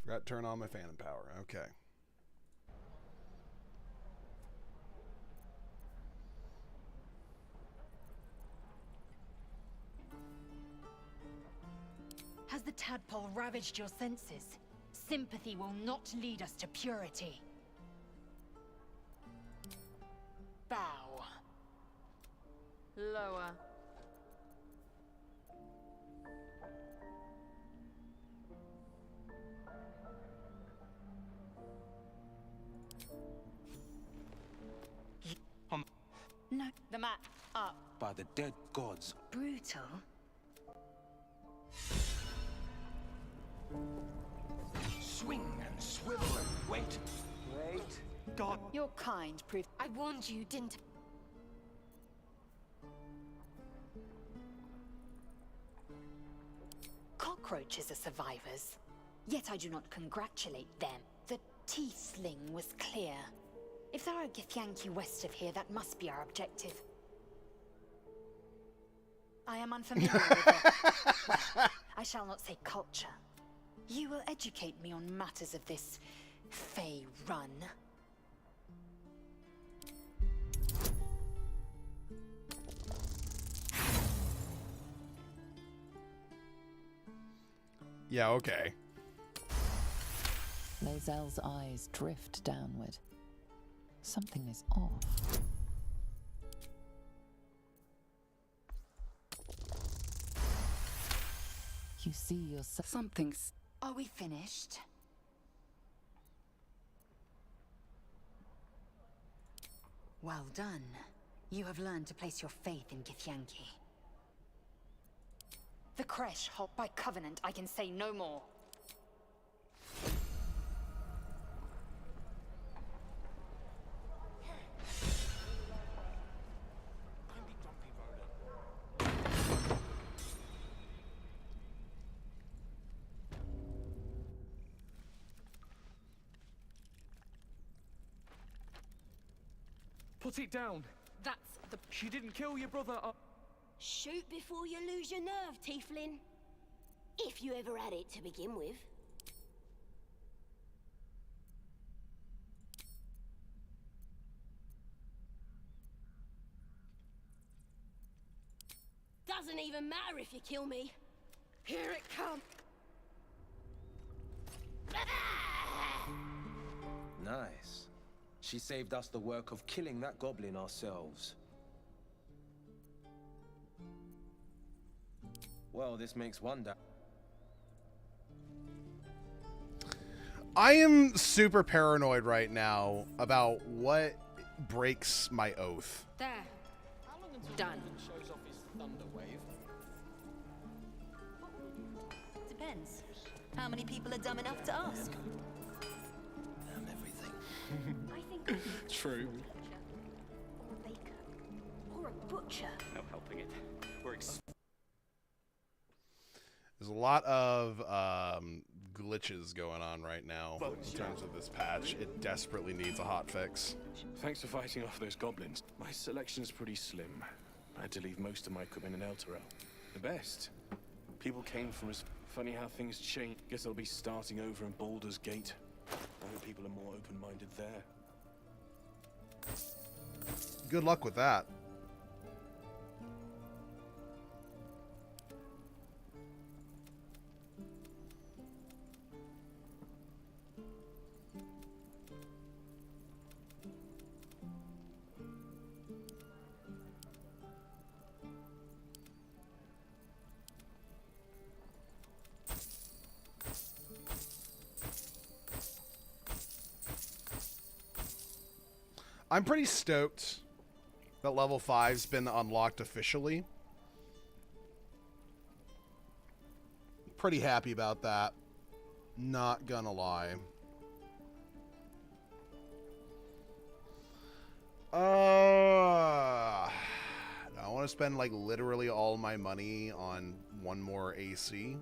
Forgot to turn on my phantom power. Okay. Has the tadpole ravaged your senses? Sympathy will not lead us to purity. Bow. Lower. No, the mat. Up. By the dead gods. Brutal. Swing and swivel and wait. Wait. God. Your kind proof. I warned you, didn't I? Cockroaches are survivors. Yet I do not congratulate them. The Tiefling was clear. If there are Githyanki west of here, that must be our objective. I am unfamiliar with it. Well, I shall not say culture. You will educate me on matters of this Fey run. Yeah, okay. Lae'zel's eyes drift downward. Something is off. You see yourself. Something's... Are we finished? Well done. You have learned to place your faith in Githyanki. The Kresh halt by covenant, I can say no more. Put it down. That's the... She didn't kill your brother. Shoot before you lose your nerve, Tiefling. If you ever had it to begin with. Doesn't even matter if you kill me. Here it comes. Nice. She saved us the work of killing that goblin ourselves. Well, this makes one doubt. I am super paranoid right now about what breaks my oath. There. Done. Shows off his thunder wave. Depends. How many people are dumb enough to ask? Damn everything. I think True. or a baker. Or a butcher. No helping it. We're There's a lot of glitches going on right now in terms of this patch. It desperately needs a hot fix. Thanks for fighting off those goblins. My selection's pretty slim. I had to leave most of my equipment in Elturel. The best. People came from us. Funny how things change. Guess I'll be starting over in Baldur's Gate. I hope people are more open-minded there. Good luck with that. I'm pretty stoked that level 5's been unlocked officially. Pretty happy about that. Not gonna lie. I want to spend like literally all my money on one more AC.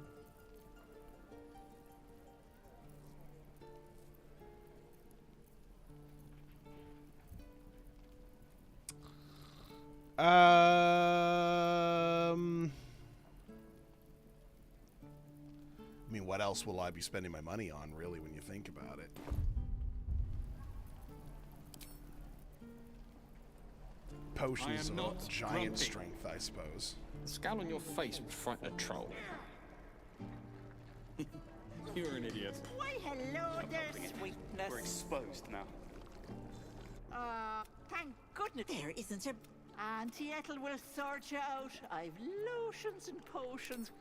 I mean, what else will I be spending my money on, really, when you think about it? Potions of giant strength, I suppose. The scowl on your face would frighten a troll. You're an idiot. Why, hello there, sweetness. We're exposed now. Thank goodness there isn't a... Auntie Ethel will sort you out. I've lotions and potions.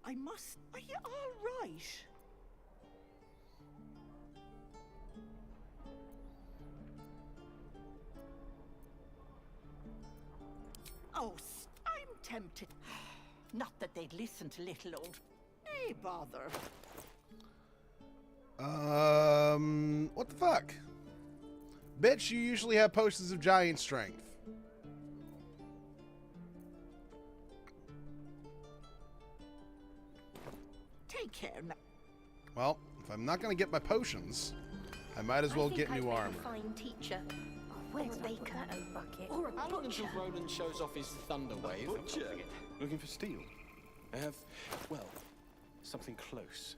I must... Are you all right? Oh, I'm tempted. Not that they'd listen to little old... Nay, bother. What the fuck? Bitch, you usually have potions of giant strength. Take care now. Well, if I'm not gonna get my potions, I might as well get new armor. Fine teacher. Where's Baker? Or a How long butcher. until Roland shows off his thunder wave? Looking for steel? I have, well, something close.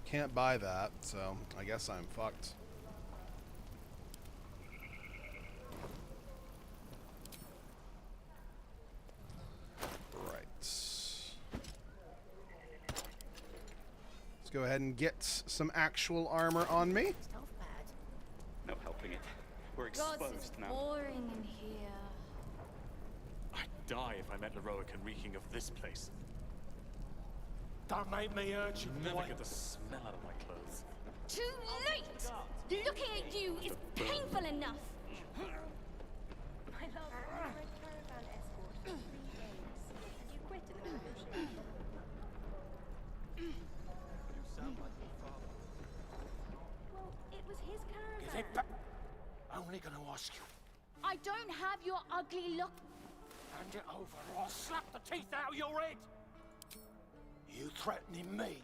Can't buy that, so I guess I'm fucked. Right. Let's go ahead and get some actual armor on me. No helping it. We're God, exposed it's now. boring in here. I'd die if I met Leroic and reeking of this place. Don't make me urge you. Never get the smell out of my clothes. Too late! Looking at you is painful enough. My love, I was a caravan escort for 3 days. And you quit in the middle of the shift. You sound like your father. Well, it was his caravan. Give it back. Only gonna ask you. I don't have your ugly look. Hand it over or I'll slap the teeth out of your head. You threatening me?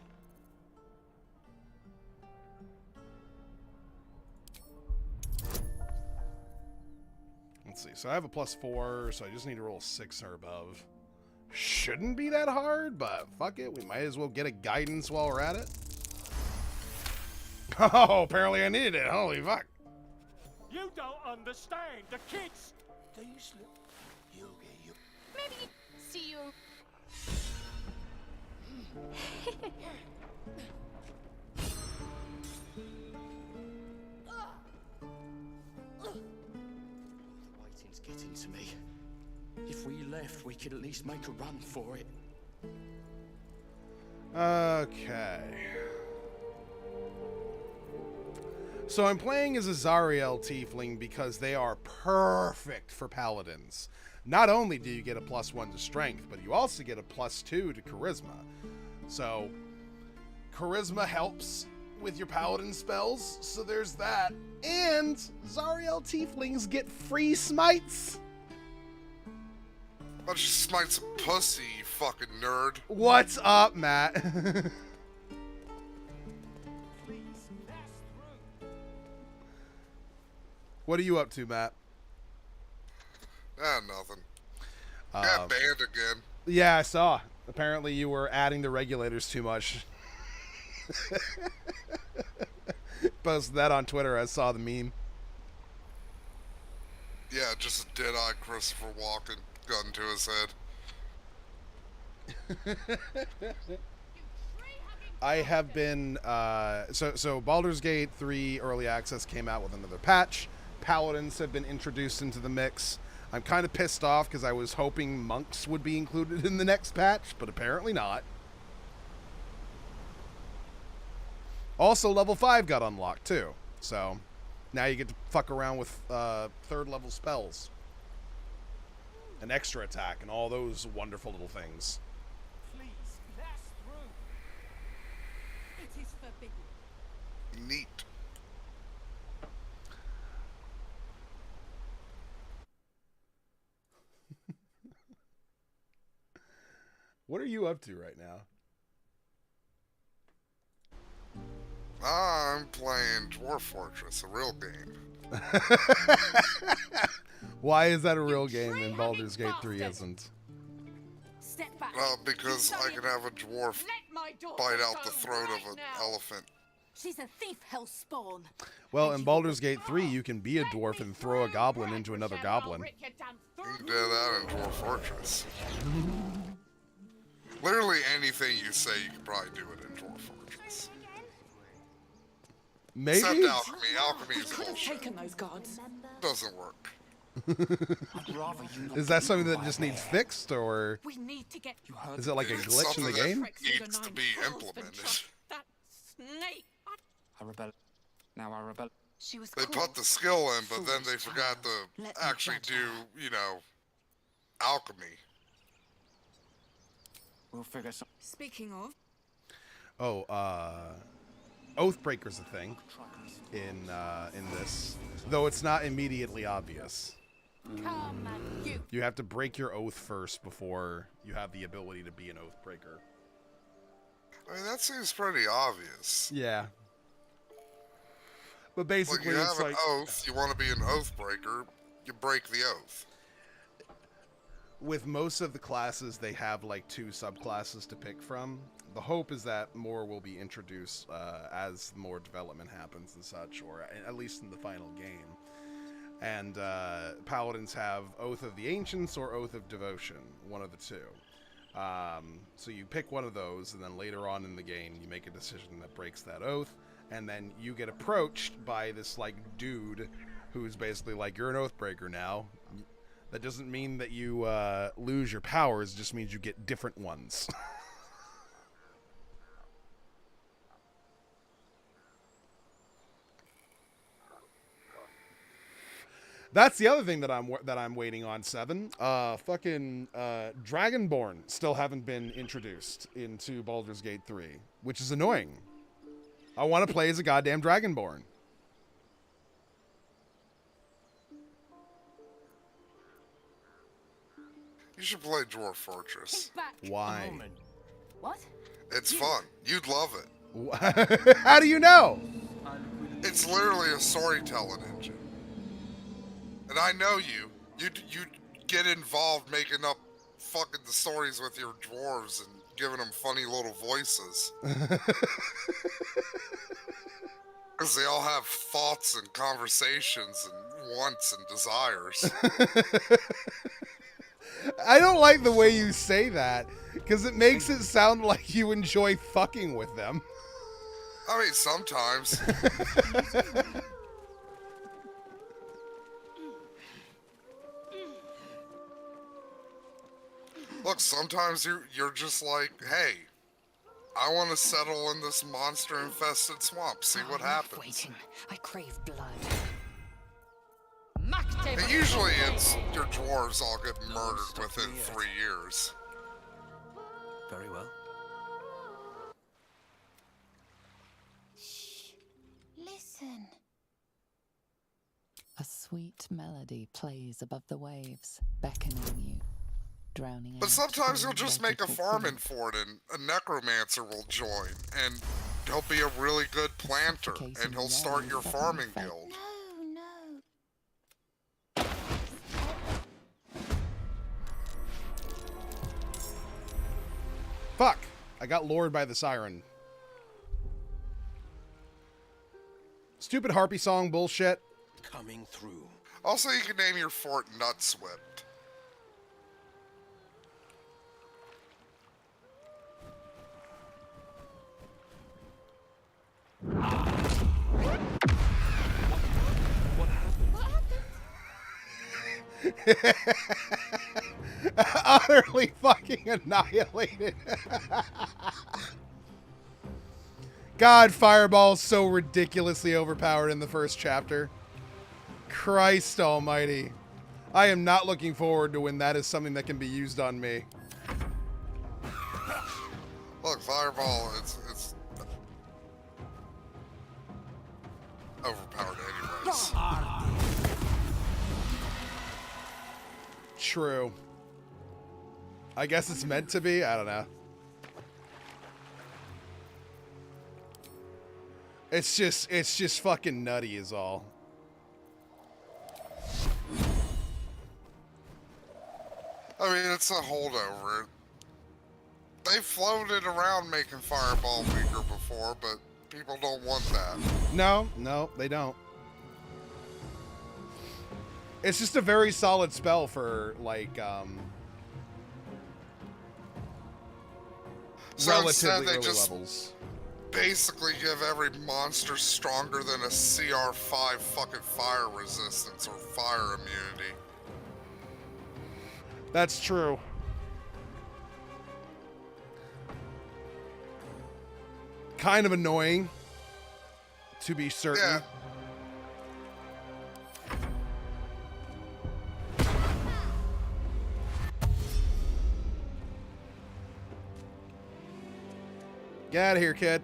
Let's see. So I have a +4, so I just need to roll 6 or above. Shouldn't be that hard, but fuck it. We might as well get a guidance while we're at it. Oh, apparently I needed it. Holy fuck. You don't understand. The kids. These little... You'll get you. Maybe see you. Waiting's getting to me. If we left, we could at least make a run for it. Okay. So I'm playing as a Zariel Tiefling because they are perfect for paladins. Not only do you get a +1 to strength, but you also get a +2 to charisma. So charisma helps with your paladin spells, so there's that. And Zariel Tieflings get free smites. Why don't you smite some pussy, you fucking nerd? What's up, Matt? What are you up to, Matt? Nothing. Got banned again. Yeah, I saw. Apparently you were adding the regulators too much. Posted that on Twitter. I saw the meme. Yeah, just a dead-eyed Christopher Walken, gun to his head. I have been so Baldur's Gate 3 early access came out with another patch. Paladins have been introduced into the mix. I'm kind of pissed off because I was hoping monks would be included in the next patch, but apparently not. Also, level 5 got unlocked too, so now you get to fuck around with 3rd level spells, an extra attack, and all those wonderful little things. It is forbidden. Neat. What are you up to right now? I'm playing Dwarf Fortress, a real game. Why is that a real game and Baldur's Gate 3 isn't? Step back. Well, because I can have a dwarf bite out the throat of an elephant. She's a thief, hellspawn. Well, in Baldur's Gate 3, you can be a dwarf and throw a goblin into another goblin. You can do that in Dwarf Fortress. Literally anything you say, you can probably do it in Dwarf Fortress. Maybe? Except alchemy. Alchemy is bullshit. Taken those gods. Doesn't work. Is that something that just needs fixed, or We need to get is it like a It's glitch in the something game? that needs to be implemented. that snake. I rebel. Now I rebel. She was They called put the skill in, but then they forgot to Let me actually judge do, you know, alchemy. We'll figure some. Speaking of, Oh, Oathbreaker's a thing in this, though it's not immediately obvious. come and you. You have to break your oath first before you have the ability to be an Oathbreaker. I mean, that seems pretty obvious. Yeah. But Like, basically, you have it's an like oath, you want to be an Oathbreaker, you break the oath. with most of the classes, they have like 2 subclasses to pick from. The hope is that more will be introduced as more development happens and such, or at least in the final game. And Paladins have Oath of the Ancients or Oath of Devotion, one of the 2. So you pick one of those, and then later on in the game, you make a decision that breaks that oath, and then you get approached by this like dude who's basically like, you're an Oathbreaker now. That doesn't mean that you lose your powers, it just means you get different ones. That's the other thing that I'm waiting on, 7. Fucking Dragonborn still haven't been introduced into Baldur's Gate 3, which is annoying. I want to play as a goddamn Dragonborn. You should play Dwarf Fortress. Why? What? It's fun. You'd love it. How do you know? It's literally a storytelling engine. And I know you. You'd get involved making up fucking the stories with your dwarves and giving them funny little voices. Because they all have thoughts and conversations and wants and desires. I don't like the way you say that, because it makes it sound like you enjoy fucking with them. I mean, sometimes. Look, sometimes you're just like, hey, I want to settle in this monster-infested swamp, see what happens. Waiting. I crave blood. And usually it's your dwarves all get murdered within 3 years. Very well. Shh. Listen. A sweet melody plays above the waves, beckoning you, drowning But out sometimes the you'll just make a logical farming fear. fort and a necromancer will join, and he'll be a really good planter, and he'll start your farming guild. No, no. Fuck! I got lured by the siren. Stupid harpy song bullshit. Coming through. Also, you can name your fort Nutswept. Utterly fucking annihilated. God, Fireball's so ridiculously overpowered in the first chapter. Christ almighty. I am not looking forward to when that is something that can be used on me. Look, Fireball, it's overpowered anyways. True. I guess it's meant to be. I don't know. It's just fucking nutty is all. I mean, it's a holdover. They floated around making Fireball weaker before, but people don't want that. No, they don't. It's just a very solid spell for, like, so relatively they early just levels. basically give every monster stronger than a CR5 fucking fire resistance or fire immunity. That's true. Kind of annoying, to be certain. Yeah. Get out of here, kid.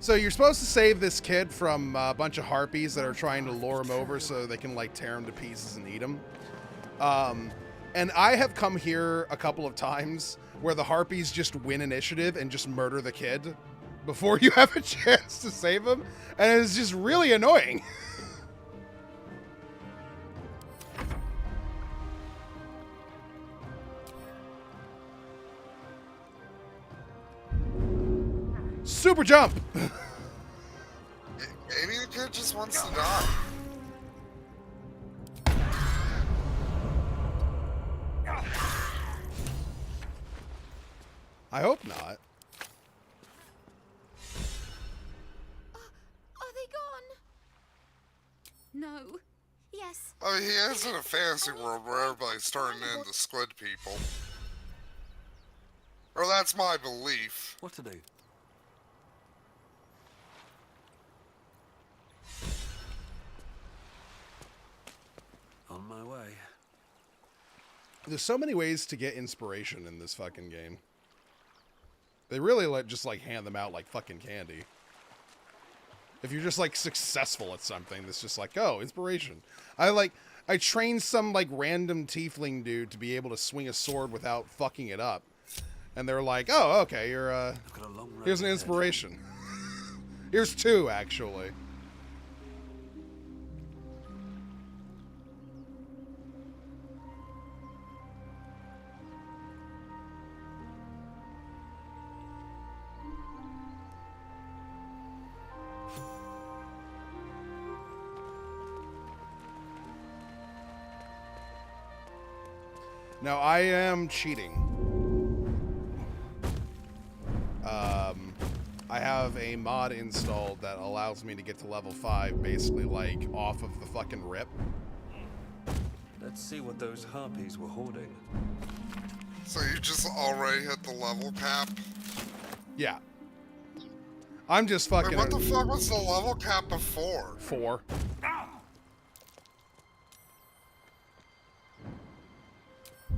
So you're supposed to save this kid from a bunch of harpies that are trying to lure him over so they can, like, tear him to pieces and eat him. And I have come here a couple of times where the harpies just win initiative and just murder the kid before you have a chance to save him. And it's just really annoying. Super jump! Maybe the kid just wants to die. I hope not. Are they gone? No. Yes. I mean, he is in a fantasy world where everybody's turning into squid people. Or that's my belief. What to do? On my way. There's so many ways to get inspiration in this fucking game. They really just hand them out like fucking candy. If you're just like successful at something, that's just like, oh, inspiration. I trained some like random tiefling dude to be able to swing a sword without fucking it up. And they're like, oh, okay, you're here's an inspiration. Here's 2 actually. Now, I am cheating. I have a mod installed that allows me to get to level 5, basically, like, off of the fucking rip. Let's see what those harpies were hoarding. So you just already hit the level cap? Yeah. I'm just fucking... Wait, what the fuck was the level cap before? 4.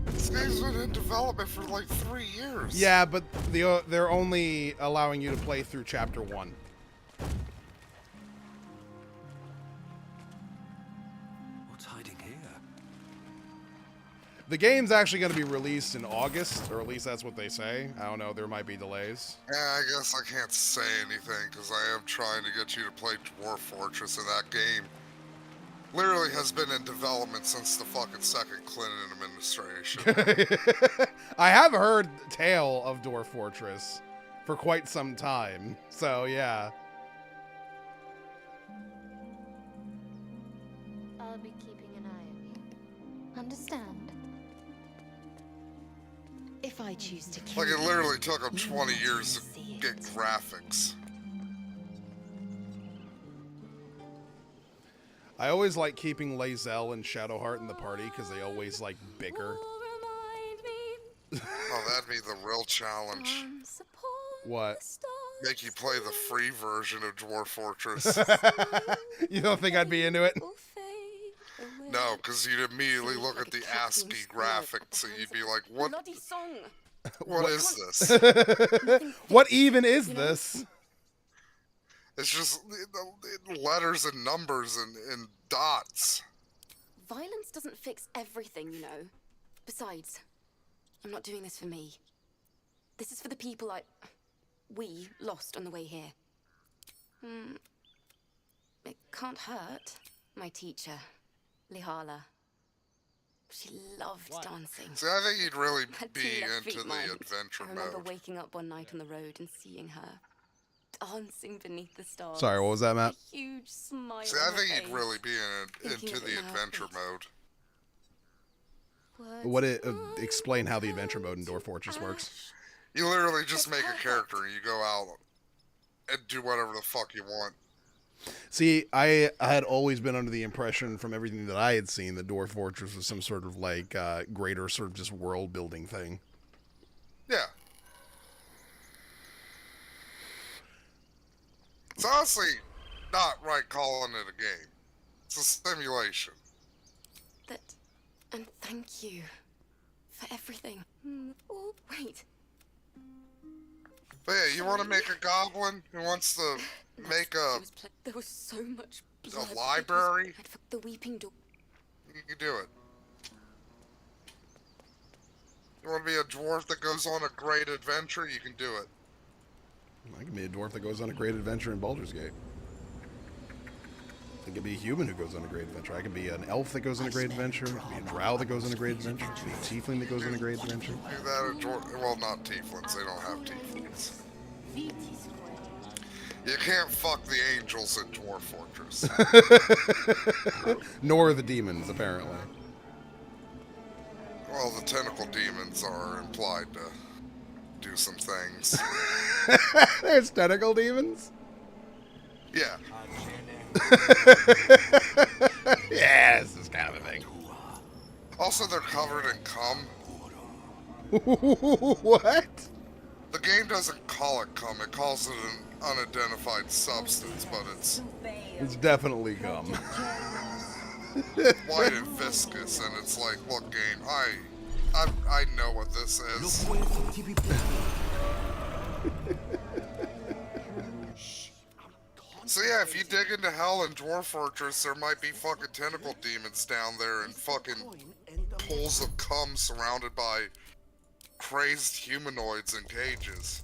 This game's been in development for like 3 years. Yeah, but they're only allowing you to play through chapter 1. What's hiding here? The game's actually going to be released in August, or at least that's what they say. I don't know, there might be delays. Yeah, I guess I can't say anything because I am trying to get you to play Dwarf Fortress, and that game literally has been in development since the fucking second Clinton administration. I have heard tale of Dwarf Fortress for quite some time, so yeah. I'll be keeping an eye on you. Understand? If I choose to kill Like, it you, literally took them you 20 won't years to see it. get graphics. I always like keeping Lae'zel and Shadowheart in the party because they always like bicker. Oh, that'd be the real challenge. What? Make you play the free version of Dwarf Fortress. You don't think I'd be into it? No, because you'd immediately look at the ASCII graphics and you'd be like, what? Bloody song. What is this? What even is this? It's just letters and numbers and dots. Violence doesn't fix everything, you know. Besides, I'm not doing this for me. This is for the people we lost on the way here. It can't hurt. My teacher, Lihala. She loved dancing. See, I think you'd really Had be two left into feet, the mind. adventure I remember mode. waking up one night on the road and seeing her dancing beneath the stars. Sorry, what was that, Matt? A huge smile. See, on I her think you'd face. really be Thinking into of the it now, adventure please. mode. What explain how the adventure mode in Dwarf Fortress works. You literally just make a character and you go out and do whatever the fuck you want. See, I had always been under the impression from everything that I had seen that Dwarf Fortress was some sort of like greater sort of just world building thing. Yeah. It's honestly not right calling it a game. It's a simulation. And thank you for everything. Oh, wait. But yeah, you want to make a goblin who wants to make a There was so much blood. library? The weeping door. You can do it. You want to be a dwarf that goes on a great adventure? You can do it. I can be a dwarf that goes on a great adventure in Baldur's Gate. I can be a human who goes on a great adventure. I can be an elf that goes on a great adventure. I can be a drow that goes on a great adventure. I can be a tiefling that goes on a great adventure. Do that at well, not tieflings. They don't have tieflings. You can't fuck the angels in Dwarf Fortress. Nor the demons, apparently. Well, the tentacle demons are implied to do some things. There's tentacle demons? Yeah. Yeah, this is kind of a thing. Also, they're covered in cum. What? The game doesn't call it cum. It calls it an unidentified substance, but It's definitely cum. white and viscous, and it's like, look, game, I know what this is. So yeah, if you dig into hell in Dwarf Fortress, there might be fucking tentacle demons down there and fucking pools of cum surrounded by crazed humanoids in cages.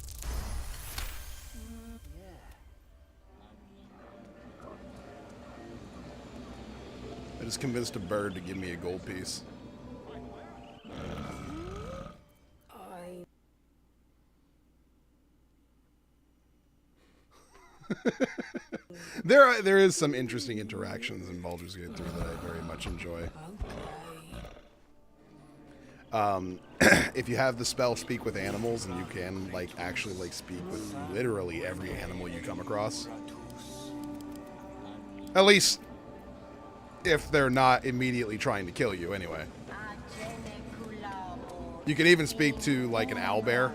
I just convinced a bird to give me a gold piece. There is some interesting interactions in Baldur's Gate 3 that I very much enjoy. If you have the spell Speak with Animals, and you can like actually like speak with literally every animal you come across. At least if they're not immediately trying to kill you anyway. You can even speak to like an owlbear,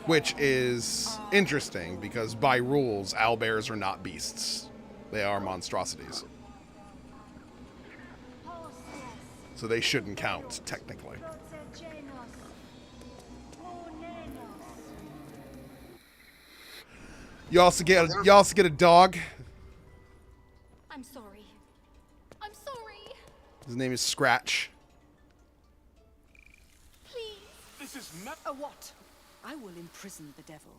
which is interesting because by rules, owlbears are not beasts. They are monstrosities. So they shouldn't count, technically. You also get a dog. I'm sorry. I'm sorry. His name is Scratch. Please. This is A what? I will imprison the devil,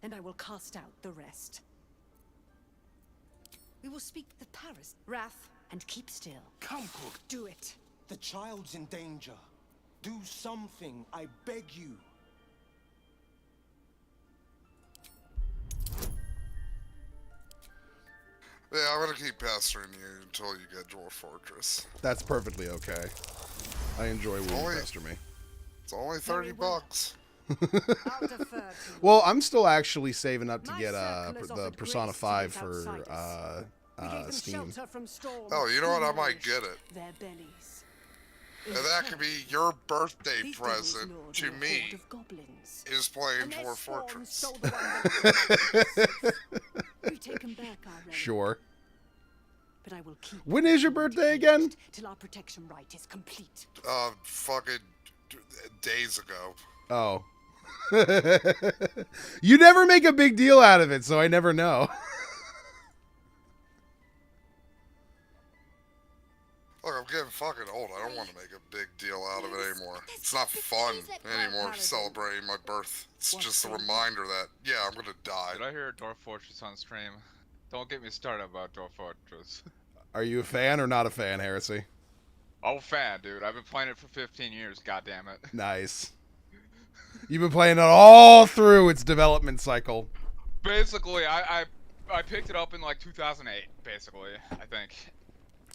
and I will cast out the rest. We will speak the Paris, Wrath, and keep still. Come, Cook. Do it. The child's in danger. Do something, I beg you. Yeah, I'm gonna keep pestering you until you get Dwarf Fortress. That's perfectly okay. I enjoy when you pester me. It's only $30. Well, I'm still actually saving up to get the Persona 5 for Steam. Oh, you know what? I might get it. Their bellies. And that could be your birthday present to me, is playing Dwarf Fortress. We've taken back our relic, Sure. but I will keep When is your birthday again? till our protection right is complete. Fucking days ago. Oh. You never make a big deal out of it, so I never know. Look, I'm getting fucking old. I don't want to make a big deal out of it anymore. It's not fun anymore celebrating my birth. It's just a reminder that, yeah, I'm gonna die. Did I hear Dwarf Fortress on stream? Don't get me started about Dwarf Fortress. Are you a fan or not a fan, Heresy? Oh, fan, dude. I've been playing it for 15 years, goddammit. Nice. You've been playing it all through its development cycle. Basically, I picked it up in like 2008, basically, I think.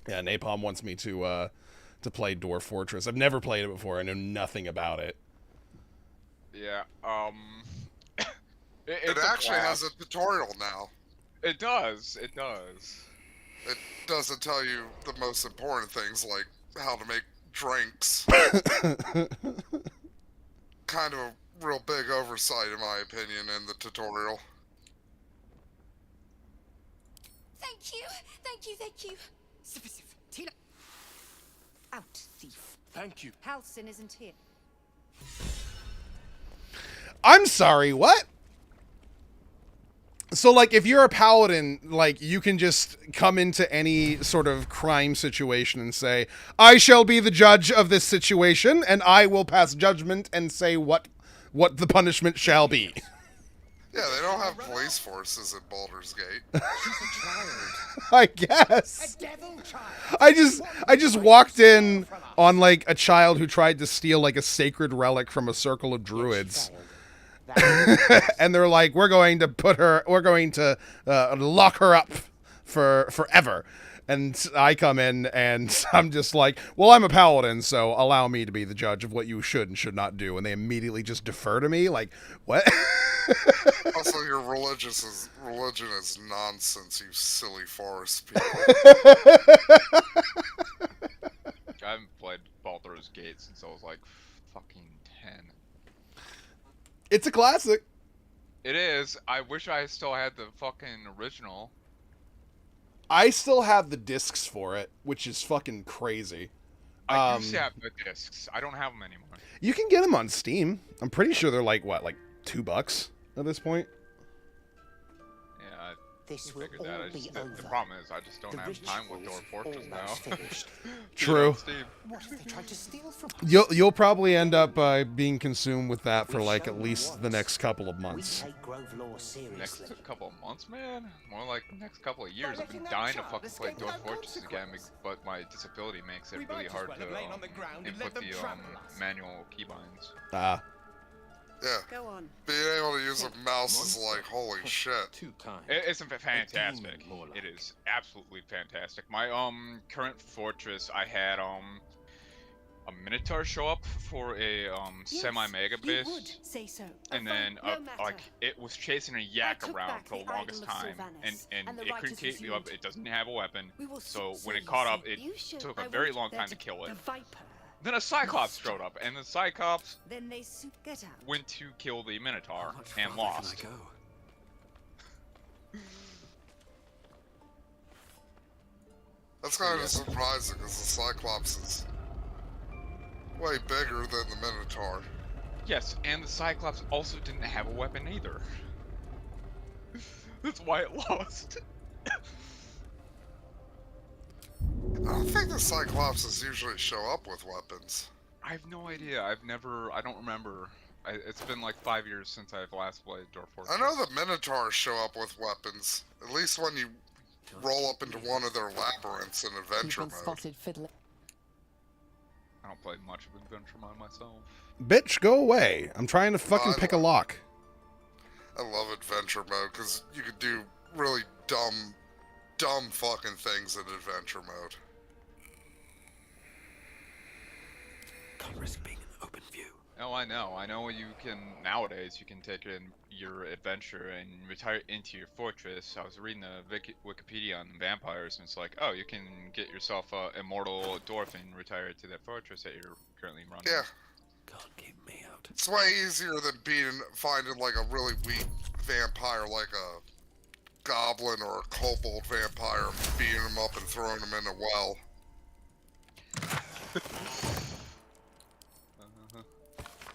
Yeah, Napalm wants me to play Dwarf Fortress. I've never played it before. I know nothing about it. Yeah, it actually has a tutorial now. It does. It does. It doesn't tell you the most important things, like how to make drinks. Kind of a real big oversight, in my opinion, in the tutorial. Thank you, thank you, thank you. Tina. Out, thief. Thank you. Halcyon isn't here. I'm sorry, what? So, like, if you're a paladin, like, you can just come into any sort of crime situation and say, I shall be the judge of this situation, and I will pass judgment and say what the punishment shall be. Yeah, they don't have police forces at Baldur's Gate. I guess. I just walked in on, like, a child who tried to steal, like, a sacred relic from a circle of druids. And they're like, we're going to lock her up for forever. And I come in and I'm just like, well, I'm a paladin, so allow me to be the judge of what you should and should not do. And they immediately just defer to me, like, what? Also, your religion is nonsense, you silly forest people. I haven't played Baldur's Gate since I was like fucking 10. It's a classic. It is. I wish I still had the fucking original. I still have the discs for it, which is fucking crazy. I used to have the discs. I don't have them anymore. You can get them on Steam. I'm pretty sure they're like, what, like $2 at this point? Yeah, This I figured that. The problem is I just don't have time with Dwarf Fortress now. True. What have they tried to steal from us? You'll probably end up being consumed with that for like at least the next couple of months. Next couple of months, man? More like the next couple of years. I've been dying to fucking play Dwarf Fortress again, but my disability makes it really hard to input the manual keybinds. Ah. Yeah. Go on. Being able to use a mouse is like, holy shit. It's fantastic. It is absolutely fantastic. My current fortress, I had a Minotaur show up for a semi-mega base, say so. and then like it was chasing a yak around for the longest time, and it couldn't keep me up. It doesn't have a weapon, so when it caught up, it took a very long time to kill it. Then a Cyclops showed up, and the Cyclops went to kill the Minotaur and lost. That's kind of surprising, because the Cyclops is way bigger than the Minotaur. Yes, and the Cyclops also didn't have a weapon either. That's why it lost. I don't think the Cyclopses usually show up with weapons. I have no idea. I don't remember. It's been like 5 years since I've last played Dwarf Fortress. I know the Minotaurs show up with weapons, at least when you roll up into one of their labyrinths in adventure mode. I don't play much of adventure mode myself. Bitch, go away. I'm trying to fucking pick a lock. I love adventure mode, because you could do really dumb fucking things in adventure mode. Can't risk being in open view. Oh, I know. I know you can, nowadays, you can take in your adventure and retire into your fortress. I was reading the Wikipedia on vampires, and it's like, oh, you can get yourself a immortal dwarf and retire to that fortress that you're currently running. Yeah. Can't keep me out. It's way easier than finding like a really weak vampire, like a goblin or a kobold vampire, and beating them up and throwing them in a well.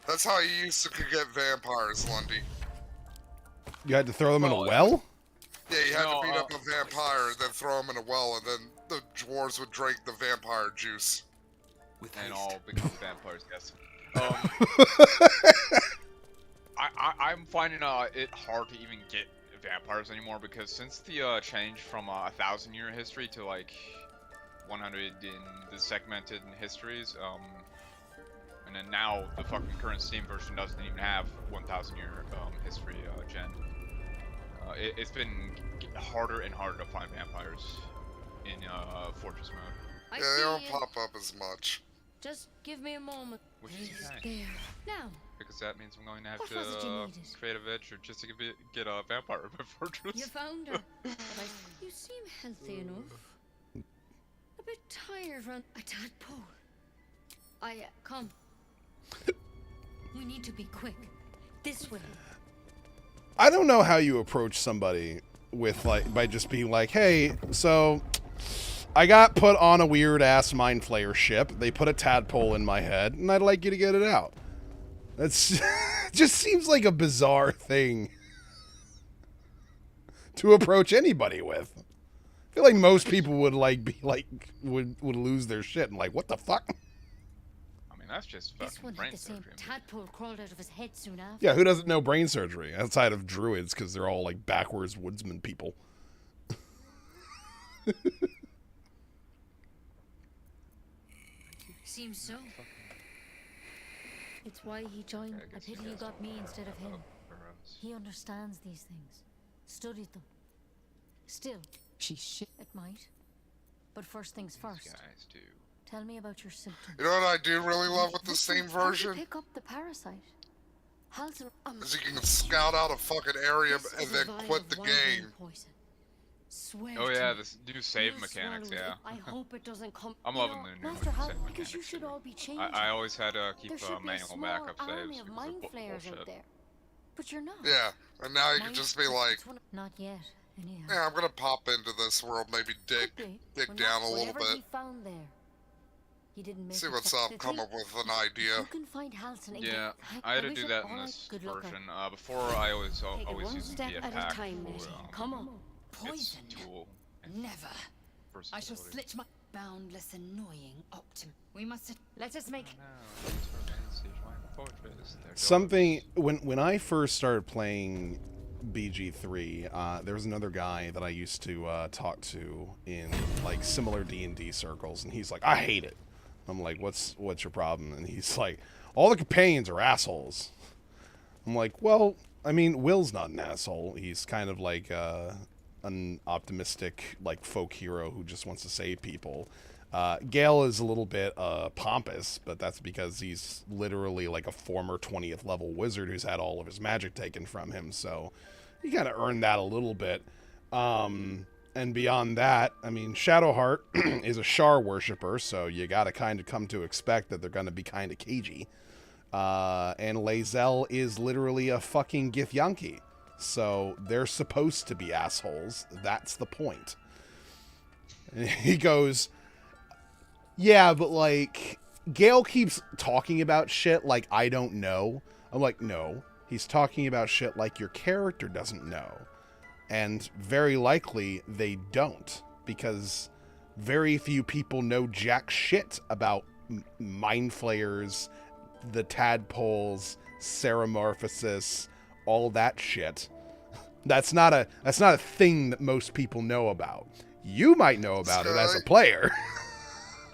That's how you used to get vampires, Lundy. You had to throw them in a well? Yeah, you had to beat up a vampire, then throw him in a well, and then the dwarves would drink the vampire juice. And all become vampires, yes. I'm finding it hard to even get vampires anymore because since the change from 1,000-year history to like 100 in the segmented histories, and then now the fucking current Steam version doesn't even have 1,000-year history gen. It's been harder and harder to find vampires in Fortress mode. Yeah, they don't pop up as much. Just give me a moment. Which is nice. There. Now. Because that means I'm going to have to create a venture just to get a vampire in my fortress. You found her. You seem healthy enough. A bit tired run a tadpole. Come. We need to be quick. This way. I don't know how you approach somebody with by just being like, hey, so I got put on a weird ass mind flayer ship. They put a tadpole in my head, and I'd like you to get it out. That's just seems like a bizarre thing to approach anybody with. I feel like most people would would lose their shit and like, what the fuck? I mean, that's just fucking brain surgery. Tadpole crawled out of his head soon after. Yeah, who doesn't know brain surgery outside of druids because they're all like backwards woodsman people. Seems so. It's why he joined. I pity you got me instead of him. He understands these things. Studied them. Still. It might. But first things first. Guys do. Tell me about your symptoms. You know what I do really love with the same version? Pick up the parasite. Is you can scout out a fucking area and then quit the game. Oh yeah, this new save mechanics, yeah. I hope it doesn't come. I'm loving the new Master, save mechanics. Because you should all be changing. I always had to keep manual backup saves. Army of mind flayers out there. But you're not. Yeah, and now you can just be like, not yet. Anyhow. Yeah, I'm gonna pop into this world, maybe dig down a little bit. He found there. He didn't make see what's up, come up with an idea. You can find Halson again. Yeah, I had to do that in this version. Before I always used the pack Come on. Poison. Tool. Never. I shall slit my boundless, annoying optim. We must let us make. Something when I first started playing BG3, there was another guy that I used to talk to in like similar D&D circles, and he's like, I hate it. I'm like, what's your problem? And he's like, all the companions are assholes. I'm like, well, I mean, Will's not an asshole. He's kind of like an optimistic like folk hero who just wants to save people. Gale is a little bit pompous, but that's because he's literally like a former 20th level wizard who's had all of his magic taken from him, so you kind of earned that a little bit. And beyond that, I mean, Shadowheart is a Shar worshiper, so you gotta kind of come to expect that they're gonna be kind of cagey. And Lae'zel is literally a fucking Githyanki, so they're supposed to be assholes. That's the point. And he goes, yeah, but like, Gale keeps talking about shit like I don't know. I'm like, no, he's talking about shit like your character doesn't know. And very likely they don't, because very few people know jack shit about mind flayers, the tadpoles, Ceramorphosis, all that shit. That's not a thing that most people know about. You might know about it as a player.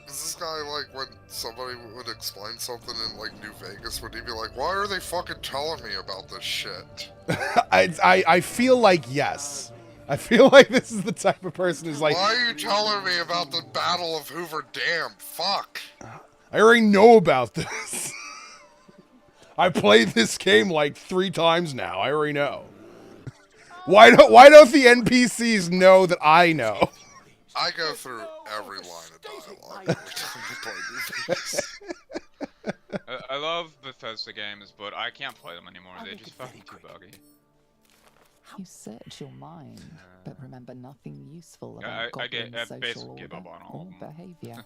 Is this guy like when somebody would explain something in like New Vegas, would he be like, why are they fucking telling me about this shit? I feel like yes. I feel like this is the type of person who's like, why are you telling me about the Battle of Hoover Dam? Fuck. I already know about this. I played this game like 3 times now. I already know. Why don't the NPCs know that I know? I go through every line of dialogue. I love Bethesda games, but I can't play them anymore. They're just fucking too buggy. You search your mind, but remember nothing useful I about goblin basically social give up order on all or of them. behavior.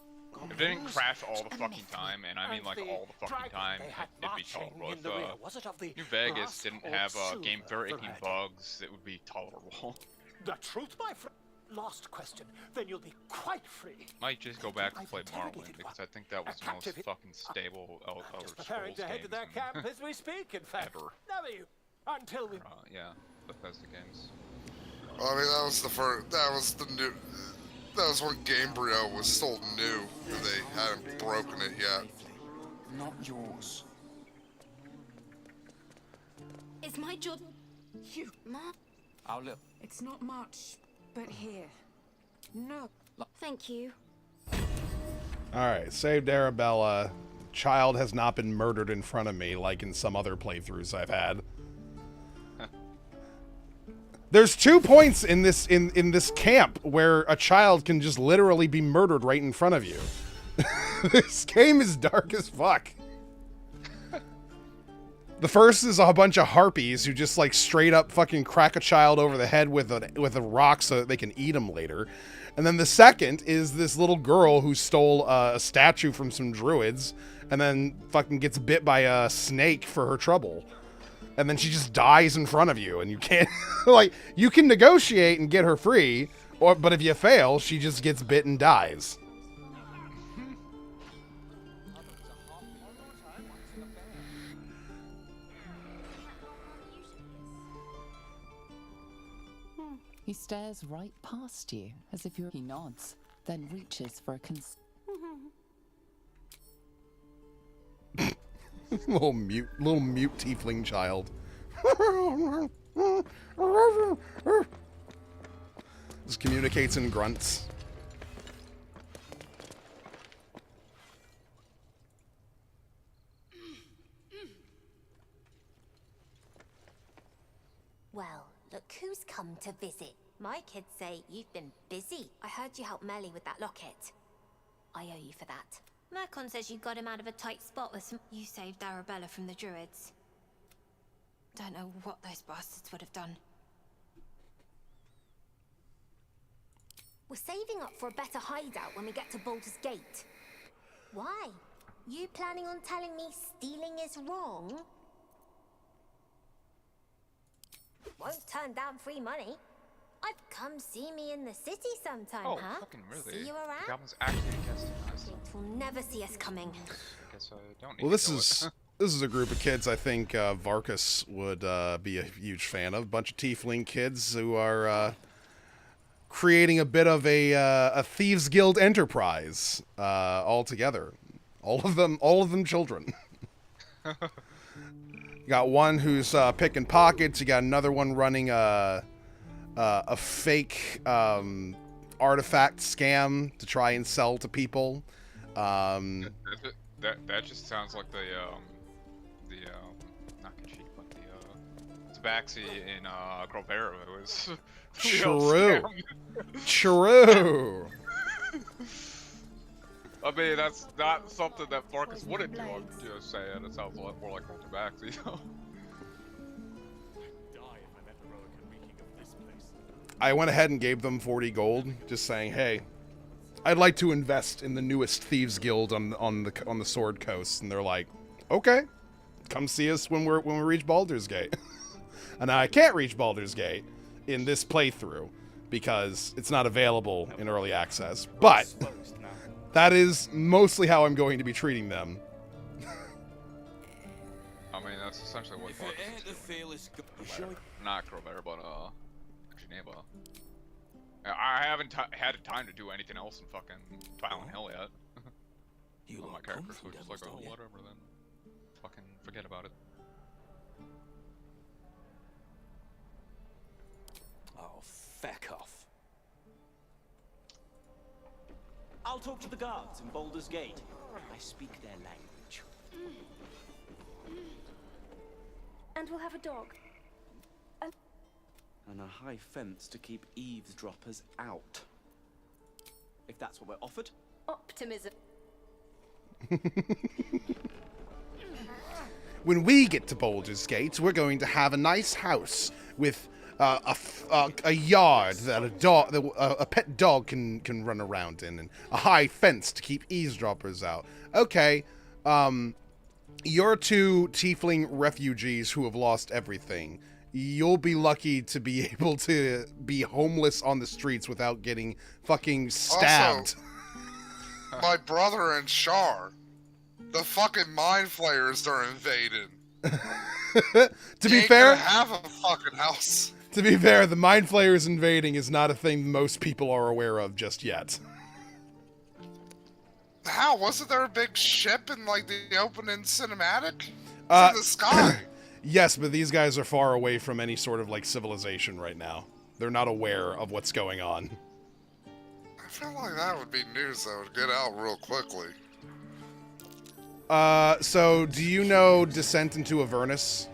If they didn't crash all the fucking time, and I mean like all the fucking time, it'd be tolerable. If New Vegas didn't have a game for 18 bugs, it would be tolerable. The truth, my friend. Last question, then you'll be quite free. Might just go back and play Morrowind, because I think that was the most fucking stable Elder Scrolls Preparing to head to their camp as we speak, in fact. Ever. Never you. Until we... yeah, Bethesda games. Well, I mean, that was the first, that was the new, that was when Gamebryo was still new, and they hadn't broken it yet. Not yours. It's my job. You, Mom. I'll look. It's not much, but here. No. Thank you. Alright, saved Arabella. Child has not been murdered in front of me like in some other playthroughs I've had. There's 2 points in this in this camp where a child can just literally be murdered right in front of you. This game is dark as fuck. The first is a bunch of harpies who just like straight up fucking crack a child over the head with a rock so that they can eat him later. And then the second is this little girl who stole a statue from some druids and then fucking gets bit by a snake for her trouble. And then she just dies in front of you and you can't like you can negotiate and get her free, but if you fail, she just gets bit and dies. He stares right past you, as if you're... He nods, then reaches for a little mute tiefling child. Just communicates in grunts. Well, look who's come to visit. My kids say you've been busy. I heard you helped Melly with that locket. I owe you for that. Mercon says you got him out of a tight spot with some... You saved Arabella from the druids. Don't know what those bastards would have done. We're saving up for a better hideout when we get to Baldur's Gate. Why? You planning on telling me stealing is wrong? Won't turn down free money. I'd come see me in the city sometime, huh? Fucking really? See you The around? goblins actually against us. Will never see us coming. I guess I don't need Well, to this know is it. this is a group of kids I think Varkas would be a huge fan of. A bunch of tiefling kids who are creating a bit of a thieves guild enterprise all together. All of them children. You got one who's picking pockets. You got another one running a fake artifact scam to try and sell to people. That just sounds like the not Khajiit, but the Tabaxi in Grovera. It was true. True. I mean, that's not something that Varkas wouldn't do. I'm just saying it sounds a lot more like a Tabaxi. I went ahead and gave them 40 gold, just saying, hey, I'd like to invest in the newest thieves guild on the Sword Coast, and they're like, okay, come see us when we reach Baldur's Gate. And I can't reach Baldur's Gate in this playthrough because it's not available in early access, but that is mostly how I'm going to be treating them. I mean, that's essentially what Varkas is doing. Not Grovera, but Geneva. I haven't had time to do anything else in fucking Violent Hill yet. Well, my characters were just like, oh, whatever then. Fucking forget about it. Oh, feck off. I'll talk to the guards in Baldur's Gate. I speak their language. And we'll have a dog. And a high fence to keep eavesdroppers out. If that's what we're offered. Optimism. When we get to Baldur's Gate, we're going to have a nice house with a yard that a pet dog can run around in, and a high fence to keep eavesdroppers out. Okay, you're two tiefling refugees who have lost everything. You'll be lucky to be able to be homeless on the streets without getting fucking stabbed. Also, my brother and Shar, the fucking mind flayers are invading. To be fair, have a fucking house. To be fair, the mind flayers invading is not a thing most people are aware of just yet. How? Wasn't there a big ship in like the opening cinematic? It's in the sky. Yes, but these guys are far away from any sort of like civilization right now. They're not aware of what's going on. I feel like that would be news that would get out real quickly. So do you know Descent into Avernus?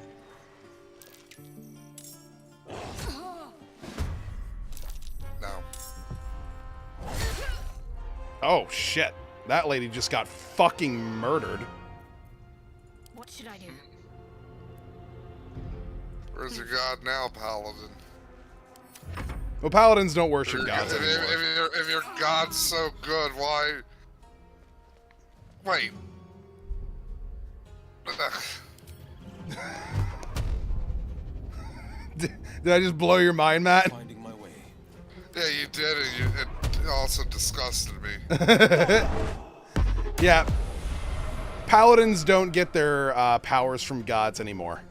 No. Oh shit. That lady just got fucking murdered. What should I do? Where's your god now, Paladin? Well, paladins don't worship gods anymore. If your god's so good, why... Wait. Did I just blow your mind, Matt? Finding my way. Yeah, you did, and it also disgusted me. Yeah. Paladins don't get their powers from gods anymore.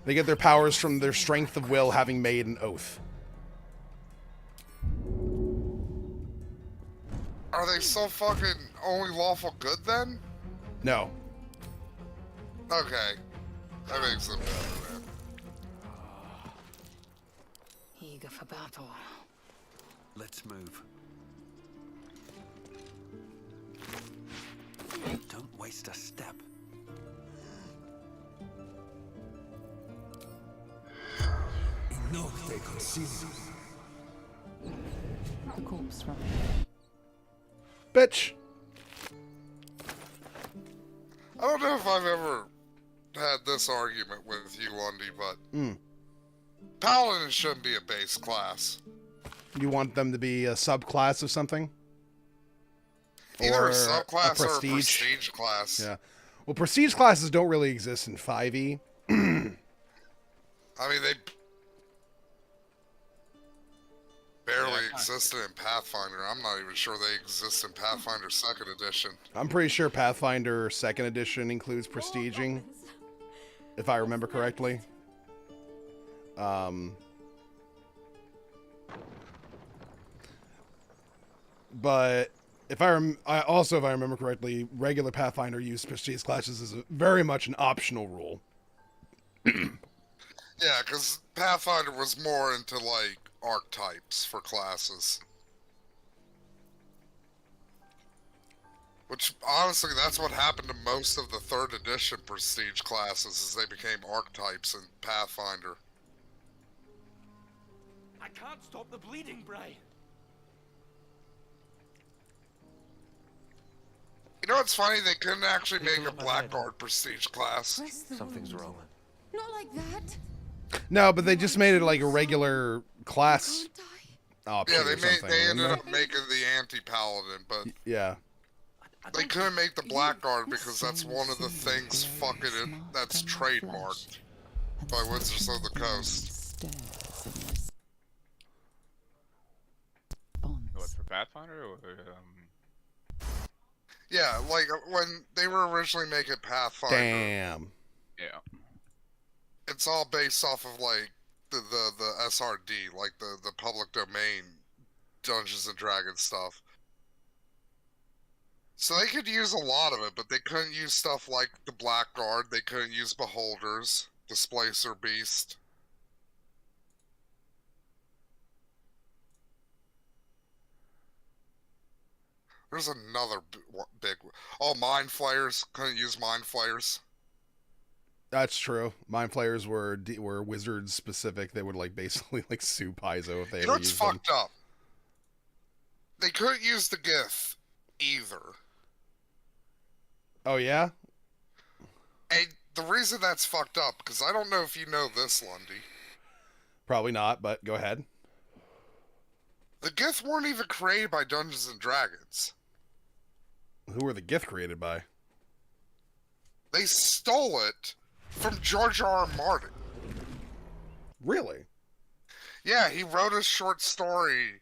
They get their powers from their strength of will, having made an oath. Are they so fucking only lawful good then? No. Okay. That makes them better, man. Eager for battle. Let's move. Don't waste a step. Enough they conceal. The corpse from Bitch. I don't know if I've ever had this argument with you, Lundy, but Paladins shouldn't be a base class. You want them to be a subclass of something? Either or a subclass or a prestige? prestige class. Yeah. Well, prestige classes don't really exist in 5e. I mean, they barely existed in Pathfinder. I'm not even sure they exist in Pathfinder 2nd Edition. I'm pretty sure Pathfinder 2nd Edition includes prestiging, if I remember correctly. But if I remember correctly, regular Pathfinder used prestige classes as very much an optional rule. Yeah, because Pathfinder was more into, like, archetypes for classes. Which, honestly, that's what happened to most of the 3rd edition prestige classes, is they became archetypes in Pathfinder. I can't stop the bleeding, Bray. You know what's funny? They couldn't actually make a Blackguard prestige class. Something's wrong. Not like that. No, but they just made it like a regular class option. Yeah, or something, they didn't ended up making the anti-paladin, but yeah. they couldn't make the Blackguard because that's one of the things that's trademarked by Wizards of the Coast. What, for Pathfinder? Or, Yeah, like when they were originally making Pathfinder. Damn. Yeah. It's all based off of like the SRD, like the public domain Dungeons and Dragons stuff. So they could use a lot of it, but they couldn't use stuff like the Blackguard. They couldn't use Beholders, Displacer Beast. There's another big... Oh, Mind Flayers. Couldn't use Mind Flayers. That's true. Mind Flayers were wizards specific. They would like basically like sue Paizo if they ever used them. You know what's fucked up? They couldn't use the GIF either. Oh yeah? And the reason that's fucked up, because I don't know if you know this, Lundy. Probably not, but go ahead. The Gith weren't even created by Dungeons and Dragons. Who were the Gith created by? They stole it from George R. R. Martin. Really? Yeah, he wrote a short story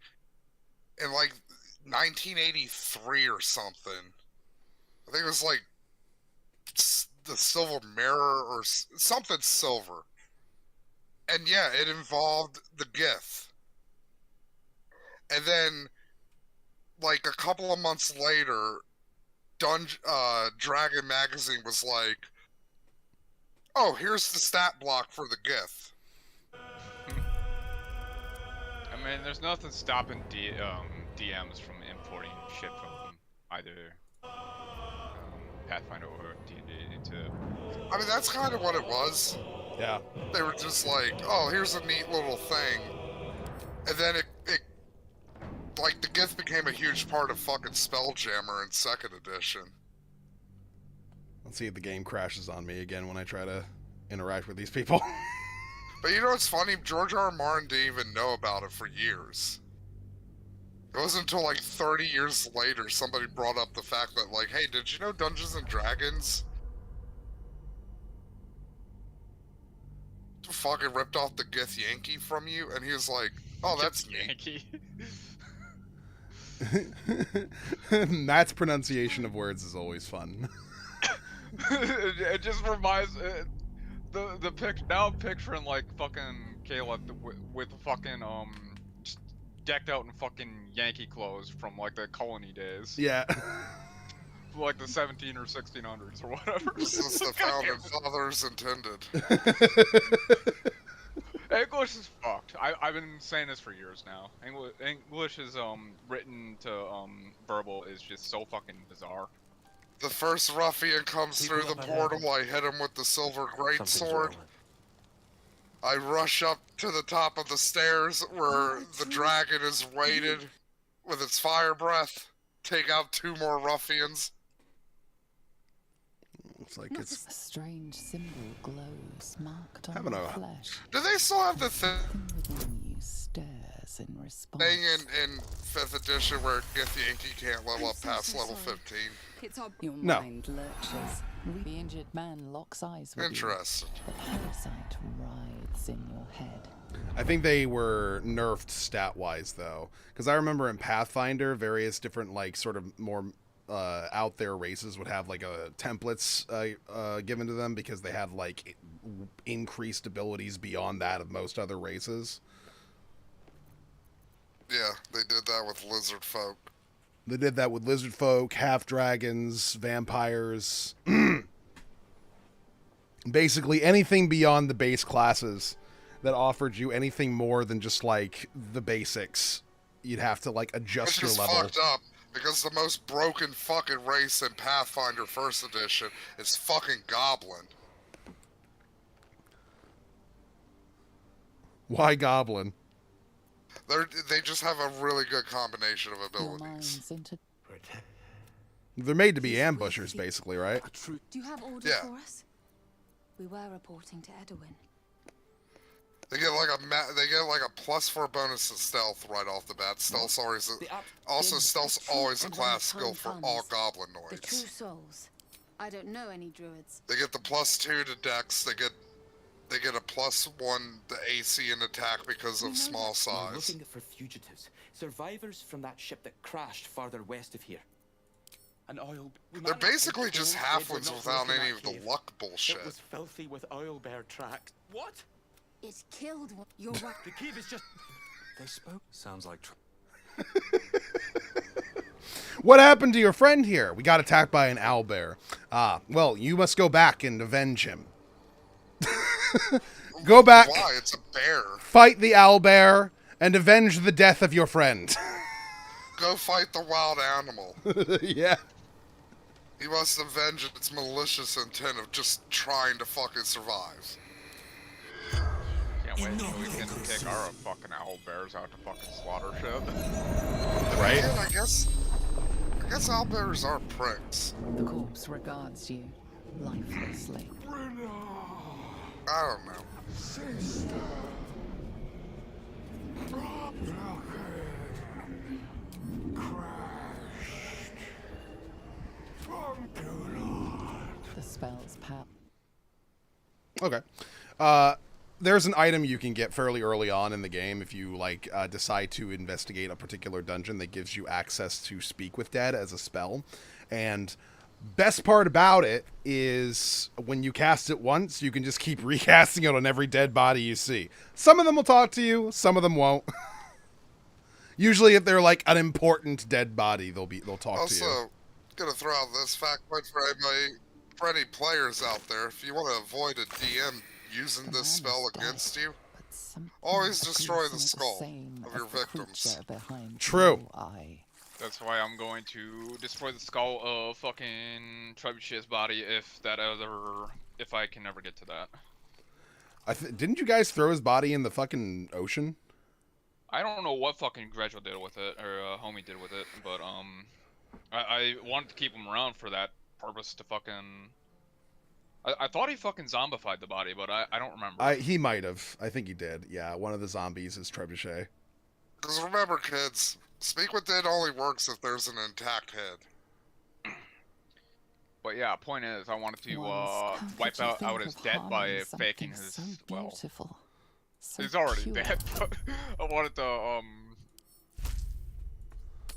in like 1983 or something. I think it was like the Silver Mirror or something silver. And yeah, it involved the Gith. And then, like a couple of months later, Dragon Magazine was like, "Oh, here's the stat block for the Gith." I mean, there's nothing stopping DMs from importing shit from either Pathfinder or D&D into... I mean, that's kind of what it was. Yeah. They were just like, "Oh, here's a neat little thing," and then it like, the Gith became a huge part of fucking Spelljammer in 2nd edition. Let's see if the game crashes on me again when I try to interact with these people. But you know what's funny? George R. R. Martin didn't even know about it for years. It wasn't until like 30 years later somebody brought up the fact that, like, hey, did you know Dungeons and Dragons fucking ripped off the Gith Yankee from you? And he was like, oh, that's neat. Yankee. Matt's pronunciation of words is always fun. It just reminds the pic. Now I'm picturing like fucking Kayla with fucking just decked out in fucking Yankee clothes from like the colony days. Yeah. Like the 17 or 1600s or whatever. This is the founding fathers intended. English is fucked. I've been saying this for years now. English is written to verbal is just so fucking bizarre. The first ruffian comes through the portal, I hit him with the silver greatsword. I rush up to the top of the stairs where the dragon is weighted with its fire breath, take out 2 more ruffians. Looks like it's a strange symbol glows marked on having your a flesh. Do they still have the thing Within you stirs in response. in 5th edition where Gith Yankee can't level up past level 15? Your No. mind lurches. The injured man locks eyes with Interesting. you. The parasite writhes in your head. I think they were nerfed stat-wise, though. Because I remember in Pathfinder, various different, like, sort of more out there races would have, like, templates given to them because they had, like, increased abilities beyond that of most other races. Yeah, they did that with lizard folk. They did that with lizard folk, half-dragons, vampires. Basically anything beyond the base classes that offered you anything more than just, like, the basics. You'd have to, like, adjust your level. Fucked up, because the most broken fucking race in Pathfinder 1st edition is fucking Goblin. Why Goblin? They just have a really good combination of abilities. They're made to be ambushers, basically, right? Do you have orders Yeah. for us? We were reporting to Edwin. They get like a +4 bonus to stealth right off the bat. Stealth's always stealth's always a class skill for all goblinoids. The true souls. I don't know any druids. They get the +2 to Dex. They get a +1 to AC and attack because of small We're size. looking for fugitives, survivors from that ship that crashed farther west of here. An oil. They're basically just halflings without any of the luck bullshit. It was filthy with oil bear tracks. What? It killed one. You're right. The cave is just... They spoke. Sounds like... What happened to your friend here? We got attacked by an owlbear. Ah, well, you must go back and avenge him. Go back. Why? It's a bear. Fight the owlbear and avenge the death of your friend. Go fight the wild animal. Yeah. He must avenge its malicious intent of just trying to fucking survive. Can't wait until we can take our fucking owlbears out to fucking slaughter shit. Right? Yeah, I guess owlbears are pricks. The corpse regards you lifelessly. I don't know. The spell's power. Okay. There's an item you can get fairly early on in the game if you like decide to investigate a particular dungeon that gives you access to Speak with Dead as a spell. And best part about it is when you cast it once, you can just keep recasting it on every dead body you see. Some of them will talk to you, some of them won't. Usually if they're like an important dead body, they'll talk to you. Also, gonna throw out this fact for anybody, for any players out there, if you want to avoid a DM using this spell against you, always destroy the skull of your victims. True. That's why I'm going to destroy the skull of fucking Trebuchet's body if I can ever get to that. Didn't you guys throw his body in the fucking ocean? I don't know what fucking Gretchel did with it, or homie did with it, but I wanted to keep him around for that purpose to fucking... I thought he fucking zombified the body, but I don't remember. He might have. I think he did. Yeah, one of the zombies is Trebuchet. Because remember, kids, Speak with Dead only works if there's an intact head. But yeah, point is, I wanted to wipe out his dead by faking his, well, he's already dead, but I wanted to,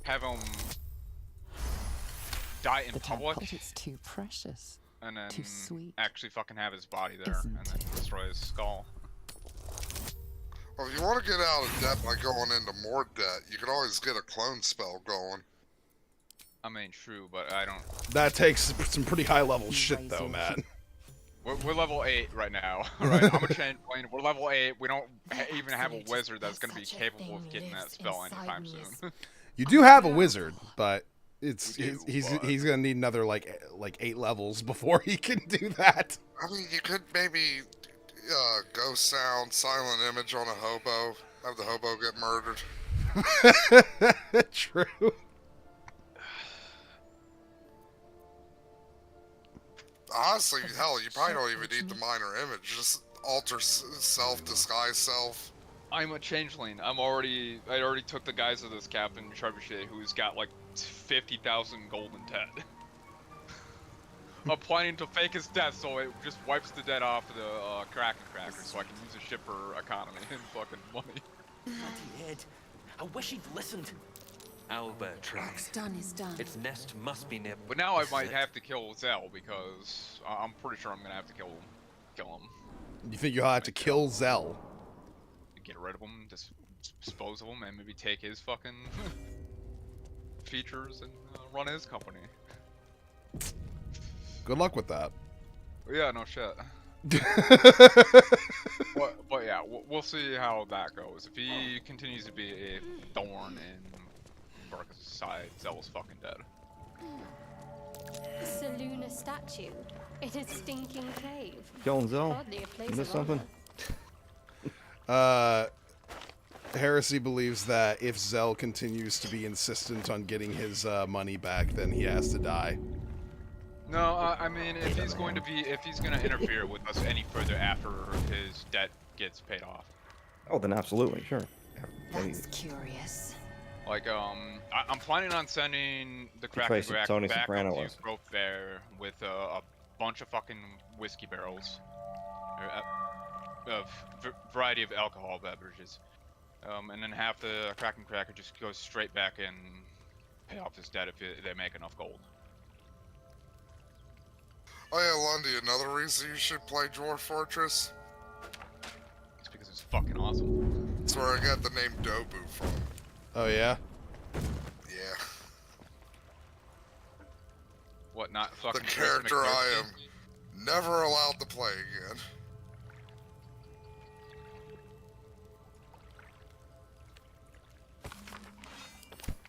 have him die in public. It's too precious. And then too sweet. Actually fucking have his body there and then destroy his skull. Well, if you want to get out of debt by going into more debt, you can always get a clone spell going. I mean, true, but I don't... That takes some pretty high-level shit, though, man. We're level 8 right now. Alright, I'm a chain plane. We're level 8. We don't even have a wizard that's going to be capable of getting that spell anytime soon. You do have a wizard, but... He's gonna need another like 8 levels before he can do that. I mean, you could maybe ghost sound, silent image on a hobo, have the hobo get murdered. True. Honestly, hell, you probably don't even need the minor image. Just alter self, disguise self. I'm a changeling. I already took the guise of this Captain Trebuchet, who's got like 50,000 golden dead. I'm planning to fake his death so it just wipes the dead off of the Kraken Cracker so I can use the ship for economy and fucking money. Bloody head. I wish he'd listened. Albert tried. What's done is done. Its nest must be near. But now I might have to kill Zell because I'm pretty sure I'm gonna have to kill him. You think you'll have to kill Zell? Get rid of him, dispose of him, and maybe take his fucking features and run his company. Good luck with that. Yeah, no shit. but yeah, we'll see how that goes. If he continues to be a thorn in Barca's side, Zell's fucking dead. A Seluna statue in a stinking cave. Killing Zell? Hardly a place Is this of something? Heresy believes that if Zell continues to be insistent on getting his money back, then he has to die. No, I mean, if he's going to interfere with us any further after his debt gets paid off. Oh, then absolutely, sure. That's curious. Like, I'm planning on sending the Kraken back Tony up Soprano to was. Grove Fair with a bunch of fucking whiskey barrels. Of variety of alcohol beverages. And then half the Kraken Cracker just goes straight back and pay off his debt if they make enough gold. Oh yeah, Lundy, another reason you should play Dwarf Fortress? It's because it's fucking awesome. That's where I got the name Dobu from. Oh yeah? Yeah. What, not fucking... The character I am never allowed to play again.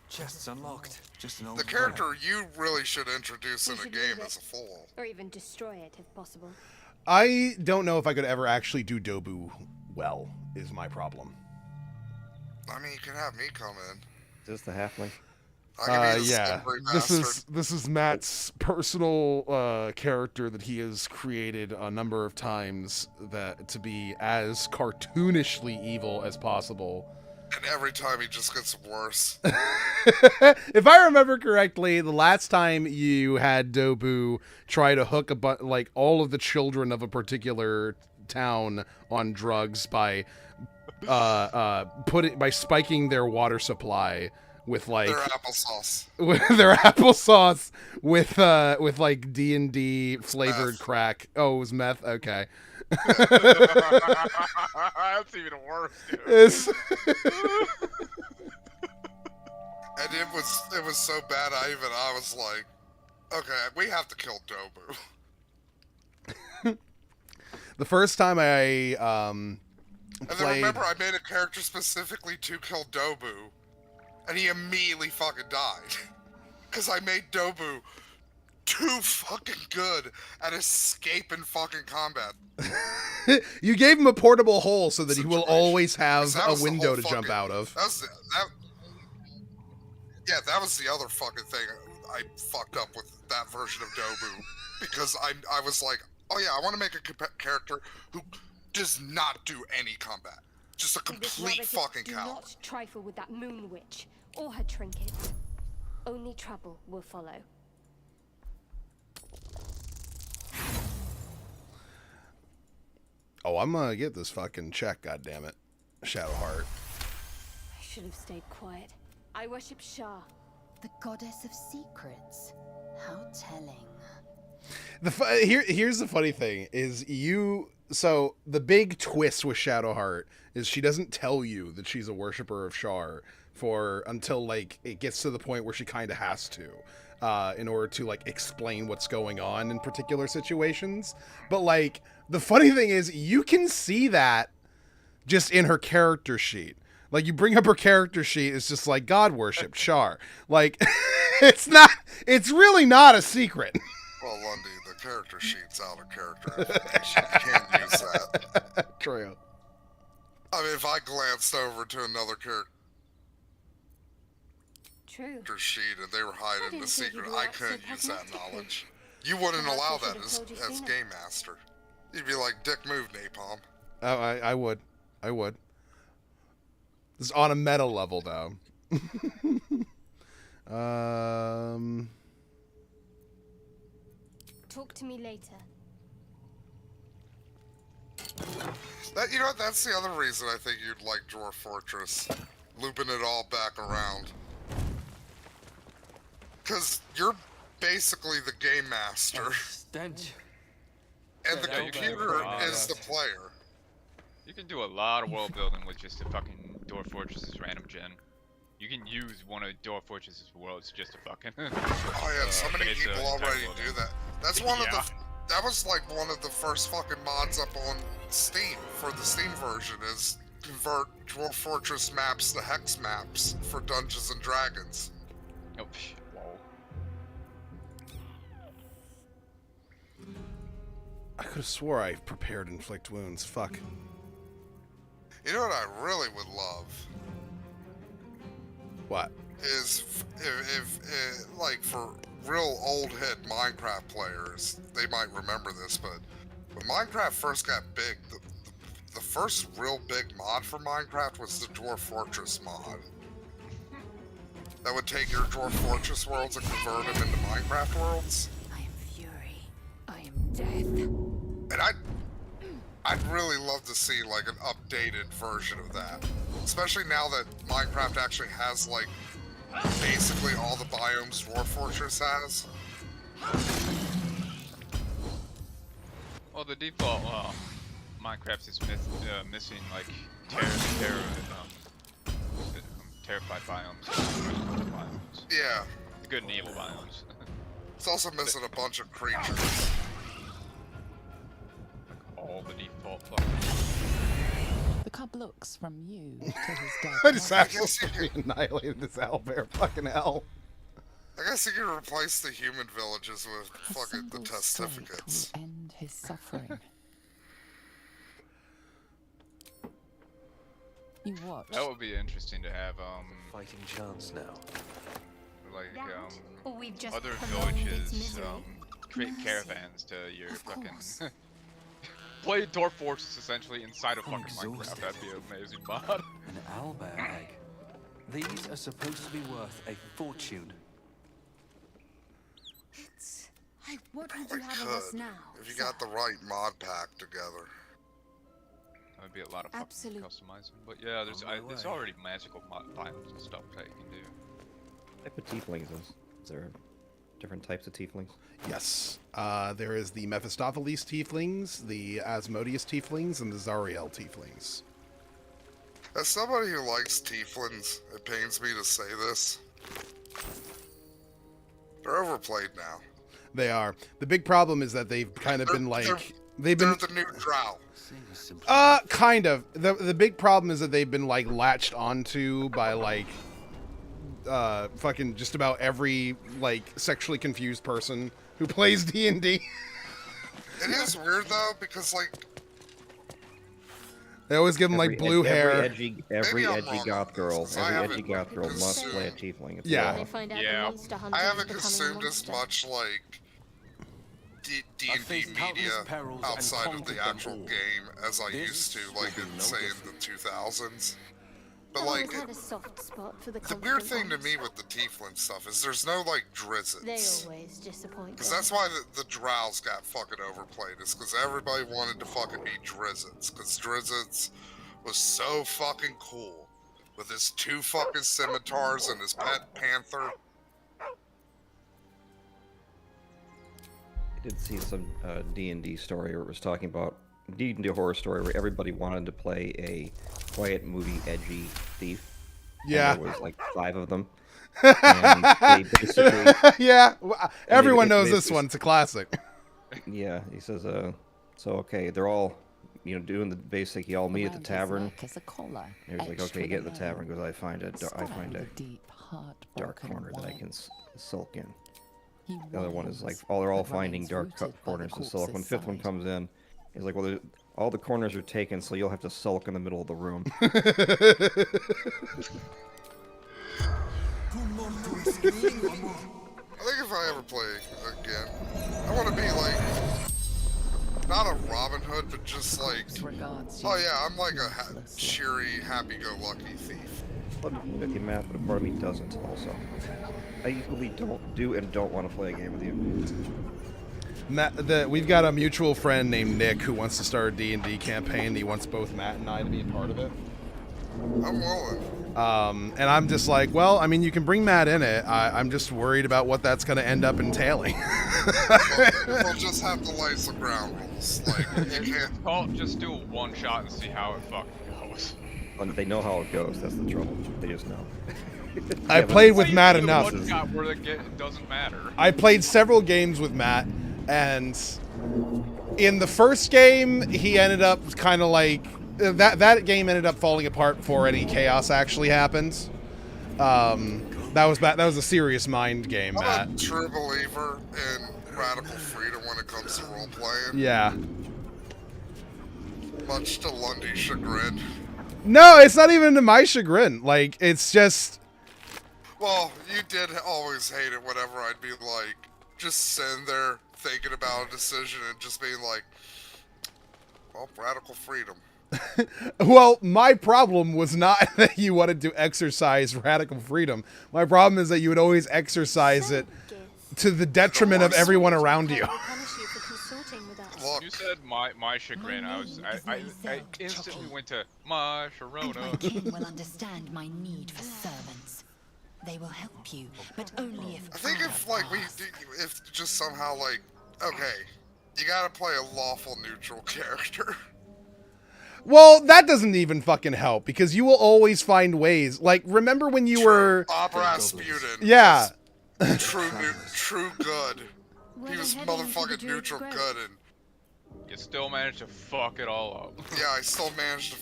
Chests unlocked. Just an old The character you really should introduce in a game as a fool. Or even destroy it if possible. I don't know if I could ever actually do Dobu well, is my problem. I mean, you can have me come in. Is this the halfling? Yeah, this is Matt's personal character that he has created a number of times that to be as cartoonishly evil as possible. And every time he just gets worse. If I remember correctly, the last time you had Dobu try to hook like all of the children of a particular town on drugs by spiking their water supply with like their applesauce. With like D&D flavored meth. crack. Oh, it was meth. Okay. That's even worse, dude. And it was so bad. I was like, okay, we have to kill Dobu. The first time I and then remember, I made a character specifically to kill Dobu, and he immediately fucking died. Because I made Dobu too fucking good at escaping fucking combat. You gave him a portable hole so that he will always have a window to jump out of. That was the other fucking thing I fucked up with that version of Dobu. Because I was like, oh yeah, I want to make a character who does not do any combat. Just a complete fucking coward. Do not trifle with that moon witch or her trinkets. Only trouble will follow. Oh, I'm gonna get this fucking check, goddammit. Shadowheart. I should have stayed quiet. I worship Shah. The goddess of secrets. How telling. Here's the funny thing is so the big twist with Shadowheart is she doesn't tell you that she's a worshiper of Shar until like it gets to the point where she kind of has to in order to like explain what's going on in particular situations. But like the funny thing is you can see that just in her character sheet. Like you bring up her character sheet, it's just like God worship Shar. Like it's really not a secret. Well, Lundy, the character sheet's out of character information. You can't use that. True. I mean, if I glanced over to another character sheet and they were hiding the secret, I couldn't use that knowledge. You wouldn't allow that as Game Master. You'd be like, dick move, Napalm. Oh, I would. This is on a meta level, though. Talk to me later. You know what? That's the other reason I think you'd like Dwarf Fortress. Looping it all back around. Because you're basically the game master. And the computer is the player. You can do a lot of world building with just a fucking Dwarf Fortress's random gen. You can use one of Dwarf Fortress's worlds just to fucking. Oh yeah, so many people already do that. That's one of the. That was like one of the first fucking mods up on Steam for the Steam version is convert Dwarf Fortress maps to hex maps for Dungeons and Dragons. Oh, whoa. I could have swore I prepared inflict wounds. Fuck. You know what I really would love? What? Is if like for real old head Minecraft players, they might remember this, but when Minecraft first got big, the first real big mod for Minecraft was the Dwarf Fortress mod. That would take your Dwarf Fortress worlds and convert them into Minecraft worlds. I am fury. I am death. And I'd really love to see like an updated version of that. Especially now that Minecraft actually has like basically all the biomes Dwarf Fortress has. Well, the default Minecraft is missing like terrified biomes. Yeah. The good and evil biomes. It's also missing a bunch of creatures. All the default fucking. The cub looks from you to his dead. I just absolutely annihilated this owlbear. Fucking hell. I guess you can replace the human villages with fucking the testificates. Will end his suffering. You watch. That would be interesting to have fighting chance now. like Or we've just other prolonged its villages misery. create caravans to your fucking play Dwarf Fortress essentially inside of fucking Minecraft. That'd be an amazing mod. An owlbear egg. These are supposed to be worth a fortune. What would Probably you have of us could, now? if you got the right mod pack together. That would be a lot of fucking Absolute. customizing. But yeah, there's already magical biomes and stuff that you can do. What type of tieflings is there? Different types of tieflings? Yes. There is the Mephistopheles tieflings, the Asmodeus tieflings, and the Zariel tieflings. As somebody who likes tieflings, it pains me to say this. They're overplayed now. They are. The big problem is that they've kind of been like they're the new drow. Kind of. The big problem is that they've been like latched onto by like fucking just about every like sexually confused person who plays D&D. It is weird though, because like they always give them like blue hair. Every edgy goth girl must play a tiefling. It's Yeah. I haven't consumed as much like D&D media outside of the actual game as I used to, like in say in the 2000s. But like, had a soft spot for the weird thing to me with the tiefling stuff is there's no like drizzits. They always disappoint. Because that's why the drows got fucking overplayed. Is because everybody wanted to fucking be drizzits. Because drizzits was so fucking cool with his 2 fucking scimitars and his pet panther. I did see some D&D story where it was talking about D&D horror story where everybody wanted to play a quiet, moody, edgy thief. Yeah. And there was like 5 of them. And they basically, yeah. Everyone knows this one. It's a classic. Yeah. He says, so okay, they're all, doing the basic. You all meet at the tavern. As a collar, And he's like, okay, get in the tavern because I find a deep, dark corner that I can sulk in. He The other one is like, whines, they're all but finding remains dark rooted by the corners to sulk. When corpse's 5th one side. comes in, he's like, well, all the corners are taken, so you'll have to sulk in the middle of the room. I think if I ever play again, I want to be like, not a Robin Hood, but just like, oh yeah, I'm like a cheery, happy-go-lucky thief. With you, Matt, but a part of me doesn't also. I equally don't want to play a game with you. Matt, we've got a mutual friend named Nick who wants to start a D&D campaign. He wants both Matt and I to be a part of it. I'm willing. And I'm just like, well, I mean, you can bring Matt in it. I'm just worried about what that's going to end up entailing. We'll just have to lay some ground rules. Like, you can't. I'll just do a one shot and see how it fucking goes. They know how it goes. That's the trouble. They just know. I played with Matt enough. One shot where it doesn't matter. I played several games with Matt, and in the first game, he ended up kind of like that game ended up falling apart before any chaos actually happened. That was a serious mind game, Matt. I'm a true believer in radical freedom when it comes to role playing. Yeah. Much to Lundy's chagrin. No, it's not even to my chagrin. Like, it's just. Well, you did always hate it whenever I'd be like, just sitting there thinking about a decision and just being like, well, radical freedom. Well, my problem was not that you wanted to exercise radical freedom. My problem is that you would always exercise it to the detriment of everyone around you. You said my chagrin. I instantly went to my Sharona. My kin will understand my need for servants. They will help you, but only if I think if just somehow like, okay, you gotta play a lawful neutral character. Well, that doesn't even fucking help because you will always find ways. Like, remember when you were Rasputin. Yeah. True good. He was motherfucking neutral good and you still managed to fuck it all up. Yeah, I still managed to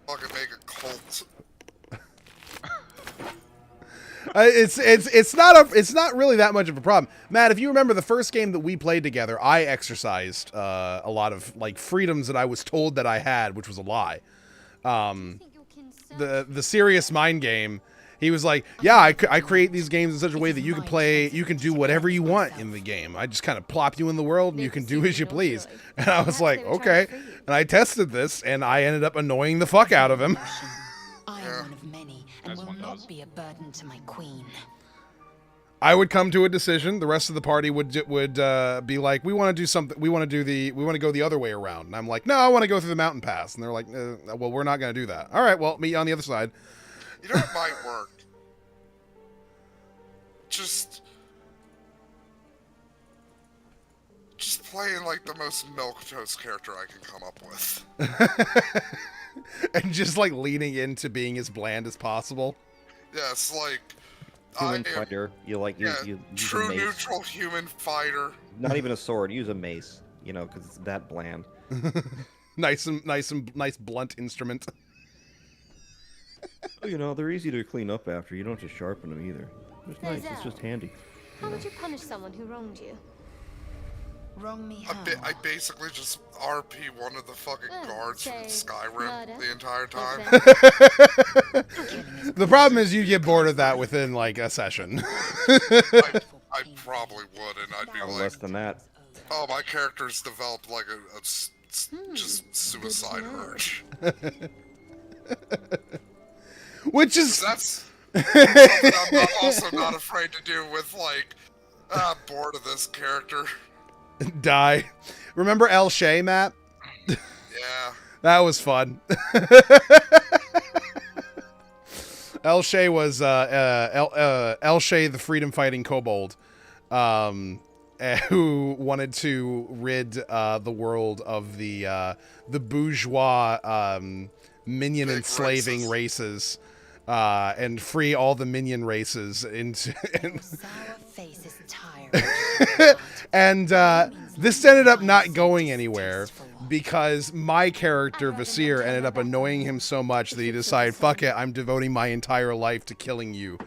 fucking make a cult. It's not really that much of a problem, Matt. If you remember the first game that we played together, I exercised a lot of like freedoms that I was told that I had, which was a lie. The serious mind game, He was like, yeah, I create these games in such a way that you can do whatever you want in the game. I just kind of plop you in the world and you can do as you please. And I was like, okay. And I tested this and I ended up annoying the fuck out of him. I am one of many and will not be a burden to my queen. I would come to a decision. The rest of the party would be like, we want to do something. We want to go the other way around. And I'm like, no, I want to go through the mountain pass. And they're like, well, we're not going to do that. All right, well, meet you on the other side. You know what might work? Just playing like the most milquetoast character I can come up with. And just like leaning into being as bland as possible. Yes, like human fighter. You true neutral human fighter. Not even a sword. Use a mace. You know, because it's that bland. nice blunt instrument. You know, they're easy to clean up after. You don't have to sharpen them either. It's nice. It's just handy. How would you punish someone who wronged you? Wrong me how? I basically just RP one of the fucking guards from Skyrim the entire time. The problem is you get bored of that within like a session. I probably would, and I'd be like, less than that. Oh, my character's developed like a just suicide urge. Which is that's something I'm also not afraid to do with like bored of this character. Die. Remember El Shay, Matt? Yeah. That was fun. El Shay was El Shay, the freedom fighting kobold, who wanted to rid the world of the bourgeois minion enslaving races. And free all the minion races into. And this ended up not going anywhere because my character Vasir ended up annoying him so much that he decided, fuck it, I'm devoting my entire life to killing you.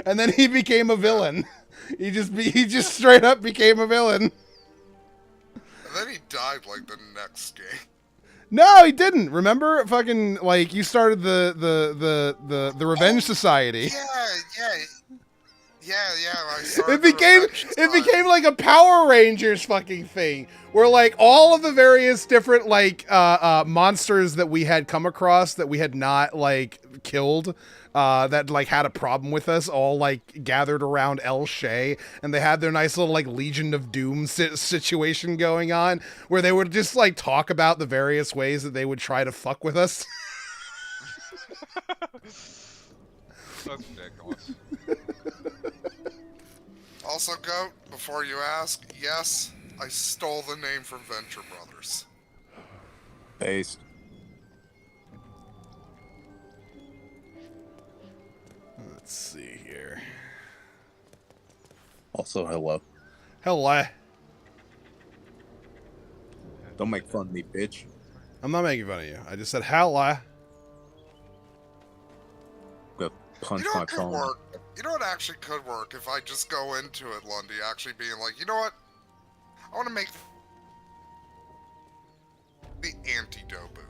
And then he became a villain. He just straight up became a villain. And then he died like the next game. No, he didn't. Remember, fucking like you started the Revenge Society. Yeah. It became like a Power Rangers fucking thing, where like all of the various different like monsters that we had come across that we had not like killed, that like had a problem with us, all like gathered around El Shay, and they had their nice little like Legion of Doom situation going on, where they would just like talk about the various ways that they would try to fuck with us. That's ridiculous. Also, Goat, before you ask, yes, I stole the name from Venture Brothers. Based. Let's see here. Also, hello. Hello. Don't make fun of me, bitch. I'm not making fun of you. I just said hello. Go punch You know my what could phone. work? You know what actually could work if I just go into it, Lundy, actually being like, you know what? I want to make the anti-Dobu.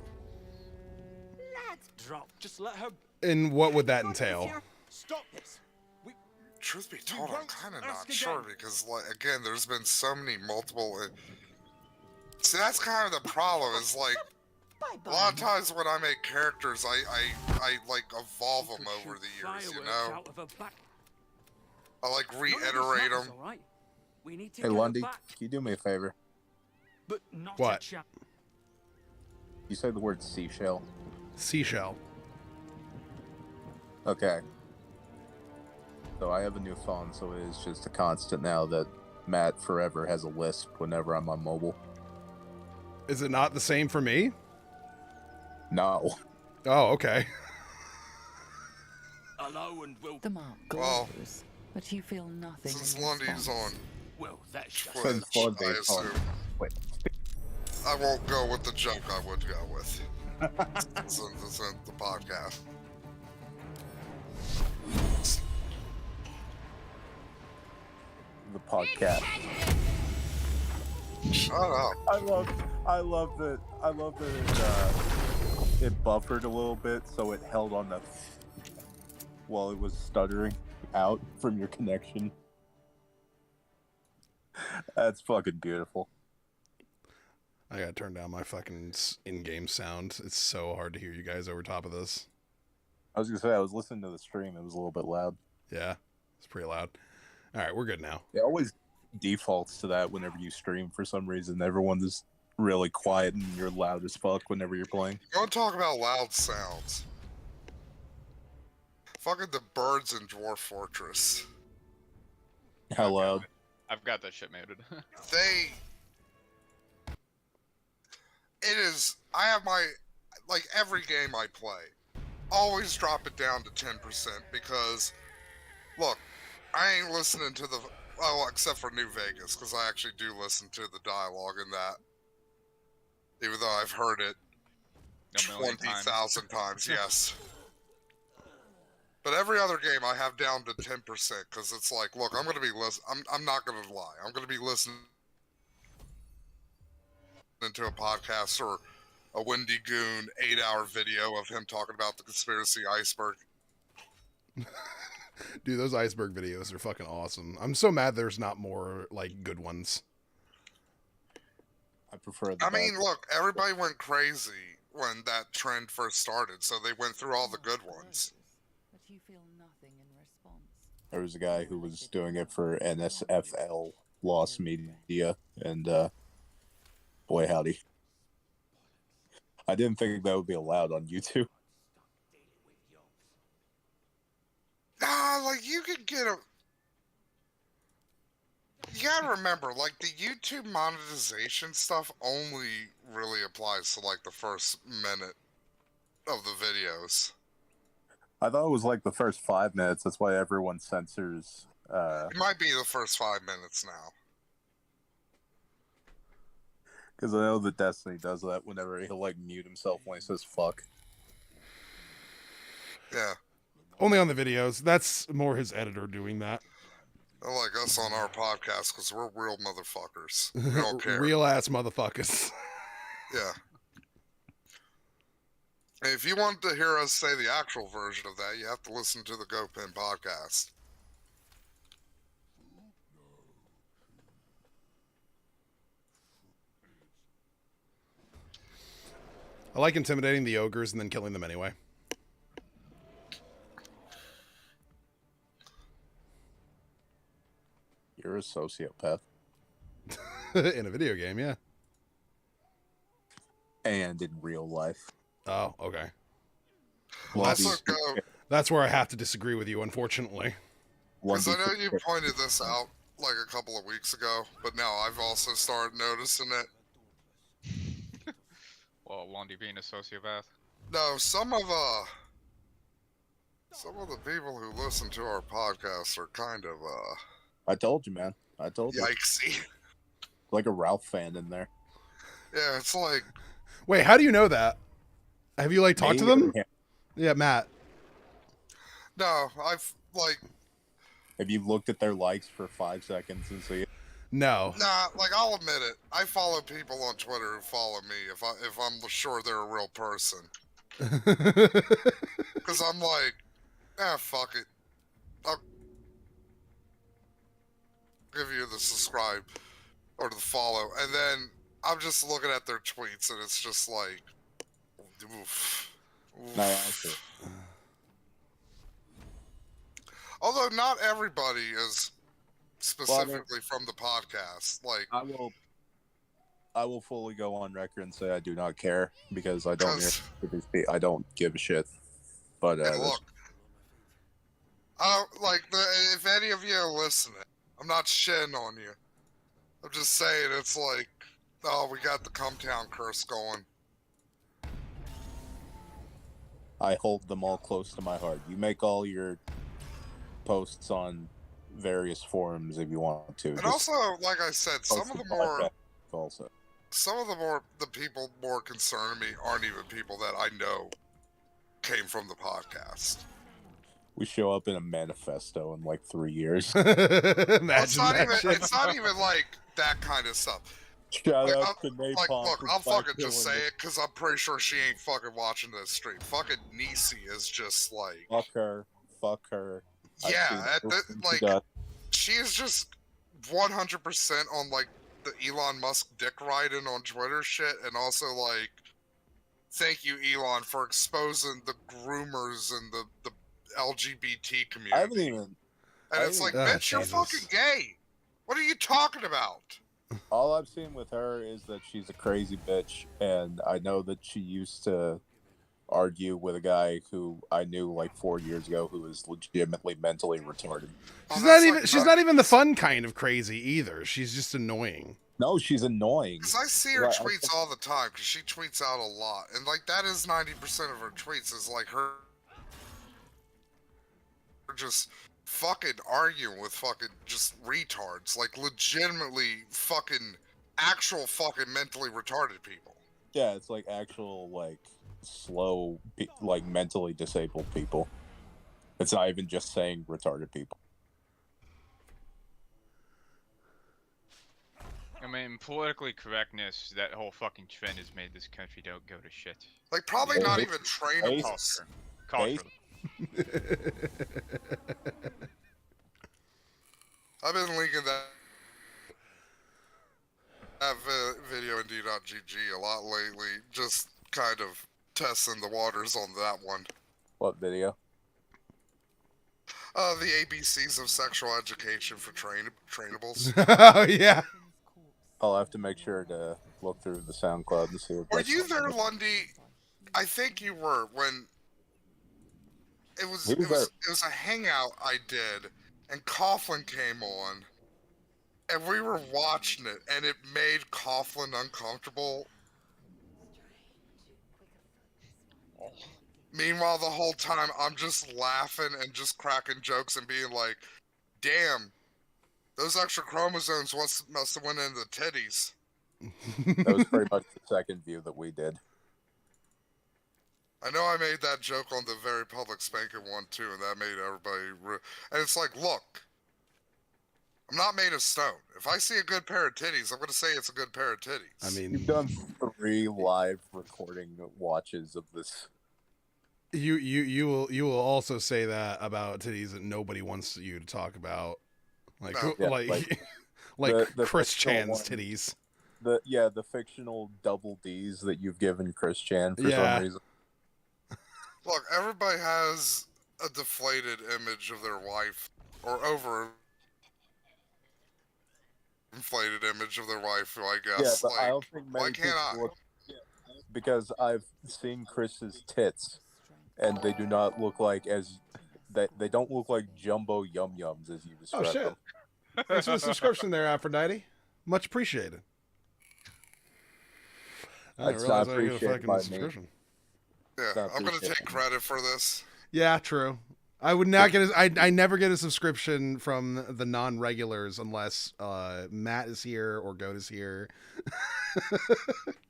Let's drop. Just let her. And what would that entail? Stop this. Truth be told, I'm kind of not sure because, like, again, there's been so many multiple. See, that's kind of the problem. Is like a lot of times when I make characters, I like evolve them over the years. You know, I like reiterate them. Hey, Lundy, can you do me a favor? What? You say the word seashell. Seashell. Okay. So I have a new phone, so it is just a constant now that Matt forever has a lisp whenever I'm on mobile. Is it not the same for me? No. Oh, okay. The mark Well, glows, but you feel nothing. since in Lundy's response. on Well, that's Twitch, I assume. I won't go with the joke I would go with. Since it's in the podcast. The podcast. Shut up. I love that it buffered a little bit, so it held on the while it was stuttering out from your connection. That's fucking beautiful. I gotta turn down my fucking in-game sound. It's so hard to hear you guys over top of this. I was gonna say, I was listening to the stream. It was a little bit loud. Yeah, it's pretty loud. All right, we're good now. It always defaults to that whenever you stream for some reason. Everyone's just really quiet and you're loud as fuck whenever you're playing. Don't talk about loud sounds. Fucking the birds in Dwarf Fortress. How loud? I've got that shit muted. It is, I have my, like every game I play, always drop it down to 10% because, look, I ain't listening to the, well, except for New Vegas, because I actually do listen to the dialogue in that, even though I've heard it 20,000 times, yes. But every other game I have down to 10% because it's like, look, I'm going to be I'm not going to lie. I'm going to be listening to a podcast or a Windy Goon 8-hour video of him talking about the conspiracy iceberg. Dude, those iceberg videos are fucking awesome. I'm so mad there's not more, like, good ones. I prefer I mean, look, everybody went crazy when that trend first started, so they went through all the good ones. But you feel nothing in response. There was a guy who was doing it for NSFL Lost Media, and boy howdy. I didn't think that would be allowed on YouTube. Nah, like, you could get a... You gotta remember, like, the YouTube monetization stuff only really applies to, like, the first minute of the videos. I thought it was like the first 5 minutes. That's why everyone censors. It might be the first 5 minutes now. Because I know that Destiny does that whenever he'll like mute himself when he says fuck. Yeah. Only on the videos. That's more his editor doing that. Like us on our podcast, because we're real motherfuckers. We don't care. Real ass motherfuckers. Yeah. And if you want to hear us say the actual version of that, you have to listen to the GoPin podcast. I like intimidating the ogres and then killing them anyway. You're a sociopath. In a video game, yeah. And in real life. Oh, okay. Well, that's where I have to disagree with you, unfortunately. Because I know you pointed this out like a couple of weeks ago, but now I've also started noticing it. Well, Lundy being a sociopath? No, some of the people who listen to our podcast are kind of I told you, man. I told you. Yikesy. Like a Ralph fan in there. Yeah, it's like... Wait, how do you know that? Have you, like, talked to them? Yeah, Matt. No, I've, like... Have you looked at their likes for 5 seconds and see it? No. Nah, like, I'll admit it. I follow people on Twitter who follow me if I'm sure they're a real person. Because I'm like, fuck it. I'll give you the subscribe or the follow. And then I'm just looking at their tweets and it's just like, oof. Oof. Although not everybody is specifically from the podcast. Like, I will fully go on record and say I do not care because I don't I don't give a shit. But look, if any of you are listening, I'm not shitting on you. I'm just saying it's like, oh, we got the Cumtown curse going. I hold them all close to my heart. You make all your posts on various forums if you want to. And also, like I said, some of the people more concerned me aren't even people that I know came from the podcast. We show up in a manifesto in like 3 years. It's not even like that kind of stuff. Shout Like, out to like, Napalm. look, for I'll fucking killing just say it. it because I'm pretty sure she ain't fucking watching this stream. Fucking Nisi is just like, Fuck her. Fuck her. I've yeah, seen everything she like does. she is just 100% on like the Elon Musk dick riding on Twitter shit, and also like, thank you Elon for exposing the groomers and the LGBT community. I haven't even. And it's like, bitch, you're fucking gay. What are you talking about? All I've seen with her is that she's a crazy bitch, and I know that she used to argue with a guy who I knew like 4 years ago who was legitimately mentally retarded. She's not even the fun kind of crazy either. She's just annoying. No, she's annoying. Because I see her tweets all the time, because she tweets out a lot. And, like, that is 90% of her tweets, is, like, her just fucking arguing with fucking just retards. Like, legitimately fucking, actual fucking mentally retarded people. Yeah, it's like actual, like, slow, like, mentally disabled people. It's not even just saying retarded people. I mean, politically correctness, that whole fucking trend has made this country don't go to shit. Like, probably not even trainables. Culture. I've been linking that video in D.GG a lot lately, just kind of testing the waters on that one. What video? The ABCs of sexual education for trainables. Oh, yeah. I'll have to make sure to look through the SoundCloud and see what Were that's you there, Lundy? I think you were, when it was a hangout I did, and Coughlin came on, and we were watching it, and it made Coughlin uncomfortable. Meanwhile, the whole time, I'm just laughing and just cracking jokes and being like, damn, those extra chromosomes must have went into the titties. That was pretty much the second view that we did. I know I made that joke on the very public spanking one, too, and that made everybody... And it's like, look, I'm not made of stone. If I see a good pair of titties, I'm going to say it's a good pair of titties. I mean... You've done 3 live recording watches of this. You will also say that about titties that nobody wants you to talk about. Like, No. Yeah, like the Chris fictional Chan's one. titties. The fictional double D's that you've given Chris Chan for some reason. Look, everybody has a deflated image of their wife, or inflated image of their wife, I guess. Yeah, but like, I don't think many why can't I? people look, because I've seen Chris's tits, and they do not look like they don't look like jumbo yum yums as you described. Oh, shit. them. Thanks for the subscription there, Aphrodite. Much appreciated. I didn't That's realize not I got a appreciated fucking by me. subscription. Yeah, I'm going to take credit for this. Yeah, true. I would not get I never get a subscription from the non-regulars unless Matt is here or Goat is here.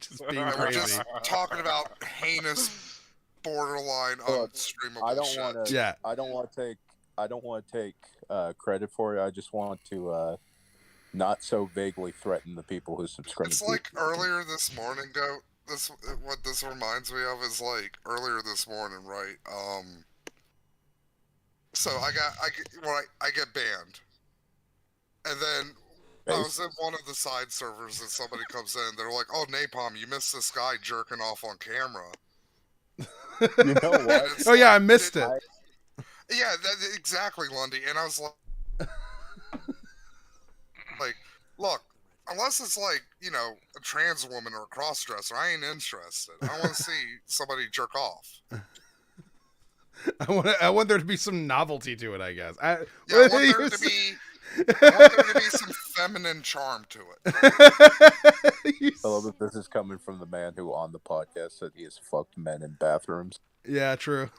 Just being And we're crazy. just talking about heinous, borderline, unstreamable I don't shit. want to. I don't want to take credit for it. I just want to not so vaguely threaten the people who subscribe. It's like earlier this morning, Goat. What this reminds me of is like earlier this morning, right? So I get banned, and then I was in one of the side servers, and somebody comes in. They're like, "Oh, Napalm, you missed this guy jerking off on camera." You know what? Oh yeah, I missed it. Yeah, exactly, Lundy. And I was like, look, unless it's like, you know, a trans woman or a cross-dresser, I ain't interested. I want to see somebody jerk off. I want there to be some novelty to it, I guess. I want there to be some feminine charm to it. I love that this is coming from the man who on the podcast said he has fucked men in bathrooms. Yeah, true.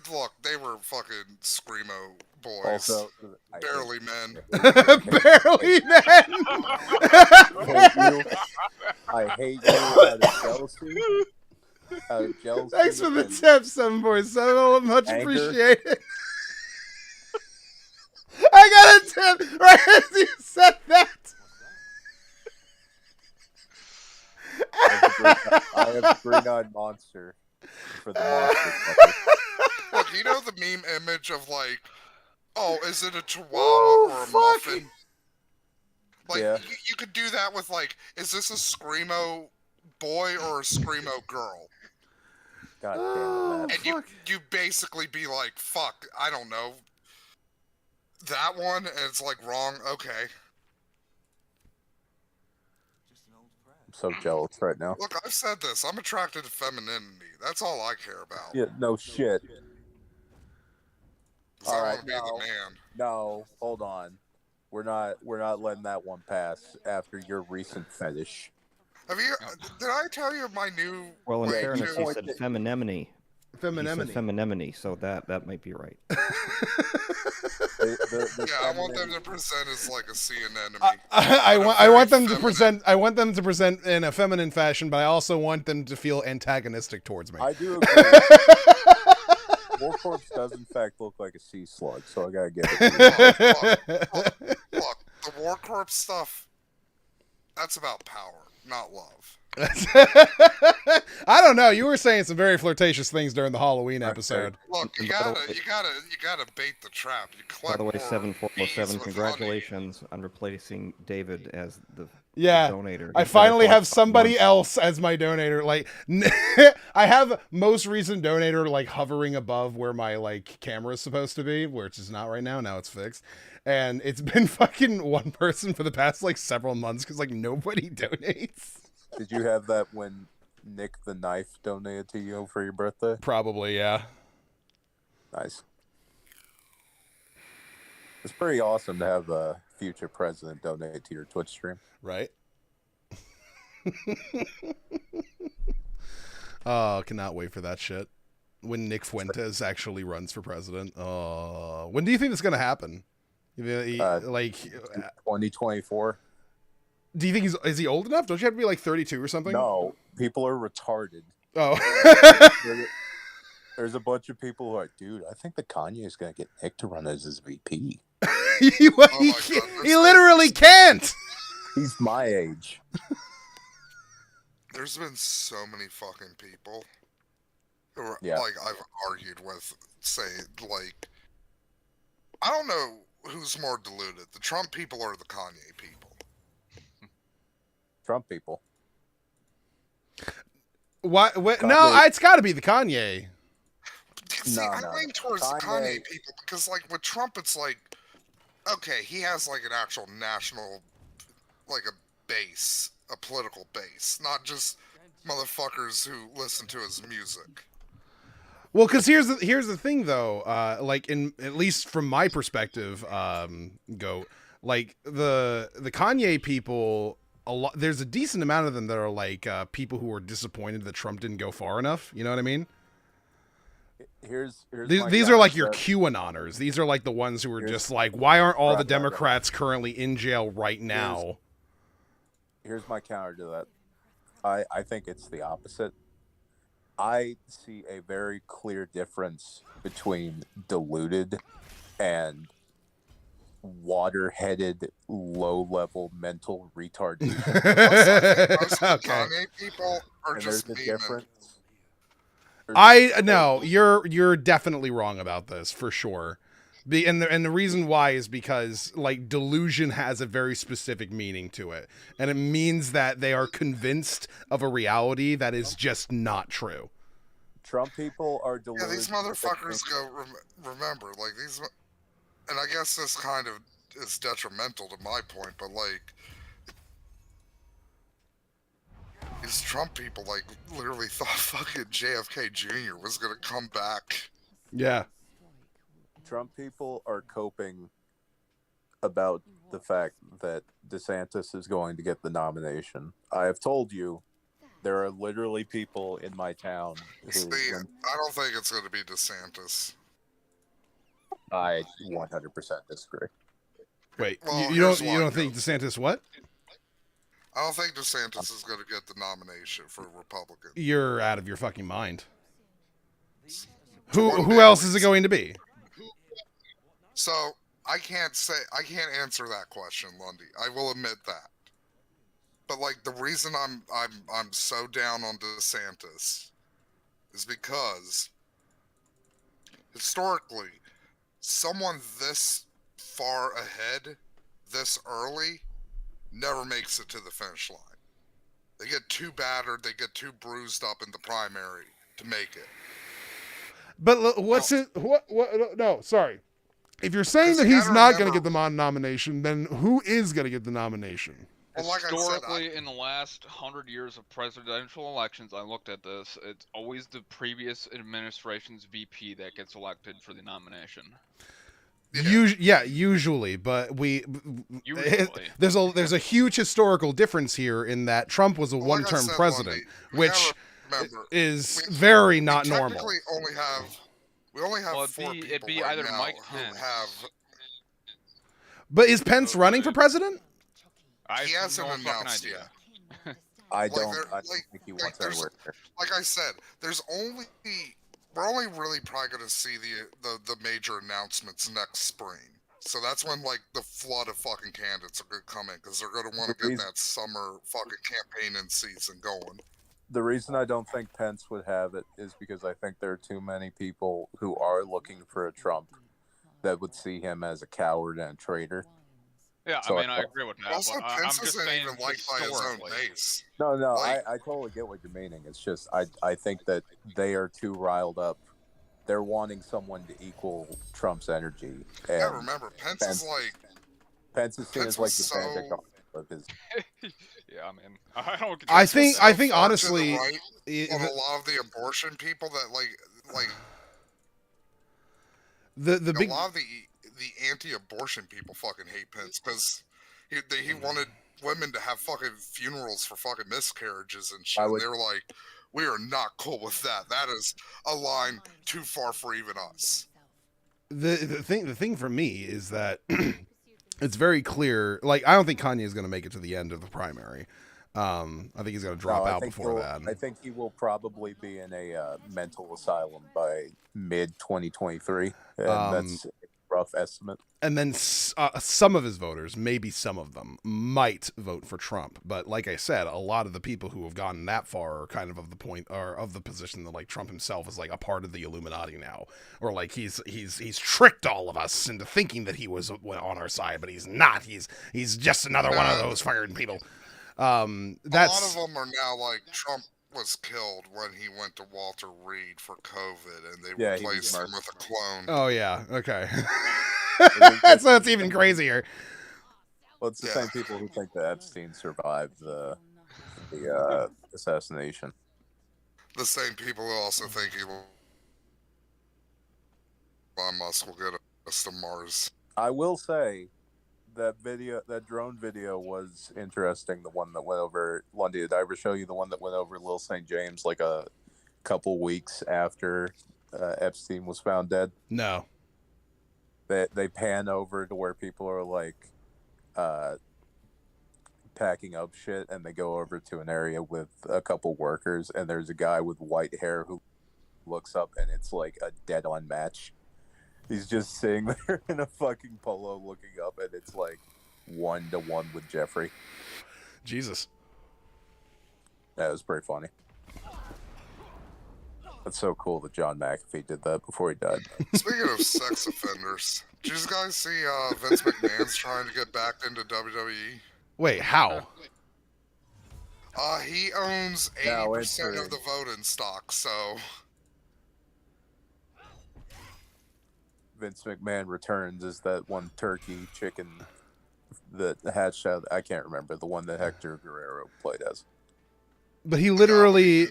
Look, they were fucking screamo boys. Also, barely men. Barely men. I hate you out of jealousy. Thanks for the tip, 747. Much Anger. appreciated. I got a tip right as you said that. I have green-eyed monster for the monster fucker. Look, you know the meme image of like, oh, is it a chihuahua or a muffin? Like, Yeah. you could do that with like, is this a screamo boy or a screamo girl? God damn it, Matt. And you basically be like, fuck, I don't know. That one, and it's like wrong. Okay. I'm so jealous right now. Look, I've said this. I'm attracted to femininity. That's all I care about. Yeah, no shit. All right, be the man. No, hold on. We're not letting that one pass after your recent fetish. Have you? Did I tell you my new? Well, in fairness, he said femininity. Femininity. He said femininity, so that might be right. Yeah, I want them to present as like a sea anemone. I want them to present. I want them to present in a feminine fashion, but I also want them to feel antagonistic towards me. I do agree. Warcorpse does in fact look like a sea slug, so I gotta give it. Look, the Warcorpse stuff. That's about power, not love. I don't know. You were saying some very flirtatious things during the Halloween episode. Look, you gotta bait the trap. You By collect the way, more 7407, bees with congratulations on replacing David as the donator. I finally have somebody else as my donator. Like, I have most recent donator like hovering above where my like camera is supposed to be, which is not right now. Now it's fixed. And it's been fucking one person for the past like several months because like nobody donates. Did you have that when Nick the Knife donated to you for your birthday? Probably, yeah. Nice. It's pretty awesome to have a future president donate to your Twitch stream. Right? Oh, cannot wait for that shit. When Nick Fuentes actually runs for president. Oh, when do you think that's going to happen? Like 2024. Do you think is he old enough? Don't you have to be like 32 or something? No, people are retarded. Oh. There's a bunch of people who are like, dude, I think the Kanye is going to get Nick to run as his VP. he literally can't. He's my age. There's been so many fucking people who are, Yeah. like I've argued with, say, like, I don't know who's more deluded, the Trump people or the Kanye people. Trump people. What? No, it's got to be the Kanye. See, I lean towards the Kanye people because, like, with Trump, it's like, okay, he has like an actual national, like a base, a political base, not just motherfuckers who listen to his music. Well, because here's the thing though, like at least from my perspective, like the Kanye people. There's a decent amount of them that are like people who are disappointed that Trump didn't go far enough. You know what I mean? These are like your QAnoners. These are like the ones who are just like, why aren't all the Democrats currently in jail right now? Here's my counter to that. I think it's the opposite. I see a very clear difference between deluded and water-headed, low-level mental retardation. Kanye people are just there's a difference. You're definitely wrong about this for sure. And the reason why is because like delusion has a very specific meaning to it, and it means that they are convinced of a reality that is just not true. Trump people are deluded. Yeah, these motherfuckers go. Remember, like these. And I guess this kind of is detrimental to my point, but like these Trump people, like literally thought fucking JFK Jr. was gonna come back. Yeah. Trump people are coping about the fact that DeSantis is going to get the nomination. I have told you, there are literally people in my town who... See, I don't think it's going to be DeSantis. I 100% disagree. Wait, Well, you don't think DeSantis what? I don't think DeSantis is going to get the nomination for Republican. You're out of your fucking mind. Who else is it going to be? So I can't answer that question, Lundy. I will admit that. But like the reason I'm so down on DeSantis is because historically, someone this far ahead, this early, never makes it to the finish line. They get too battered, they get too bruised up in the primary to make it. But what's it? What? No, sorry. If you're saying that he's not going to get the nomination, then who is going to get the nomination? Well, like Historically, in the last 100 years of presidential elections, I looked at this. It's always the previous administration's VP that gets elected for the nomination. Usually, but there's a huge historical difference here in that Trump was a one-term president, which is very not normal. We only have four people it'd be right either now Mike who Pence. have. But is Pence running for president? He hasn't announced yet. I don't think he wants anywhere. Like I said, we're only really probably going to see the major announcements next spring. So that's when like the flood of fucking candidates are going to come in because they're going to want to get that summer fucking campaigning season going. The reason I don't think Pence would have it is because I think there are too many people who are looking for a Trump that would see him as a coward and a traitor. Yeah, So I agree with that. Also, but Pence I'm just isn't saying even liked by his own historically. base. No, I totally get what you're meaning. It's just I think that they are too riled up. They're wanting someone to equal Trump's energy. And Yeah, remember, Pence is like... Pence is seen as like the Benedict of his... Yeah, I mean, I don't. I think honestly, on a lot of the abortion people that like the big a lot of the anti-abortion people fucking hate Pence because he wanted women to have fucking funerals for fucking miscarriages and shit. They were like, we are not cool with that. That is a line too far for even us. The thing for me is that it's very clear. Like, I don't think Kanye is going to make it to the end of the primary. I think he's going to drop out before that. I think he will probably be in a mental asylum by mid-2023. That's a rough estimate. And then some of his voters, maybe some of them, might vote for Trump. But like I said, a lot of the people who have gotten that far are kind of the point, or of the position that like Trump himself is like a part of the Illuminati now, or like he's tricked all of us into thinking that he was on our side, but he's not. He's just another one of those fired people. A lot of them are now like Trump was killed when he went to Walter Reed for COVID, and they replaced him with a clone. Oh yeah, okay. So it's even crazier. Well, it's the same people who think that Epstein survived the assassination. The same people who also think Elon Musk will get us to Mars. I will say that drone video was interesting. The one that went over Lundy. Did I ever show you the one that went over Little St. James like a couple weeks after Epstein was found dead? No. They pan over to where people are like packing up shit, and they go over to an area with a couple workers, and there's a guy with white hair who looks up, and it's like a dead-on match. He's just sitting there in a fucking polo looking up, and it's like 1-to-1 with Jeffrey. Jesus. That was pretty funny. That's so cool that John McAfee did that before he died. Speaking of sex offenders, did you guys see Vince McMahon's trying to get back into WWE? Wait, how? He owns 80% of the voting stock, so... Vince McMahon Returns is that one turkey chicken that hatched out. I can't remember the one that Hector Guerrero played as. But he literally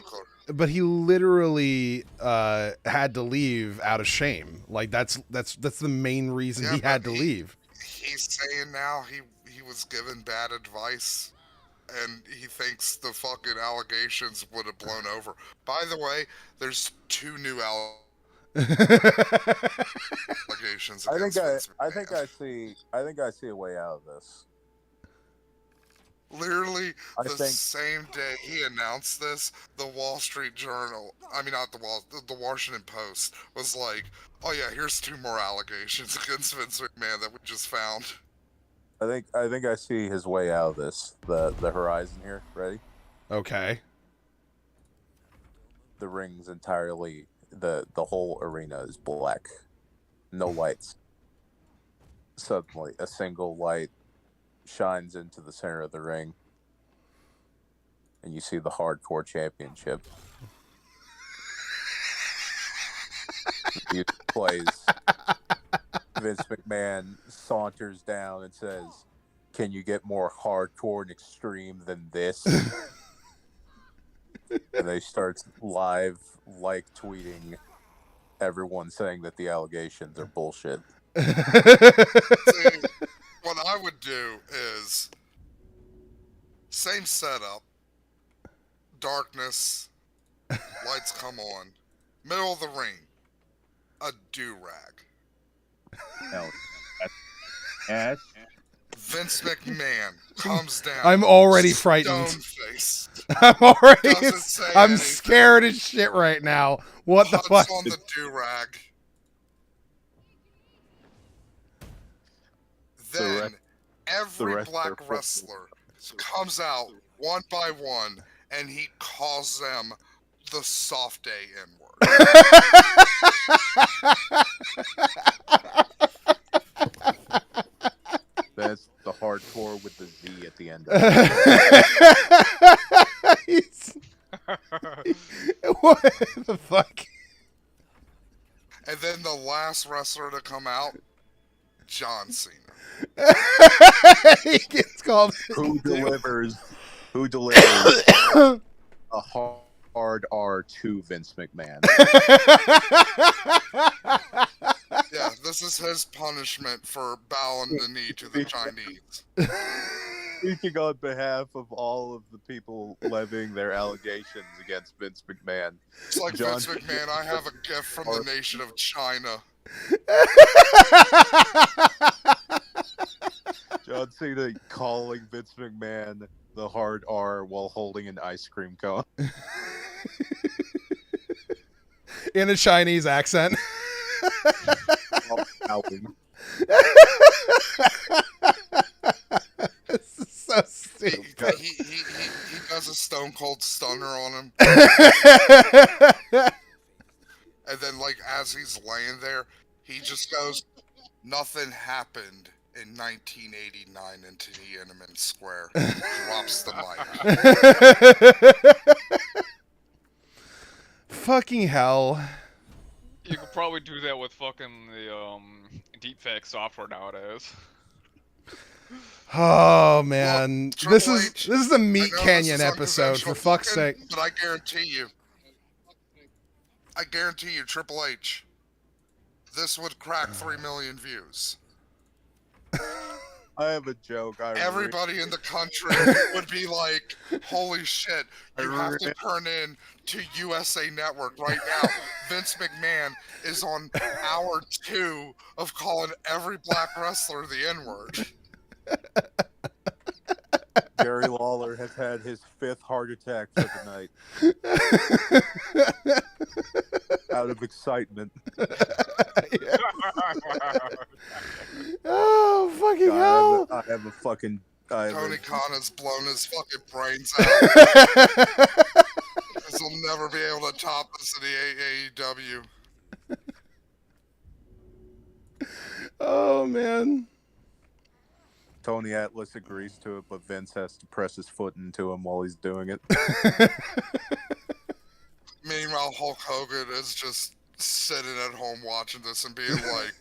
had to leave out of shame. Like that's the main reason he had to leave. He's saying now he was given bad advice, and he thinks the fucking allegations would have blown over. By the way, there's 2 new allegations. I think I see a way out of this. Literally same day he announced this, the Wall Street Journal, the Washington Post was like, oh yeah, here's 2 more allegations against Vince McMahon that we just found. I think I see his way out of this. The horizon here. Ready? Okay. The ring's entirely the whole arena is black. No lights. Suddenly a single light shines into the center of the ring. And you see the hardcore championship. He plays. Vince McMahon saunters down and says, "Can you get more hardcore and extreme than this?" And they start live tweeting everyone saying that the allegations are bullshit. See, what I would do is same setup, darkness, lights come on, middle of the ring, a do-rag. Yes. Vince McMahon comes down. I'm already frightened. Stone-faced. I'm scared as shit right now. What the fuck? On the do-rag. Then every black wrestler comes out one by one, and he calls them the soft A N-word. That's the hardcore with the Z at the end of it. What the fuck? And then the last wrestler to come out, John Cena. He gets called. Who delivers a hard R to Vince McMahon? Yeah, this is his punishment for bowing the knee to the Chinese. Speaking on behalf of all of the people levying their allegations against Vince McMahon. It's like, Vince McMahon, I have a gift from the nation of China. John Cena calling Vince McMahon the hard R while holding an ice cream cone. In a Chinese accent. This is so stupid. He does a Stone Cold Stunner on him. And then, like, as he's laying there, he just goes, "Nothing happened in 1989 in Tiananmen Square." Drops the mic. Fucking hell. You could probably do that with fucking the deepfake software nowadays. Oh man, Well, this is a Meat Canyon episode, for fuck's sake. But I guarantee you, Triple H, this would crack 3 million views. I have a joke. Everybody in the country would be like, "Holy shit, you have to turn in to USA Network right now. Vince McMahon is on hour 2 of calling every black wrestler the N-word." Jerry Lawler has had his 5th heart attack for the night. Out of excitement. Oh, fucking hell. I have a fucking... Tony Khan has blown his fucking brains out. Because he'll never be able to top this in the AEW. Oh, man. Tony Atlas agrees to it, but Vince has to press his foot into him while he's doing it. Meanwhile, Hulk Hogan is just sitting at home watching this and being like,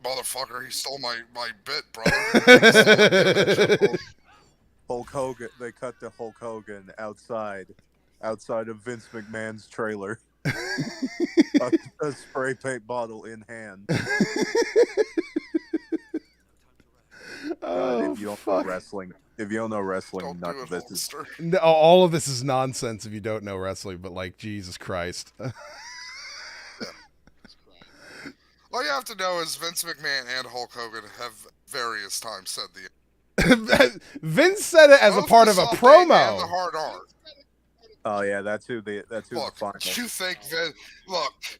"Motherfucker, he stole my bit, brother." Hulk Hogan, they cut to Hulk Hogan outside of Vince McMahon's trailer. a spray paint bottle in hand. God, if you don't know wrestling, none of this is... No, all of this is nonsense if you don't know wrestling, but like, Jesus Christ. All you have to know is Vince McMahon and Hulk Hogan have various times said the... Vince said it as a part of a promo. And the hard R. Oh yeah, that's who the final. You think Vince... Look,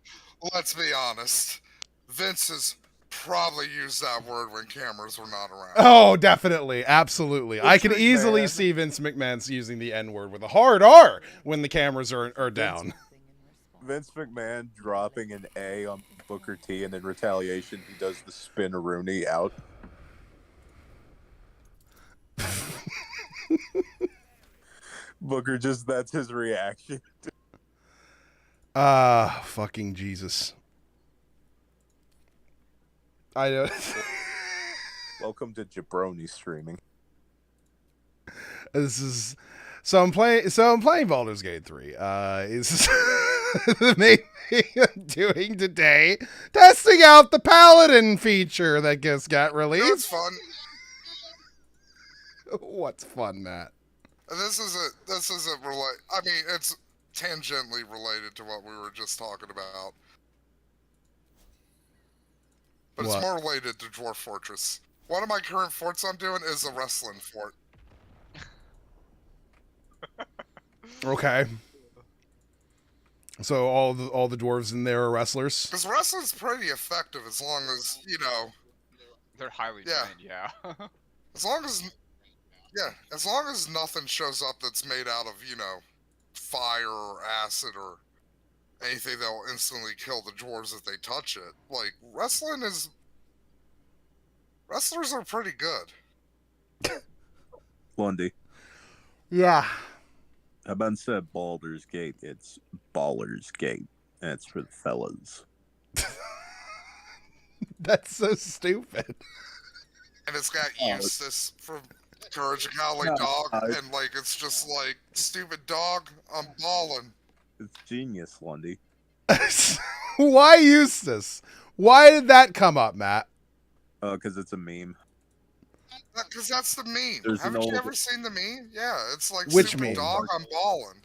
let's be honest. Vince is probably use that word when cameras were not around. Oh, definitely. Absolutely. I can easily see Vince McMahon's using the N-word with a hard R when the cameras are down. Vince McMahon dropping an A on Booker T, and in retaliation, he does the spin Rooney out. Booker that's his reaction. Fucking Jesus. I know. Welcome to Jabroni streaming. This is I'm playing Baldur's Gate 3. Is the main thing I'm doing today, testing out the Paladin feature that just got released. It's fun. What's fun, Matt? This isn't related. I mean, it's tangentially related to what we were just talking about. But What? It's more related to Dwarf Fortress. One of my current forts I'm doing is a wrestling fort. Okay. So all the dwarves in there are wrestlers? Because wrestling's pretty effective as long as, They're highly trained, yeah. as long as nothing shows up that's made out of, fire or acid or anything that will instantly kill the dwarves if they touch it. Like, wrestlers are pretty good. Lundy. Yeah. How about instead of Baldur's Gate, it's Baller's Gate. That's for the fellas. That's so stupid. And it's got Eustace from Courage the Cowardly Dog, and it's just like, stupid dog, I'm balling. It's genius, Lundy. Why Eustace? Why did that come up, Matt? Because it's a meme. Because that's the meme. There's Haven't you ever seen the meme? Yeah, it's like, Which stupid meme? dog, I'm balling.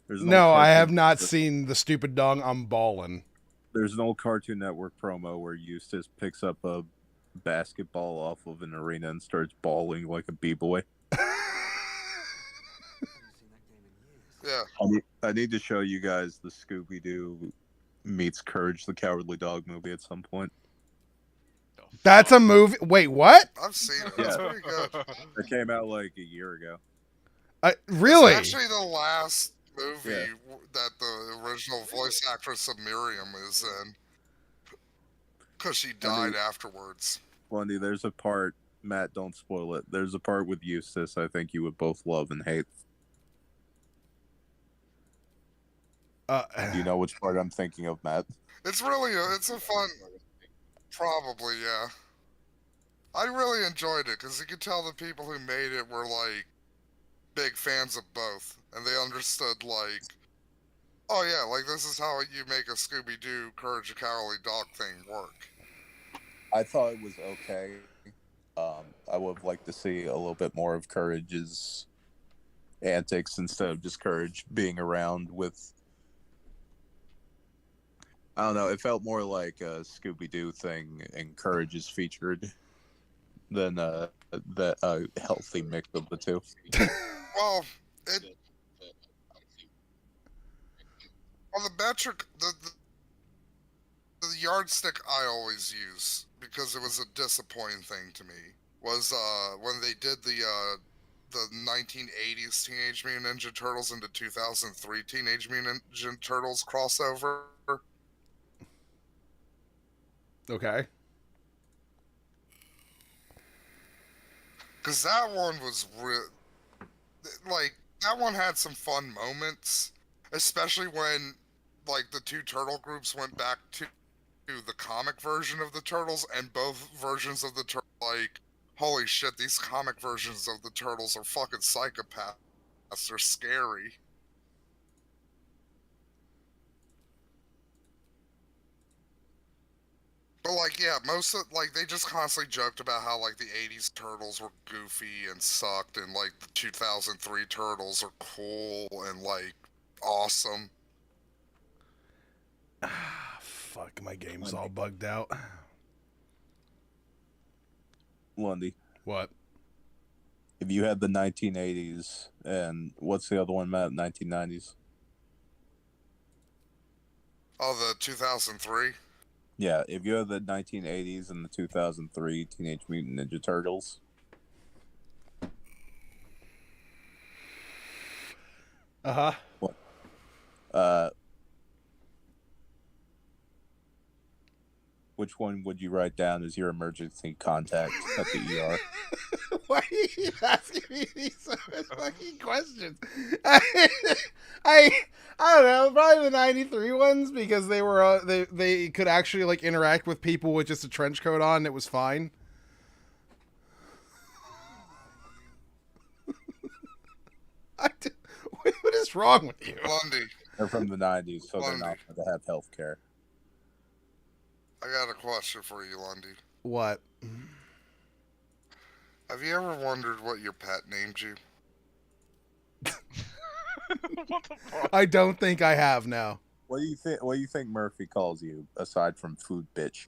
No, I have not seen the stupid dog. I'm ballin'. There's an old Cartoon Network promo where Eustace picks up a basketball off of an arena and starts bawling like a b-boy. Yeah. I need to show you guys the Scooby-Doo meets Courage the Cowardly Dog movie at some point. That's a movie? Wait, what? I've seen it. It's pretty good. It came out like a year ago. Really? It's actually the last movie that the original voice actress of Miriam is in. Because she died afterwards. Lundy, there's a part, Matt, don't spoil it. There's a part with Eustace I think you would both love and hate. Do you know which part I'm thinking of, Matt? It's a fun, probably, yeah. I really enjoyed it, because you could tell the people who made it were, big fans of both. And they understood, oh yeah, this is how you make a Scooby-Doo Courage the Cowardly Dog thing work. I thought it was okay. I would have liked to see a little bit more of Courage's antics instead of just Courage being around with... I don't know, it felt more like a Scooby-Doo thing and Courage is featured than a healthy mix of the two. Well, the metric, the yardstick I always use, because it was a disappointing thing to me, was when they did the 1980s Teenage Mutant Ninja Turtles into 2003 Teenage Mutant Ninja Turtles crossover. Okay. Because that one was that one had some fun moments, especially when the two turtle groups went back to the comic version of the Turtles, and both versions of the Turtles, holy shit, these comic versions of the Turtles are fucking psychopaths. They're scary. But most of they just constantly joked about how the 80s Turtles were goofy and sucked, and the 2003 Turtles are cool and awesome. Fuck, my game's all bugged out. Lundy. What? If you had the 1980s, and what's the other one, Matt? 1990s? Oh, the 2003? Yeah, if you have the 1980s and the 2003 Teenage Mutant Ninja Turtles. Uh-huh. What? Which one would you write down as your emergency contact at the ER? Why are you asking me these fucking questions? I don't know, probably the 93 ones, because they were they could actually like interact with people with just a trench coat on and it was fine. What is wrong with you? Lundy. They're from the 90s, so Lundy. they're not going to have health care. I got a question for you, Lundy. What? Have you ever wondered what your pet named you? What the fuck? I don't think I have now. What do you think? What do you think Murphy calls you aside from food bitch?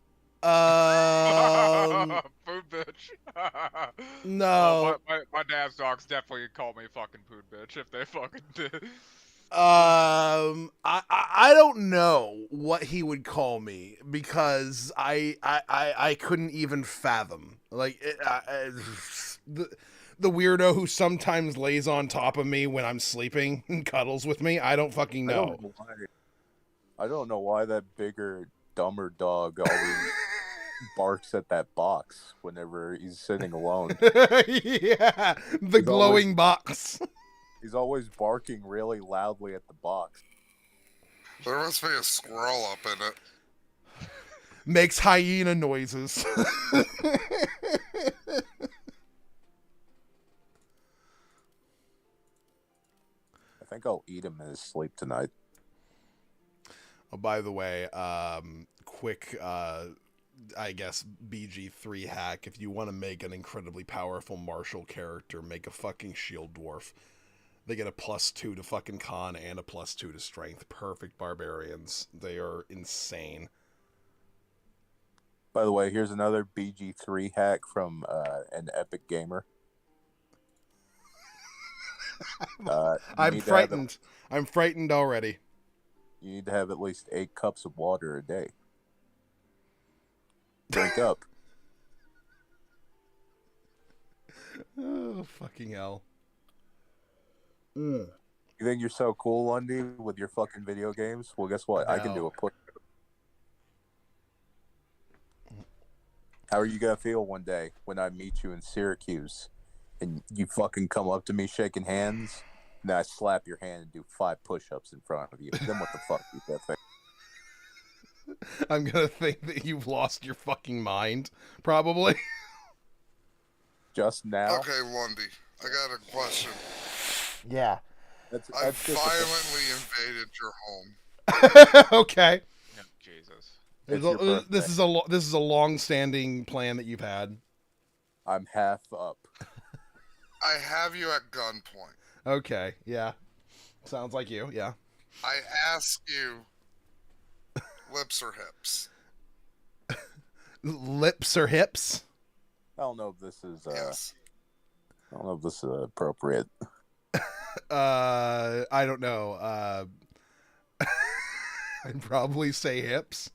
Food bitch. No. My dad's dogs definitely call me fucking food bitch if they fucking did. I don't know what he would call me, because I couldn't even fathom, like the weirdo who sometimes lays on top of me when I'm sleeping and cuddles with me. I don't fucking know. I don't know why that bigger, dumber dog always barks at that box whenever he's sitting alone. Yeah, the glowing box. He's always barking really loudly at the box. There must be a squirrel up in it. Makes hyena noises. I think I'll eat him in his sleep tonight. Oh, by the way, quick, I guess, BG3 hack. If you want to make an incredibly powerful martial character, make a fucking shield dwarf. They get a +2 to fucking con and a +2 to strength. Perfect barbarians. They are insane. By the way, here's another BG3 hack from an epic gamer. I'm frightened. I'm frightened already. You need to have at least 8 cups of water a day. Drink up. Oh, fucking hell. You think you're so cool, Lundy, with your fucking video games? Well, guess what? I can do a push. How are you gonna feel one day when I meet you in Syracuse and you fucking come up to me shaking hands, and then I slap your hand and do 5 push-ups in front of you? Then what the fuck do you think? I'm gonna think that you've lost your fucking mind, probably. Just now? Okay, Lundy, I got a question. Yeah. I violently invaded your home. Okay. Oh, Jesus. This is a long-standing plan that you've had. I'm half up. I have you at gunpoint. Okay, yeah. Sounds like you, yeah. I ask you, lips or hips? Lips or hips? I don't know if this is yes. I don't know if this is appropriate. I don't know. I'd probably say hips.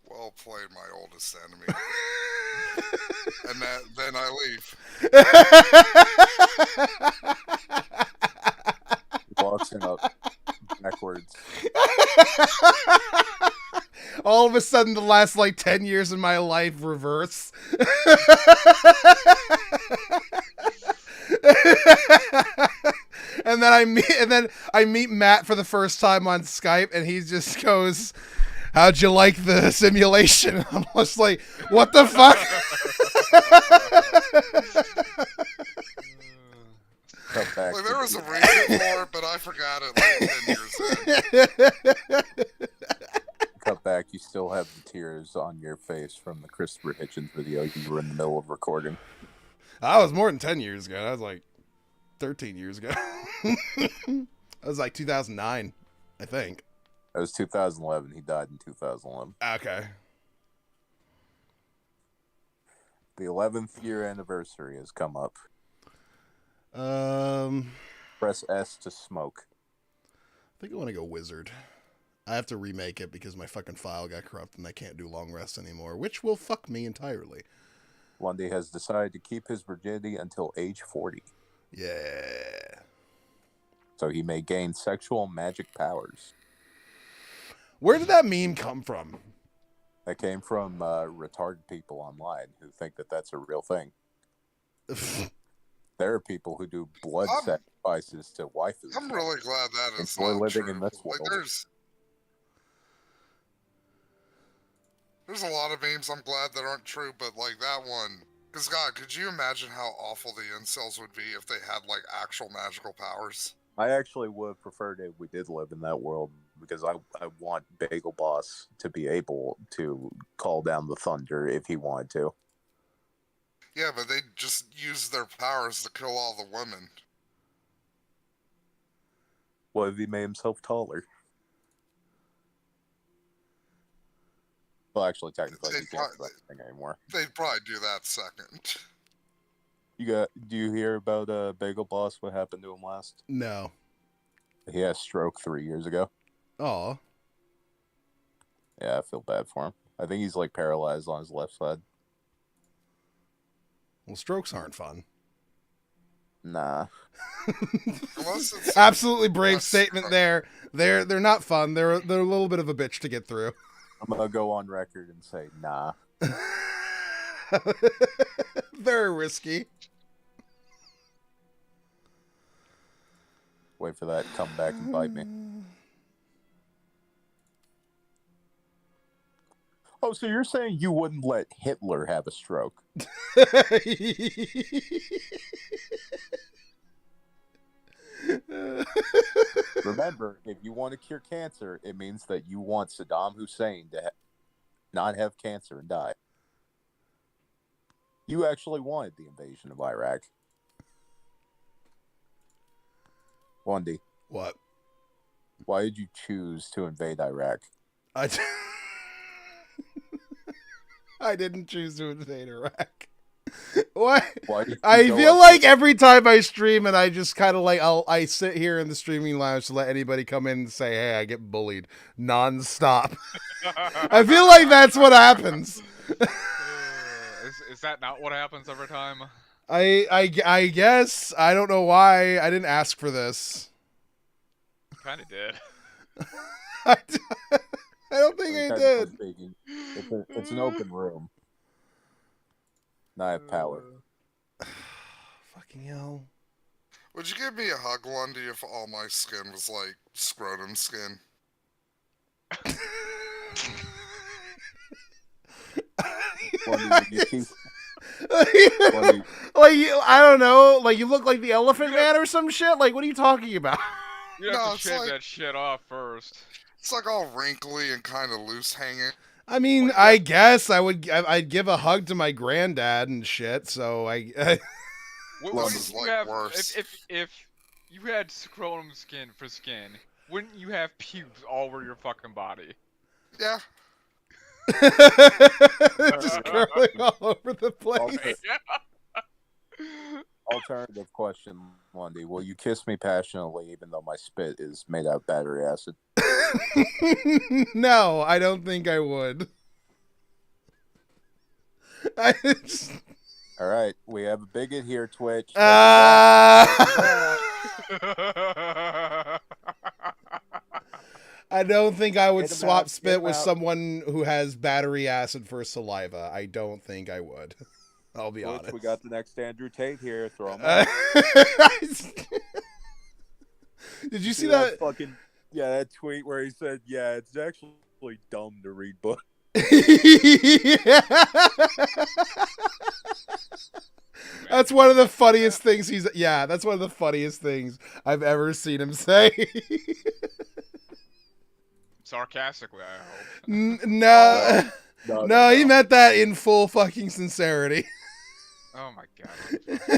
Well played, my oldest enemy. And then I leave. Boxing up backwards. All of a sudden, the last like 10 years of my life reverse. And then I meet Matt for the first time on Skype, and he just goes, "How'd you like the simulation?" I'm just like, "What the fuck?" Like, there was a reason for it, but I forgot it like 10 years in. Cut back, you still have the tears on your face from the Christopher Hitchens video you were in the middle of recording. That was more than 10 years ago. That was like 13 years ago. That was like 2009, I think. That was 2011. He died in 2011. Okay. The 11th year anniversary has come up. Press S to smoke. I think I want to go wizard. I have to remake it because my fucking file got corrupted and I can't do long rests anymore, which will fuck me entirely. Lundy has decided to keep his virginity until age 40. Yeah. So he may gain sexual magic powers. Where did that meme come from? That came from retarded people online who think that that's a real thing. There are people who do blood sacrifices to waifus. I'm really glad that is we're not living true. in this world. Like, there's a lot of memes I'm glad that aren't true, but like that one, because God, could you imagine how awful the incels would be if they had like actual magical powers? I actually would have preferred if we did live in that world, because I want Bagel Boss to be able to call down the thunder if he wanted to. Yeah, but they just use their powers to kill all the women. What if he made himself taller? Well, actually, technically, he can't do anything anymore. They'd probably do that second. Do you hear about Bagel Boss? What happened to him last? No. He had a stroke 3 years ago. Oh. Yeah, I feel bad for him. I think he's like paralyzed on his left side. Well, strokes aren't fun. Nah. Absolutely brave statement there. They're not fun. They're a little bit of a bitch to get through. I'm gonna go on record and say nah. Very risky. Wait for that to come back and bite me. Oh, so you're saying you wouldn't let Hitler have a stroke? Remember, if you want to cure cancer, it means that you want Saddam Hussein to not have cancer and die. You actually wanted the invasion of Iraq. Lundy. What? Why did you choose to invade Iraq? I didn't choose to invade Iraq. What? I feel like every time I stream and I just kind of like I sit here in the streaming lounge to let anybody come in and say, "Hey, I get bullied nonstop." I feel like that's what happens. Is that not what happens every time? I guess. I don't know why. I didn't ask for this. Kind of did. I don't think I did. It's an open room. And I have power. Fucking hell. Would you give me a hug, Lundy, if all my skin was like scrotum skin? Like I don't know, like you look like the Elephant Man or some shit. Like, what are you talking about? You have to shave that shit off first. It's like all wrinkly and kind of loose hanging. I mean, I guess I'd give a hug to my granddad and shit. So What if you have, if you had scrotum skin for skin, wouldn't you have pubes all over your fucking body? Yeah. Just curling all over the place. Alternative question, Lundy. Will you kiss me passionately even though my spit is made out of battery acid? No, I don't think I would. All right, we have a bigot here, Twitch. I don't think I would swap spit with someone who has battery acid for saliva. I don't think I would. I'll be honest. We got the next Andrew Tate here. Throw him out. Did you see that? That tweet where he said, "Yeah, it's actually dumb to read books." That's one of the funniest things that's one of the funniest things I've ever seen him say. Sarcastically, I hope. No, he meant that in full fucking sincerity. Oh my god.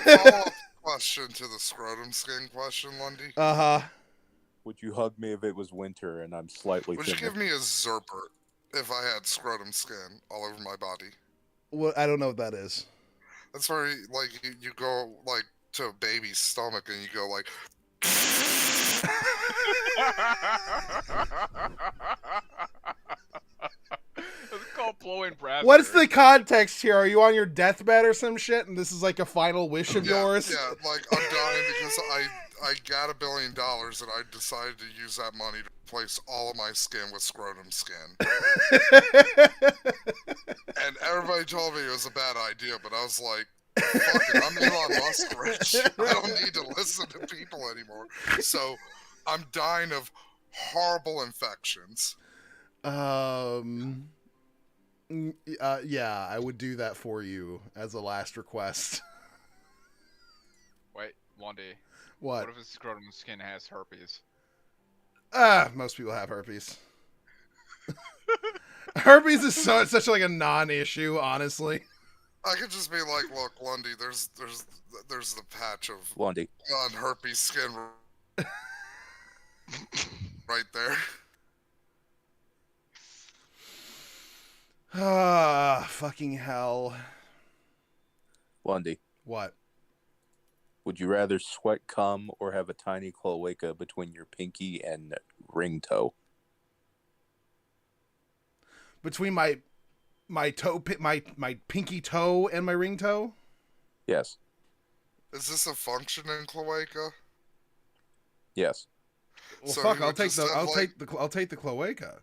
Follow-up question to the scrotum skin question, Lundy. Uh-huh. Would you hug me if it was winter and I'm slightly Would thinner? you give me a Zerpert if I had scrotum skin all over my body? Well, I don't know what that is. That's where you go like to a baby's stomach and you go like It's called blowing raspberries. What's the context here? Are you on your deathbed or some shit, and this is like a final wish of yours? Yeah, like I'm dying because I got $1 billion and I decided to use that money to replace all of my skin with scrotum skin. And everybody told me it was a bad idea, but I was like, fuck it, I'm Elon Musk rich. I don't need to listen to people anymore. So I'm dying of horrible infections. Yeah, I would do that for you as a last request. Wait, Blondie. What? What if his scrotum skin has herpes? Most people have herpes. Herpes is such like a non-issue, honestly. I could just be like, look, Lundy, there's the patch of Lundy herpes skin right there. Ah, fucking hell. Lundy. What? Would you rather sweat cum or have a tiny cloaca between your pinky and ring toe? Between my toe, my pinky toe and my ring toe? Yes. Is this a functioning cloaca? Yes. Well, So fuck, you I'll would take just have, I'll take the cloaca.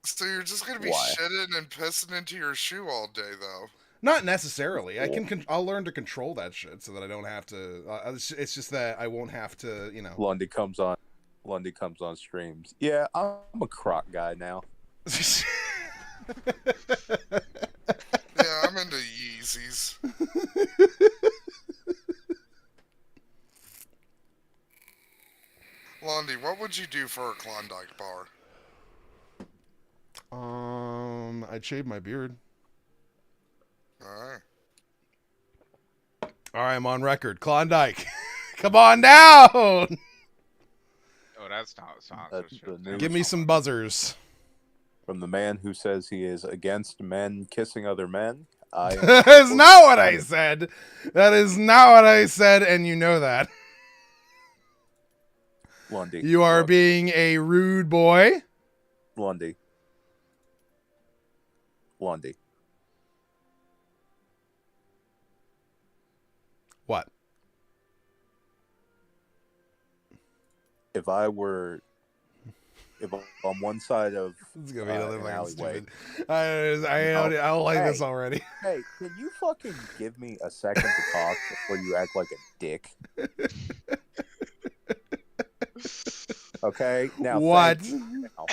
So you're just gonna be Why? shitting and pissing into your shoe all day, though. Not necessarily. I'll learn to control that shit so that I don't have to. It's just that I won't have to, you know. Lundy comes on streams. Yeah, I'm a croc guy now. Yeah, I'm into Yeezys. Lundy, what would you do for a Klondike bar? I'd shave my beard. Alright. Alright, I'm on record. Klondike. Come on down! Oh, that's not a song. Give me some buzzers. From the man who says he is against men kissing other men. That is not what I said. That is not what I said, and you know that. Lundy. You are being a rude boy. Lundy. Lundy. What? If I'm on one side of It's gonna be another an fucking alleyway, stupid. I don't like this already. Hey, can you fucking give me a second to talk before you act like a dick? Okay, now what? Now,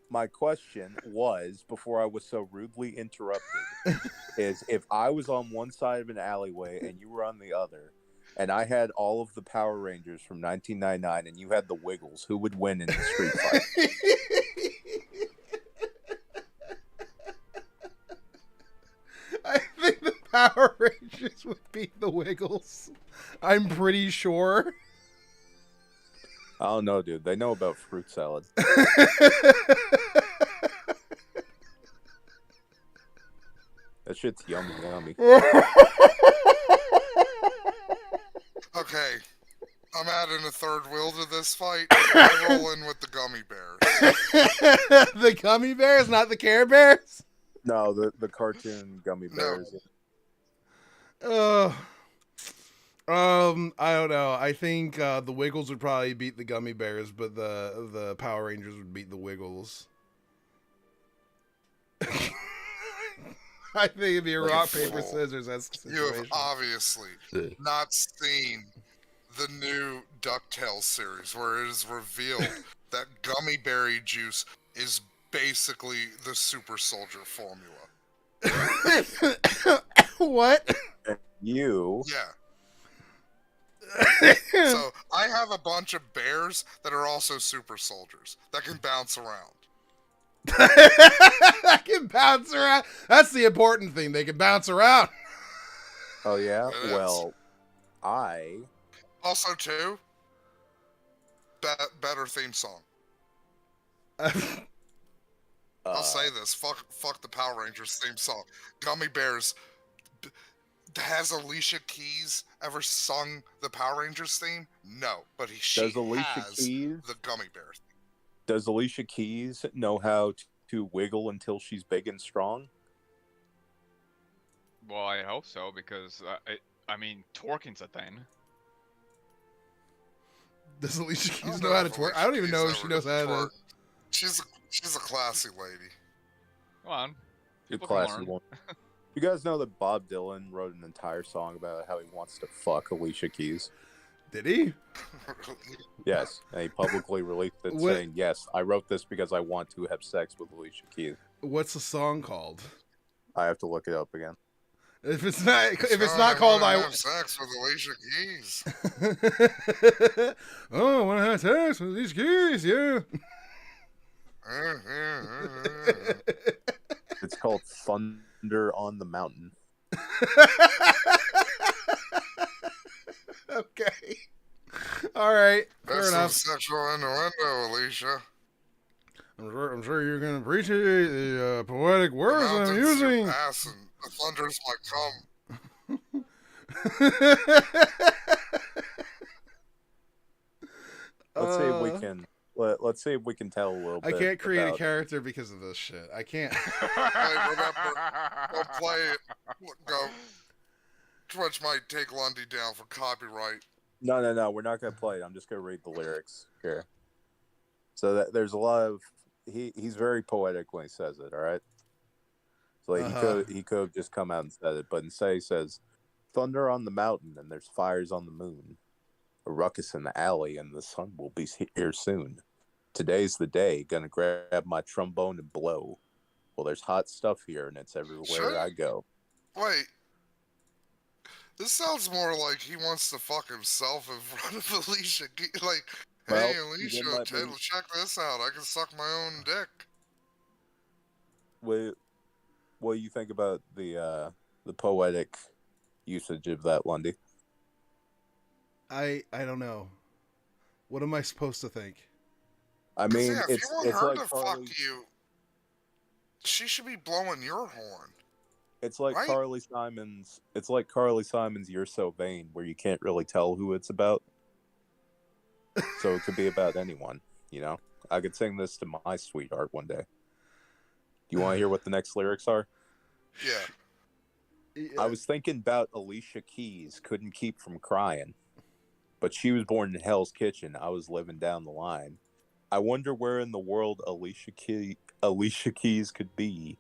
my question was, before I was so rudely interrupted, is if I was on one side of an alleyway and you were on the other, and I had all of the Power Rangers from 1999 and you had the Wiggles, who would win in the street fight? I think the Power Rangers would beat the Wiggles. I'm pretty sure. I don't know, dude. They know about fruit salad. That shit's yummy, yummy. Okay, I'm adding a third wheel to this fight. I roll in with the gummy bears. The gummy bears, not the Care Bears? No, the cartoon gummy bears. I don't know. I think the Wiggles would probably beat the gummy bears, but the Power Rangers would beat the Wiggles. I think it'd be a rock, paper, scissors. That's the You have situation. obviously not seen the new DuckTales series where it is revealed that gummy berry juice is basically the super soldier formula. What? You? Yeah. So I have a bunch of bears that are also super soldiers that can bounce around. That can bounce around. That's the important thing. They can bounce around. Oh yeah. It is. Well, I Also, too, better theme song. I'll say this: fuck the Power Rangers theme song. Gummy bears Has Alicia Keys ever sung the Power Rangers theme? No, but she Does Alicia has Keys the Gummy Bear theme. Does Alicia Keys know how to wiggle until she's big and strong? Well, I hope so, because, I mean, twerking's a thing. Does Alicia Keys know how to twerk? I don't even know if she knows how to... She's a classy lady. Come on. Good People classy can learn. one. You guys know that Bob Dylan wrote an entire song about how he wants to fuck Alicia Keys? Did he? Yes, and he publicly released it saying, yes, I wrote this because I want to have sex with Alicia Keys. What's the song called? I have to look it up again. If it's not called I have sex with Alicia Keys. Oh, I want to have sex with Alicia Keys, yeah. It's called Thunder on the Mountain. Okay. All right. That's Fair enough. some sexual innuendo, Alicia. I'm sure you're going to appreciate the poetic words I'm using. Ass and the thunders might come. Let's see if we can. Let's see if we can tell a little bit. I can't create a character because of this shit. I can't. Hey, remember, go play it. Go. Twitch might take Lundy down for copyright. No. We're not going to play it. I'm just going to read the lyrics here. So there's a lot of. He's very poetic when he says it. All right. So he could have just come out and said it, but instead he says, "Thunder on the mountain, and there's fires on the moon. A ruckus in the alley, and the sun will be here soon. Today's the day. Gonna grab my trombone and blow. Well, there's hot stuff here, and it's everywhere I go." Wait. This sounds more like he wants to fuck himself in front of Alicia. Like, hey, Alicia, check this out. I can suck my own dick. What do you think about the poetic usage of that, Lundy? I don't know. What am I supposed to think? I mean, if it's you want her like to fuck you, she should be blowing your horn. It's like right? Carly Simon's. It's like Carly Simon's "You're So Vain," where you can't really tell who it's about. So it could be about anyone, you know. I could sing this to my sweetheart one day. You want to hear what the next lyrics are? Yeah. I was thinking about Alicia Keys. Couldn't keep from crying, but she was born in Hell's Kitchen. I was living down the line. I wonder where in the world Alicia Keys could be.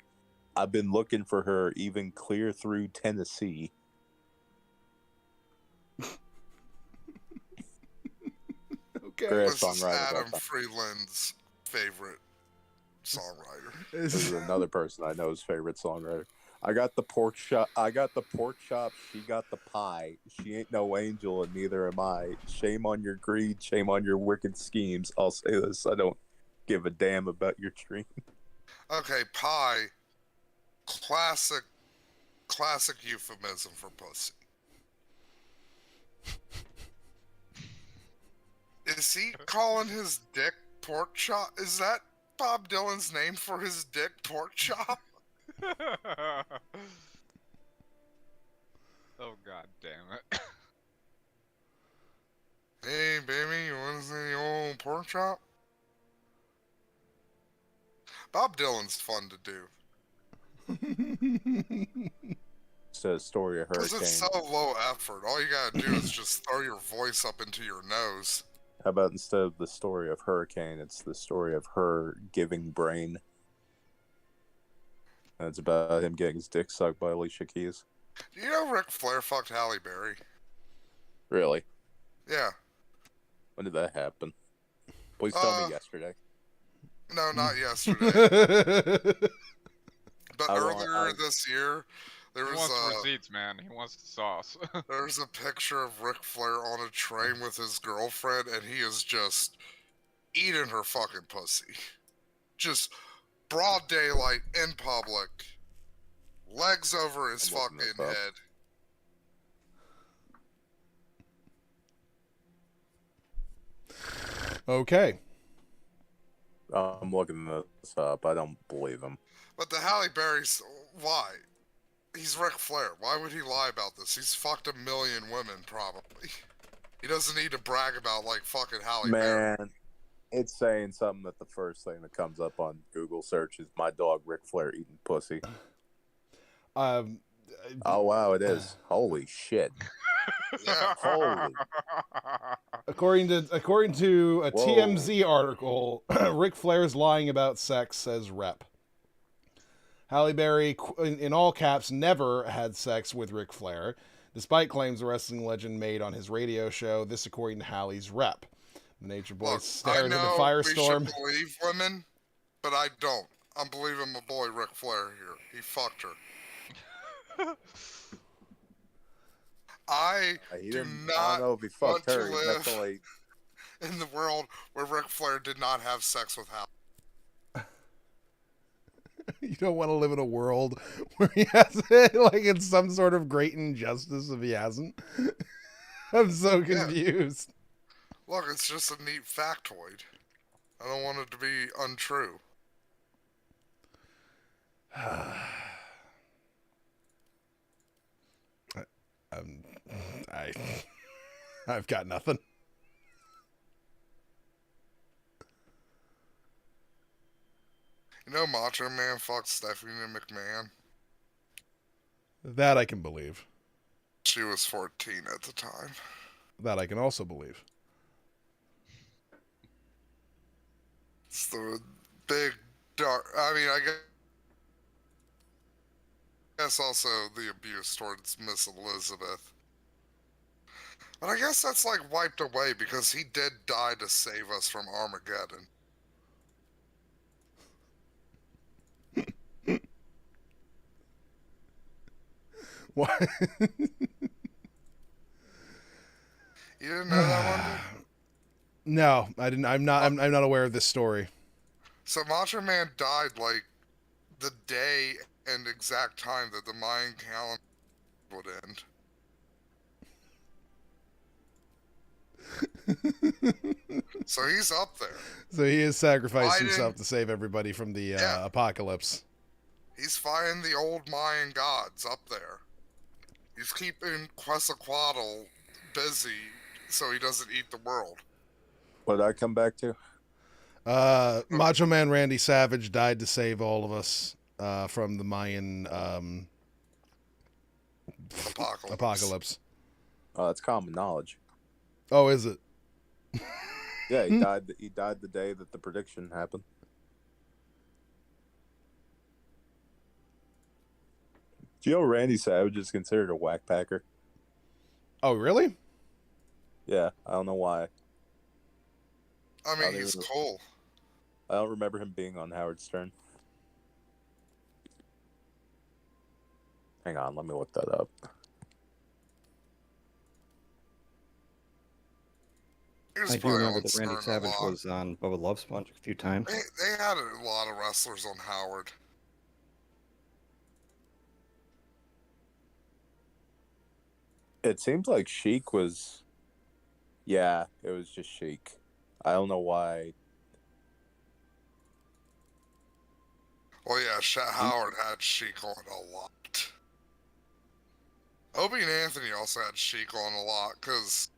I've been looking for her even clear through Tennessee. Okay. This is Adam Freeland's favorite songwriter. This is another person I know's favorite songwriter. I got the pork chop. She got the pie. She ain't no angel, and neither am I. Shame on your greed. Shame on your wicked schemes. I'll say this: I don't give a damn about your dream. Okay, pie. Classic euphemism for pussy. Is he calling his dick pork chop? Is that Bob Dylan's name for his dick, pork chop? Oh, god damn it. Hey, baby, you want to see the old pork chop? Bob Dylan's fun to do. It's a story of Hurricane. Because it's so low effort. All you gotta do is just throw your voice up into your nose. How about instead of the story of Hurricane, it's the story of her giving brain. And it's about him getting his dick sucked by Alicia Keys. Do you know Ric Flair fucked Halle Berry? Really? Yeah. When did that happen? Please tell me yesterday. No, not yesterday. But I earlier this year, there He was wants receipts, man. He wants the sauce. There's a picture of Ric Flair on a train with his girlfriend, and he is just eating her fucking pussy. Just broad daylight in public. Legs over his fucking head. Okay. I'm looking this up. I don't believe him. But the Halle Berry's, why? He's Ric Flair. Why would he lie about this? He's fucked a million women, probably. He doesn't need to brag about, like, fucking Halle Berry. Man, it's saying something that the first thing that comes up on Google search is my dog Ric Flair eating pussy. Oh, wow, it is. Holy shit. Yeah. Holy. According to a Whoa. TMZ article, Ric Flair's lying about sex, says Rep. Halle Berry, in all caps, never had sex with Ric Flair, despite claims the wrestling legend made on his radio show. This according to Halle's Rep. The Nature Boy stared at the firestorm. We should believe women, but I don't. I'm believing my boy Ric Flair here. He fucked her. I do not know if he want fucked her. to He live definitely... in the world where Ric Flair did not have sex with Halle. You don't want to live in a world where he has it, like it's some sort of great injustice if he hasn't. I'm so confused. Yeah. Look, it's just a neat factoid. I don't want it to be untrue. I've got nothing. You know Macho Man fucked Stephanie McMahon? That I can believe. She was 14 at the time. That I can also believe. It's the big dark... I mean, I guess also the abuse towards Miss Elizabeth. But I guess that's like wiped away because he did die to save us from Armageddon. What? You didn't know that one, dude? No, I didn't. I'm not aware of this story. So Macho Man died like the day and exact time that the Mayan calendar would end. So he's up there. So he has sacrificed himself to save everybody from the apocalypse. He's fighting the old Mayan gods up there. He's keeping Quetzalcoatl busy so he doesn't eat the world. What did I come back to? Macho Man Randy Savage died to save all of us from the Mayan apocalypse. Oh, that's common knowledge. Oh, is it? Yeah, he died. He died the day that the prediction happened. Do you know Randy Savage is considered a whack packer? Oh, really? Yeah, I don't know why. I mean, he's cool. I don't remember him being on Howard Stern. Hang on, let me look that up. I do remember that Randy Savage was on Bubba Love Sponge a few times. They had a lot of wrestlers on Howard. It seems like Sheik was... Yeah, it was just Sheik. I don't know why. Well, yeah, Howard had Sheik on a lot. Opie and Anthony also had Sheik on a lot, because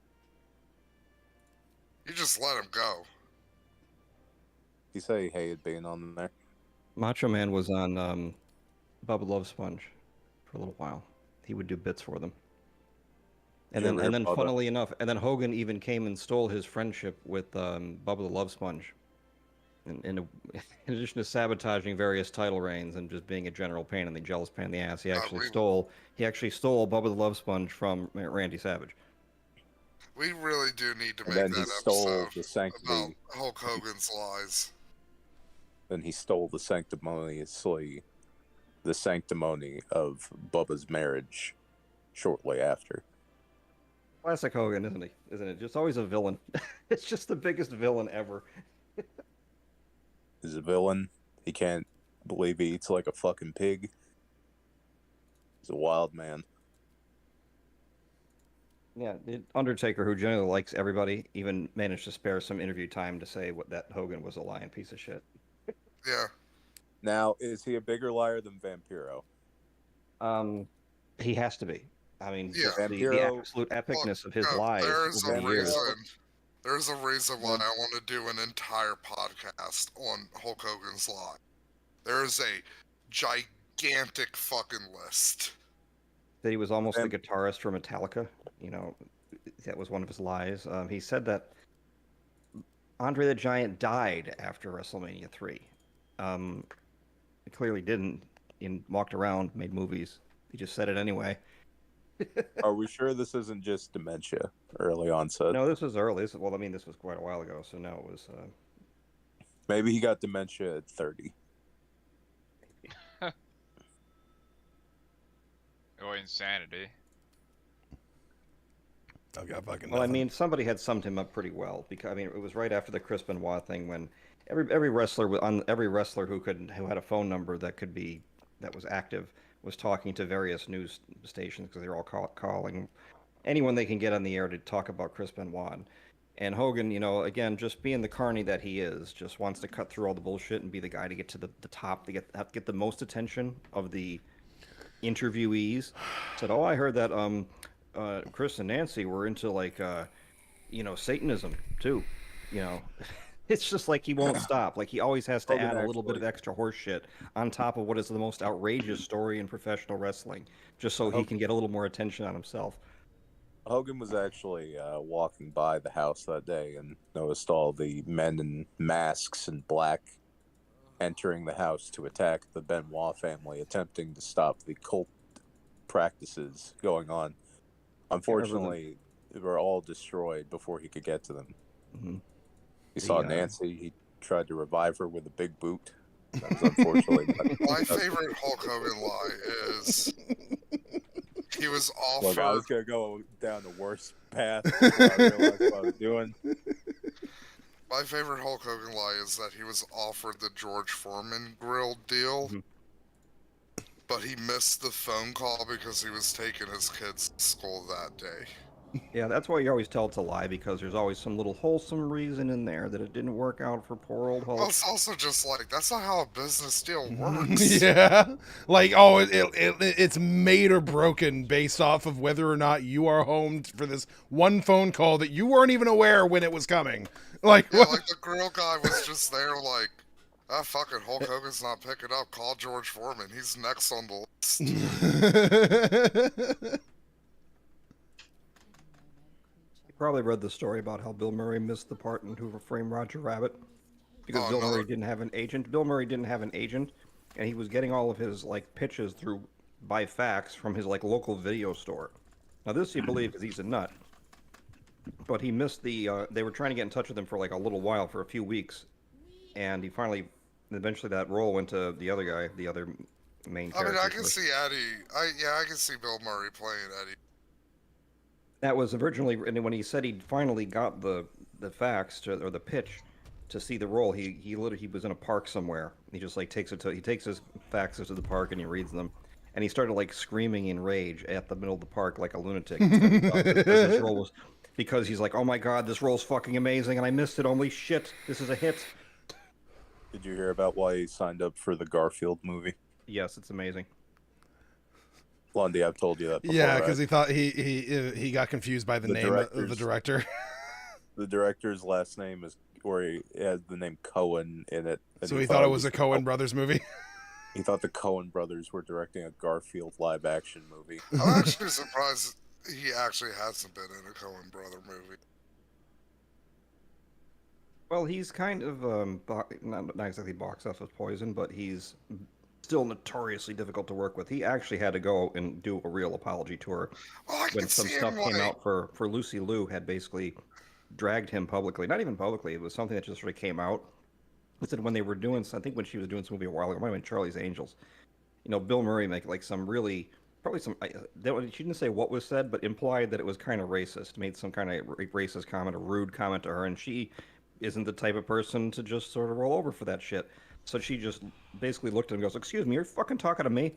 you just let him go. You say he hated being on there? Macho Man was on Bubba Love Sponge for a little while. He would do bits for them. And then, funnily enough, and then Hogan even came and stole his friendship with Bubba the Love Sponge. In addition to sabotaging various title reigns and just being a general pain in the jealous pain in the ass, he actually stole Bubba the Love Sponge from Randy Savage. We really do need to make then that he stole episode the sanctity. about Hulk Hogan's lies. Then he stole the sanctimony of Bubba's marriage shortly after. Classic Hogan, isn't he? Isn't it? Just always a villain. It's just the biggest villain ever. He's a villain. He can't believe he eats like a fucking pig. He's a wild man. Yeah, the Undertaker, who generally likes everybody, even managed to spare some interview time to say that Hogan was a lying piece of shit. Yeah. Now, is he a bigger liar than Vampiro? He has to be. I mean, Yeah. just the absolute epicness of his lies over the years. There's a reason why I want to do an entire podcast on Hulk Hogan's lie. There's a gigantic fucking list. That he was almost the guitarist for Metallica. You know, that was one of his lies. He said that Andre the Giant died after WrestleMania 3. He clearly didn't. He walked around, made movies. He just said it anyway. Are we sure this isn't just dementia, early onset? No, this was early. This was quite a while ago, so no, it was... Maybe he got dementia at 30. Or insanity. I got fucking Well, I mean, somebody had summed him up pretty well, because I mean, it was right after the Chris Benoit thing when every wrestler who had a phone number that was active was talking to various news stations, because they're all calling anyone they can get on the air to talk about Chris Benoit. And Hogan, you know, again, just being the carny that he is, just wants to cut through all the bullshit and be the guy to get to the top, to get the most attention of the interviewees. Said, "Oh, I heard that Chris and Nancy were into like Satanism too." You know, it's just like he won't stop. Like he always has to add a little bit of extra horse shit on top of what is the most outrageous story in professional wrestling, just so he can get a little more attention on himself. Hogan was actually walking by the house that day and noticed all the men in masks and black entering the house to attack the Benoit family, attempting to stop the cult practices going on. Unfortunately, they were all destroyed before he could get to them. Mm-hmm. He saw Nancy. He tried to revive her with a big boot. That was unfortunately my favorite Hulk Hogan lie is he was offered. Look, I was gonna go down the worst path before I realized what I was doing. My favorite Hulk Hogan lie is that he was offered the George Foreman grill deal, but he missed the phone call because he was taking his kids to school that day. Yeah, that's why you always tell it to lie, because there's always some little wholesome reason in there that it didn't work out for poor old Hulk. Well, it's also just like, that's not how a business deal works. Yeah, like, oh, it's made or broken based off of whether or not you are home for this one phone call that you weren't even aware when it was coming. Like, yeah, like the grill guy was just there like, fucking Hulk Hogan's not picking up, call George Foreman, he's next on the list. Probably read the story about how Bill Murray missed the part in Who Framed Roger Rabbit because Murray didn't have an agent. Bill Murray didn't have an agent, and he was getting all of his pitches through by fax from his local video store. Now this you believe because he's a nut, but he missed the. They were trying to get in touch with him for a little while, for a few weeks, and eventually that role went to the other guy, the other main character. I can see Eddie. I can see Bill Murray playing Eddie. That was originally, and when he said he finally got the fax or the pitch to see the role, he was in a park somewhere. He just takes his faxes to the park and he reads them, and he started screaming in rage at the middle of the park like a lunatic because he's like, oh my god, this role's fucking amazing and I missed it. Holy shit, this is a hit. Did you hear about why he signed up for the Garfield movie? Yes, it's amazing. Blondie, I've told you that before. Yeah, because he thought he got confused by the name of the director. The director's last name he has the name Cohen in it. So he thought it was a Coen Brothers movie? He thought the Coen Brothers were directing a Garfield live-action movie. I'm actually surprised he actually hasn't been in a Coen Brother movie. Well, he's kind of not exactly box office poison, but he's still notoriously difficult to work with. He actually had to go and do a real apology tour when some stuff came out for Lucy Liu had basically dragged him publicly. Not even publicly, it was something that just sort of came out. He said when they were doing, I think when she was doing some movie a while ago, it might have been Charlie's Angels. Bill Murray make some really, probably some, she didn't say what was said, but implied that it was kind of racist, made some kind of racist comment, a rude comment to her, and she isn't the type of person to just sort of roll over for that shit. So she just basically looked at him and goes, excuse me, you're fucking talking to me?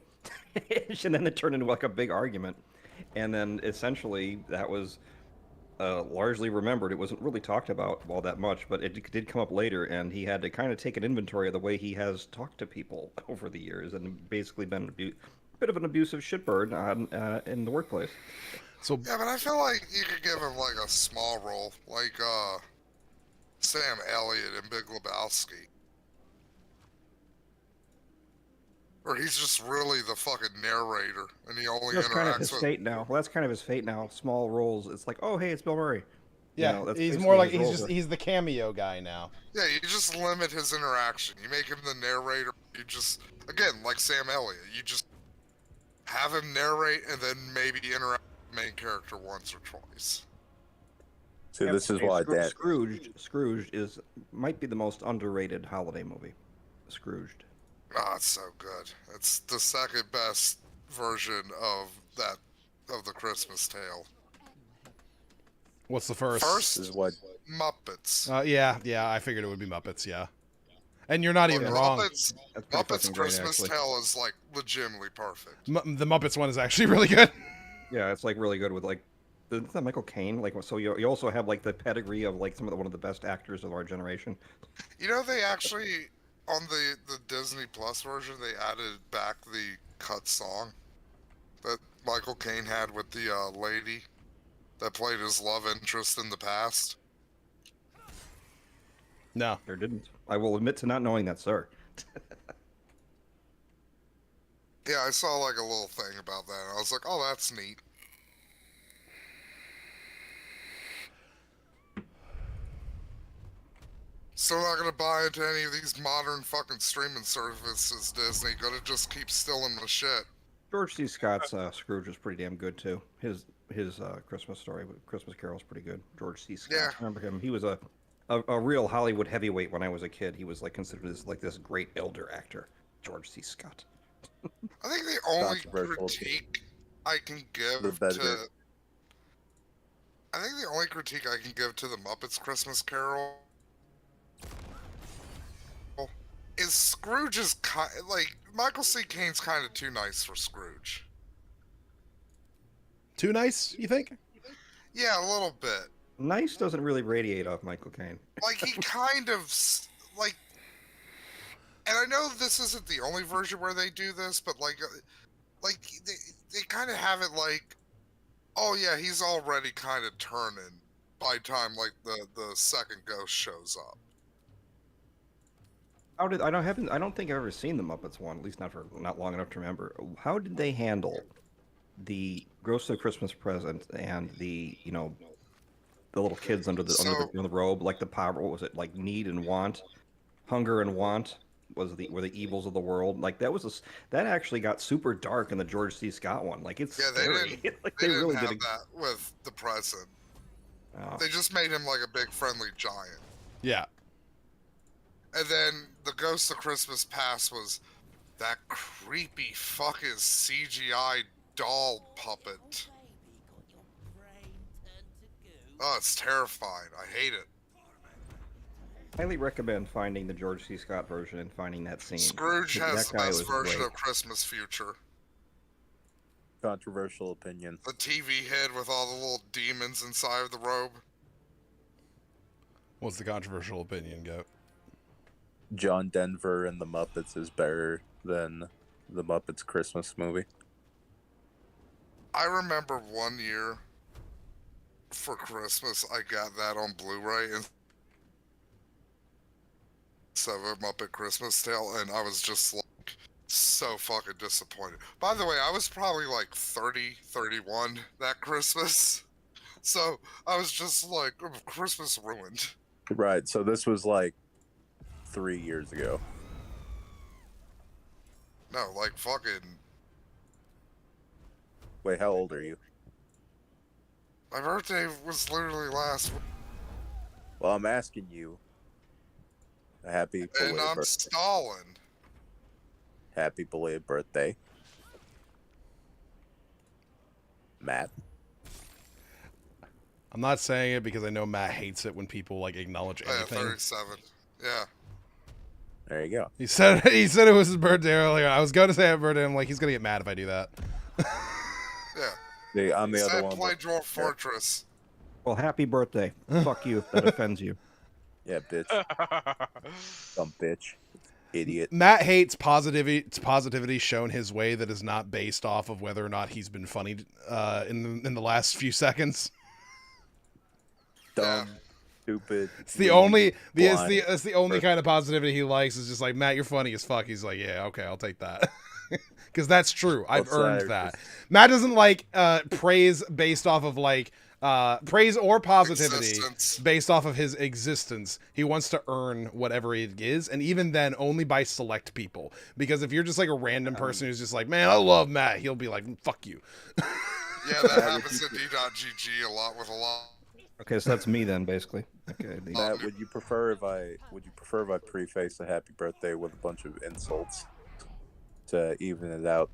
And then it turned into a big argument. And then essentially that was largely remembered. It wasn't really talked about all that much, but it did come up later, and he had to kind of take an inventory of the way he has talked to people over the years and basically been bit of an abusive shitbird in the workplace. So yeah, but I feel like you could give him like a small role, like Sam Elliott in Big Lebowski. Or he's just really the fucking narrator, and he only That's kind of his interacts with. fate now. Well, that's kind of his fate now. Small roles. It's like, oh, hey, it's Bill Murray. Yeah, You know, that's he's basically more like his role. he's the cameo guy now. Yeah, you just limit his interaction. You make him the narrator. You just, again, like Sam Elliott, you just have him narrate and then maybe interact with the main character once or twice. See, this is why that Scrooged might be the most underrated holiday movie. Scrooged. Ah, it's so good. It's the second best version of the Christmas Tale. What's the first? First is what Muppets. Yeah, I figured it would be Muppets. Yeah, and you're not even wrong. Muppets Christmas Tale is like legitimately perfect. The Muppets one is actually really good. Yeah, it's like really good with like, isn't that Michael Caine? Like, so you also have like the pedigree of like one of the best actors of our generation. You know, they actually on the Disney Plus version they added back the cut song that Michael Caine had with the lady that played his love interest in the past. No, there didn't. I will admit to not knowing that, sir. Yeah, I saw like a little thing about that. I was like, oh, that's neat. Still not gonna buy into any of these modern fucking streaming services, Disney. Gonna just keep stealing my shit. George C. Scott's Scrooge is pretty damn good too. His Christmas story, Christmas Carol, is pretty good. George C. Scott. Yeah. I remember him. He was a real Hollywood heavyweight when I was a kid. He was like considered as like this great elder actor, George C. Scott. I think the only critique I can give to the Muppets Christmas Carol is Scrooge is like Michael C. Caine's kind of too nice for Scrooge. Too nice, you think? Yeah, a little bit. Nice doesn't really radiate off Michael Caine. Like he kind of like, and I know this isn't the only version where they do this, but like they kind of have it like, oh yeah, he's already kind of turning by the time like the second ghost shows up. I don't think I've ever seen the Muppets one, at least not long enough to remember. How did they handle the Ghost of Christmas Present and the the little kids under the robe, like the power? What was it, like need and want, hunger and want were the evils of the world? Like that actually got super dark in the George C. Scott one. Like it's scary. They didn't have that with the present. Oh. They just made him like a big friendly giant. Yeah. And then the Ghost of Christmas Past was that creepy fucking CGI doll puppet. Oh, it's terrifying. I hate it. Highly recommend finding the George C. Scott version and finding that scene. Scrooge has the best version great. of Christmas Future. Controversial opinion. The TV head with all the little demons inside of the robe. What's the controversial opinion, Goat? John Denver and the Muppets is better than the Muppets Christmas movie. I remember one year for Christmas I got that on Blu-ray instead of Muppet Christmas Tale, and I was just like so fucking disappointed. By the way, I was probably like 30, 31 that Christmas, so I was just like, Christmas ruined. Right, so this was like 3 years ago. No, like fucking. Wait, how old are you? My birthday was literally last week. Well, I'm asking you. A happy belated And I'm birthday. stalling. Happy belated birthday, Matt. I'm not saying it because I know Matt hates it when people like acknowledge anything. 37. Yeah. There you go. He said it was his birthday earlier. I was going to say happy birthday. I'm like, he's gonna get mad if I do that. Yeah. I'm the other one. Play Dwarf Fortress. Well, happy birthday. Fuck you if that offends you. Yeah, bitch. Dumb bitch. idiot. Matt hates positivity shown his way that is not based off of whether or not he's been funny in the last few seconds. Dumb, stupid. It's the only kind of positivity he likes is just like, Matt, you're funny as fuck. He's like, yeah, okay, I'll take that. Because that's true. I've earned that. Matt doesn't like praise based off of like praise or positivity based off of his existence. He wants to earn whatever it is, and even then only by select people. Because if you're just like a random person who's just like, man, I love Matt, he'll be like, fuck you. Yeah, that happens at D.GG a lot with a lot. Okay, so that's me then, basically. Okay. Matt, would you prefer if I preface a happy birthday with a bunch of insults to even it out?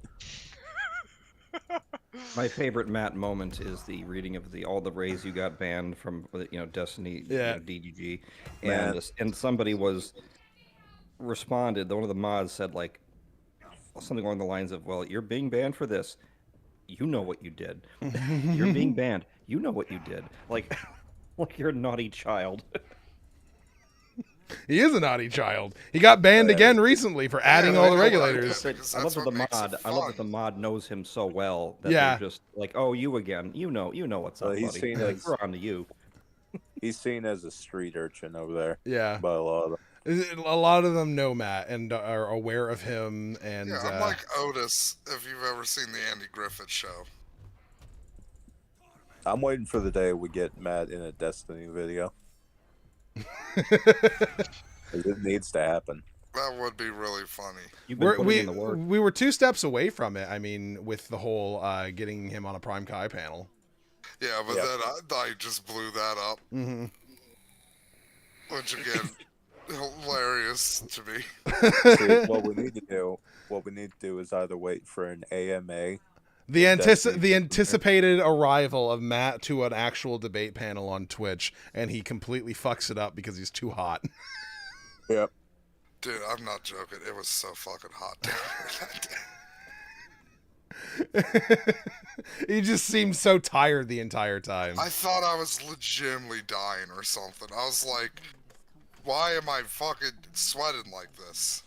My favorite Matt moment is the reading of all the rays you got banned from, Destiny, DGG, and somebody responded. One of the mods said like something along the lines of, "Well, you're being banned for this. You know what you did. You're being banned. You know what you did. Like you're a naughty child." He is a naughty child. He got banned again recently for adding all the regulators. I love that the mod knows him so well that they're just like, "Oh, you again? You know what's up, he's buddy. Seen as, we're on to you." He's seen as a street urchin over there. Yeah, by a lot of them. A lot of them know Matt and are aware of him. And yeah, I'm like Otis. If you've ever seen the Andy Griffith Show. I'm waiting for the day we get Matt in a Destiny video. It needs to happen. That would be really funny. We were 2 steps away from it. I mean, with the whole getting him on a Prime Kai panel. Yeah, but then I just blew that up. Mm-hmm. Which again, hilarious to me. See, what we need to do is either wait for an AMA. The anticipated arrival of Matt to an actual debate panel on Twitch, and he completely fucks it up because he's too hot. Yep. Dude, I'm not joking. It was so fucking hot down here that day. He just seemed so tired the entire time. I thought I was legitimately dying or something. I was like, why am I fucking sweating like this?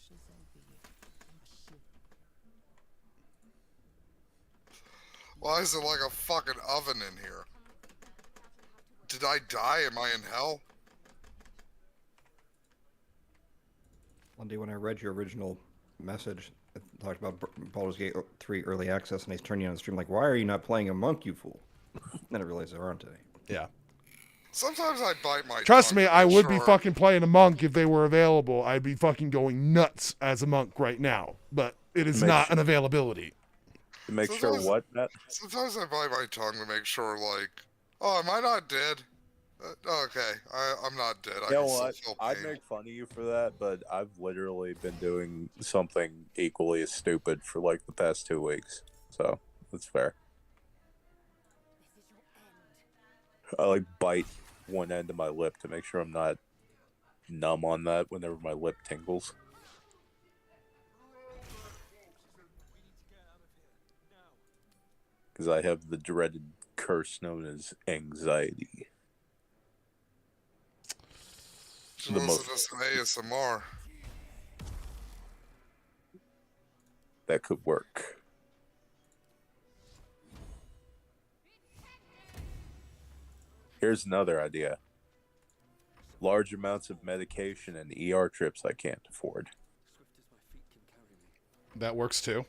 Why is it like a fucking oven in here? Did I die? Am I in hell? One day when I read your original message, it talked about Baldur's Gate 3 early access, and he's turning you on the stream like, "Why are you not playing a monk, you fool?" Then I realized there aren't any. Yeah. Sometimes I bite my Trust tongue me, to I make would sure. be fucking playing a monk if they were available. I'd be fucking going nuts as a monk right now. But it is not an availability. To make sure what, Matt? Sometimes I bite my tongue to make sure, like, oh, am I not dead? Okay, I'm not dead. You know what? I'd make fun of you for that, but I've literally been doing something equally as stupid for like the past 2 weeks. So, that's fair. I like bite one end of my lip to make sure I'm not numb on that whenever my lip tingles. Because I have the dreaded curse known as anxiety. Just listen to some ASMR. That could work. Here's another idea. Large amounts of medication and ER trips I can't afford. That works too.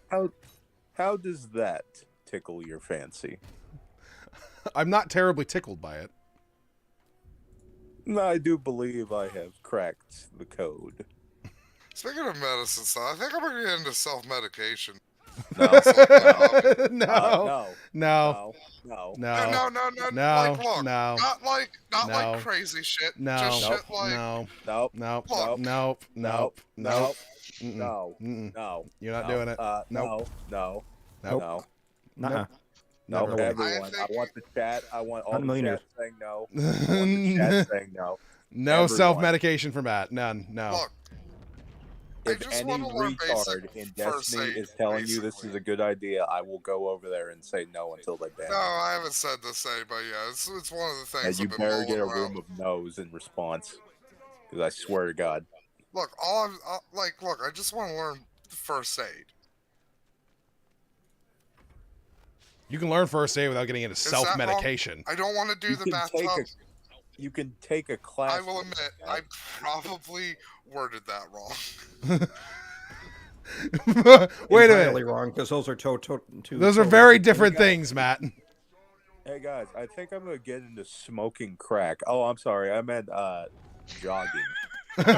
How does that tickle your fancy? I'm not terribly tickled by it. No, I do believe I have cracked the code. Speaking of medicine stuff, I think I'm gonna get into self-medication. No. No. No. Like, look, not like crazy shit. No. Just shit like Nope. You're not doing it. No. Never. Everyone. I want the chat. I want all the chat saying no. I want the chat saying no. No self-medication for Matt. None. No. Look, if any retard in Destiny is telling you this is a good idea, I will go over there and say no until they ban. No, I haven't said this to anybody yet. It's one of the things. And you better get a room of no's in response, because I swear to God. Look, look, I just want to learn first aid. You can learn first aid without getting into self-medication. I don't want to do the bathtub. You can take a class. I will admit, I probably worded that wrong. Wait a Entirely minute. wrong, because those are two. Those are very different things, Matt. Hey guys, I think I'm gonna get into smoking crack. Oh, I'm sorry, I meant jogging. I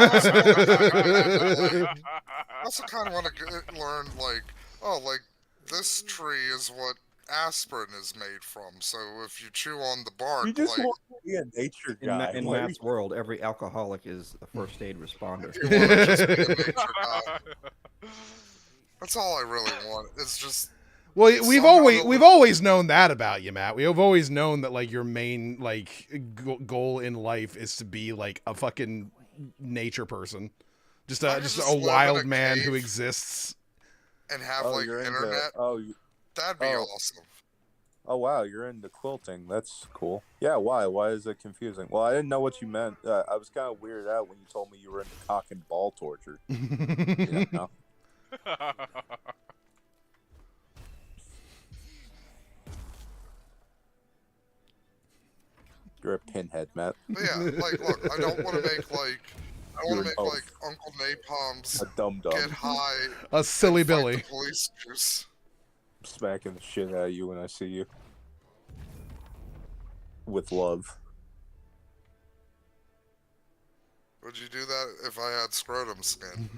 also kind of want to learn, like this tree is what aspirin is made from. So if you chew on the bark, You just want to be a nature guy. In Matt's world, every alcoholic is a first aid responder. If you want to just be a nature guy. That's all I really want. It's just. Well, we've always known that about you, Matt. We have always known that like your main goal in life is to be like a fucking nature person, just a wild man who exists and have internet. That'd be awesome. Oh wow, you're into quilting. That's cool. Yeah, why? Why is it confusing? Well, I didn't know what you meant. I was kind of weirded out when you told me you were into cock and ball torture. You know? You're a pinhead, Matt. But yeah, look, I don't want to make Uncle Napalm's a dum-dum. Get high. A silly Billy. Police juice. I'm smacking the shit out of you when I see you. With love. Would you do that if I had scrotum skin?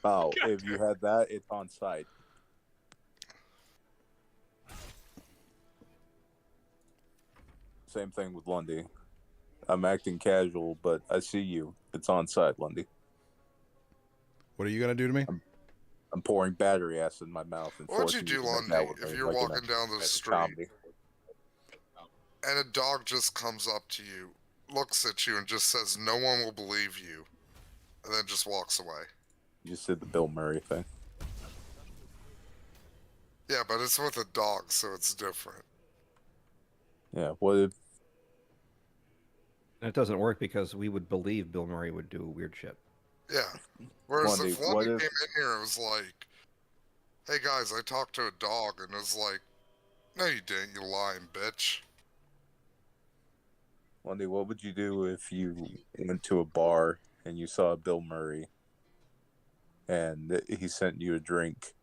Oh, if you had that, it's on site. Same thing with Lundy. I'm acting casual, but I see you. It's on site, Lundy. What are you gonna do to me? I'm pouring battery acid in my mouth. And what would you do, Lundy, if you're walking down the street and a dog just comes up to you, looks at you, and just says, "No one will believe you," and then just walks away? You just did the Bill Murray thing. Yeah, but it's with a dog, so it's different. Yeah, what if... And it doesn't work because we would believe Bill Murray would do weird shit. Yeah. Whereas if Lundy came in here, it was like, "Hey guys, I talked to a dog," and it was like, "No, you didn't, you lying bitch." Lundy, what would you do if you went to a bar and you saw Bill Murray and he sent you a drink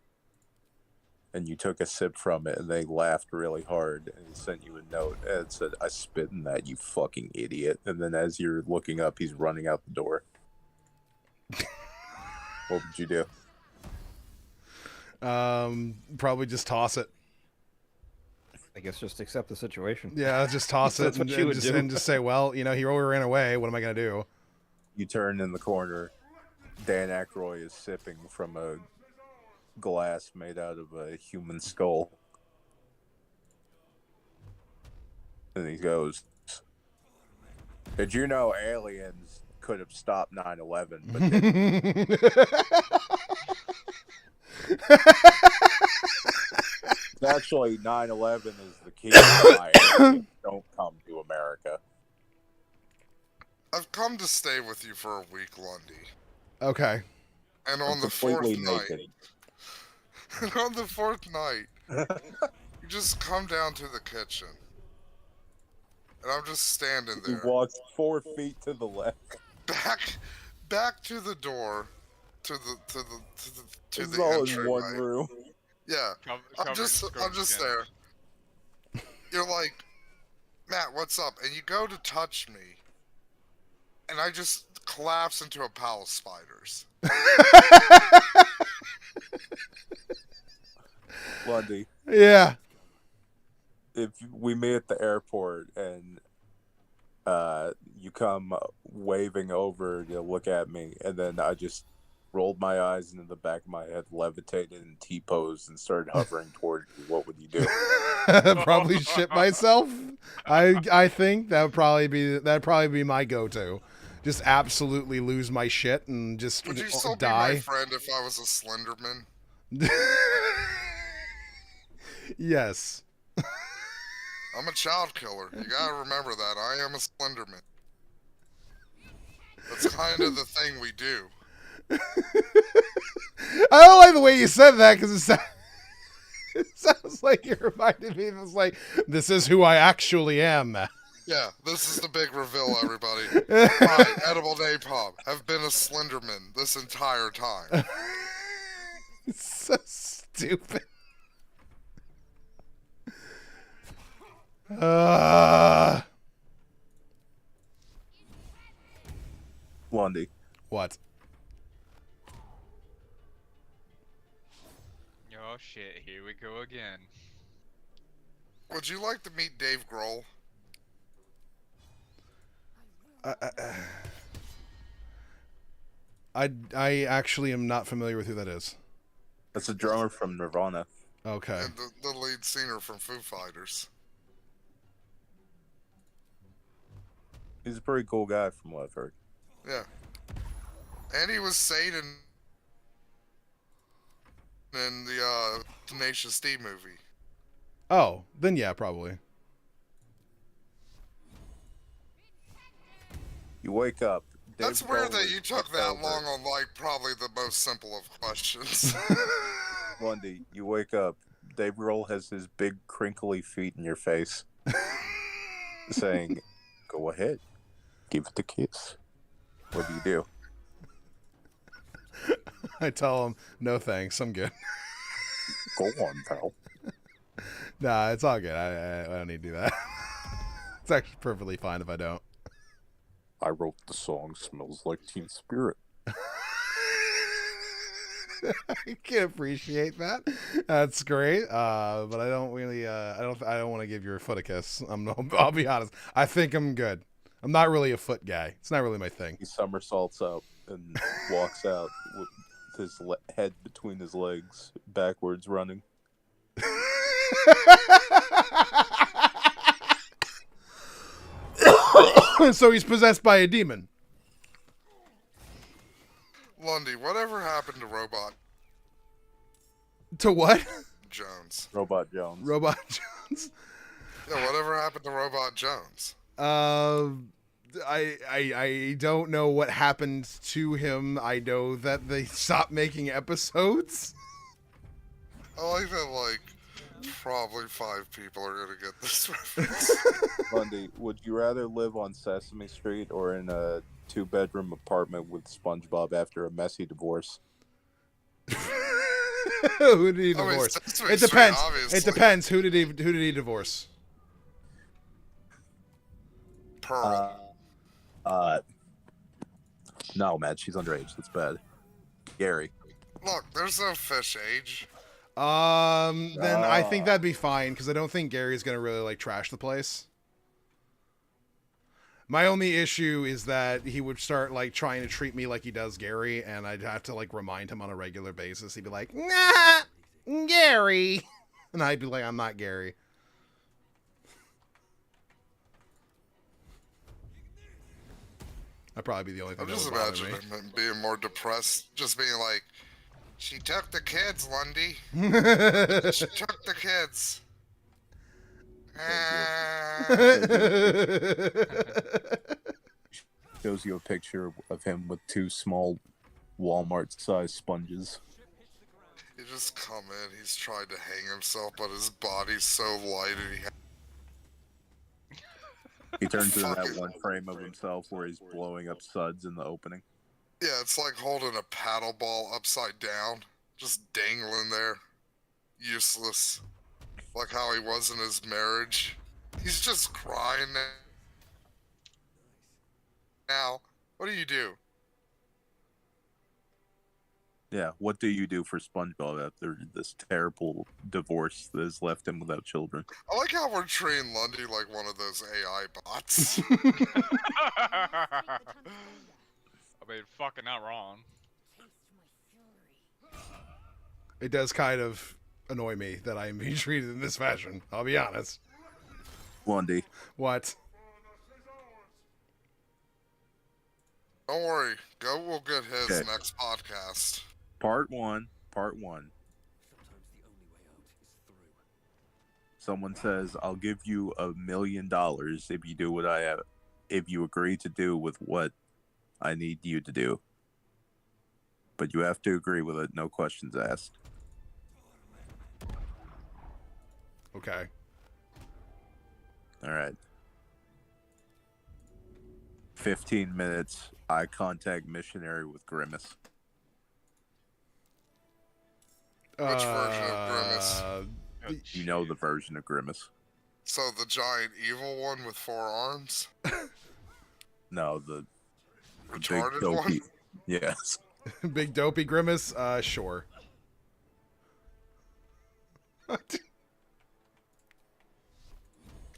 and you took a sip from it and they laughed really hard and he sent you a note and said, "I spit in that, you fucking idiot," and then as you're looking up, he's running out the door? What would you do? Probably just toss it. I guess just accept the situation. Yeah, just toss it and just say, well, he ran away. What am I going to do? You turn in the corner. Dan Aykroyd is sipping from a glass made out of a human skull. And he goes, "Did you know aliens could have stopped 9/11, but didn't?" Actually, 9/11 is the key to why aliens don't come to America. I've come to stay with you for a week, Lundy. Okay. And on the fourth night, you just come down to the kitchen. And I'm just standing there. He walks 4 feet to the left. Back to the door, to the all entryway. in one room. Yeah, I'm just there. You're like, "Matt, what's up?" And you go to touch me, and I just collapse into a pile of spiders. Lundy. Yeah. If we meet at the airport and you come waving over to look at me, and then I just rolled my eyes into the back of my head, levitated and T-posed and started hovering toward you, what would you do? Probably shit myself. I think that'd probably be my go-to. Just absolutely lose my shit and just Would you still die. be my friend if I was a Slenderman? Yes. I'm a child killer. You gotta remember that. I am a Slenderman. That's kind of the thing we do. I don't like the way you said that because it sounds like you reminded me. It's like, this is who I actually am. Yeah, this is the big reveal, everybody. I, Edible Napalm, have been a Slenderman this entire time. It's so stupid. Lundy. What? Oh shit, here we go again. Would you like to meet Dave Grohl? I actually am not familiar with who that is. That's a drummer from Nirvana. Okay. And the lead singer from Foo Fighters. He's a pretty cool guy from what I've heard. Yeah. And he was Satan in the Tenacious D movie. Oh, then yeah, probably. You wake up. That's weird that you took that long on, like, probably the most simple of questions. Lundy, you wake up. Dave Grohl has his big crinkly feet in your face, saying, "Go ahead, give it a kiss." What do you do? I tell him, "No thanks, I'm good." Go on, pal. Nah, it's all good. I don't need to do that. It's actually perfectly fine if I don't. I wrote the song "Smells Like Teen Spirit." I can appreciate that. That's great. But I don't really. I don't want to give your foot a kiss. I'll be honest. I think I'm good. I'm not really a foot guy. It's not really my thing. He somersaults up and walks out with his head between his legs, backwards, running. So he's possessed by a demon. Lundy, whatever happened to Robot To what? Jones? Robot Jones. Robot Jones. Yeah, whatever happened to Robot Jones? I don't know what happened to him. I know that they stopped making episodes. I like that, like, probably 5 people are gonna get this reference. Lundy, would you rather live on Sesame Street or in a 2-bedroom apartment with SpongeBob after a messy divorce? Who did he divorce? It depends. It depends. Who did he divorce? Pearl. No, man, she's underage. That's bad. Gary. Look, there's no fish age. Then I think that'd be fine because I don't think Gary's gonna really like trash the place. My only issue is that he would start like trying to treat me like he does Gary, and I'd have to like remind him on a regular basis. He'd be like, "Nah, Gary," and I'd be like, "I'm not Gary." I'd probably be the only thing. I'm just imagining him being more depressed, just being like, "She took the kids, Lundy. She took the kids." Shows you a picture of him with 2 small Walmart-sized sponges. He just come in, he's tried to hang himself, but his body's so light and He turns into that one frame of himself where he's blowing up suds in the opening. yeah, it's like holding a paddle ball upside down, just dangling there, useless, like how he was in his marriage. He's just crying now. What do you do? Yeah, what do you do for SpongeBob after this terrible divorce that has left him without children? I like how we're treating Lundy like one of those AI bots. I mean, fucking not wrong. It does kind of annoy me that I am being treated in this fashion. I'll be honest. Lundy. What? Don't worry, Go will get his Okay. next podcast. Part one. Someone says, "I'll give you $1 million if you do what if you agree to do with what I need you to do. But you have to agree with it, no questions asked. Okay. Alright. 15 minutes, eye contact missionary with Grimace. Which version of Grimace? You know the version of Grimace. So the giant evil one with 4 arms? No, the retarded big dopey one? Yes. Big dopey Grimace? Sure.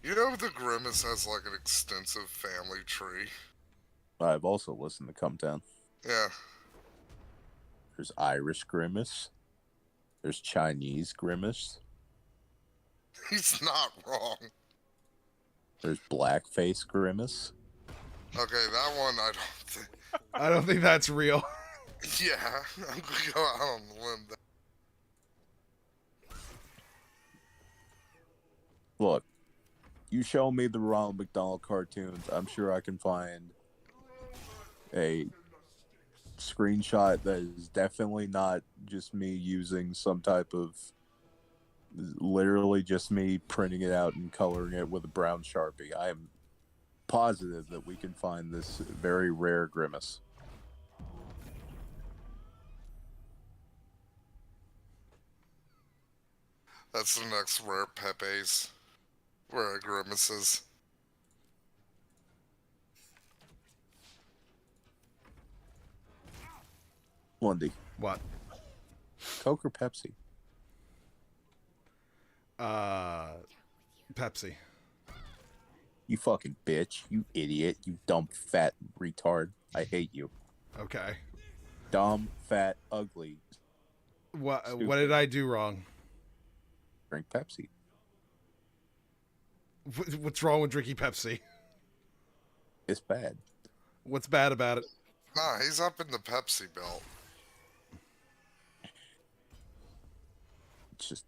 You know the Grimace has like an extensive family tree? I've also listened to Come Down. Yeah. There's Irish Grimace. There's Chinese Grimace. He's not wrong. There's Blackface Grimace. Okay, that one I don't think... I don't think that's real. Yeah, I'm gonna go out on the limb there. Look, you show me the Ronald McDonald cartoons, I'm sure I can find a screenshot that is definitely not just me using some type of, literally just me printing it out and coloring it with a brown Sharpie. I am positive that we can find this very rare Grimace. That's the next rare Pepe's. Rare Grimaces. Lundy. What? Coke or Pepsi? Pepsi. You fucking bitch. You idiot. You dumb, fat retard. I hate you. Okay. Dumb, fat, ugly. What Stupid. What did I do wrong? Drink Pepsi. What's wrong with drinking Pepsi? It's bad. What's bad about it? Nah, he's up in the Pepsi belt. It's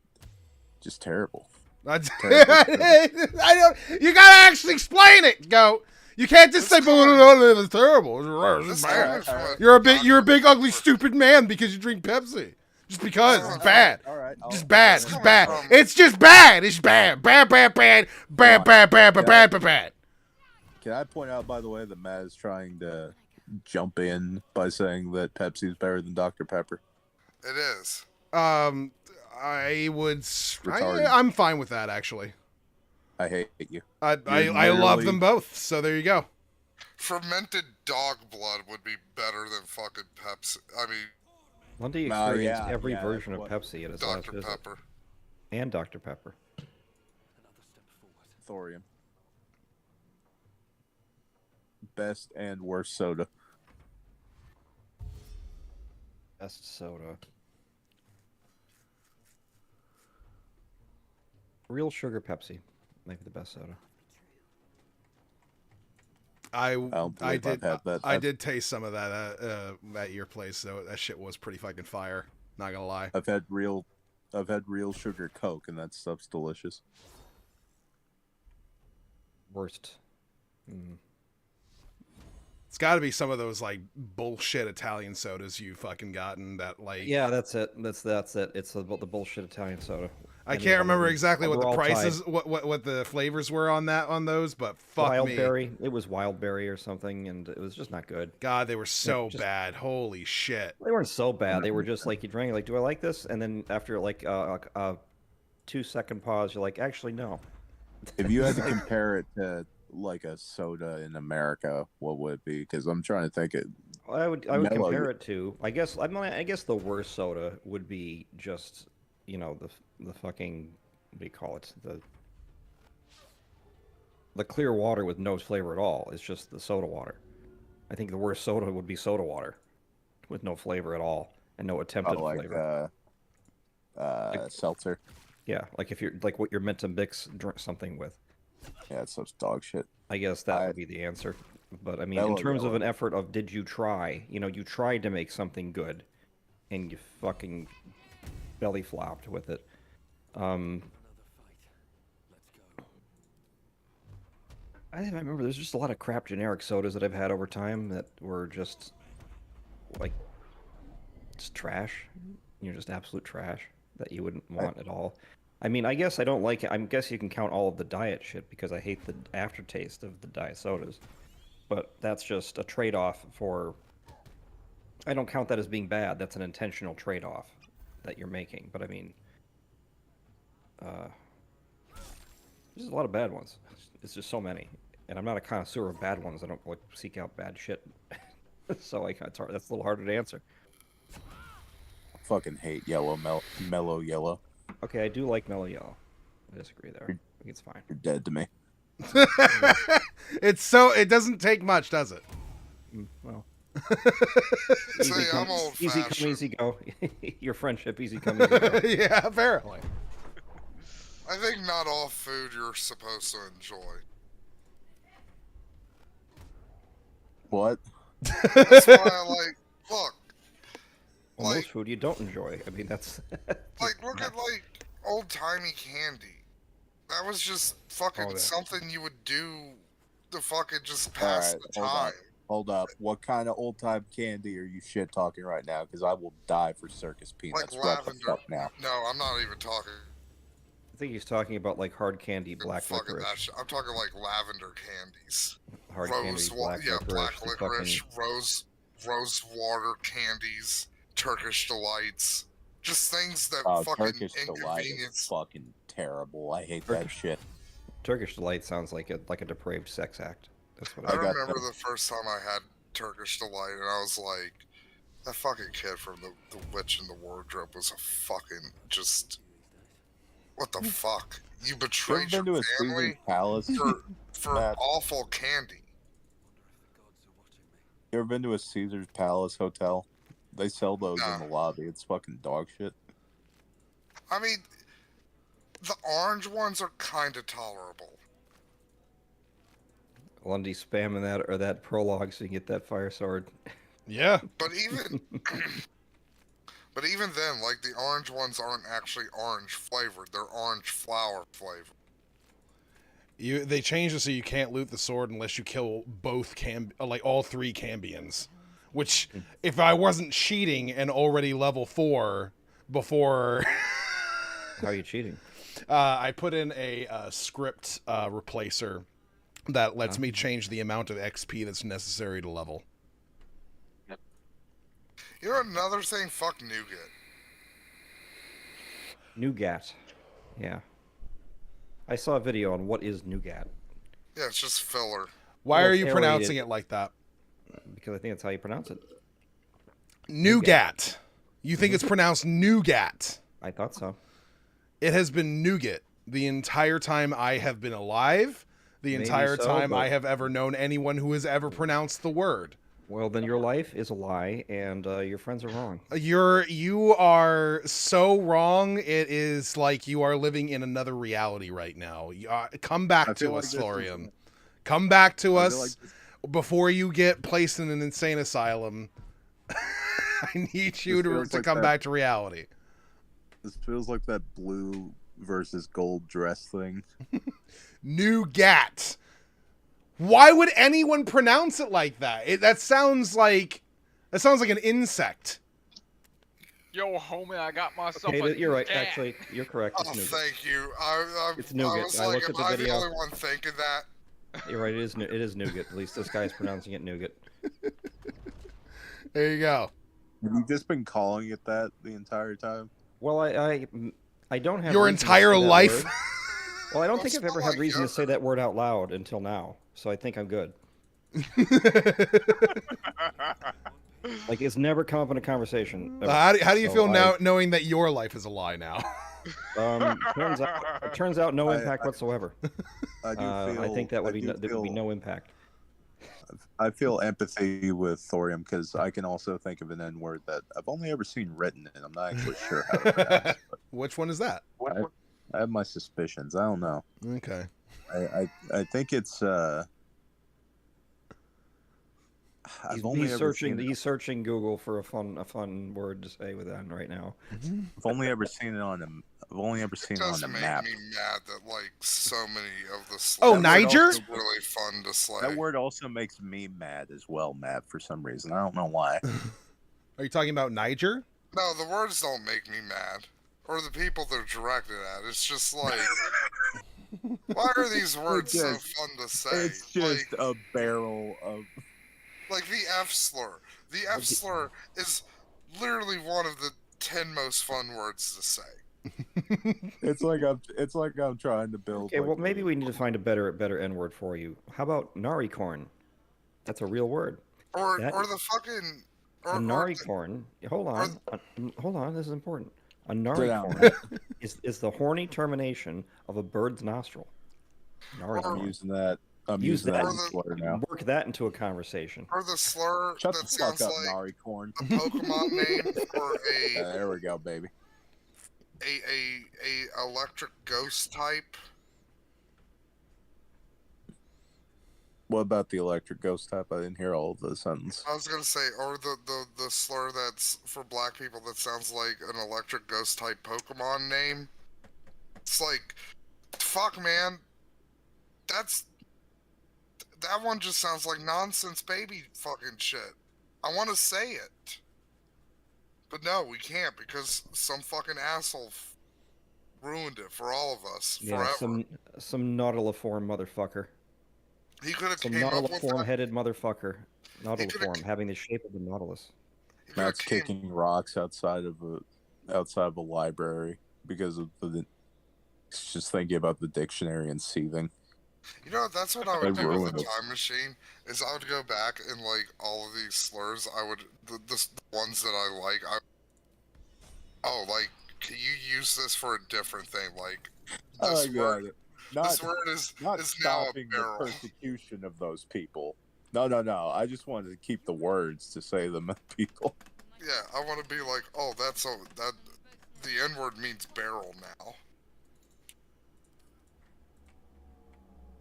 just terrible. I don't. You gotta actually explain it. Go. You can't just say, "Oh, it's terrible. It's bad." You're a big, ugly, stupid man because you drink Pepsi. Just because it's bad. All right. Just bad. It's bad. It's just bad. It's bad. Bad. Can I point out, by the way, that Matt is trying to jump in by saying that Pepsi is better than Dr. Pepper? It is. I would. I'm fine with that, actually. I hate you. I love them both. So there you go. Fermented dog blood would be better than fucking Pepsi. I mean, Lundy experienced every version of Pepsi at his last Dr. visit. Pepper. And Dr. Pepper. Thorium. Best and worst soda. Best soda. Real sugar Pepsi. Might be the best soda. I did taste some of that at your place, though. That shit was pretty fucking fire. Not gonna lie. I've had real sugar Coke, and that stuff's delicious. Worst. Mm. It's got to be some of those like bullshit Italian sodas you fucking gotten that like. Yeah, that's it. That's it. It's the bullshit Italian soda. I can't remember exactly what the prices, what the flavors were on those, but fuck me. Wildberry. It was Wildberry or something, and it was just not good. God, they were so bad. Holy shit. They weren't so bad. They were just like you drank, like, do I like this? And then after like a 2-second pause, you're like, actually, no. If you had to compare it to like a soda in America, what would it be? Because I'm trying to think it. I would compare it to. I guess the worst soda would be just, you know, the fucking, what do you call it? The clear water with no flavor at all. It's just the soda water. I think the worst soda would be soda water with no flavor at all and no attempted flavor. Seltzer. Yeah, like if you're like what you're meant to mix something with. Yeah, it's such dog shit. I guess that would be the answer. But I mean, in terms of an effort of did you try? You know, you tried to make something good, and you fucking belly flopped with it. I remember there's just a lot of crap generic sodas that I've had over time that were just like just trash. You're just absolute trash that you wouldn't want at all. I mean, I guess I don't like it. I guess you can count all of the diet shit because I hate the aftertaste of the diet sodas. But that's just a trade-off for... I don't count that as being bad. That's an intentional trade-off that you're making. But I mean... there's a lot of bad ones. It's just so many. And I'm not a connoisseur of bad ones. I don't like seek out bad shit. So that's a little harder to answer. I fucking hate yellow, mellow yellow. Okay, I do like mellow yellow. I disagree there. I think it's fine. You're dead to me. It doesn't take much, does it? Well. See, I'm old easy come, easy go. Your friendship, easy come, easy go. Yeah, apparently. I think not all food you're supposed to enjoy. What? That's why I like, look. Well, most food you don't enjoy. I mean, that's... like, look at, like, old-timey candy. That was just fucking something you would do to fucking just pass the time. Hold up. What kind of old-time candy are you shit-talking right now? Because I will die for circus peanuts. Like lavender. What the fuck now? No, I'm not even talking... I think he's talking about like hard candy, black licorice. That shit. I'm talking like lavender candies. Hard candy, black licorice. Black licorice, rose water candies, Turkish delights, just things that fucking Turkish delight is fucking terrible. I hate that shit. Turkish delight sounds like a depraved sex act. That's what I remember the first time I had Turkish delight, and I was like, that fucking kid from the Witch in the Wardrobe was a fucking just. What the fuck? You betrayed your family for awful candy. You ever been to a Caesar's Palace hotel? They sell those in the lobby. It's fucking dog shit. I mean, the orange ones are kind of tolerable. Lundy spamming that prologue so you can get that fire sword. Yeah. But even... But even then, like, the orange ones aren't actually orange flavored. They're orange flower flavored. They changed it so you can't loot the sword unless you kill both all 3 Cambions. Which, if I wasn't cheating and already level 4 before... How are you cheating? I put in a script replacer that lets me change the amount of XP that's necessary to level. You know another thing? Fuck nougat. Nougat. Yeah. I saw a video on what is nougat. Yeah, it's just filler. Why are you pronouncing it like that? Because I think that's how you pronounce it. Nougat. You think it's pronounced nougat? I thought so. It has been nougat the entire time I have been alive, the entire time I have ever known anyone who has ever pronounced the word. Well, then your life is a lie, and your friends are wrong. You are so wrong. It is like you are living in another reality right now. Come back to us, Florian. Come back to us before you get placed in an insane asylum. I need you to come back to reality. This feels like that blue versus gold dress thing. Nougat. Why would anyone pronounce it like that? That sounds like an insect. Yo, homie, I got myself. Okay, you're right. Actually, you're correct. Oh, thank you. It's nougat. I was like, am I the only one thinking that? You're right. It is nougat. At least this guy's pronouncing it nougat. There you go. Have you just been calling it that the entire time? Well, I don't have your entire life. Well, I don't think I've ever had reason to say that word out loud until now, so I think I'm good. Like, it's never come up in a conversation. How do you feel now, knowing that your life is a lie now? Turns out no impact whatsoever. I think that would be no impact. I feel empathy with Thorium because I can also think of an N-word that I've only ever seen written, and I'm not actually sure how to pronounce it. Which one is that? I have my suspicions. I don't know. Okay. I think it's He's searching Google for a fun word to say with that right now. I've only ever seen it on a I've only ever seen It it on does the make map. me mad that like so many of the slurs Oh, Niger? are really fun to slay. That word also makes me mad as well, Matt, for some reason. I don't know why. Are you talking about Niger? No, the words don't make me mad. Or the people they're directed at. It's just like... why are these words so fun to say? It's just a barrel of... Like the F slur. The F slur is literally one of the 10 most fun words to say. It's like I'm trying to build. Okay, well maybe we need to find a better N word for you. How about naricorn? That's a real word. Or the fucking... a naricorn. Hold on. This is important. A naricorn is the horny termination of a bird's nostril. I'm using that. I'm using that as a slur now. Work that into a conversation. Or the slur Shut that the fuck sounds up, like naricorn. a Pokemon name for a... there we go, baby. A electric ghost type. What about the electric ghost type? I didn't hear all of the sentence. I was gonna say, or the slur that's for black people that sounds like an electric ghost type Pokemon name. It's like, fuck, man. That one just sounds like nonsense baby fucking shit. I want to say it. But no, we can't because some fucking asshole ruined it for all of us forever. Some nautiloform motherfucker. He could have Some came up with nautiloform-headed motherfucker. Nautiloform, having the shape of the nautilus. Matt's kicking rocks outside of a library because of just thinking about the dictionary and seething. You know, that's what I would do with a time machine, is I would go back and, like, all of these slurs, I would, the ones that I like, can you use this for a different thing? Like, this word is now stopping a barrel. the persecution of those people. No. I just wanted to keep the words to say them to people. Yeah, I want to be like, oh, the N-word means barrel now.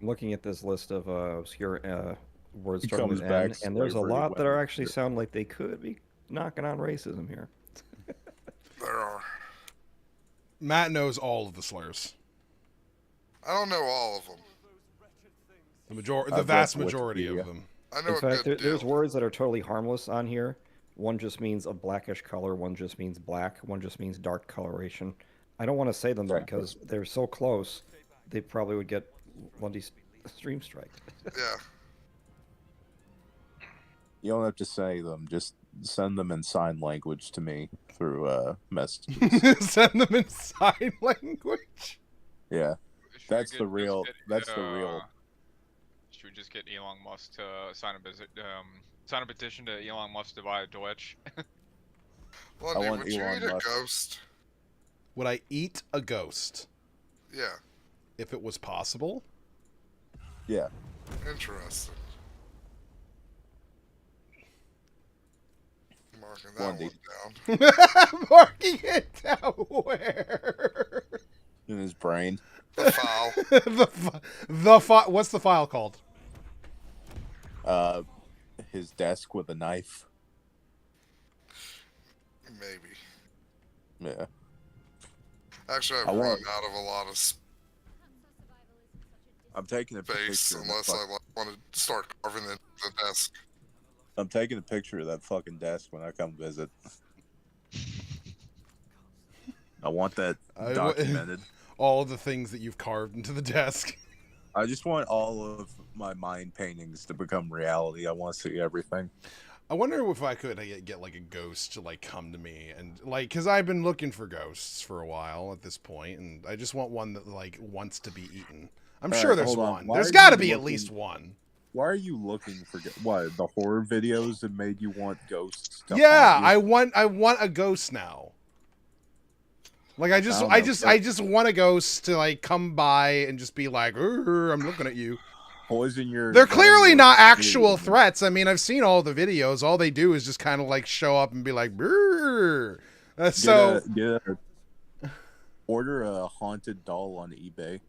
I'm looking at this list of obscure words starting with N, and there's a lot that actually sound like they could be knocking on racism here. There are. Matt knows all of the slurs. I don't know all of them. The vast majority of them. I know. In fact, there's words that are totally harmless on here. One just means a blackish color. One just means black. One just means dark coloration. I don't want to say them because they're so close. They probably would get Lundy stream strike. Yeah. You don't have to say them. Just send them in sign language to me through messages. Send them in sign language? Yeah. That's the real. Should we just get Elon Musk to sign a petition to Elon Musk to buy Twitch? Lundy, would you eat a ghost? Would I eat a ghost? Yeah. If it was possible? Yeah. Interesting. Marking that one down. Marking it down where? In his brain. The file. the file. What's the file called? His desk with a knife. Maybe. Yeah. Actually, I've run out of a lot of I'm taking a space picture. Unless I want to start carving the desk. I'm taking a picture of that fucking desk when I come visit. I want that documented. All the things that you've carved into the desk. I just want all of my mind paintings to become reality. I want to see everything. I wonder if I could get like a ghost to like come to me and like, because I've been looking for ghosts for a while at this point, and I just want one that like wants to be eaten. I'm sure there's one. There's got to be at least one. Why are you looking for what? The horror videos that made you want ghosts? Yeah, I want a ghost now. Like I just want a ghost to like come by and just be like, I'm looking at you. Poison your. They're clearly not actual threats. I mean, I've seen all the videos. All they do is just kind of like show up and be like, order a haunted doll on eBay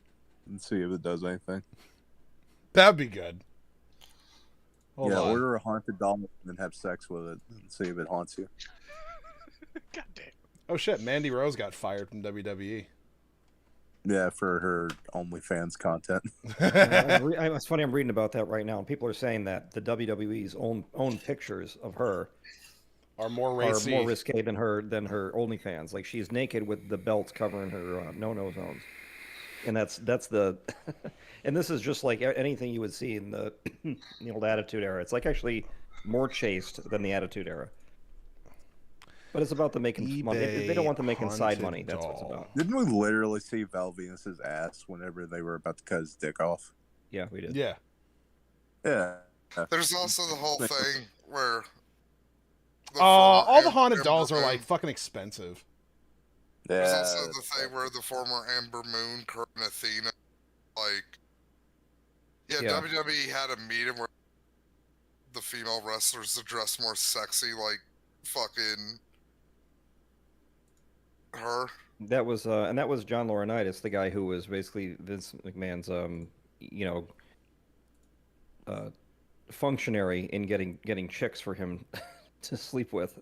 and see if it does anything. That'd be good. Hold on. Order a haunted doll and have sex with it and see if it haunts you. God damn. Oh shit, Mandy Rose got fired from WWE. Yeah, for her OnlyFans content. It's funny, I'm reading about that right now, and people are saying that the WWE's own pictures of her are more risque than her OnlyFans. Like, she's naked with the belts covering her no-no zones, and that's the, and this is just like anything you would see in the the old Attitude Era. It's like actually more chaste than the Attitude Era. But it's about them making money. They don't want them making side money. That's what it's about. Didn't we literally see Val Venus's ass whenever they were about to cut his dick off? Yeah, we did. Yeah. Yeah. There's also the whole thing where... all the haunted dolls are, like, fucking expensive. Yeah. There's also the thing where the former Amber Moon, Kurt and Athena, like... Yeah, WWE had a meeting where the female wrestlers are dressed more sexy, like fucking... her. That was and that was John Laurinaitis, the guy who was basically Vince McMahon's functionary in getting chicks for him to sleep with.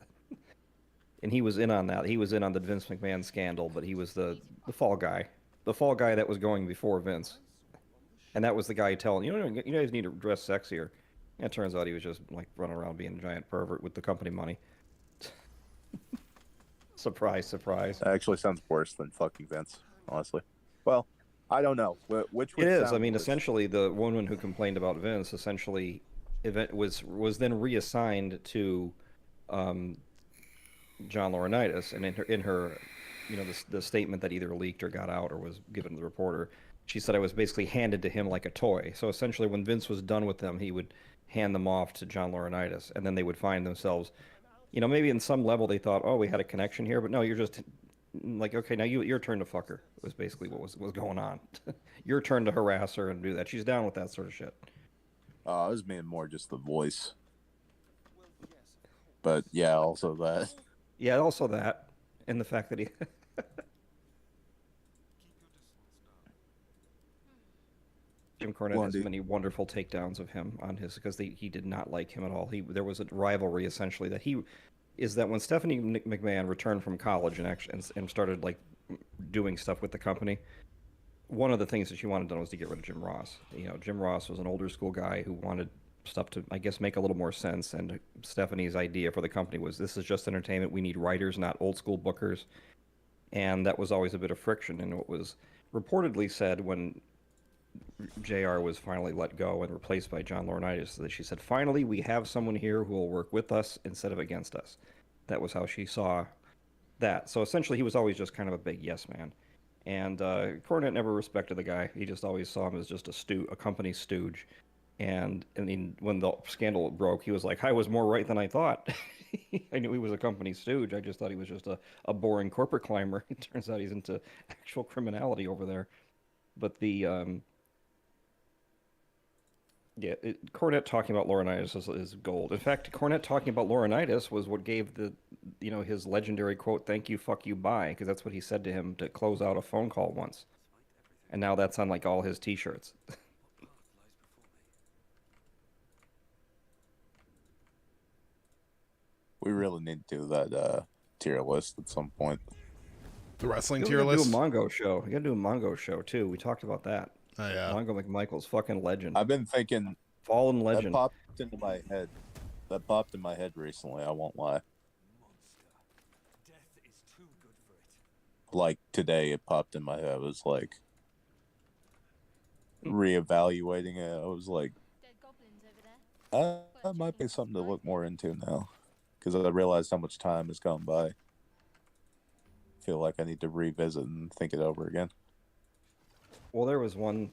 And he was in on that. He was in on the Vince McMahon scandal, but he was the fall guy. The fall guy that was going before Vince. And that was the guy telling, you guys need to dress sexier. And it turns out he was just like running around being a giant pervert with the company money. Surprise, surprise. That actually sounds worse than fucking Vince, honestly. Well, I don't know. Which would it is. I mean, worse? essentially, the woman who complained about Vince was then reassigned to John Laurinaitis, and in her the statement that either leaked or got out or was given to the reporter, she said I was basically handed to him like a toy. So essentially, when Vince was done with them, he would hand them off to John Laurinaitis, and then they would find themselves. Maybe in some level they thought, oh, we had a connection here, but no, you're just like, okay, now your turn to fuck her was basically what was going on. Your turn to harass her and do that. She's down with that sort of shit. I was meaning more just the voice. But yeah, also that. Yeah, also that, and the fact that he. Jim Cornette has many wonderful takedowns of him on his because he did not like him at all. There was a rivalry essentially that when Stephanie McMahon returned from college and started like doing stuff with the company, one of the things that she wanted done was to get rid of Jim Ross. Jim Ross was an older school guy who wanted stuff to, I guess, make a little more sense. And Stephanie's idea for the company was, this is just entertainment. We need writers, not old school bookers. And that was always a bit of friction. And what was reportedly said when JR was finally let go and replaced by John Laurinaitis, that she said, finally, we have someone here who will work with us instead of against us. That was how she saw that. So essentially, he was always just kind of a big yes man. And Cornette never respected the guy. He just always saw him as just a company stooge. And when the scandal broke, he was like, I was more right than I thought. I knew he was a company stooge. I just thought he was just a boring corporate climber. It turns out he's into actual criminality over there. But Cornette talking about Laurinaitis is gold. In fact, Cornette talking about Laurinaitis was what gave his legendary quote, "Thank you, fuck you, bye," because that's what he said to him to close out a phone call once. And now that's on like all his T-shirts. We really need to do that tier list at some point. The wrestling tier list? Do a Mongo show. You gotta do a Mongo show, too. We talked about that. Oh, yeah. Mongo McMichael's fucking legend. I've been thinking... Fallen legend. That popped into my head. That popped in my head recently, I won't lie. Like, today it popped in my head. I was like... reevaluating it. I was like... that might be something to look more into now. Because I realized how much time has gone by. I feel like I need to revisit and think it over again. Well, there was one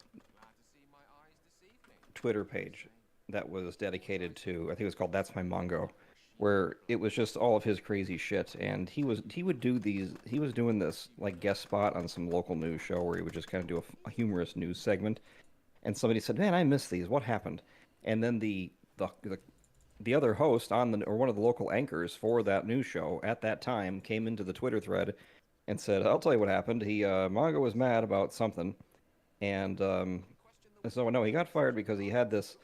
Twitter page that was dedicated to, I think it was called That's My Mongo, where it was just all of his crazy shit. And he was doing this like guest spot on some local news show where he would just kind of do a humorous news segment. And somebody said, "Man, I missed these. What happened?" And then the other host or one of the local anchors for that news show at that time came into the Twitter thread and said, "I'll tell you what happened. Mongo was mad about something. And so, no, he got fired because he had this...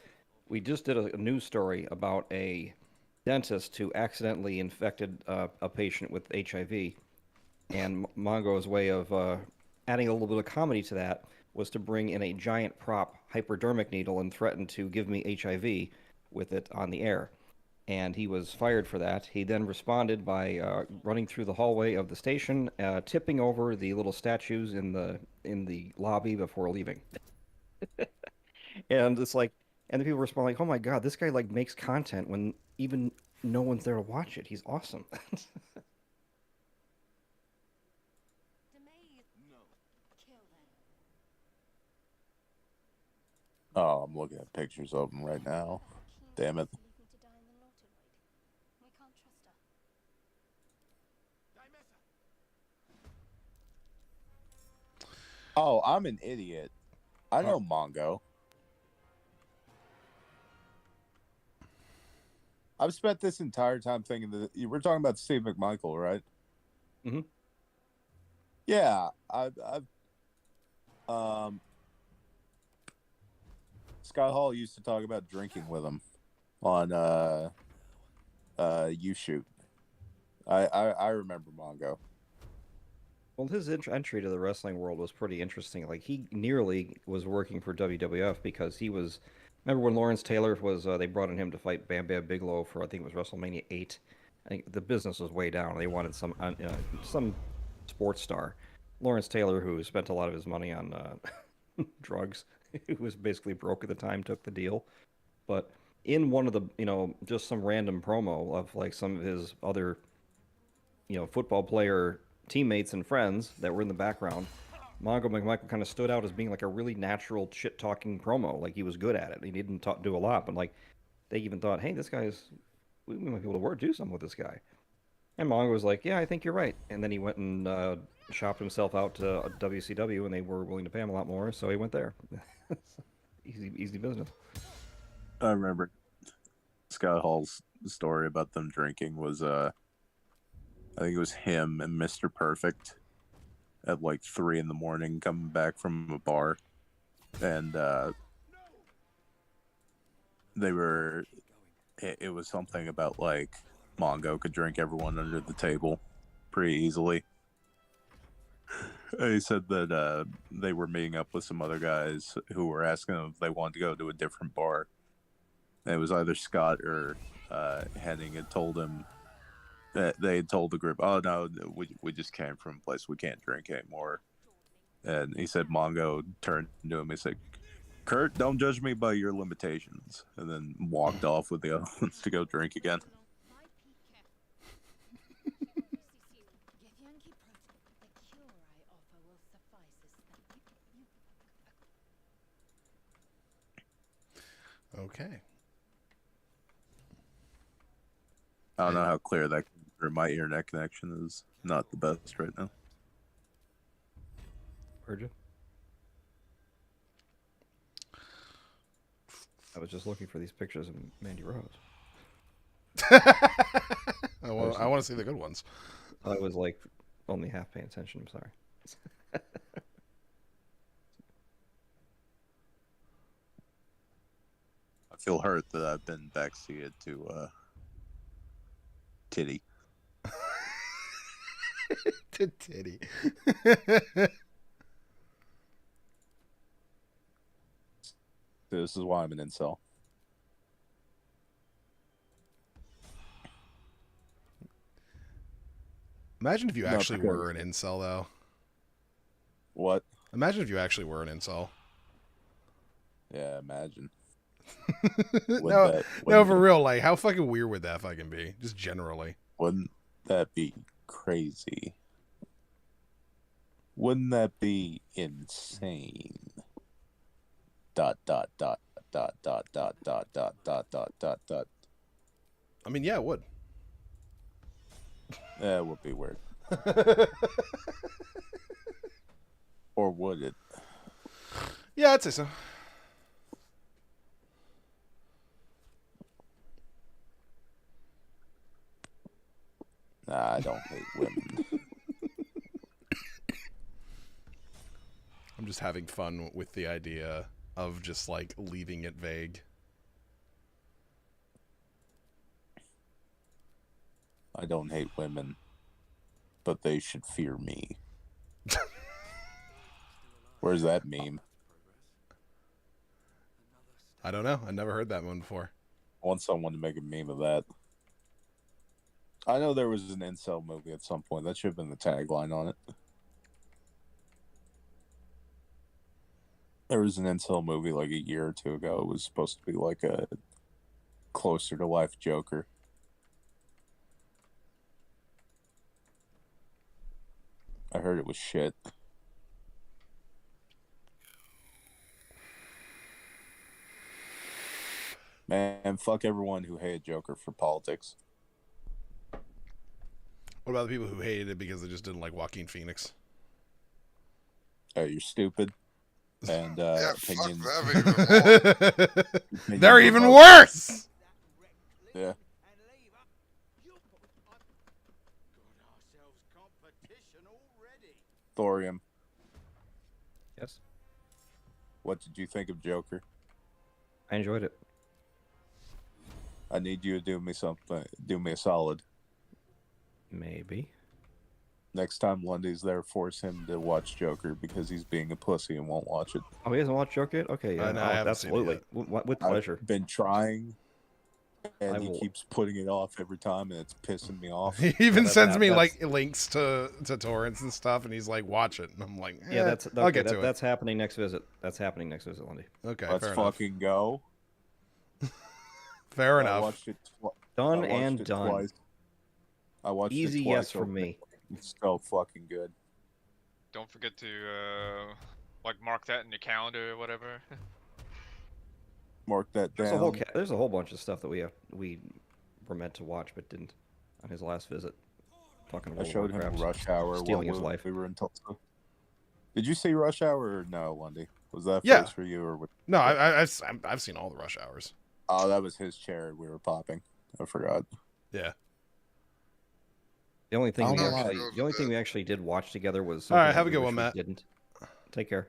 We just did a news story about a dentist who accidentally infected a patient with HIV. And Mongo's way of adding a little bit of comedy to that was to bring in a giant prop hypodermic needle and threaten to give me HIV with it on the air. And he was fired for that. He then responded by running through the hallway of the station, tipping over the little statues in the lobby before leaving. And it's like, and the people respond like, "Oh my god, this guy like makes content when even no one's there to watch it. He's awesome." Oh, I'm looking at pictures of him right now. Damn it. Oh, I'm an idiot. I know Mongo. I've spent this entire time thinking that you were talking about Steve McMichael, right? Mm-hmm. Yeah, I've Scott Hall used to talk about drinking with him on You Shoot. I remember Mongo. Well, his entry to the wrestling world was pretty interesting. Like, he nearly was working for WWF because he was... Remember when Lawrence Taylor was... they brought in him to fight Bam Bam Bigelow for, I think it was WrestleMania 8. I think the business was way down. They wanted some sports star. Lawrence Taylor, who spent a lot of his money on drugs, who was basically broke at the time, took the deal. But in one of the, just some random promo of, like, some of his other, football player teammates and friends that were in the background, Mongo McMichael kind of stood out as being like a really natural shit-talking promo. Like, he was good at it. He didn't do a lot, but like they even thought, hey, this guy's, we might be able to do something with this guy. And Mongo was like, yeah, I think you're right. And then he went and shopped himself out to WCW, and they were willing to pay him a lot more, so he went there. easy business. I remember Scott Hall's story about them drinking was I think it was him and Mr. Perfect at like 3 a.m. coming back from a bar, and they were. It was something about like Mongo could drink everyone under the table pretty easily. He said that they were meeting up with some other guys who were asking them if they wanted to go to a different bar. And it was either Scott or Henning had told him that they had told the group, "Oh no, we just came from a place we can't drink anymore." And he said Mongo turned to him. He said, "Kurt, don't judge me by your limitations," and then walked off with the other ones to go drink again. Okay. I don't know how clear that, or my internet connection is not the best right now. Heard you. I was just looking for these pictures of Mandy Rose. I want to see the good ones. I was like only half paying attention. I'm sorry. I feel hurt that I've been backseated to Titty. To Titty. This is why I'm an incel. Imagine if you actually were an incel, though. What? Imagine if you actually were an incel. Yeah, imagine. No, for real, like, how fucking weird would that fucking be? Just generally. Wouldn't that be crazy? Wouldn't that be insane? ... I mean, yeah, it would. Yeah, it would be weird. Or would it? Yeah, I'd say so. Nah, I don't hate women. I'm just having fun with the idea of just, like, leaving it vague. I don't hate women, but they should fear me. Where's that meme? I don't know. I never heard that one before. I want someone to make a meme of that. I know there was an incel movie at some point. That should have been the tagline on it. There was an incel movie like a year or two ago. It was supposed to be like a closer to life Joker. I heard it was shit. Man, fuck everyone who hated Joker for politics. What about the people who hated it because they just didn't like Joaquin Phoenix? You're stupid. And Yeah, opinion. fuck them even more. They're even worse! Yeah. Thorium. Yes. What did you think of Joker? I enjoyed it. I need you to do me something. Do me a solid. Maybe. Next time Lundy's there, force him to watch Joker because he's being a pussy and won't watch it. Oh, he hasn't watched Joker yet? Okay, yeah, no, I haven't seen it absolutely. With pleasure. I've been trying, and I he will- keeps putting it off every time, and it's pissing me off. He even that- sends me that's- like links to torrents and stuff, and he's like, "Watch it," and I'm like, Yeah, that's I'll okay, get to it. That's happening next visit. That's happening next visit, Lundy. Okay, Let's fair enough. fucking go. Fair I enough. watched it Done I watched and it done. Twice. I watched Easy it twice yes from over me. It's so fucking good. Don't forget to like mark that in your calendar or whatever. Mark that There's down. there's a whole bunch of stuff that we were meant to watch but didn't on his last visit. Talking I World showed of him Warcraft, Rush Hour stealing while his life. we were in Tulsa. Did you see Rush Hour or no, Lundy? Was that Yeah. first for you or what? No, I've seen all the Rush Hours. Oh, that was his chair we were popping. I forgot. Yeah. The only thing I'll we go actually, with the only thing we actually did watch together was. All right, something have that a good we one, wish we Matt. Didn't. Take care.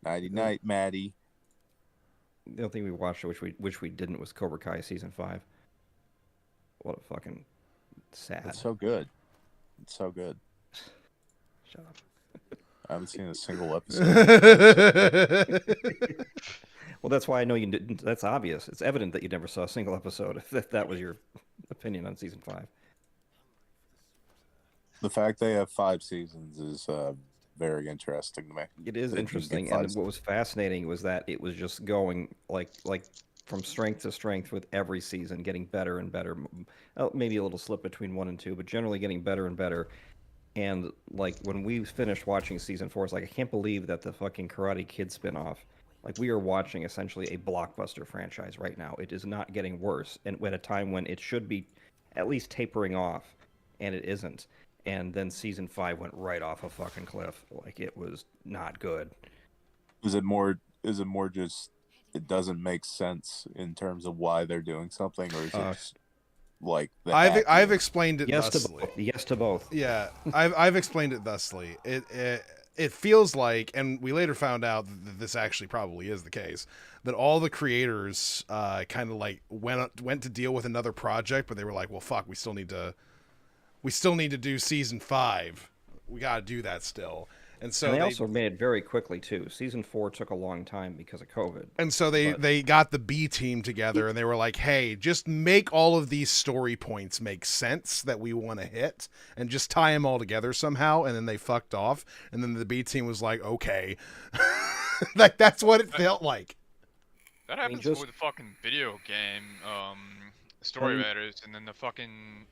Nighty night, Maddie. The only thing we watched, which we didn't, was Cobra Kai season 5. What a fucking sad. It's so good. It's so good. Shut up. I haven't seen a single episode. Well, that's why I know you didn't. That's obvious. It's evident that you never saw a single episode. If that was your opinion on season 5. The fact they have 5 seasons is very interesting to me. It is That you interesting, get and 5 what was fascinating was that it was just going like from strength to strength with every season, getting better and better. Maybe a little slip between 1 and 2, but generally getting better and better. And like when we finished watching season 4, it's like I can't believe that the fucking Karate Kid spinoff. Like we are watching essentially a blockbuster franchise right now. It is not getting worse, and at a time when it should be at least tapering off, and it isn't. And then season 5 went right off a fucking cliff. Like it was not good. Is it more just it doesn't make sense in terms of why they're doing something, or is it just like the I've explained it Yes to thusly. both. Yes to both. Yeah, I've explained it thusly. It feels like, and we later found out that this actually probably is the case, that all the creators kind of like went to deal with another project, but they were like, well, fuck, we still need to do season 5. We got to do that still. And so they also made it very quickly too. Season 4 took a long time because of COVID. And so they got the B team together and they were like, hey, just make all of these story points make sense that we want to hit and just tie them all together somehow. And then they fucked off. And then the B team was like, okay. Like, that's what it felt like. That happens with the fucking video game story writers, and then the fucking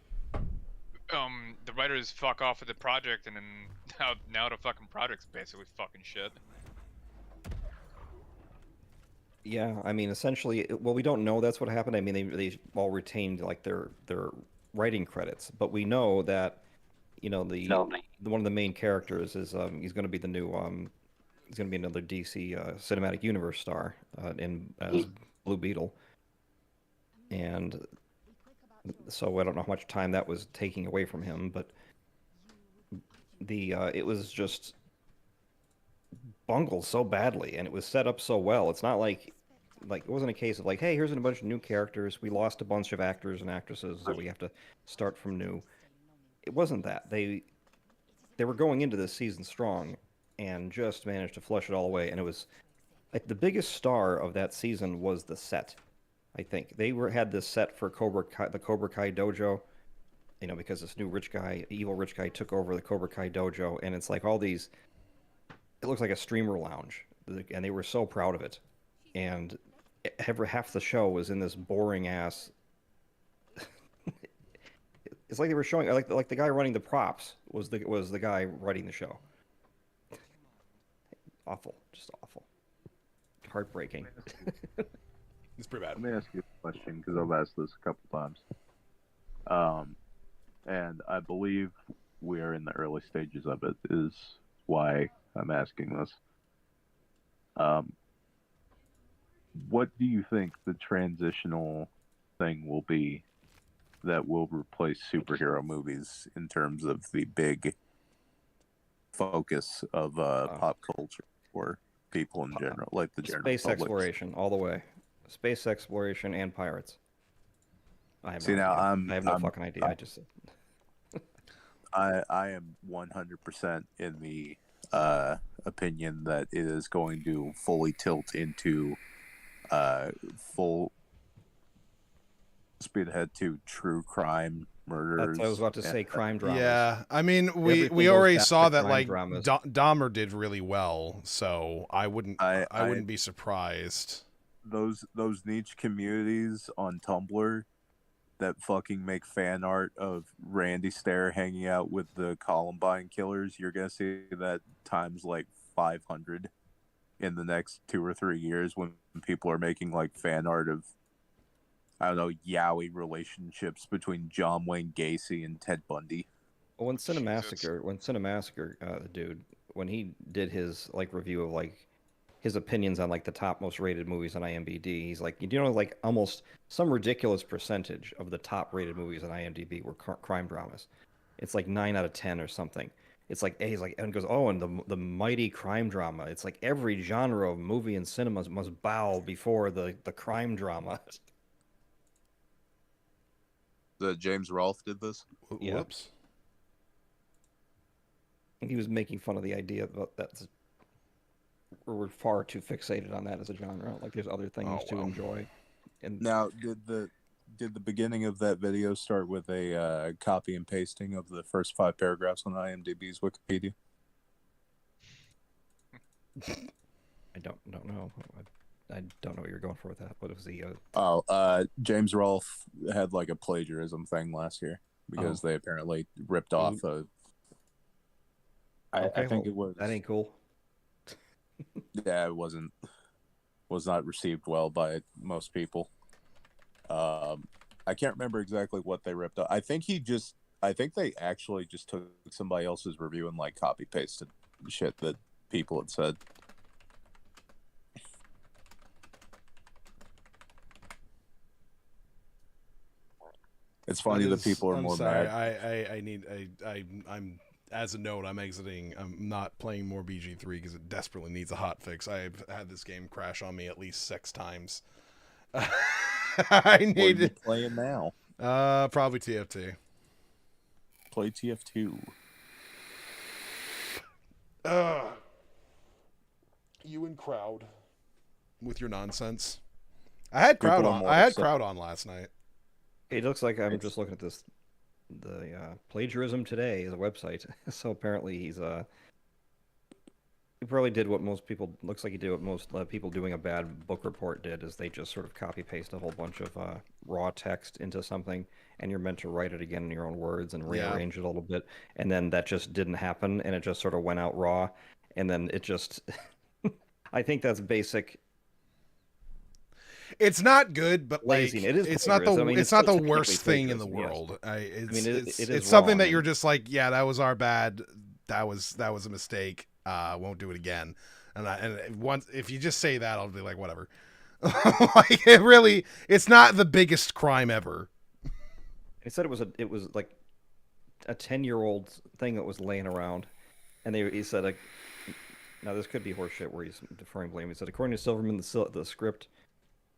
the writers fuck off with the project, and then now the fucking project's basically fucking shit. Yeah, I mean, essentially, well, we don't know that's what happened. I mean, they all retained like their writing credits, but we know that, you know, one of the main characters is he's going to be the new he's going to be another DC cinematic universe star as Blue Beetle, and so I don't know how much time that was taking away from him, but it was just bungled so badly, and it was set up so well. It's not like it wasn't a case of like, hey, here's a bunch of new characters. We lost a bunch of actors and actresses, so we have to start from new. It wasn't that. They were going into this season strong, and just managed to flush it all away. And it was like the biggest star of that season was the set. I think they had this set for the Cobra Kai dojo, because this new evil rich guy took over the Cobra Kai dojo, and it's like all these. It looks like a streamer lounge, and they were so proud of it. And half the show was in this boring ass. It's like they were showing like the guy running the props was the guy writing the show. Awful, just awful, heartbreaking. It's pretty bad. Let me ask you a question because I've asked this a couple times, and I believe we are in the early stages of it. Is why I'm asking this. What do you think the transitional thing will be that will replace superhero movies in terms of the big focus of pop culture for people in general, like the general Space public? Exploration, all the way. Space exploration and pirates. I have no fucking idea. I am 100% in the opinion that it is going to fully tilt into full speed ahead to true crime, murders. That's what I was about to say, crime dramas. Yeah, I mean, we already saw that like Dahmer did really well, so I wouldn't be surprised. Those niche communities on Tumblr that fucking make fan art of Randy Stair hanging out with the Columbine killers, you're gonna see that times like 500 in the next 2 or 3 years when people are making like fan art of, I don't know, yaoi relationships between John Wayne Gacy and Ted Bundy. Well, when Cinemassacre, the dude, when he did his like review of like his opinions on like the top most rated movies on IMDb, he's like, like almost some ridiculous percentage of the top rated movies on IMDb were crime dramas. It's like 9 out of 10 or something. It's like, he's like, and goes, oh, and the mighty crime drama. It's like every genre of movie and cinema must bow before the crime drama. James Rolfe did this? Whoops. He was making fun of the idea about that. We're far too fixated on that as a genre. Like there's other things to enjoy. And now, did the beginning of that video start with a copy and pasting of the first 5 paragraphs on IMDb's Wikipedia? I don't know. I don't know what you're going for with that. What was the? James Rolfe had like a plagiarism thing last year because they apparently ripped off a. I think it was. That ain't cool. Yeah, it was not received well by most people. I can't remember exactly what they ripped off. I think they actually just took somebody else's review and like copy pasted shit that people had said. It's funny that people are more mad. I'm as a note, I'm exiting. I'm not playing more BG3 because it desperately needs a hot fix. I've had this game crash on me at least 6 times. I need. What are you playing now? Probably TF2. Play TF2. You and Crowd with your nonsense. I had Crowd on. I had Crowd on last night. It looks like I'm just looking at this. The plagiarism today is a website. So apparently he probably did what most people, looks like he did what most people doing a bad book report did, is they just sort of copy paste a whole bunch of raw text into something, and you're meant to write it again in your own words and rearrange it a little bit, and then that just didn't happen, and it just sort of went out raw, and then it just I think that's basic. It's not good, but like it's not the it's not the worst thing in the yes. world. It is it's something wrong, that you're just like, yeah, that was our bad. That was a mistake. Won't do it again. And once if you just say that, I'll be like, whatever. Like it's not the biggest crime ever. He said it was like a 10-year-old thing that was laying around, and he said like, now this could be horseshit where he's deferring blame. He said according to Silverman, the script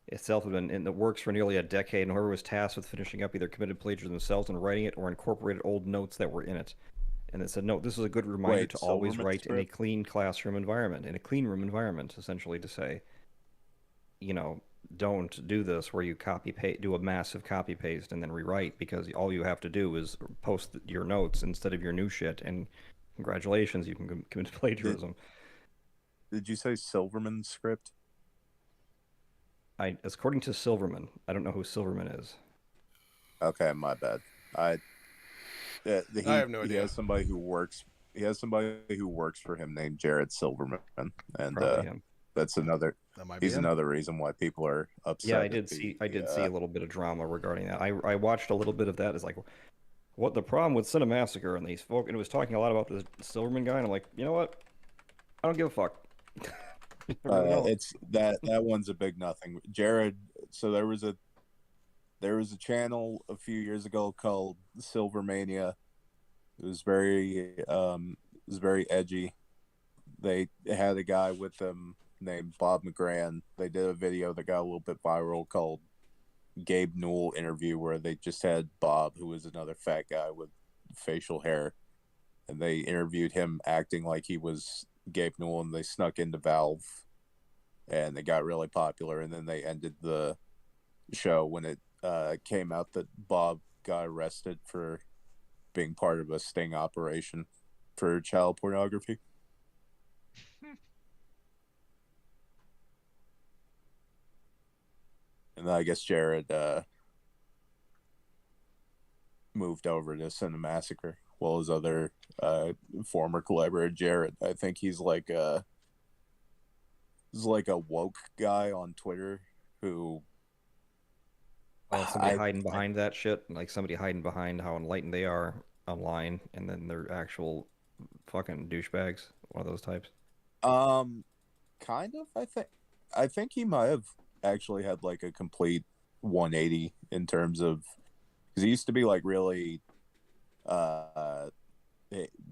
itself had been in the works for nearly a decade, and whoever was tasked with finishing up either committed plagiarism themselves in writing it or incorporated old notes that were in it. And it said, no, this is a good reminder to always write in a clean classroom environment, in a clean room environment, essentially to say, you know, don't do this where you do a massive copy paste and then rewrite, because all you have to do is post your notes instead of your new shit, and congratulations, you can commit plagiarism. Did you say Silverman's script? According to Silverman, I don't know who Silverman is. Okay, my bad. I have no idea. He has somebody who works for him named Jared Silverman, and that's another. He's another reason why people are upset. Yeah, I did see a little bit of drama regarding that. I watched a little bit of that. It's like, what the problem with Cinemassacre, and it was talking a lot about the Silverman guy, and I'm like, you know what? I don't give a fuck. It's that one's a big nothing. Jared. So there was a channel a few years ago called Silvermania. It was very edgy. They had a guy with them named Bob McGran. They did a video that got a little bit viral called Gabe Newell Interview, where they just had Bob, who was another fat guy with facial hair, and they interviewed him acting like he was Gabe Newell, and they snuck into Valve, and they got really popular. And then they ended the show when it came out that Bob got arrested for being part of a sting operation for child pornography. And then I guess Jared moved over to Cinemassacre. Well, his other former collaborator, Jared, I think he's like a woke guy on Twitter who. Somebody hiding behind that shit, like somebody hiding behind how enlightened they are online, and then they're actual fucking douchebags. One of those types. Kind of. I think he might have actually had like a complete 180 in terms of, because he used to be like really.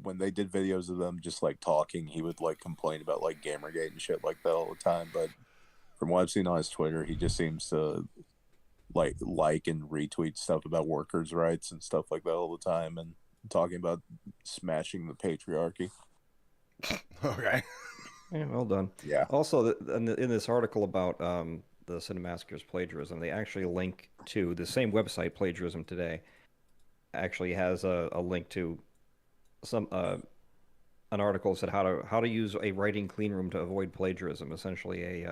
When they did videos of them just like talking, he would like complain about like Gamergate and shit like that all the time. But from what I've seen on his Twitter, he just seems to like and retweet stuff about workers' rights and stuff like that all the time, and talking about smashing the patriarchy. Okay. Yeah, well done. Yeah. Also, in this article about the Cinemassacre's plagiarism, they actually link to the same website, Plagiarism Today, actually has a link to some an article that said how to use a writing clean room to avoid plagiarism. Essentially,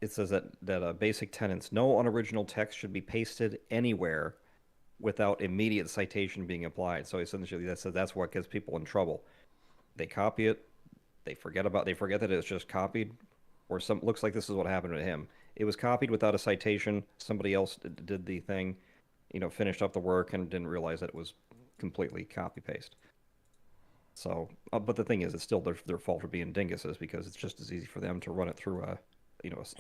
it says that basic tenets: no unoriginal text should be pasted anywhere without immediate citation being applied. So essentially, that's what gets people in trouble. They copy it, they forget that it's just copied, or looks like this is what happened to him. It was copied without a citation. Somebody else did the thing, finished up the work and didn't realize that it was completely copy paste. So, but the thing is, it's still their fault for being dinguses, because it's just as easy for them to run it through a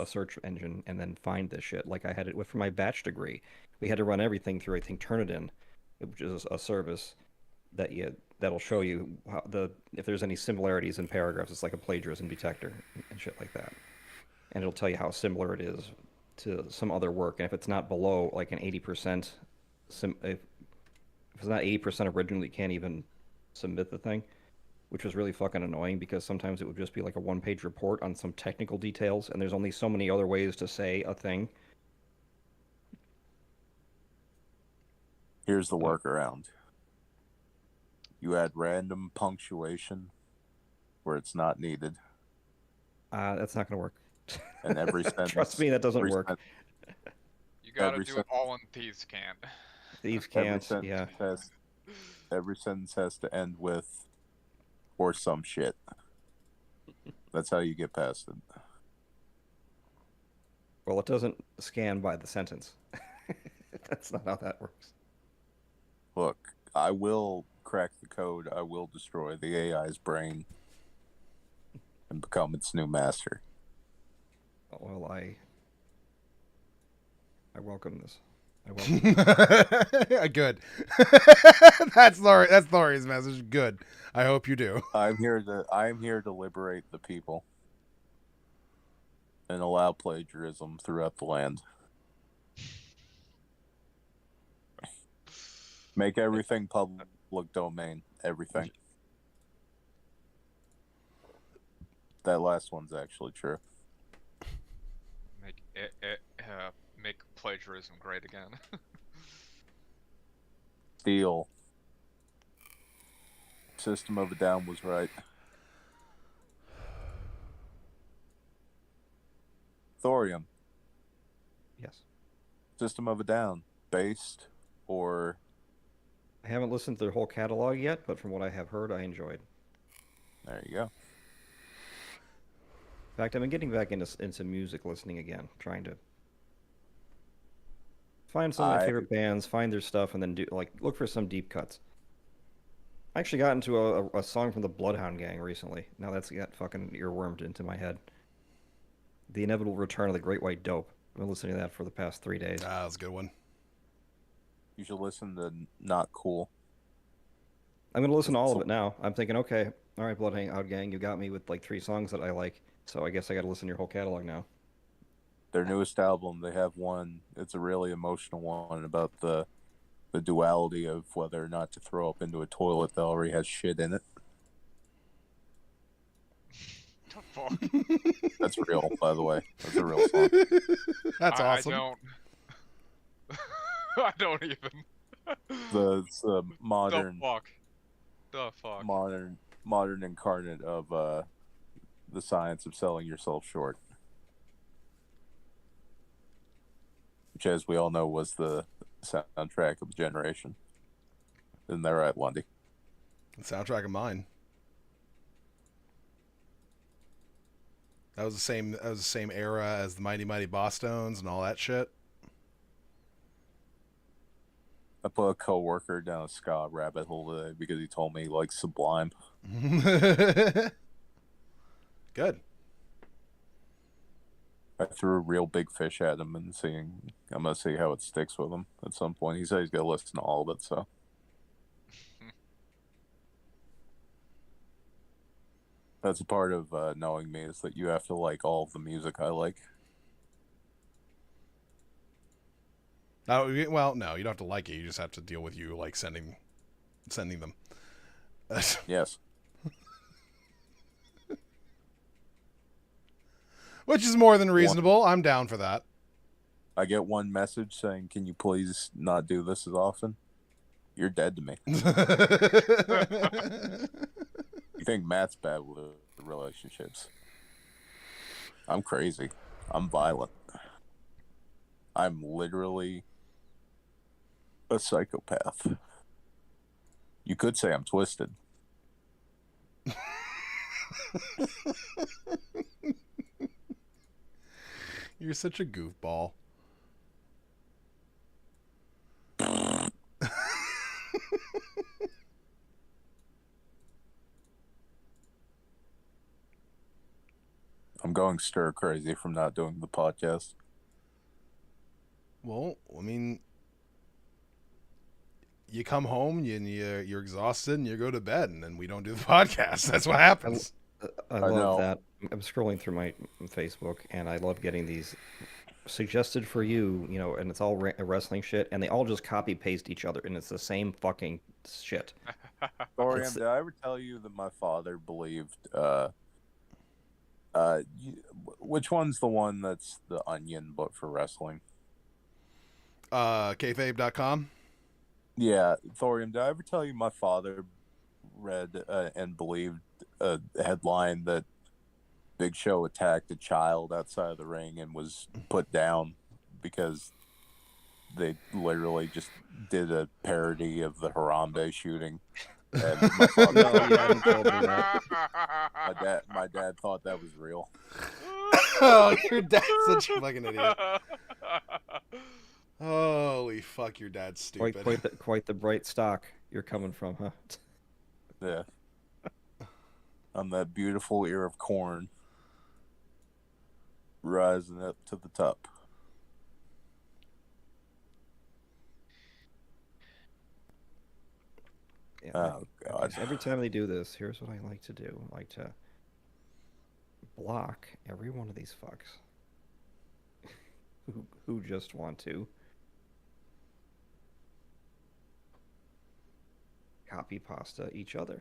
search engine and then find this shit. Like I had it for my batch degree. We had to run everything through, I think, Turnitin, which is a service that'll show you if there's any similarities in paragraphs. It's like a plagiarism detector and shit like that. And it'll tell you how similar it is to some other work. And if it's not below like an 80%, if it's not 80% original, you can't even submit the thing, which was really fucking annoying, because sometimes it would just be like a one-page report on some technical details, and there's only so many other ways to say a thing. Here's the workaround. You add random punctuation where it's not needed. That's not going to work. And every sentence... Trust me, that doesn't work. You gotta do it all in Thieves' Cant. Thieves' Cant, yeah. Every sentence has to end with, or some shit. That's how you get past it. Well, it doesn't scan by the sentence. That's not how that works. Look, I will crack the code. I will destroy the AI's brain and become its new master. Well, I welcome this. I welcome Good. That's Laurie's message. Good. I hope you do. I'm here to liberate the people and allow plagiarism throughout the land. Make everything public. public domain. Everything. That last one's actually true. Make plagiarism great again. Steel. System of a Down was right. Thorium. Yes. System of a Down. Based or... I haven't listened to their whole catalog yet, but from what I have heard, I enjoyed. There you go. In fact, I've been getting back into music listening again, trying to find some of my favorite bands, find their stuff, and then look for some deep cuts. I actually got into a song from the Bloodhound Gang recently. Now that's got fucking earwormed into my head. The Inevitable Return of the Great White Dope. I've been listening to that for the past 3 days. Ah, that's a good one. You should listen to Not Cool. I'm going to listen to all of it now. I'm thinking, okay, all right, Bloodhound Gang, you got me with like 3 songs that I like, so I guess I got to listen to your whole catalog now. Their newest album, they have one, it's a really emotional one about the duality of whether or not to throw up into a toilet that already has shit in it. The fuck? That's real, by the way. That's a real song. That's awesome. I don't even. It's the modern. The fuck. Modern incarnate of the science of selling yourself short, which, as we all know, was the soundtrack of a generation. Isn't that right, Lundy? The soundtrack of mine. That was the same era as the Mighty Mighty Bosstones and all that shit. I put a coworker down a ska rabbit hole today because he told me he likes Sublime. Good. I threw a real big fish at him and I'm gonna see how it sticks with him at some point. He said he's gonna listen to all of it, so. That's a part of knowing me, is that you have to like all of the music I like. Well, no, you don't have to like it. You just have to deal with you like sending them. Yes. Which is more than reasonable. I'm down for that. I get one message saying, "Can you please not do this as often?" You're dead to me. You think Matt's bad with relationships? I'm crazy. I'm violent. I'm literally a psychopath. You could say I'm twisted. You're such a goofball. I'm going stir crazy from not doing the podcast. Well, I mean, you come home and you're exhausted and you go to bed, and then we don't do the podcast. That's what happens. I love that. I'm scrolling through my Facebook, and I love getting these suggested for you, and it's all wrestling shit, and they all just copy paste each other, and it's the same fucking shit. Dorian, did I ever tell you that my father believed? Which one's the one that's the Onion, but for wrestling? Kayfabe.com. Yeah, Thorium, did I ever tell you my father read and believed a headline that Big Show attacked a child outside of the ring and was put down because they literally just did a parody of the Harambe shooting? And my father my dad thought that was real. Oh, your dad's such a fucking idiot. Holy fuck, your dad's stupid. Quite the bright stock you're coming from, huh? Yeah. On that beautiful ear of corn, rising up to the top. Yeah, oh, God. So every time they do this, here's what I like to do. I like to block every one of these fucks who just want to. copy pasta each other.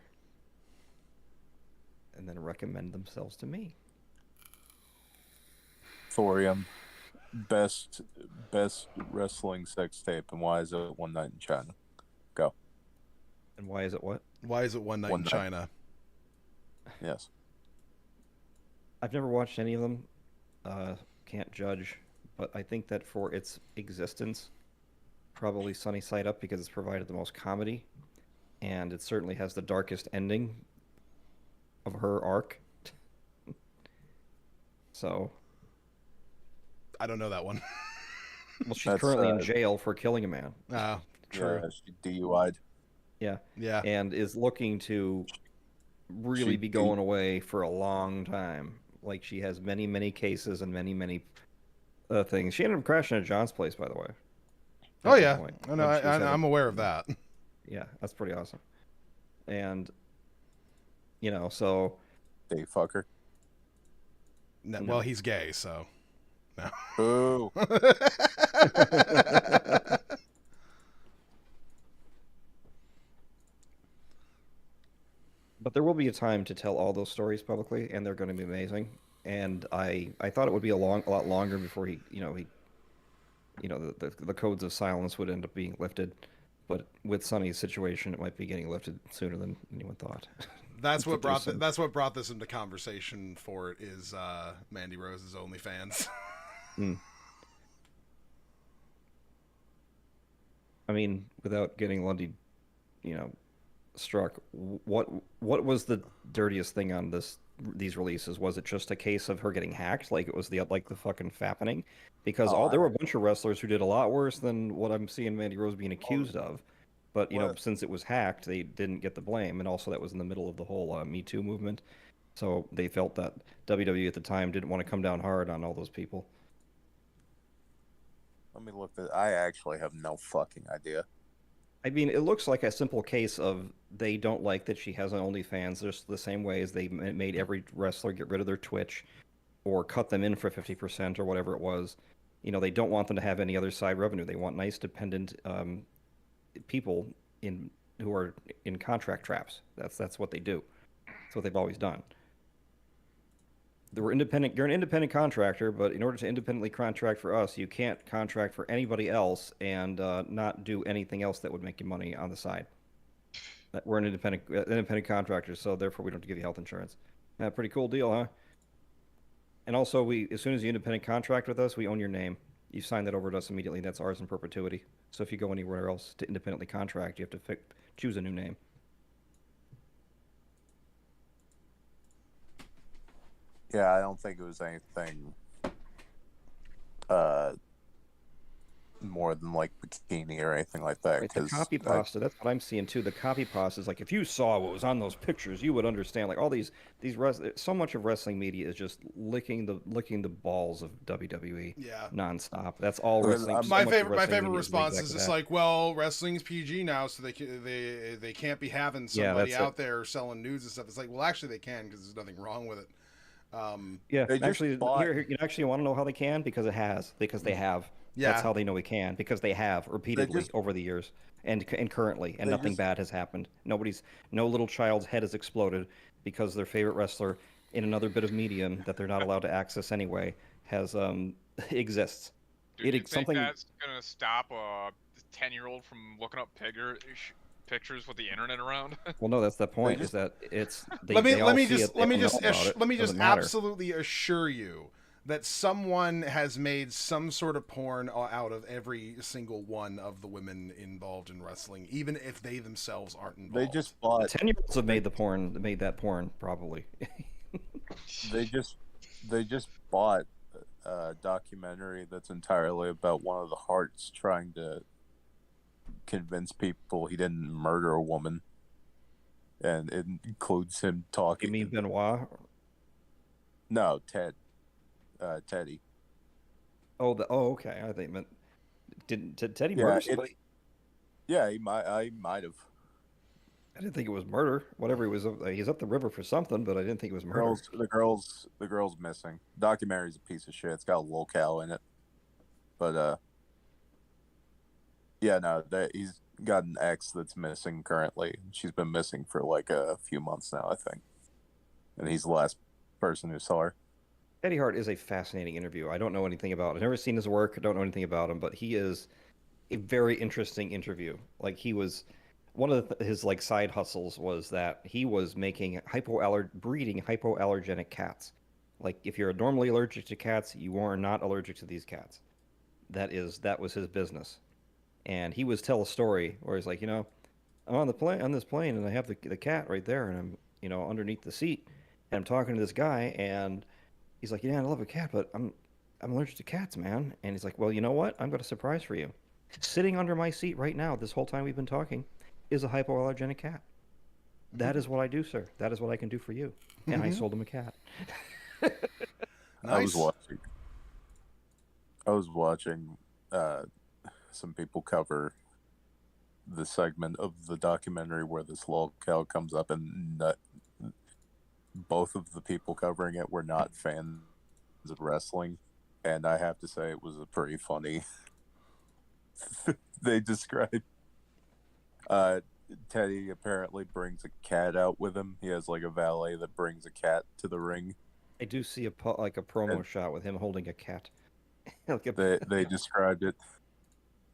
And then recommend themselves to me. Thorium, best wrestling sex tape, and why is it One Night in China? Go. And why is it what? Why is it One Night in China? Yes. I've never watched any of them. Can't judge, but I think that for its existence, probably Sunny Side Up, because it's provided the most comedy, and it certainly has the darkest ending of her arc. So I don't know that one. Well, she's currently in jail for killing a man. Oh, true. Yeah, she DUI'd. Yeah. Yeah. And is looking to really be going away for a long time. Like, she has many, many cases and many, many things. She ended up crashing at John's place, by the way. Oh, yeah. No, I'm aware of that. Yeah, that's pretty awesome. And, you know, so... Gay fucker. No, well, he's gay, so... No. Boo! But there will be a time to tell all those stories publicly, and they're going to be amazing. And I thought it would be a lot longer before the codes of silence would end up being lifted. But with Sunny's situation, it might be getting lifted sooner than anyone thought. That's what brought this into conversation for it is Mandy Rose's OnlyFans. I mean, without getting Lundy, struck, what was the dirtiest thing on these releases? Was it just a case of her getting hacked, like it was the fucking fappening? Because there were a bunch of wrestlers who did a lot worse than what I'm seeing Mandy Rose being accused of. But since it was hacked, they didn't get the blame, and also that was in the middle of the whole Me Too movement. So they felt that WWE at the time didn't want to come down hard on all those people. Let me look at. I actually have no fucking idea. I mean, it looks like a simple case of they don't like that she has an OnlyFans. Just the same way as they made every wrestler get rid of their Twitch or cut them in for 50% or whatever it was. They don't want them to have any other side revenue. They want nice, dependent people who are in contract traps. That's what they do. That's what they've always done. You're an independent contractor, but in order to independently contract for us, you can't contract for anybody else and not do anything else that would make you money on the side. We're an independent contractor, so therefore we don't have to give you health insurance. Pretty cool deal, huh? And also, as soon as you independent contract with us, we own your name. You sign that over to us immediately. That's ours in perpetuity. So if you go anywhere else to independently contract, you have to choose a new name. Yeah, I don't think it was anything more than like bikini or anything like that. Right, the copy pasta, that's what I'm seeing too. The copy pasta is like, if you saw what was on those pictures, you would understand. Like all these so much of wrestling media is just licking the balls of WWE. Yeah. Nonstop. That's all wrestling. My favorite response is just like, well, wrestling's PG now, so they can't be having somebody out there selling nudes and stuff. It's like, well, actually they can because there's nothing wrong with it. Actually, you actually want to know how they can? Because they have. Yeah. That's how they know we can, because they have repeatedly over the years and currently, and nothing bad has happened. No little child's head has exploded because their favorite wrestler in another bit of medium that they're not allowed to access anyway has exists. Do you think that's gonna stop a 10-year-old from looking up pictures with the internet around? Well, no, that's the point. Is that it's let me just absolutely assure you that someone has made some sort of porn out of every single one of the women involved in wrestling, even if they themselves aren't involved. They just bought. 10-year-olds have made that porn probably. They just bought a documentary that's entirely about one of the Harts trying to convince people he didn't murder a woman, and it includes him talking. You mean Benoit? No, Teddy. Okay. I think meant did Teddy murder somebody? Yeah, I might have. I didn't think it was murder. Whatever he was, he's up the river for something, but I didn't think it was murder. The girl's missing. Documentary's a piece of shit. It's got a locale in it, but yeah, no, got an ex that's missing currently. She's been missing for like a few months now, I think. And he's the last person who saw her. Eddie Hart is a fascinating interview. I don't know anything about. I've never seen his work. I don't know anything about him, but he is a very interesting interview. Like he was one of his like side hustles was that he was making breeding hypoallergenic cats. Like if you're normally allergic to cats, you are not allergic to these cats. That was his business. And he was tell a story where he's like, I'm on this plane and I have the cat right there and I'm, underneath the seat and I'm talking to this guy and he's like, yeah, I love a cat, but I'm allergic to cats, man. And he's like, well, you know what? I've got a surprise for you. Sitting under my seat right now, this whole time we've been talking, is a hypoallergenic cat. That is what I do, sir. That is what I can do for you. And I sold him a cat. Nice. I was watching some people cover the segment of the documentary where this lolcow comes up, and both of the people covering it were not fans of wrestling, and I have to say it was a pretty funny. They described Teddy apparently brings a cat out with him. He has like a valet that brings a cat to the ring. I do see a promo shot with him holding a cat. They described it.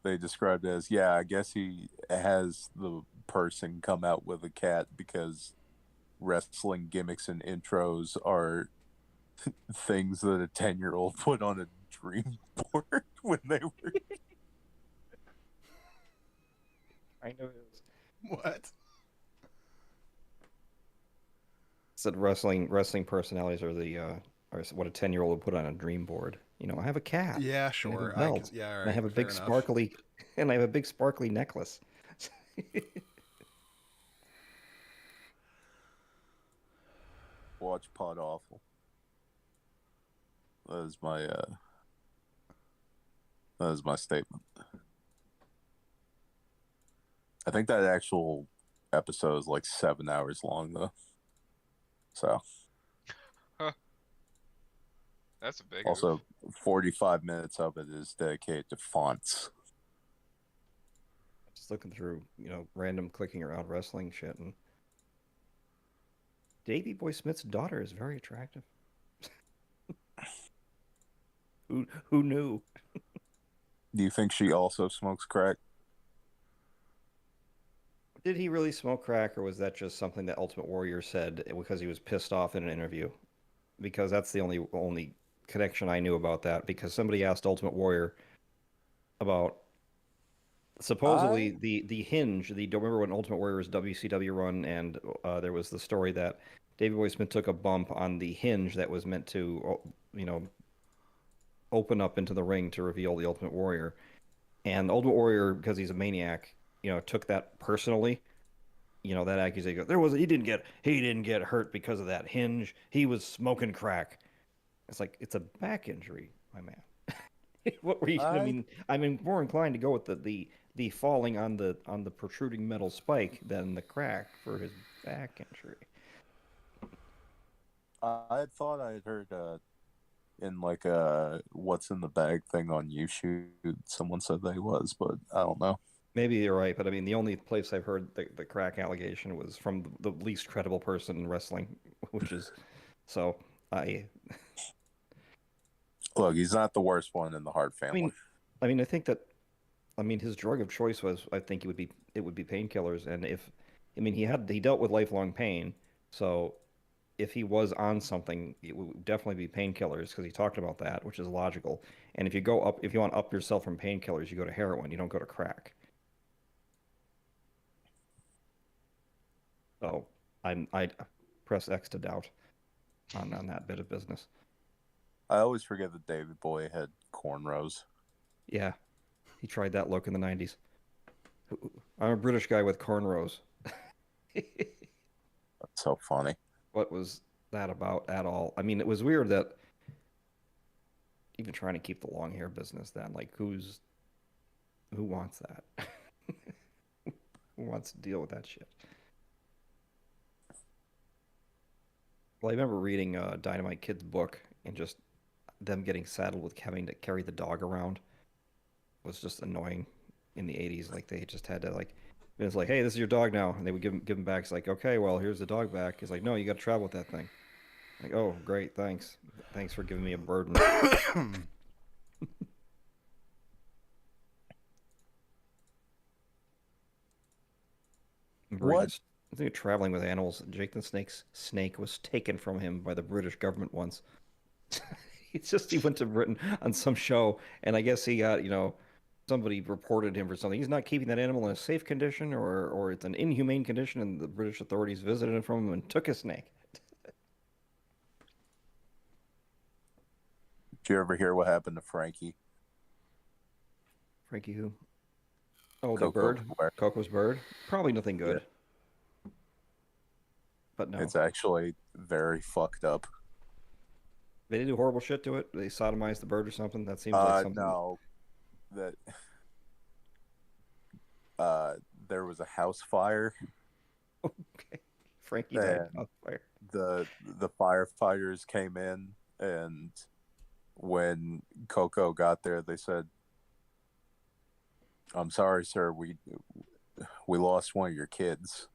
They described it as, yeah, I guess he has the person come out with a cat because wrestling gimmicks and intros are things that a 10-year-old put on a dream board when they were. I know it is. What? Said wrestling personalities are are what a 10-year-old would put on a dream board. I have a cat. Yeah, sure. I have a belt, all right, and I have a big sparkly, necklace. Watch Pod Awful. That is my statement. I think that actual episode is like 7 hours long though. So. That's a big. Also, 45 minutes of it is dedicated to fonts. Just looking through, random clicking around wrestling shit, and Davey Boy Smith's daughter is very attractive. Who knew? Do you think she also smokes crack? Did he really smoke crack, or was that just something that Ultimate Warrior said because he was pissed off in an interview? Because that's the only connection I knew about that, because somebody asked Ultimate Warrior about supposedly the hinge. Don't remember when Ultimate Warrior's WCW run, and there was the story that Davey Boy Smith took a bump on the hinge that was meant to open up into the ring to reveal the Ultimate Warrior, and the Ultimate Warrior, because he's a maniac, took that personally. That accusation. He didn't get hurt because of that hinge. He was smoking crack. It's like, it's a back injury, my man. What were you? I'm more inclined to go with the falling on the protruding metal spike than the crack for his back injury. I had thought I had heard in like a what's in the bag thing on YouTube, someone said they was, but I don't know. Maybe you're right, but I mean, the only place I've heard the crack allegation was from the least credible person in wrestling, which is so I. Look, he's not the worst one in the Hart family. I mean, I think that, his drug of choice was, I think it would be painkillers, and he dealt with lifelong pain, so if he was on something, it would definitely be painkillers, because he talked about that, which is logical. And if you want to up yourself from painkillers, you go to heroin, you don't go to crack. So I press X to doubt on that bit of business. I always forget that David Boy had cornrows. Yeah, he tried that look in the 90s. I'm a British guy with cornrows. That's so funny. What was that about at all? I mean, it was weird that even trying to keep the long hair business, then, like, who wants that? Who wants to deal with that shit? Well, I remember reading Dynamite Kid's book, and just them getting saddled with having to carry the dog around was just annoying. in the 80s. Like they just had to like, it's like, hey, this is your dog now, and they would give him back. It's like, okay, well, here's the dog back. He's like, no, you got to travel with that thing. Like, oh, great, thanks for giving me a burden. What? I think traveling with animals. Jake the Snake's snake was taken from him by the British government once. He went to Britain on some show, and I guess he got, somebody reported him for something. He's not keeping that animal in a safe condition, or it's an inhumane condition, and the British authorities visited him from him and took his snake. Did you ever hear what happened to Frankie? Frankie who? Oh, Coco, the bird? Coco's bird? Probably nothing good. Yeah. But no. It's actually very fucked up. They did do horrible shit to it? They sodomized the bird or something? That seems like something... No. That... there was a house fire. Okay. Frankie died in a house fire. The firefighters came in, and when Coco got there, they said, "I'm sorry, sir. We lost one of your kids."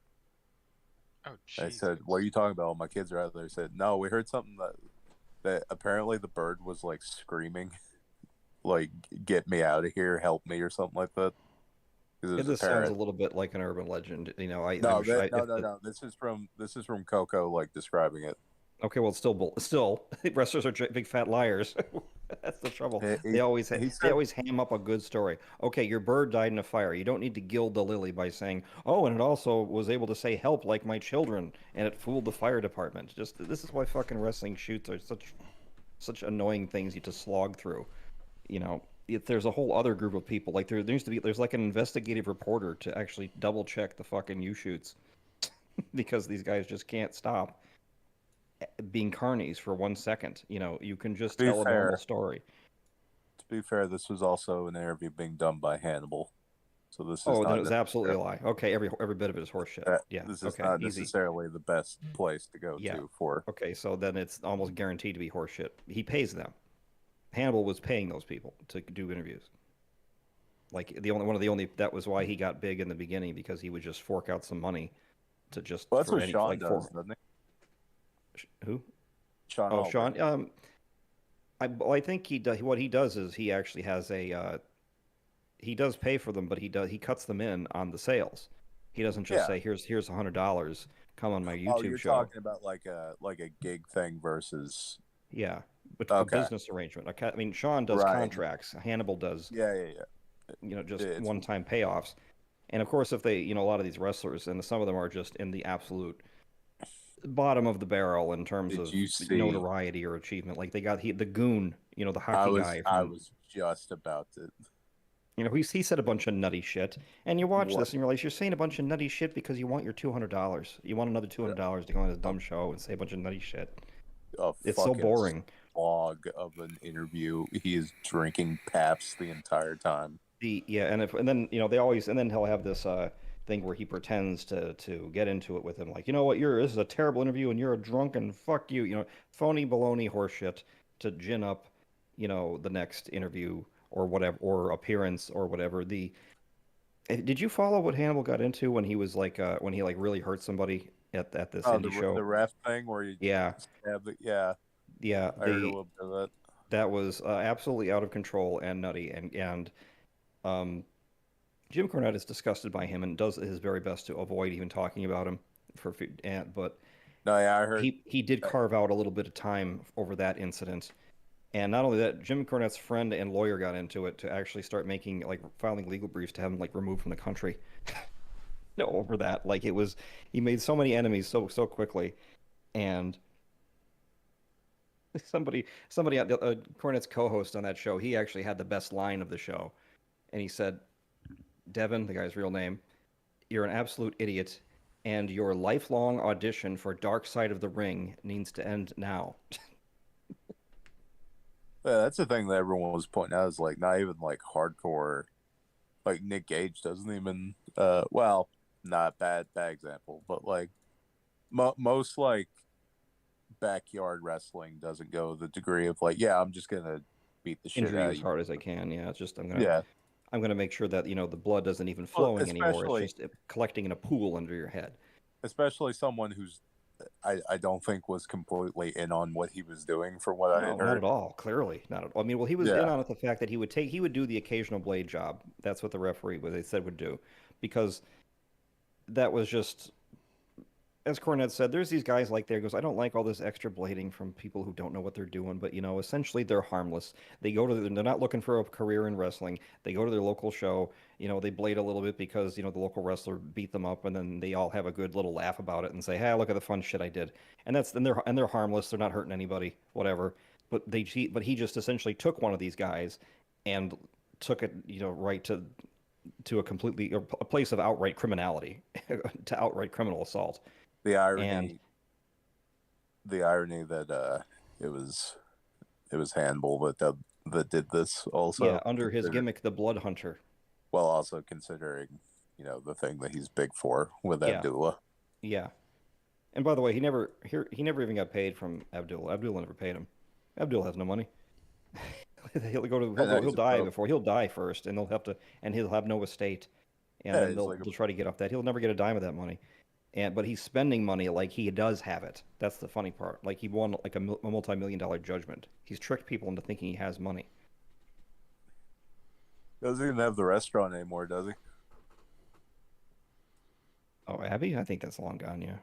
Oh, Jesus. I said, "What are you talking about? My kids are out there." They said, "No, we heard something that apparently the bird was like screaming, like, get me out of here, help me," or something like that." This sounds a little bit like an urban legend, No. This is from Coco, like, describing it. Okay, well, still, wrestlers are big fat liars. That's the trouble. They always ham up a good story. Okay, your bird died in a fire. You don't need to gild the lily by saying, "Oh, and it also was able to say help like my children, and it fooled the fire department." This is why fucking wrestling shoots are such annoying things you have to slog through. There's a whole other group of people. Like there's like an investigative reporter to actually double check the fucking U-shoots because these guys just can't stop being carnies for 1 second. You can just tell a normal story. To be fair, this was also an interview being done by Hannibal, so this is then it was absolutely a lie. Okay, every bit of it is horseshit. Yeah, this is not necessarily the best place to go to for. Okay, so then it's almost guaranteed to be horseshit. He pays them. Hannibal was paying those people to do interviews. Like that was why he got big in the beginning, because he would just fork out some money to just. Well, that's what Sean does, doesn't he? Who? Sean. Oh, Sean. I think he does. What he does is he actually has a. He does pay for them, but he cuts them in on the sales. He doesn't just say here's $100. Come on my YouTube show. Oh, you're talking about like a gig thing versus. Yeah, but a business arrangement. I mean, Sean does contracts. Hannibal does. Yeah. Just one-time payoffs. And of course, if they, a lot of these wrestlers, and some of them are just in the absolute bottom of the barrel in terms of notoriety or achievement. Like they got the Goon, the hockey guy. I was just about to. He said a bunch of nutty shit, and you watch this and you realize you're saying a bunch of nutty shit because you want your $200. You want another $200 to go on this dumb show and say a bunch of nutty shit. It's so boring. Log of an interview. He is drinking Pabst the entire time. And then he'll have this thing where he pretends to get into it with him, like, this is a terrible interview and you're a drunk and fuck you, phony baloney horseshit to gin up, the next interview or whatever, or appearance or whatever. Did you follow what Hannibal got into when he was like when he like really hurt somebody at this indie show? The ref thing where you stabbed it. Yeah. I heard a little bit of that. That was absolutely out of control and nutty, and Jim Cornette is disgusted by him and does his very best to avoid even talking about him but I heard he did carve out a little bit of time over that incident. And not only that, Jim Cornette's friend and lawyer got into it to actually start filing legal briefs to have him removed from the country. Over that. He made so many enemies so quickly. And somebody Cornette's co-host on that show, he actually had the best line of the show. And he said, "Devin," the guy's real name, "you're an absolute idiot, and your lifelong audition for Dark Side of the Ring needs to end now." Yeah, that's the thing that everyone was pointing out, is not even hardcore. Nick Gage doesn't even not bad example, but most backyard wrestling doesn't go the degree of I'm just gonna beat the shit out of you as hard as I can. Yeah, it's just I'm I'm going to make sure that the blood doesn't even flowing anymore. It's just collecting in a pool under your head. Especially someone who's I don't think was completely in on what he was doing, from what I had heard. Not at all. Clearly, not at all. I mean, well, he was in on it, the fact that he would do the occasional blade job. That's what the referee, they said, would do, because that was just, as Cornette said, there's these guys like there. He goes, I don't like all this extra blading from people who don't know what they're doing, but essentially they're harmless. They go to they're not looking for a career in wrestling. They go to their local show. They blade a little bit because the local wrestler beat them up, and then they all have a good little laugh about it and say, "Hey, look at the fun shit I did." And they're harmless. They're not hurting anybody, whatever. But he just essentially took one of these guys and took it right to a place of outright criminality, to outright criminal assault. The irony that it was Hannibal that did this also. Yeah, under his gimmick, the Blood Hunter. Well, also considering the thing that he's big for with Abdullah. Yeah, and by the way, he never even got paid from Abdullah. Abdullah never paid him. Abdullah has no money. He'll die first, and he'll have no estate, and then they'll try to get off that. He'll never get a dime of that money. But he's spending money like he does have it. That's the funny part. Like he won like a multi-million-dollar judgment. He's tricked people into thinking he has money. Doesn't even have the restaurant anymore, does he? Oh, Abby? I think that's long gone, yeah.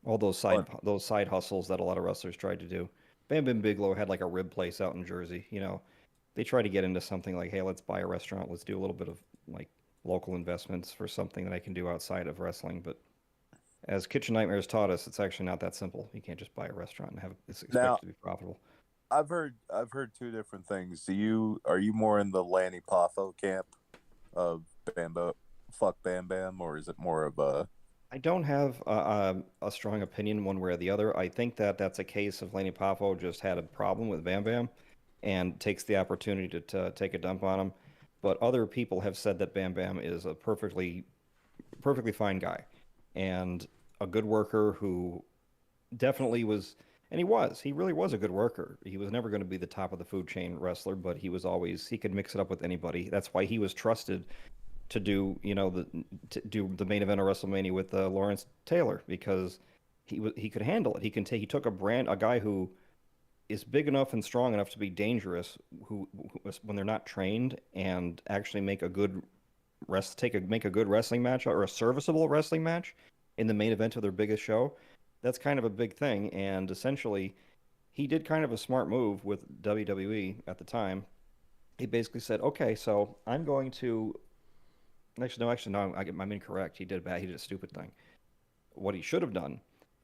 All those side hustles that a lot of wrestlers tried to do. Bam Bam Bigelow had like a rib place out in Jersey. They try to get into something like, hey, let's buy a restaurant. Let's do a little bit of like local investments for something that I can do outside of wrestling. But as Kitchen Nightmares taught us, it's actually not that simple. You can't just buy a restaurant and it's expected to be profitable. I've heard two different things. Are you more in the Lanny Poffo camp of fuck Bam Bam, or is it more of a? I don't have a strong opinion one way or the other. I think that's a case of Lanny Poffo just had a problem with Bam Bam and takes the opportunity to take a dump on him. But other people have said that Bam Bam is a perfectly fine guy and a good worker who definitely was, and he really was a good worker. He was never going to be the top of the food chain wrestler, but he could mix it up with anybody. That's why he was trusted to do, the main event of WrestleMania with Lawrence Taylor, because he could handle it. He took a guy who is big enough and strong enough to be dangerous, who when they're not trained, and actually make a good wrestling match or a serviceable wrestling match in the main event of their biggest show. That's kind of a big thing, and essentially he did kind of a smart move with WWE at the time. He basically said, okay, so I'm going to no, I'm incorrect. He did a stupid thing. What he should have done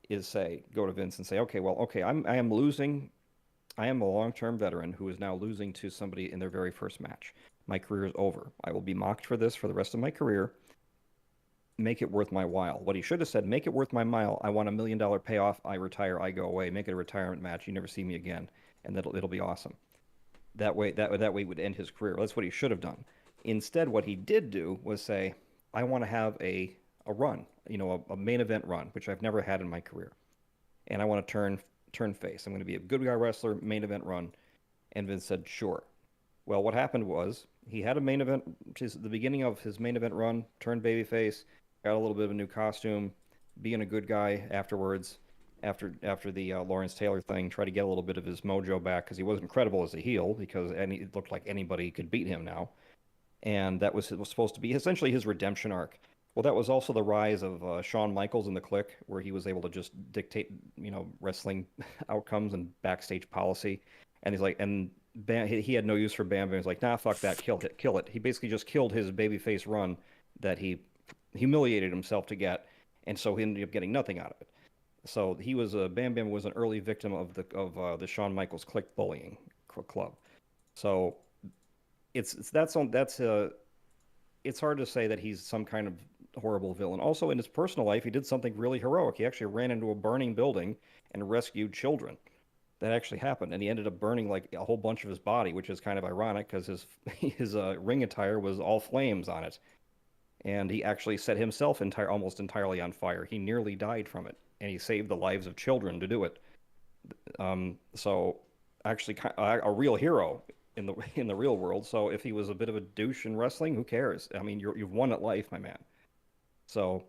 is go to Vince and say, okay, I am losing. I am a long-term veteran who is now losing to somebody in their very first match. My career is over. I will be mocked for this for the rest of my career. Make it worth my while. What he should have said, make it worth my while. I want $1 million payoff. I retire. I go away. Make it a retirement match. You never see me again, and it'll be awesome. That way would end his career. That's what he should have done. Instead, what he did do was say, I want to have a run, a main event run, which I've never had in my career, and I want to turn face. I'm going to be a good guy wrestler, main event run. And Vince said, sure. Well, what happened was he had a main event, which is the beginning of his main event run, turned babyface, got a little bit of a new costume, being a good guy afterwards, after the Lawrence Taylor thing, tried to get a little bit of his mojo back because he wasn't credible as a heel, because it looked like anybody could beat him now. And that was supposed to be essentially his redemption arc. Well, that was also the rise of Shawn Michaels in the Clique, where he was able to just dictate, wrestling outcomes and backstage policy. And he's like, he had no use for Bam Bam. He's like, nah, fuck that, kill it. He basically just killed his babyface run that he humiliated himself to get, and so he ended up getting nothing out of it. So Bam Bam was an early victim of the Shawn Michaels Clique bullying club. So it's hard to say that he's some kind of horrible villain. Also, in his personal life, he did something really heroic. He actually ran into a burning building and rescued children. That actually happened, and he ended up burning like a whole bunch of his body, which is kind of ironic because his ring attire was all flames on it, and he actually set himself almost entirely on fire. He nearly died from it, and he saved the lives of children to do it. So, actually, a real hero in the real world. So if he was a bit of a douche in wrestling, who cares? I mean, you've won at life, my man. So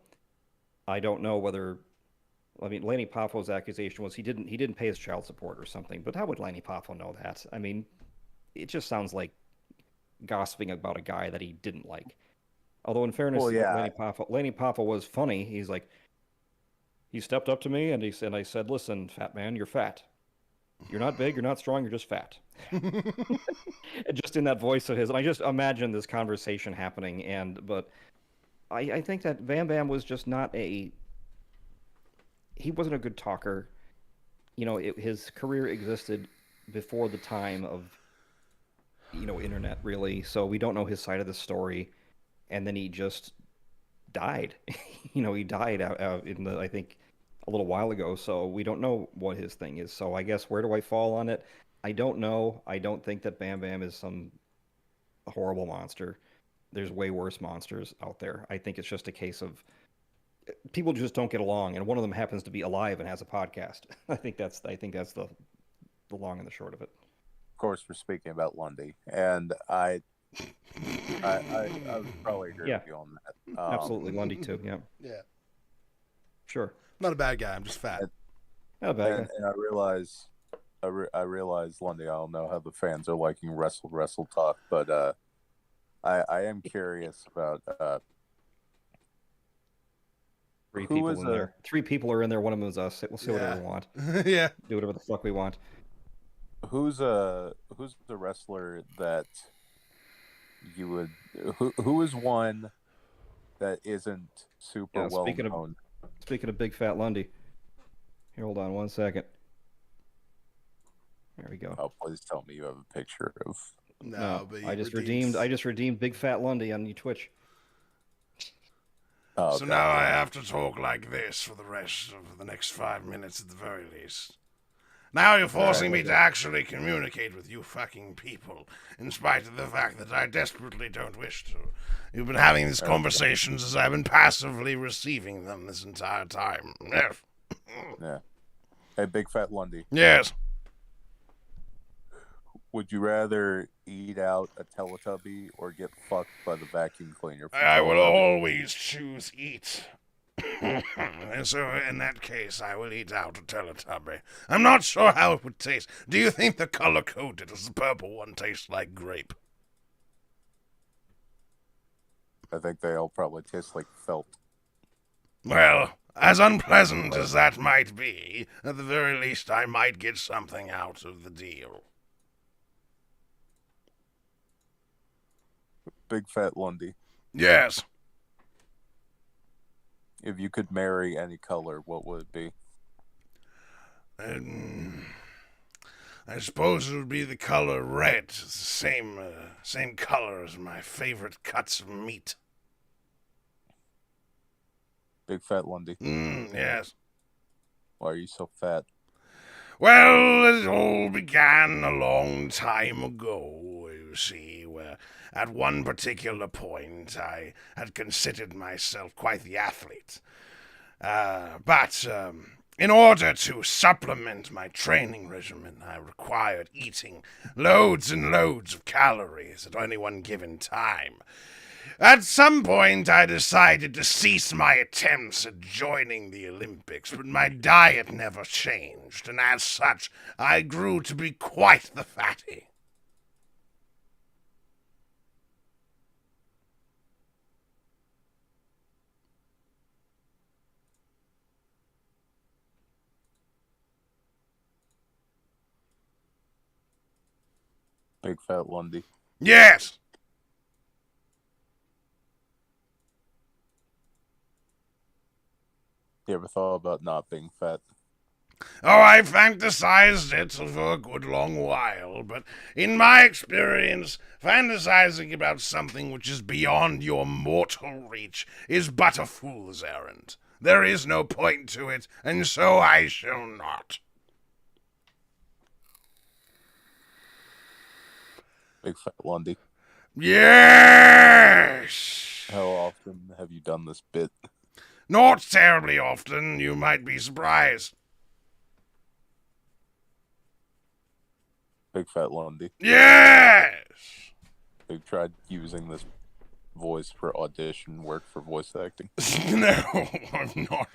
I don't know whether. I mean, Lanny Poffo's accusation was he didn't pay his child support or something. But how would Lanny Poffo know that? I mean, it just sounds like gossiping about a guy that he didn't like. Although in fairness, Well, yeah. Lanny Poffo was funny. He's like, he stepped up to me and I said, "Listen, fat man, you're fat. You're not big, you're not strong, you're just fat." Just in that voice of his, and I just imagine this conversation happening. But I think that Bam Bam was just not he wasn't a good talker. You know, his career existed before the time of, internet, really. So we don't know his side of the story. And then he just died. He died out I think, a little while ago. So we don't know what his thing is. So I guess, where do I fall on it? I don't know. I don't think that Bam Bam is some horrible monster. There's way worse monsters out there. I think it's just a case of people just don't get along, and one of them happens to be alive and has a podcast. I think that's the long and the short of it. Of course, we're speaking about Lundy, and I would probably agree with you on that. Absolutely, Lundy too. Yeah. Yeah. Sure. I'm not a bad guy. I'm just fat. Not a bad guy. And I realize, Lundy, I don't know how the fans are liking wrestle talk, but I am curious about. Three people in there. 3 people are in there. One of them is us. We'll say whatever we want. Yeah. Do whatever the fuck we want. Who's the wrestler that you would? Who is one that isn't super well known? Speaking of Big Fat Lundy, here, hold on 1 second. There we go. Oh, please tell me you have a picture of. No, but I just redeemed Big Fat Lundy on your Twitch. Oh, so now I have to talk like this for the rest of the next 5 minutes at the very least. Now you're forcing me to actually communicate with you fucking people, in spite of the fact that I desperately don't wish to. You've been having these conversations as I've been passively receiving them this entire time. Yes. Yeah. Hey, Big Fat Lundy. Yes. Would you rather eat out a Teletubby or get fucked by the vacuum cleaner? I will always choose eat. And so in that case, I will eat out a Teletubby. I'm not sure how it would taste. Do you think the color-coded, does the purple one taste like grape? I think they all probably taste like felt. Well, as unpleasant as that might be, at the very least I might get something out of the deal. Big Fat Lundy. Yes. If you could marry any color, what would it be? I suppose it would be the color red. It's the same color as my favorite cuts of meat. Big Fat Lundy. Yes. Why are you so fat? Well, it all began a long time ago, you see, where at one particular point I had considered myself quite the athlete. But in order to supplement my training regimen, I required eating loads and loads of calories at any one given time. At some point, I decided to cease my attempts at joining the Olympics, but my diet never changed, and as such, I grew to be quite the fatty. Big Fat Lundy. Yes! You ever thought about not being fat? Oh, I fantasized it for a good long while, but in my experience, fantasizing about something which is beyond your mortal reach is but a fool's errand. There is no point to it, and so I shall not. Big Fat Lundy. Yes! How often have you done this bit? Not terribly often, you might be surprised. Big Fat Lundy. Yes! They've tried using this voice for audition work for voice acting. No, I've not.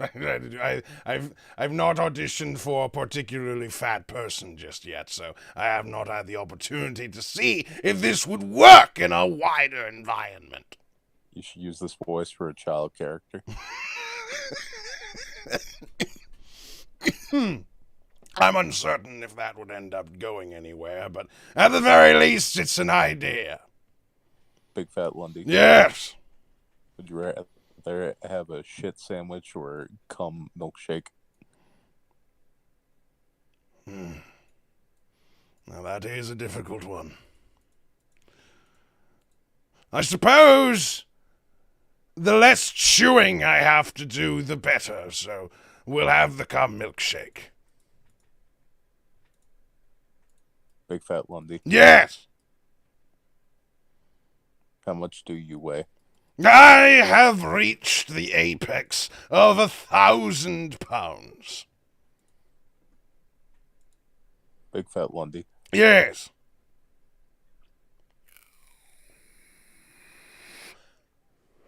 I've not auditioned for a particularly fat person just yet, so I have not had the opportunity to see if this would work in a wider environment. You should use this voice for a child character. I'm uncertain if that would end up going anywhere, but at the very least, it's an idea. Big Fat Lundy. Yes! Would you rather have a shit sandwich or a cum milkshake? Now that is a difficult one. I suppose the less chewing I have to do, the better, so we'll have the cum milkshake. Big Fat Lundy. Yes! How much do you weigh? I have reached the apex of 1,000 pounds. Big Fat Lundy. Yes.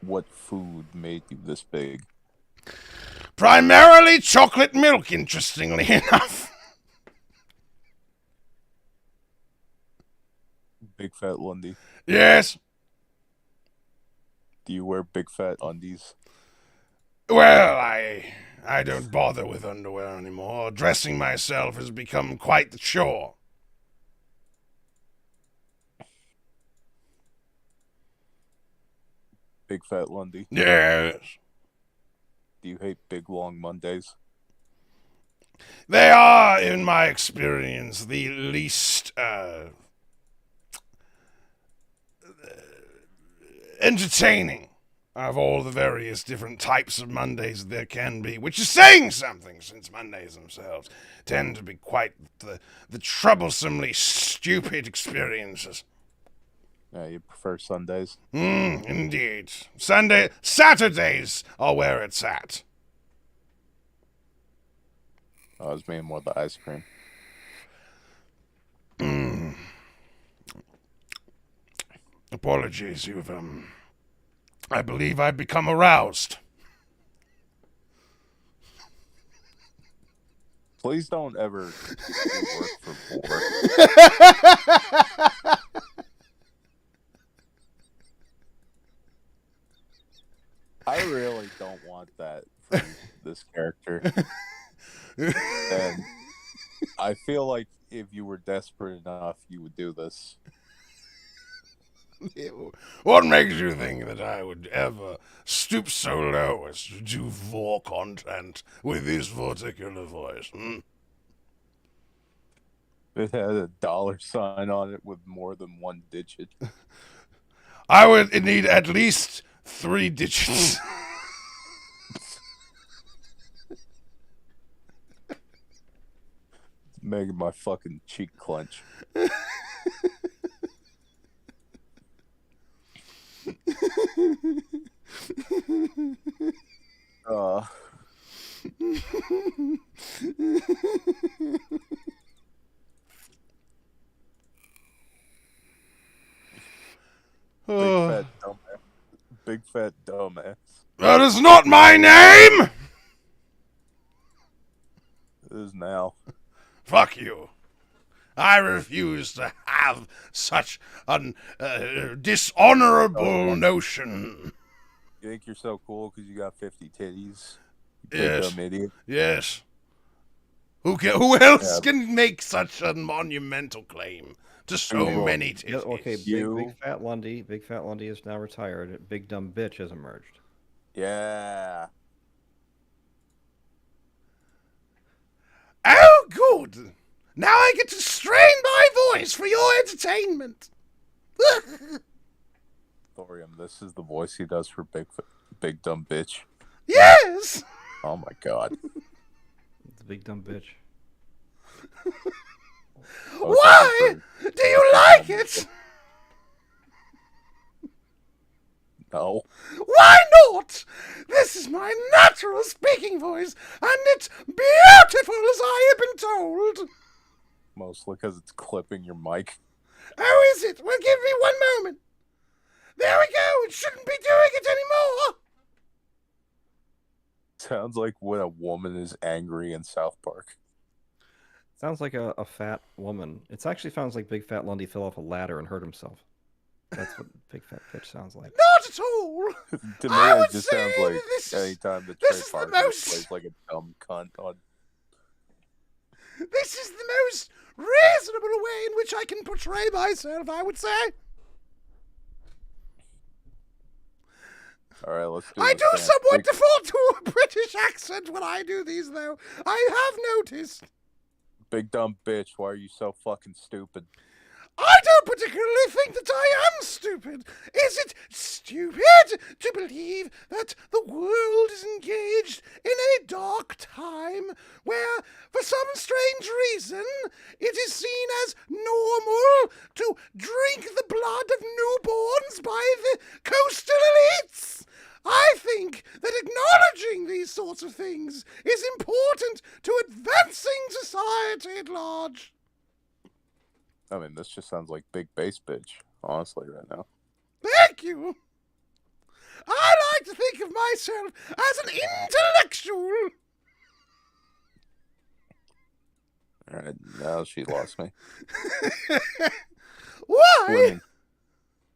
What food made you this big? Primarily chocolate milk, interestingly enough. Big Fat Lundy. Yes. Do you wear big fat undies? Well, I don't bother with underwear anymore. Dressing myself has become quite the chore. Big Fat Lundy. Yes. Do you hate big long Mondays? They are, in my experience, the least entertaining of all the various different types of Mondays there can be, which is saying something, since Mondays themselves tend to be quite the troublesomely stupid experiences. You prefer Sundays? Indeed. Saturdays are where it's at. I was meaning more the ice cream. Apologies, I believe I've become aroused. Please don't ever work for Boar. I really don't want that for this character. And I feel like if you were desperate enough, you would do this. What makes you think that I would ever stoop so low as to do vor content with this particular voice? It had a $sign on it with more than one digit. I would need at least 3 digits. It's making my fucking cheek clench. Big fat dumbass. That is not my name! It is now. Fuck you. I refuse to have such a dishonorable notion. You think you're so cool because you got 50 titties? You Yes. dumb idiot. Yes. Who else can make such a monumental claim to so many titties? Yeah, okay, Big Fat Lundy. Big Fat Lundy is now retired. Big Dumb Bitch has emerged. Yeah. Oh, good. Now I get to strain my voice for your entertainment. Thorium, this is the voice he does for Big Dumb Bitch. Yes. Oh my god. It's a Big Dumb Bitch. Why? Do you like it? No. Why not? This is my natural speaking voice, and it's beautiful as I have been told. mostly because it's clipping your mic. Oh, is it? Well, give me one moment. There we go. It shouldn't be doing it anymore. Sounds like when a woman is angry in South Park. Sounds like a fat woman. It actually sounds like Big Fat Lundy fell off a ladder and hurt himself. That's what Big Fat Bitch sounds like. Not at all. To me, it just sounds like anytime that Trey Parker plays like a dumb cunt on. This is the most reasonable way in which I can portray myself, I would say. All right, let's do I this, do man. somewhat default to a British accent when I do these, though. I have noticed. Big dumb bitch, why are you so fucking stupid? I don't particularly think that I am stupid. Is it stupid to believe that the world is engaged in a dark time where, for some strange reason, it is seen as normal to drink the blood of newborns by the coastal elites? I think that acknowledging these sorts of things is important to advancing society at large. I mean, this just sounds like big bass bitch, honestly, right now. Thank you. I like to think of myself as an intellectual. All right, now she lost me. Why?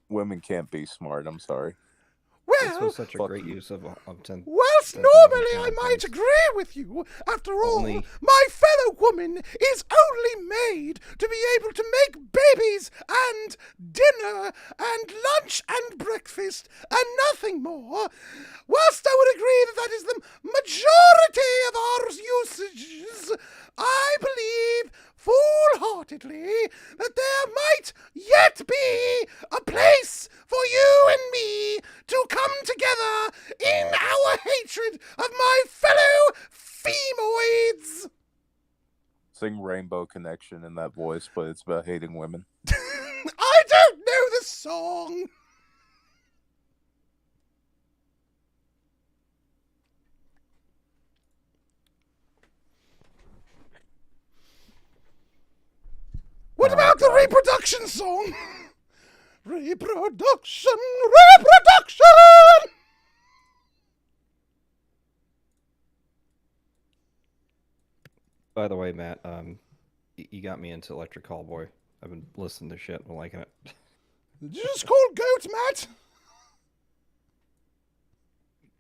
Women can't be smart, I'm sorry. This was such a great use of 10. Whilst normally I might agree with you, after all, my fellow woman is only made to be able to make babies and dinner and lunch and breakfast and nothing more. Whilst I would agree that that is the majority of our usages, I believe full-heartedly that there might yet be a place for you and me to come together in our hatred of my fellow femoids. Sing Rainbow Connection in that voice, but it's about hating women. I don't know the song. What about the reproduction song? Reproduction! By the way, Matt, you got me into Electric Callboy. I've been listening to shit and liking it. Did you just call Goat, Matt?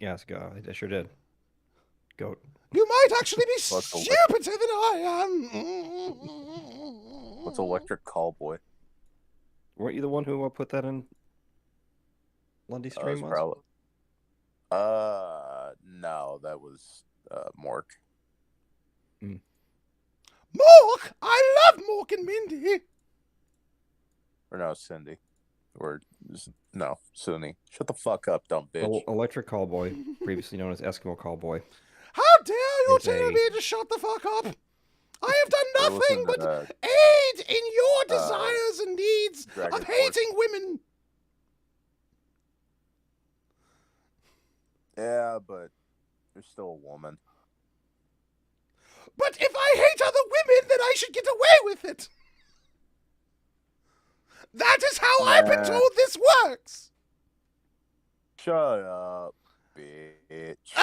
Yes, I sure did. Goat. You might actually be stupider than I am. What's Electric Callboy? Weren't you the one who put that in Lundy's stream once? No, that was Mork. Mork? I love Mork and Mindy. Or no, Cindy. Or, no, Sunny. Shut the fuck up, dumb bitch. Electric Callboy, previously known as Eskimo Callboy. How dare you tell me to shut the fuck up? I have done nothing but aid in your desires and needs of hating women. Yeah, but you're still a woman. But if I hate other women, then I should get away with it. That is how I've been told this works. Shut up, bitch.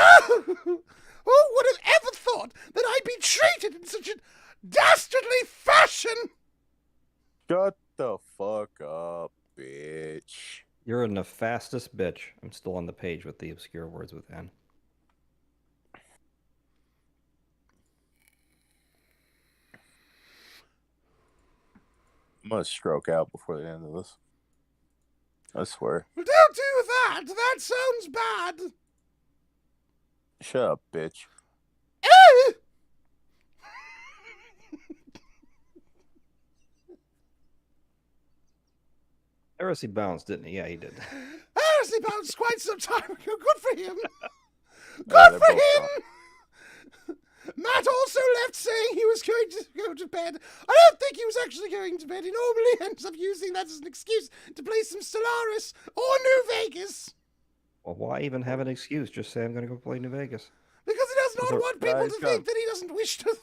Who would have ever thought that I'd be treated in such a dastardly fashion? Shut the fuck up, bitch. You're a nefastous bitch. I'm still on the page with the obscure words with N. I'm gonna stroke out before the end of this. I swear. Well, don't do that. That sounds bad. Shut up, bitch. Heresy bounced, didn't he? Yeah, he did. Heresy bounced quite some time ago. Good for him. Good for him. Matt also left saying he was going to go to bed. I don't think he was actually going to bed. He normally ends up using that as an excuse to play some Stellaris or New Vegas. Well, why even have an excuse? Just say I'm going to go play New Vegas. Because he does not want people to think that he doesn't wish to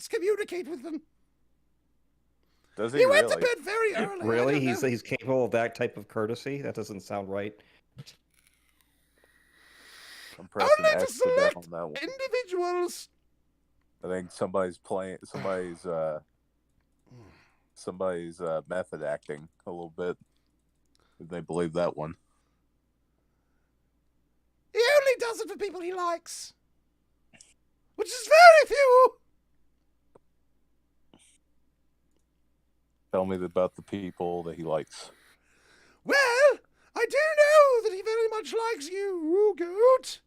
communicate with them. Does He went really? to bed very early. Really? He's capable of that type of courtesy? That doesn't sound right. I'm pressing Only to X to bet select on that one. individuals. I think somebody's method acting a little bit. If they believe that one. He only does it for people he likes. Which is very few. Tell me about the people that he likes. Well, I do know that he very much likes you, Goat.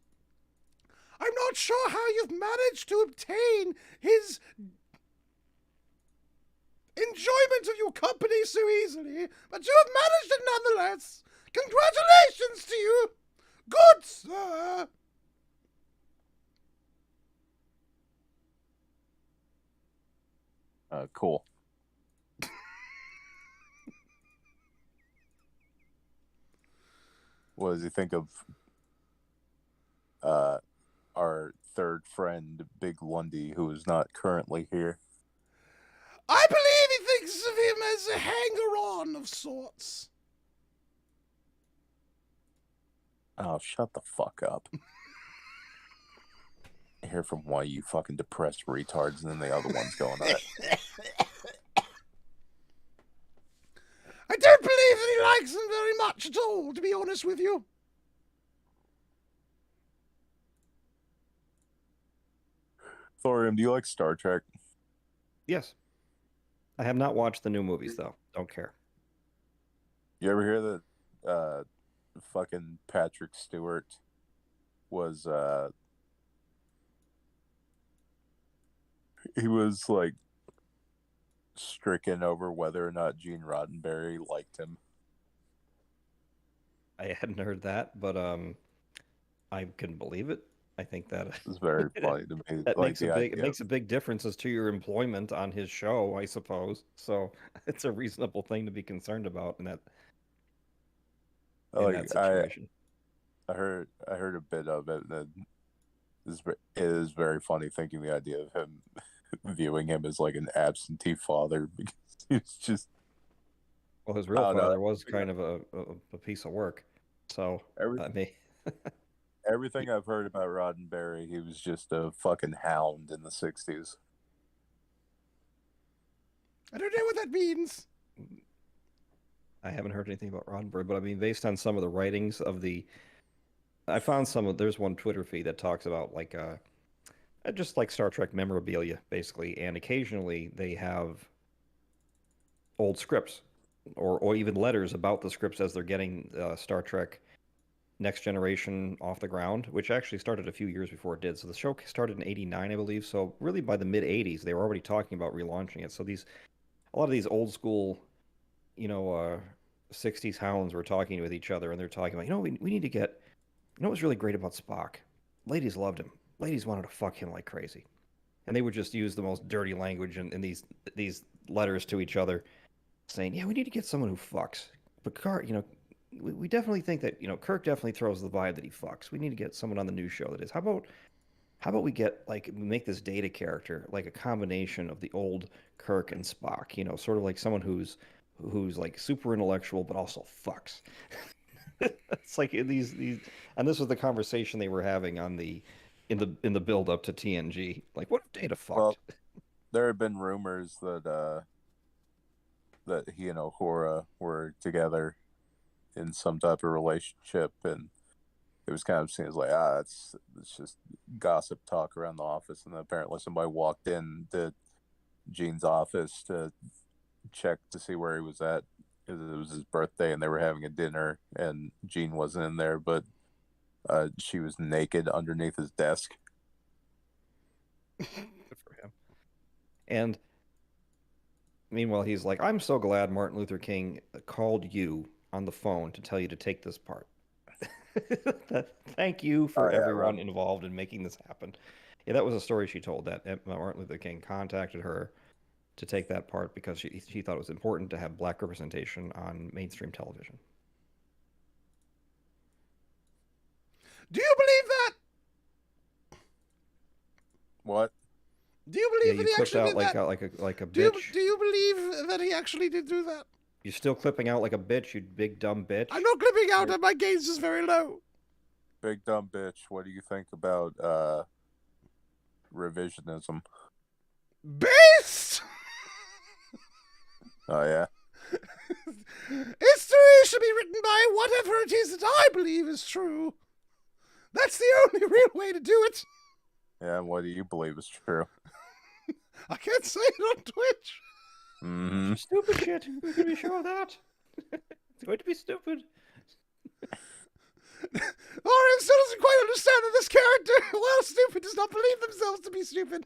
I'm not sure how you've managed to obtain his enjoyment of your company so easily, but you have managed it nonetheless. Congratulations to you, good sir. Cool. What does he think of our third friend, Big Lundy, who is not currently here? I believe he thinks of him as a hanger-on of sorts. Oh, shut the fuck up. I hear from one of you fucking depressed retards, and then the other one's going on it. I don't believe that he likes them very much at all, to be honest with you. Thorium, do you like Star Trek? Yes. I have not watched the new movies, though. Don't care. You ever hear that fucking Patrick Stewart was he was like stricken over whether or not Gene Roddenberry liked him? I hadn't heard that, but I can believe it. I think that is very funny to me. That like makes it makes a big difference as to your employment on his show, I suppose. So it's a reasonable thing to be concerned about in that situation. I heard a bit of it, and it is very funny thinking the idea of him viewing him as like an absentee father, because he's just. Well, his real father was kind of a piece of work, so everything I've heard about Roddenberry, he was just a fucking hound in the 60s. I don't know what that means. I haven't heard anything about Roddenberry, but I mean, based on some of the writings of I found there's one Twitter feed that talks about like just like Star Trek memorabilia, basically, and occasionally they have old scripts or even letters about the scripts as they're getting Star Trek Next Generation off the ground, which actually started a few years before it did. So the show started in '89, I believe. So really by the mid-'80s, they were already talking about relaunching it. So a lot of these old school, 60s hounds were talking with each other, and they're talking about, we need to get, what was really great about Spock? Ladies loved him. Ladies wanted to fuck him like crazy. And they would just use the most dirty language in these letters to each other, saying, yeah, we need to get someone who fucks. Picard, we definitely think that, Kirk definitely throws the vibe that he fucks. We need to get someone on the new show that is. How about we make this Data character like a combination of the old Kirk and Spock, sort of like someone who's like super intellectual but also fucks. It's like these and this was the conversation they were having in the build up to TNG. Like, what if Data fucked? Well, there have been rumors that he and Uhura were together in some type of relationship, and it was kind of seen as like, it's just gossip talk around the office. And then apparently somebody walked in to Gene's office to check to see where he was at, because it was his birthday and they were having a dinner, and Gene wasn't in there, but she was naked underneath his desk. Good for him. And meanwhile, he's like, I'm so glad Martin Luther King called you on the phone to tell you to take this part. Thank you for everyone involved in making this happen. Yeah, that was a story she told, that Martin Luther King contacted her to take that part because she thought it was important to have black representation on mainstream television. Do you believe that? What? Do you believe believe that he actually did like that? like a Do bitch. you believe that he actually did do that? You're still clipping out like a bitch, you big dumb bitch. I'm not clipping out, and my gaze is very low. Big dumb bitch. What do you think about revisionism? Based. Oh yeah. History should be written by whatever it is that I believe is true. That's the only real way to do it. Yeah, what do you believe is true? I can't say it on Twitch. Mm-hmm. Stupid shit. We can be sure of that. It's going to be stupid. Orion still doesn't quite understand that this character, while stupid, does not believe themselves to be stupid.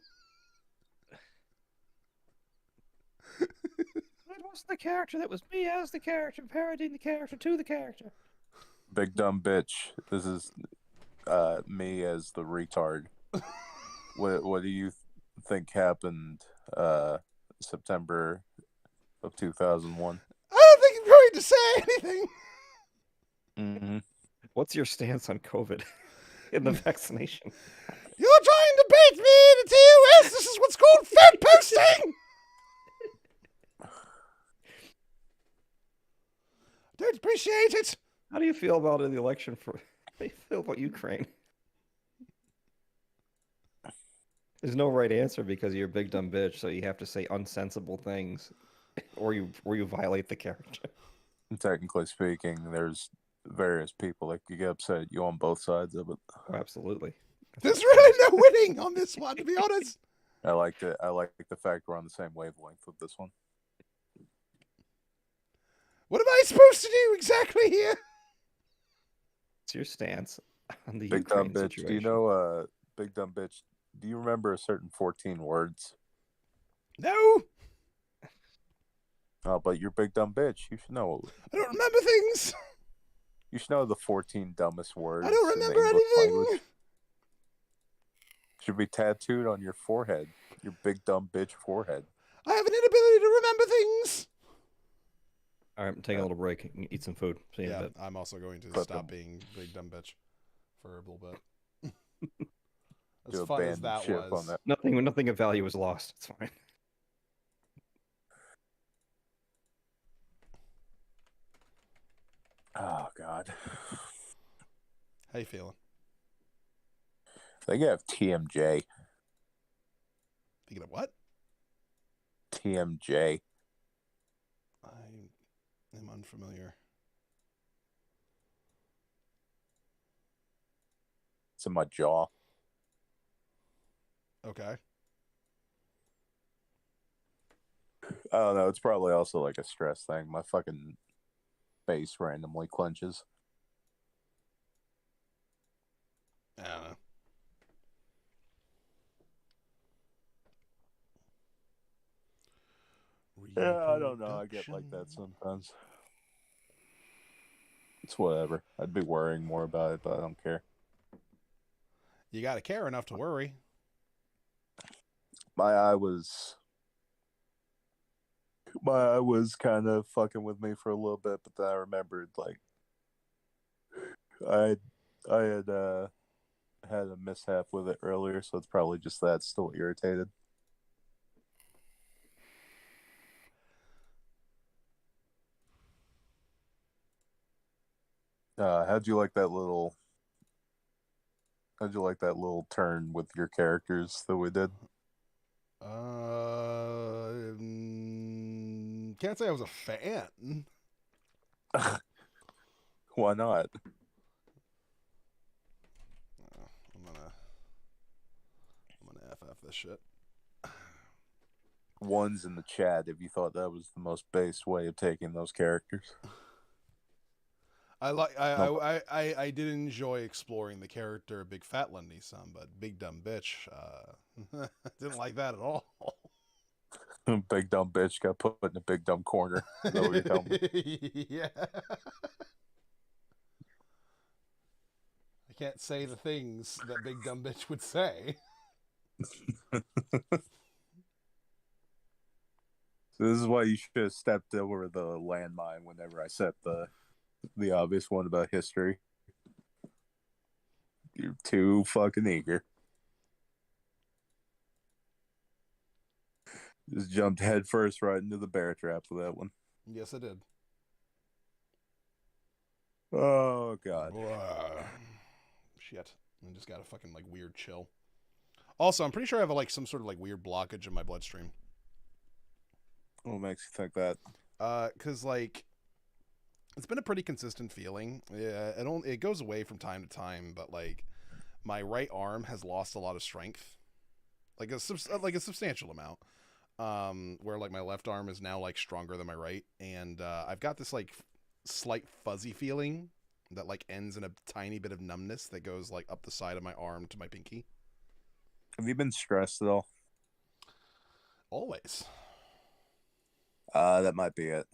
That wasn't the character. That was me as the character, parodying the character to the character. Big dumb bitch. This is me as the retard. What do you think happened September of 2001? I don't think I'm going to say anything. Mm-hmm. What's your stance on COVID in the vaccination? You're trying to bait me into TOS. This is what's called fed posting. Don't appreciate it. How do you feel about the election for? How do you feel about Ukraine? There's no right answer because you're a big dumb bitch, so you have to say unsensible things, or you violate the character. Technically speaking, there's various people that could get upset at you on both sides of it. Oh, absolutely. There's really no winning on this one, to be honest. I like the fact we're on the same wavelength with this one. What am I supposed to do exactly here? It's your stance on the Big Ukraine dumb bitch. situation. Do you know, big dumb bitch? Do you remember a certain 14 words? No. Oh, but you're big dumb bitch. You should know. I don't remember things. You should know the 14 dumbest words. I don't remember anything. Language. Should be tattooed on your forehead. Your big dumb bitch forehead. I have an inability to remember things. All right, I'm taking a little break and eat some food. See you in a bit. I'm also going to stop being big dumb bitch for a little bit. As fun as that was. That. Nothing of value was lost. It's fine. Oh God. How you feeling? I think I have TMJ. Thinking of what? TMJ. I am unfamiliar. It's in my jaw. Okay. I don't know. It's probably also like a stress thing. My fucking face randomly clenches. I don't know. Yeah, I don't know. I get like that sometimes. It's whatever. I'd be worrying more about it, but I don't care. You got to care enough to worry. My eye was kind of fucking with me for a little bit, but then I remembered like I had had a mishap with it earlier, so it's probably just that. Still irritated. How'd you like that little turn with your characters that we did? Can't say I was a fan. Why not? I'm gonna FF this shit. One's in the chat if you thought that was the most base way of taking those characters. I did enjoy exploring the character Big Fat Lundy some, but Big Dumb Bitch, didn't like that at all. Big dumb bitch got put in a big dumb corner. Is that what you're telling me? Yeah. I can't say the things that Big Dumb Bitch would say. So this is why you should have stepped over the landmine whenever I said the obvious one about history. You're too fucking eager. Just jumped headfirst right into the bear trap with that one. Yes, I did. Oh god. Shit. I just got a fucking like weird chill. Also, I'm pretty sure I have like some sort of like weird blockage in my bloodstream. What makes you think that? Cause like it's been a pretty consistent feeling. Yeah, it goes away from time to time, but like my right arm has lost a lot of strength, like a substantial amount. Where like my left arm is now like stronger than my right, and I've got this like slight fuzzy feeling that like ends in a tiny bit of numbness that goes like up the side of my arm to my pinky. Have you been stressed at all? Always. That might be it.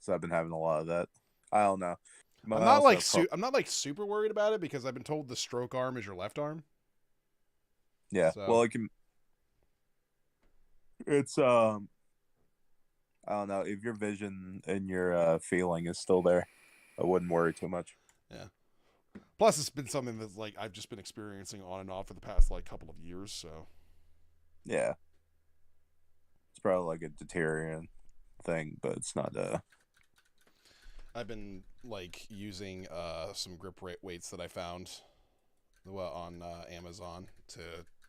So I've been having a lot of that. I don't know. I'm not like super worried about it because I've been told the stroke arm is your left arm. Yeah. So. Well, it's I don't know, if your vision and your feeling is still there, I wouldn't worry too much. Yeah. Plus, it's been something that's like I've just been experiencing on and off for the past like couple of years. So. Yeah. It's probably like a deteriorating thing, but it's not I've been like using some grip weights that I found on Amazon to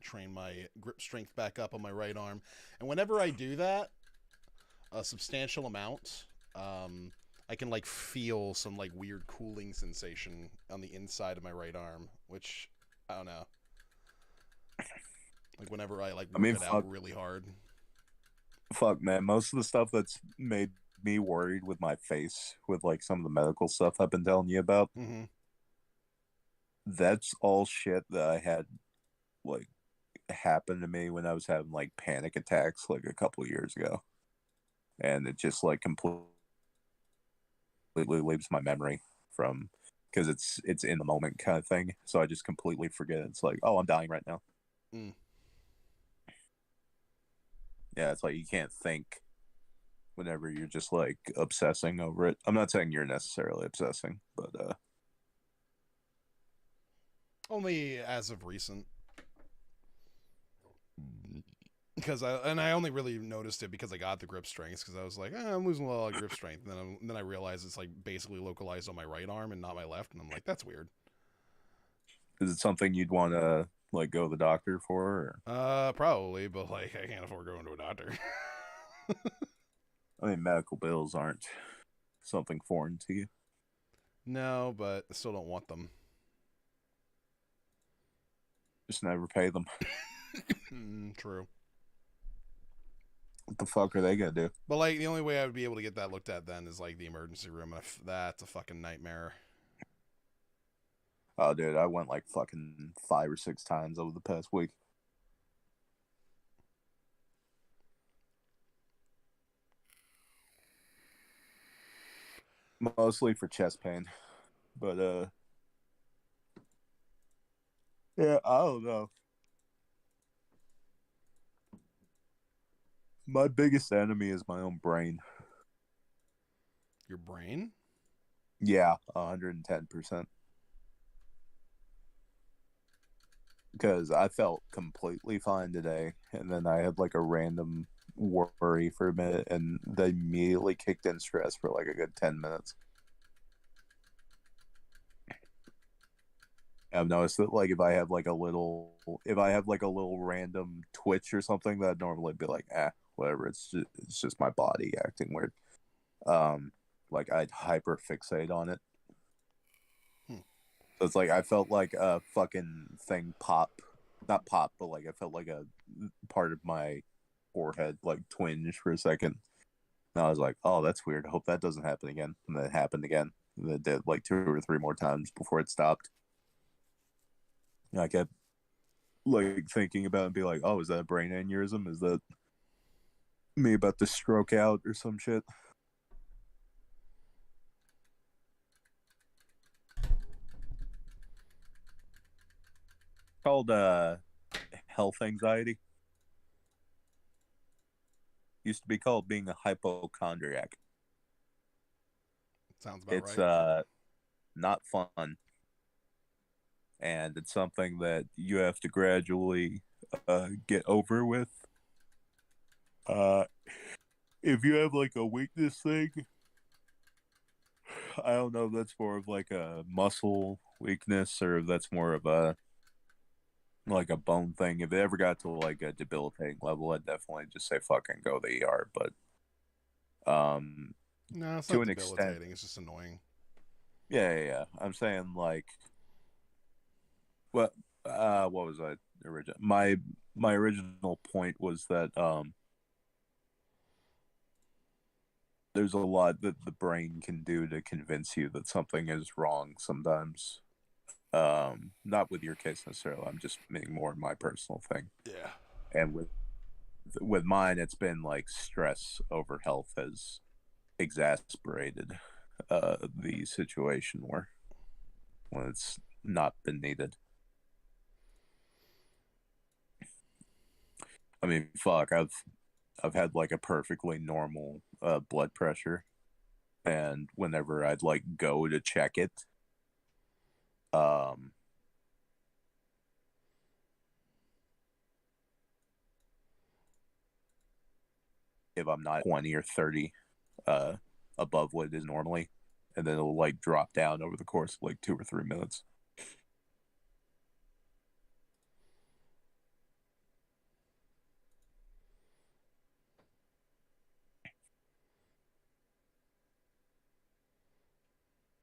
train my grip strength back up on my right arm, and whenever I do that a substantial amount, I can like feel some like weird cooling sensation on the inside of my right arm, which I don't know, like whenever I like work it out really hard. Fuck, man, most of the stuff that's made me worried with my face, with like some of the medical stuff I've been telling you about, that's all shit that I had like happen to me when I was having like panic attacks like a couple of years ago, and it just like completely leaves my memory from, because it's in the moment kind of thing, so I just completely forget. It's like, oh, I'm dying right now. Yeah, it's like you can't think whenever you're just like obsessing over it. I'm not saying you're necessarily obsessing, but only as of recent. Because I only really noticed it because I got the grip strength, because I was like, I'm losing a lot of grip strength, and then I realized it's like basically localized on my right arm and not my left, and I'm like, that's weird. Is it something you'd want to like go to the doctor for? Or? Probably, but like I can't afford going to a doctor. I mean, medical bills aren't something foreign to you. No, but I still don't want them. Just never pay them. True. What the fuck are they gonna do? But like the only way I would be able to get that looked at then is like the emergency room. That's a fucking nightmare. Oh, dude, I went like fucking 5 or 6 times over the past week. Mostly for chest pain, but yeah, I don't know. My biggest enemy is my own brain. Your brain? Yeah, 110%. Because I felt completely fine today, and then I had like a random worry for a minute, and they immediately kicked in stress for like a good 10 minutes. I've noticed that like if I have like a little random twitch or something, that I'd normally be like, whatever, it's just my body acting weird. Like I'd hyper fixate on it. So it's like I felt like a fucking thing not pop, but like I felt like a part of my forehead like twinge for a second. And I was like, oh, that's weird. I hope that doesn't happen again. And then it happened again. And it did like 2 or 3 more times before it stopped. And I kept like thinking about it and be like, oh, is that a brain aneurysm? Is that me about to stroke out or some shit? Called health anxiety. Used to be called being a hypochondriac. Sounds about right. It's not fun, and it's something that you have to gradually get over with. If you have like a weakness thing, I don't know if that's more of like a muscle weakness or if that's more of a like a bone thing. If it ever got to like a debilitating level, I'd definitely just say fucking go to the ER. But no, it's to not an debilitating. extent, It's just annoying. Yeah. I'm saying like, what was I original? My original point was that there's a lot that the brain can do to convince you that something is wrong sometimes. Not with your case necessarily. I'm just meaning more my personal thing. Yeah. And with mine, it's been like stress over health has exasperated the situation when it's not been needed. I mean, fuck, I've had like a perfectly normal blood pressure, and whenever I'd like go to check it, if I'm not 20 or 30 above what it is normally, and then it'll like drop down over the course of like 2 or 3 minutes.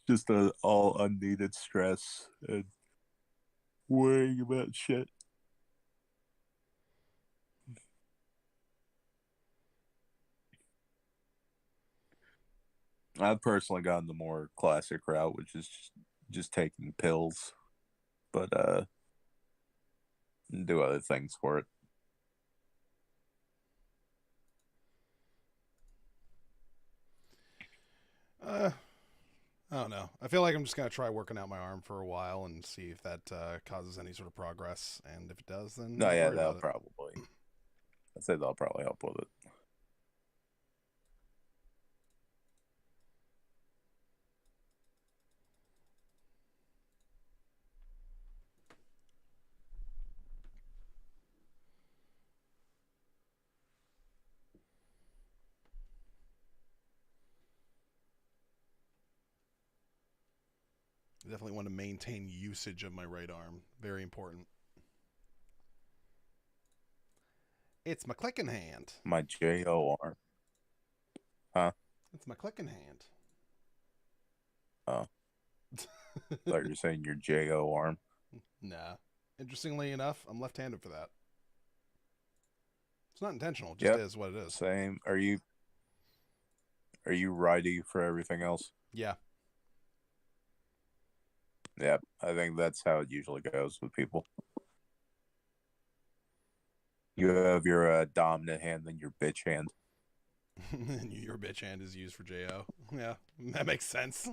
Just all unneeded stress and worrying about shit. I've personally gone the more classic route, which is just taking pills, but do other things for it. I don't know. I feel like I'm just gonna try working out my arm for a while and see if that causes any sort of progress. And if it does, then No, I'll yeah, worry that'll about it. probably. I'd say that'll probably help with it. I definitely want to maintain usage of my right arm. Very important. It's my clicking hand. My J-O arm. Huh? It's my clicking hand. Oh. Thought you were saying your J-O arm. Nah. Interestingly enough, I'm left-handed for that. It's not intentional. It just is what it is. Same. Are you righty for everything else? Yeah. Yeah, I think that's how it usually goes with people. You have your dominant hand, then your bitch hand. And your bitch hand is used for JO. Yeah, that makes sense.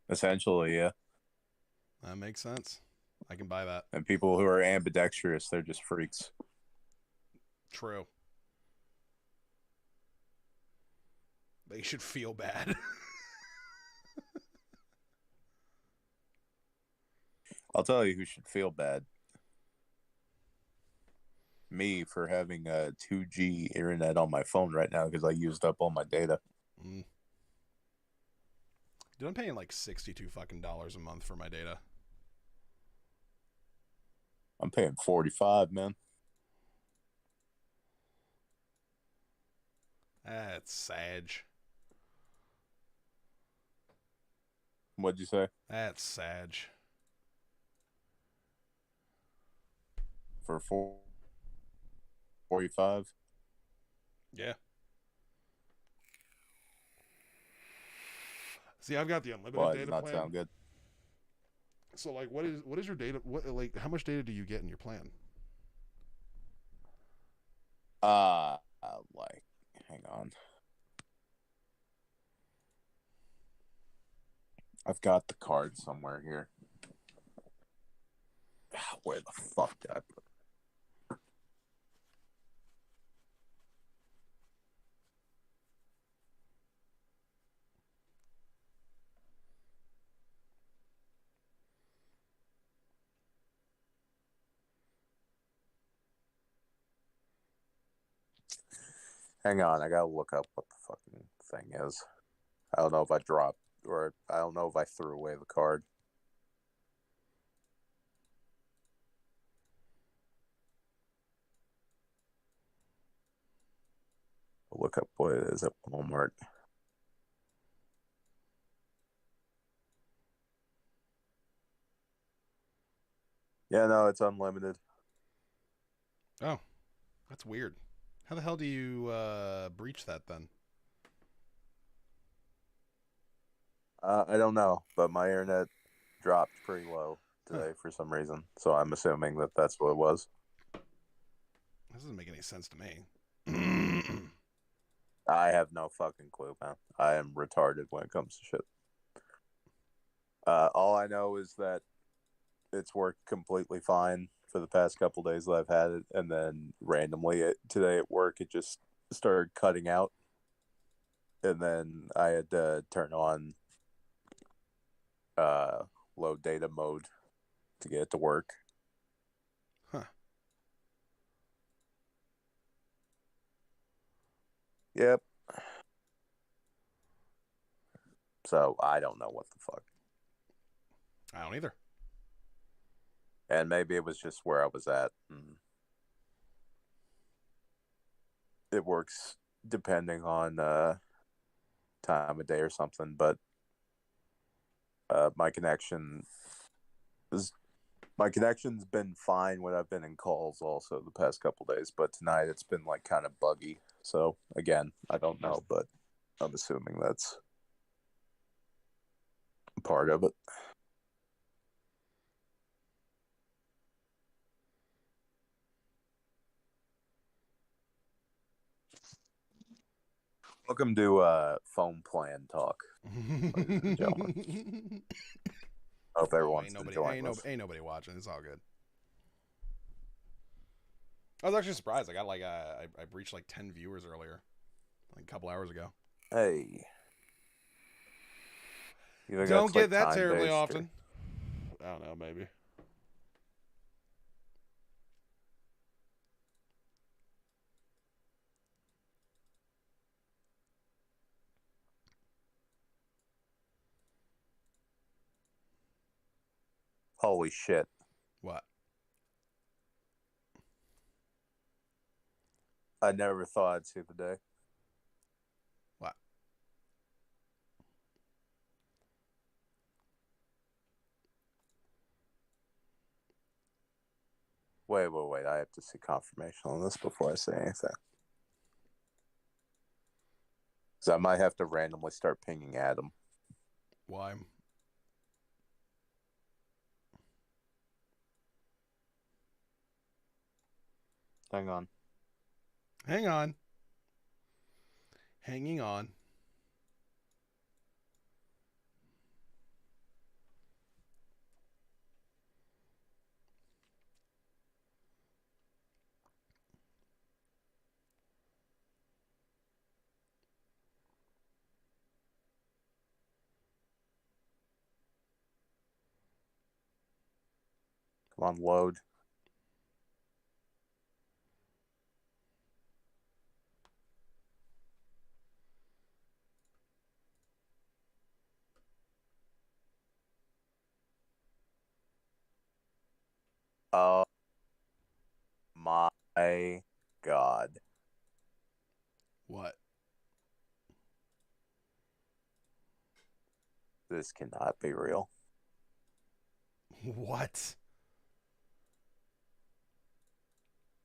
Essentially, yeah. That makes sense. I can buy that. And people who are ambidextrous, they're just freaks. True. They should feel bad. I'll tell you who should feel bad. Me for having a 2G internet on my phone right now because I used up all my data. Dude, I'm paying like $62 fucking a month for my data. I'm paying $45, man. That's sage. What'd you say? That's sage. For 45? Yeah. See, I've got the unlimited data Not plan. sound good. So, like, what is your data? How much data do you get in your plan? Like, hang on. I've got the card somewhere here. Where the fuck did I put it? Hang on, I gotta look up what the fucking thing is. I don't know if I dropped, or I don't know if I threw away the card. I'll look up what it is at Walmart. Yeah, no, it's unlimited. Oh, that's weird. How the hell do you breach that then? I don't know, but my internet dropped pretty low today for some reason, so I'm assuming that that's what it was. This doesn't make any sense to me. I have no fucking clue, man. I am retarded when it comes to shit. All I know is that it's worked completely fine for the past couple days that I've had it, and then randomly today at work it just started cutting out, and then I had to turn on low data mode to get it to work. Huh. Yep. So I don't know what the fuck. I don't either. And maybe it was just where I was at. It works depending on time of day or something, but my connection's been fine when I've been in calls also the past couple days, but tonight it's been like kind of buggy. So again, I don't know, but I'm assuming that's part of it. Welcome to phone plan talk, ladies and gentlemen. Hope everyone's enjoying this. Ain't nobody watching. It's all good. I was actually surprised. I got like I breached like 10 viewers earlier, like a couple hours ago. Hey, don't get that terribly often. I don't know, maybe. Holy shit. What? I never thought I'd see the day. What? Wait. I have to see confirmation on this before I say anything. Because I might have to randomly start pinging Adam. Why? Hang on. Hang on. Hanging on. Come on, load. Oh my God. What? This cannot be real. What?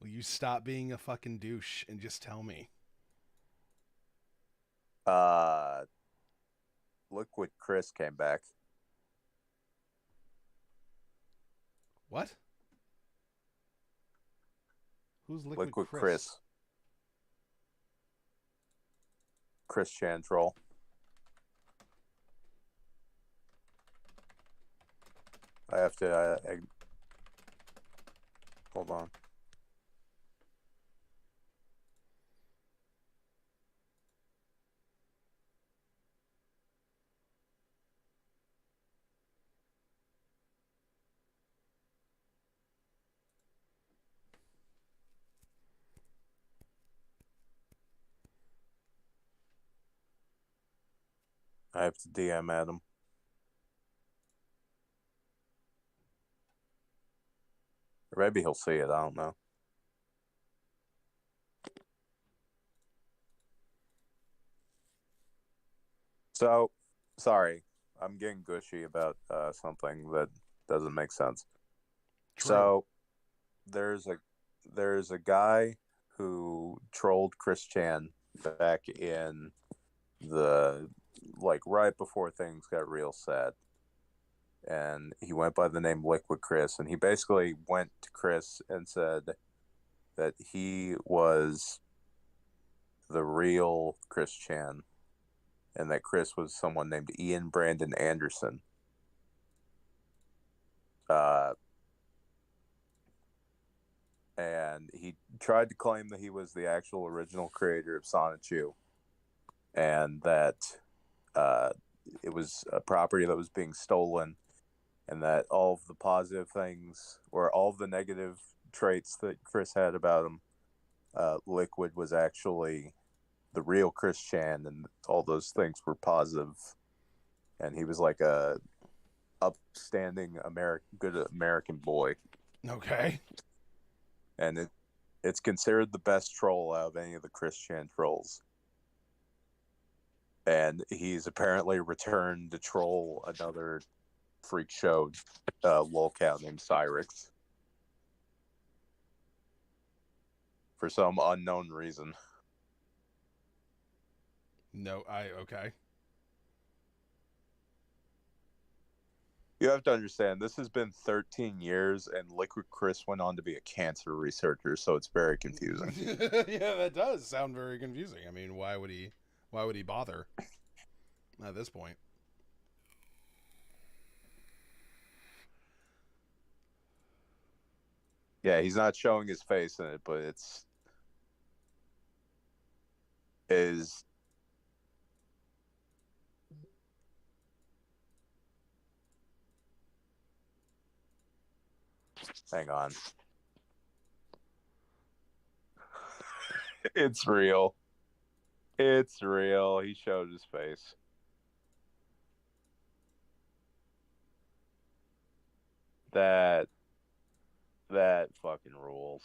Will you stop being a fucking douche and just tell me? Liquid Chris came back. What? Who's Liquid Chris? Chris Chantrell. I have to hold on. I have to DM Adam. Or maybe he'll see it. I don't know. So, sorry, I'm getting gushy about something that doesn't make sense. True. So, there's a guy who trolled Chris Chan back in the right before things got real sad, and he went by the name Liquid Chris, and he basically went to Chris and said that he was the real Chris Chan, and that Chris was someone named Ian Brandon Anderson. And he tried to claim that he was the actual original creator of Sonichu, and that it was a property that was being stolen, and that all of the positive things or all of the negative traits that Chris had about him, Liquid was actually the real Chris Chan, and all those things were positive, and he was like a upstanding good American boy. Okay. And it's considered the best troll out of any of the Chris Chan trolls. And he's apparently returned to troll another freak show lolcow named Cyrix. For some unknown reason. No, okay. You have to understand, this has been 13 years, and Liquid Chris went on to be a cancer researcher, so it's very confusing. Yeah, that does sound very confusing. I mean, why would he bother at this point? Yeah, he's not showing his face in it, but is hang on. It's real. It's real. He showed his face. That fucking rules.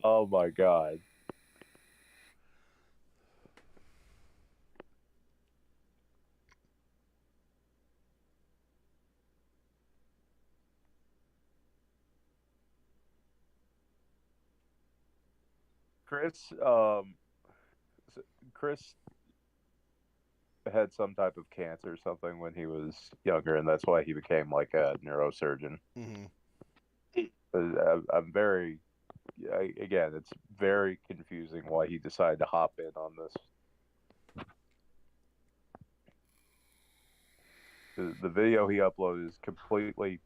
Oh my god. Chris had some type of cancer or something when he was younger, and that's why he became like a neurosurgeon. I'm very, again, it's very confusing why he decided to hop in on this. The video he uploaded is completely.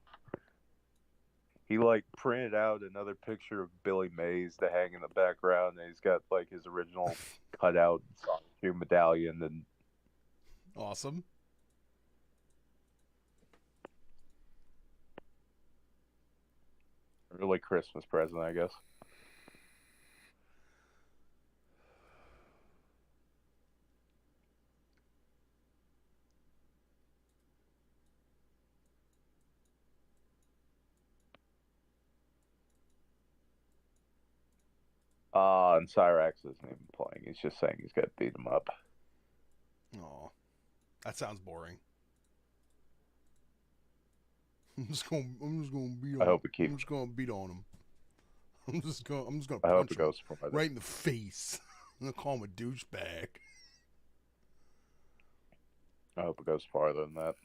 He printed out another picture of Billy Mays to hang in the background, and he's got his original cutout Sonic medallion and. Awesome. Really Christmas present, I guess. And Cyrax isn't even playing. He's just saying he's got to beat him up. Oh, that sounds boring. I'm just gonna beat on him. I hope it keeps. I'm just gonna beat on him. I'm just gonna I hope punch it him goes farther. right in the face. I'm gonna call him a douchebag. I hope it goes farther than that.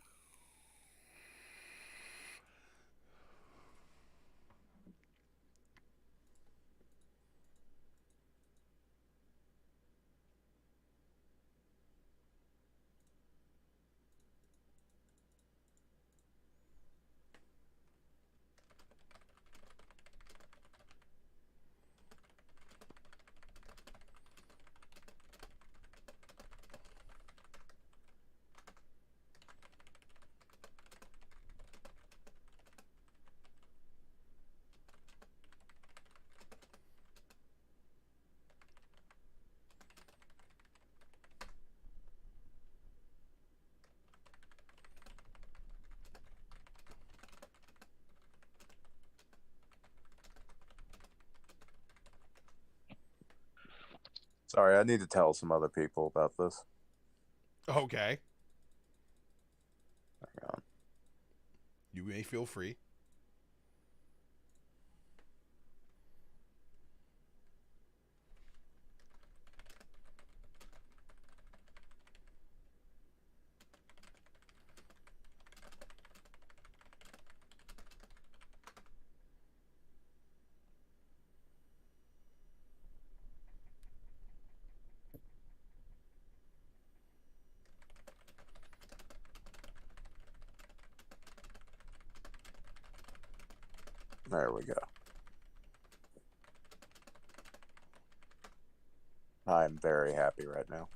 Sorry, I need to tell some other people about this. Okay. Hang on. You may feel free. There we go. I'm very happy right now.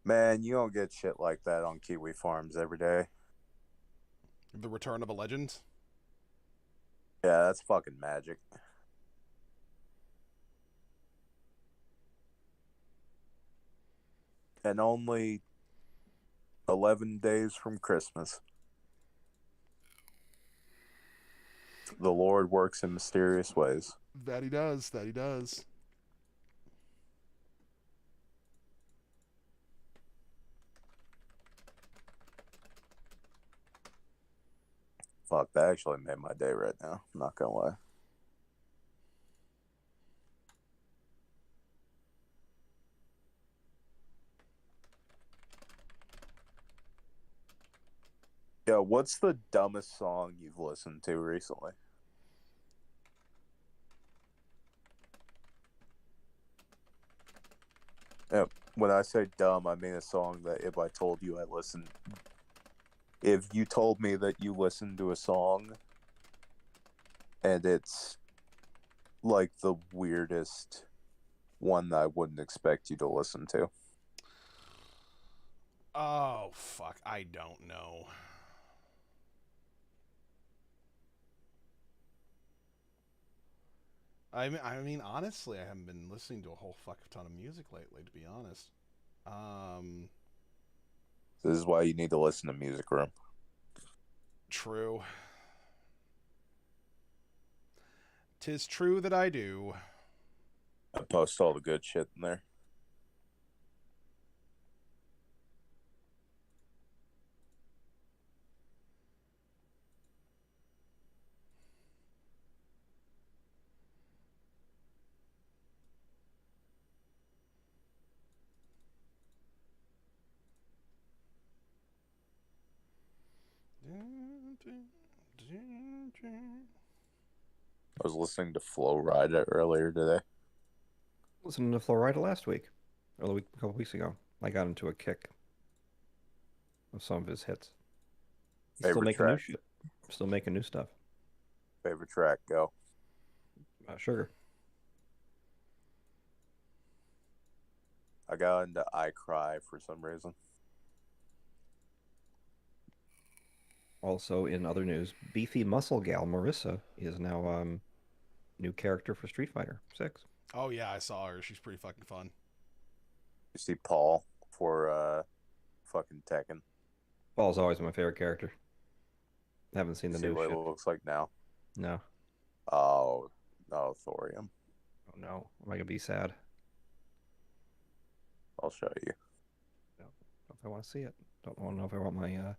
Man, you don't get shit like that on Kiwi Farms every day. The return of a legend? Yeah, that's fucking magic. And only 11 days from Christmas. The Lord works in mysterious ways. That he does. That he does. Fuck, that actually made my day right now. I'm not gonna lie. Yo, what's the dumbest song you've listened to recently? Yeah, when I say dumb, I mean a song that if you told me that you listened to a song and it's like the weirdest one that I wouldn't expect you to listen to. Oh, fuck. I don't know. I mean, honestly, I haven't been listening to a whole fuck ton of music lately, to be honest. This is why you need to listen to Music Room. True. 'Tis true that I do. I post all the good shit in there. I was listening to Flow Rida earlier today. Listening to Flow Rida last week, or a couple weeks ago. I got into a kick of some of his hits. He's still making new shit. Still making new stuff. Favorite track, go. Sugar. I got into I Cry for some reason. Also, in other news, beefy muscle gal Marissa is now new character for Street Fighter 6. Oh yeah, I saw her. She's pretty fucking fun. You see Paul for fucking Tekken. Paul's always my favorite character. Haven't seen the new what shit. It looks like now. No. Oh, Thorium. Oh no, am I gonna be sad? I'll show you. No, if I want to see it. Don't know if I want my.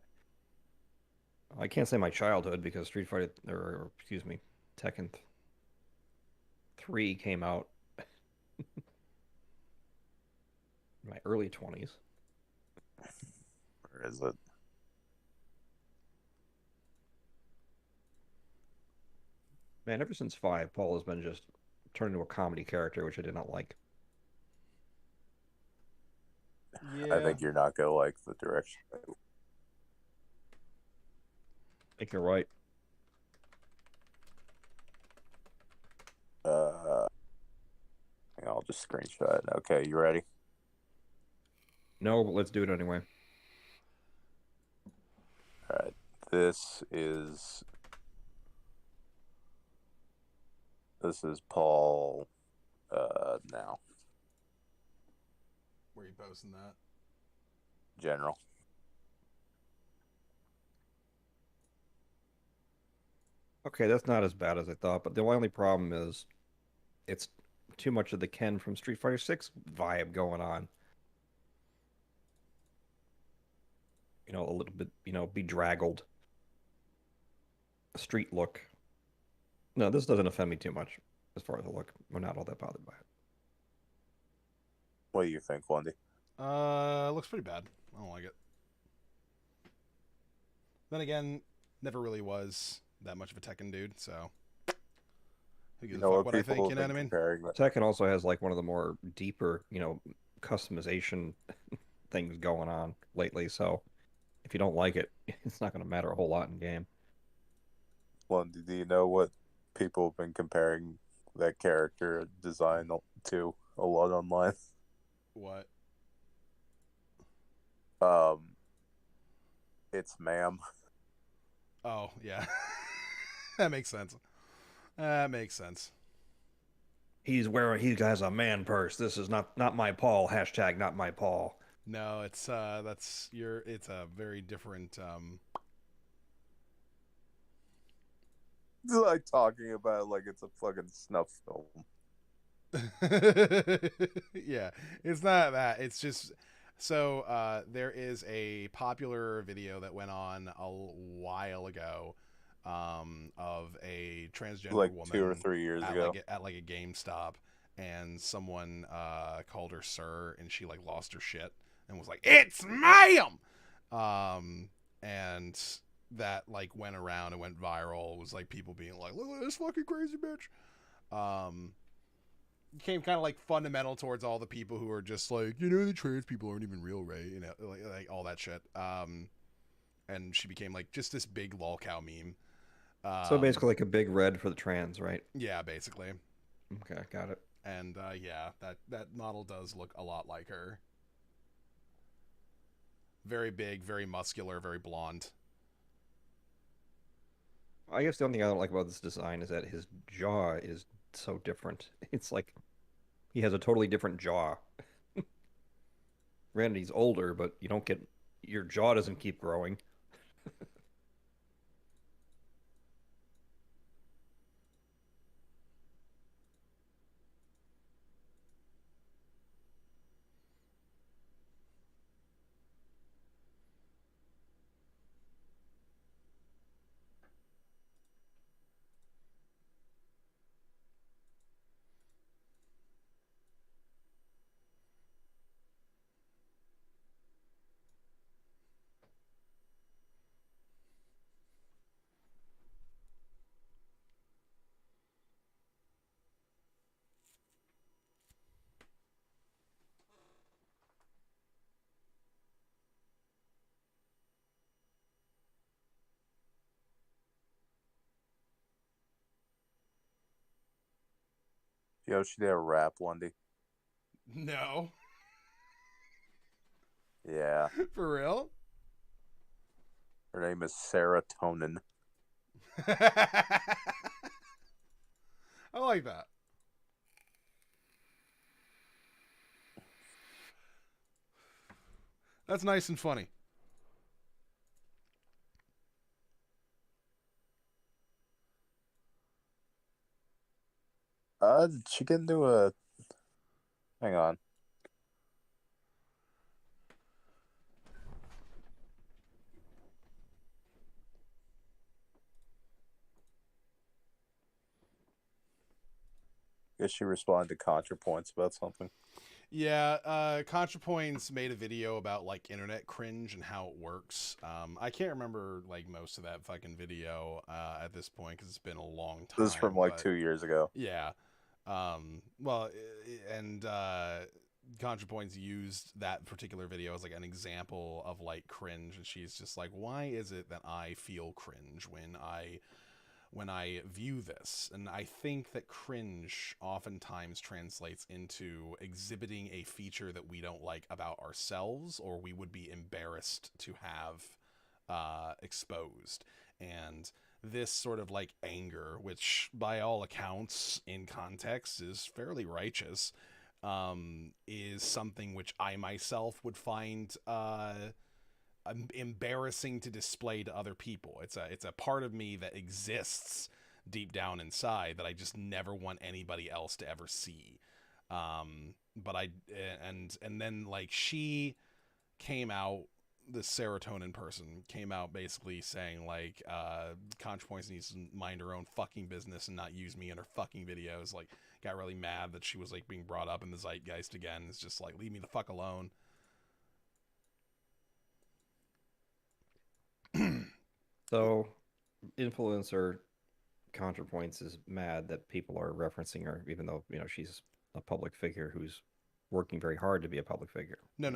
I can't say my childhood because Street Fighter, or excuse me, Tekken 3 came out in my early 20s. Where is it? Man, ever since 5, Paul has been just turned into a comedy character, which I did not like. Yeah. I think you're not gonna like the direction. I think you're right. I'll just screenshot it. Okay, you ready? No, but let's do it anyway. Alright. This is Paul now. Where are you posting that? General. Okay, that's not as bad as I thought, but the only problem is it's too much of the Ken from Street Fighter 6 vibe going on. You know, a little bit, bedraggled. Street look. No, this doesn't offend me too much as far as the look. We're not all that bothered by it. What do you think, Lundy? Looks pretty bad. I don't like it. Then again, never really was that much of a Tekken dude, so who gives a fuck what I think, you know what I mean? Tekken also has like one of the more deeper, customization things going on lately, so if you don't like it, it's not going to matter a whole lot in game. Lundy, do you know what people have been comparing that character design to a lot online? What? It's ma'am. Oh, yeah. That makes sense. That makes sense. He has a man purse. This is not my Paul. # not my Paul. No, it's it's a very different It's like talking about it like it's a fucking snuff film. Yeah, it's not that. It's just so there is a popular video that went on a while ago of a transgender like woman 2 or 3 years ago at like a GameStop, and someone called her sir, and she like lost her shit and was like, "It's ma'am," and that like went around and went viral. It was like people being like, "Look at this fucking crazy bitch." Became kind of like fundamental towards all the people who are just like, the trans people aren't even real, right? Like all that shit. And she became like just this big lolcow meme. So basically like a big red for the trans, right? Yeah, basically. Okay, got it. And yeah, that model does look a lot like her. Very big, very muscular, very blonde. I guess the only thing I don't like about this design is that his jaw is so different. It's like he has a totally different jaw. Randy's older, but your jaw doesn't keep growing. Yo, she did a rap, Lundy. No. Yeah. For real? Her name is Serotonin. I like that. That's nice and funny. She get into a... Hang on. Guess she responded to ContraPoints about something. Yeah, ContraPoints made a video about like internet cringe and how it works. I can't remember like most of that fucking video at this point because it's been a long time. This is from like 2 years ago. Yeah. Well, and ContraPoints used that particular video as like an example of like cringe, and she's just like, why is it that I feel cringe when I view this? And I think that cringe oftentimes translates into exhibiting a feature that we don't like about ourselves, or we would be embarrassed to have exposed. And this sort of like anger, which by all accounts in context is fairly righteous, is something which I myself would find embarrassing to display to other people. It's a part of me that exists deep down inside that I just never want anybody else to ever see. But then like she came out, the serotonin person came out basically saying like ContraPoints needs to mind her own fucking business and not use me in her fucking videos. Like, got really mad that she was like being brought up in the zeitgeist again. It's just like, leave me the fuck alone. So, influencer ContraPoints is mad that people are referencing her, even though, you know, she's a public figure who's working very hard to be a public figure. No.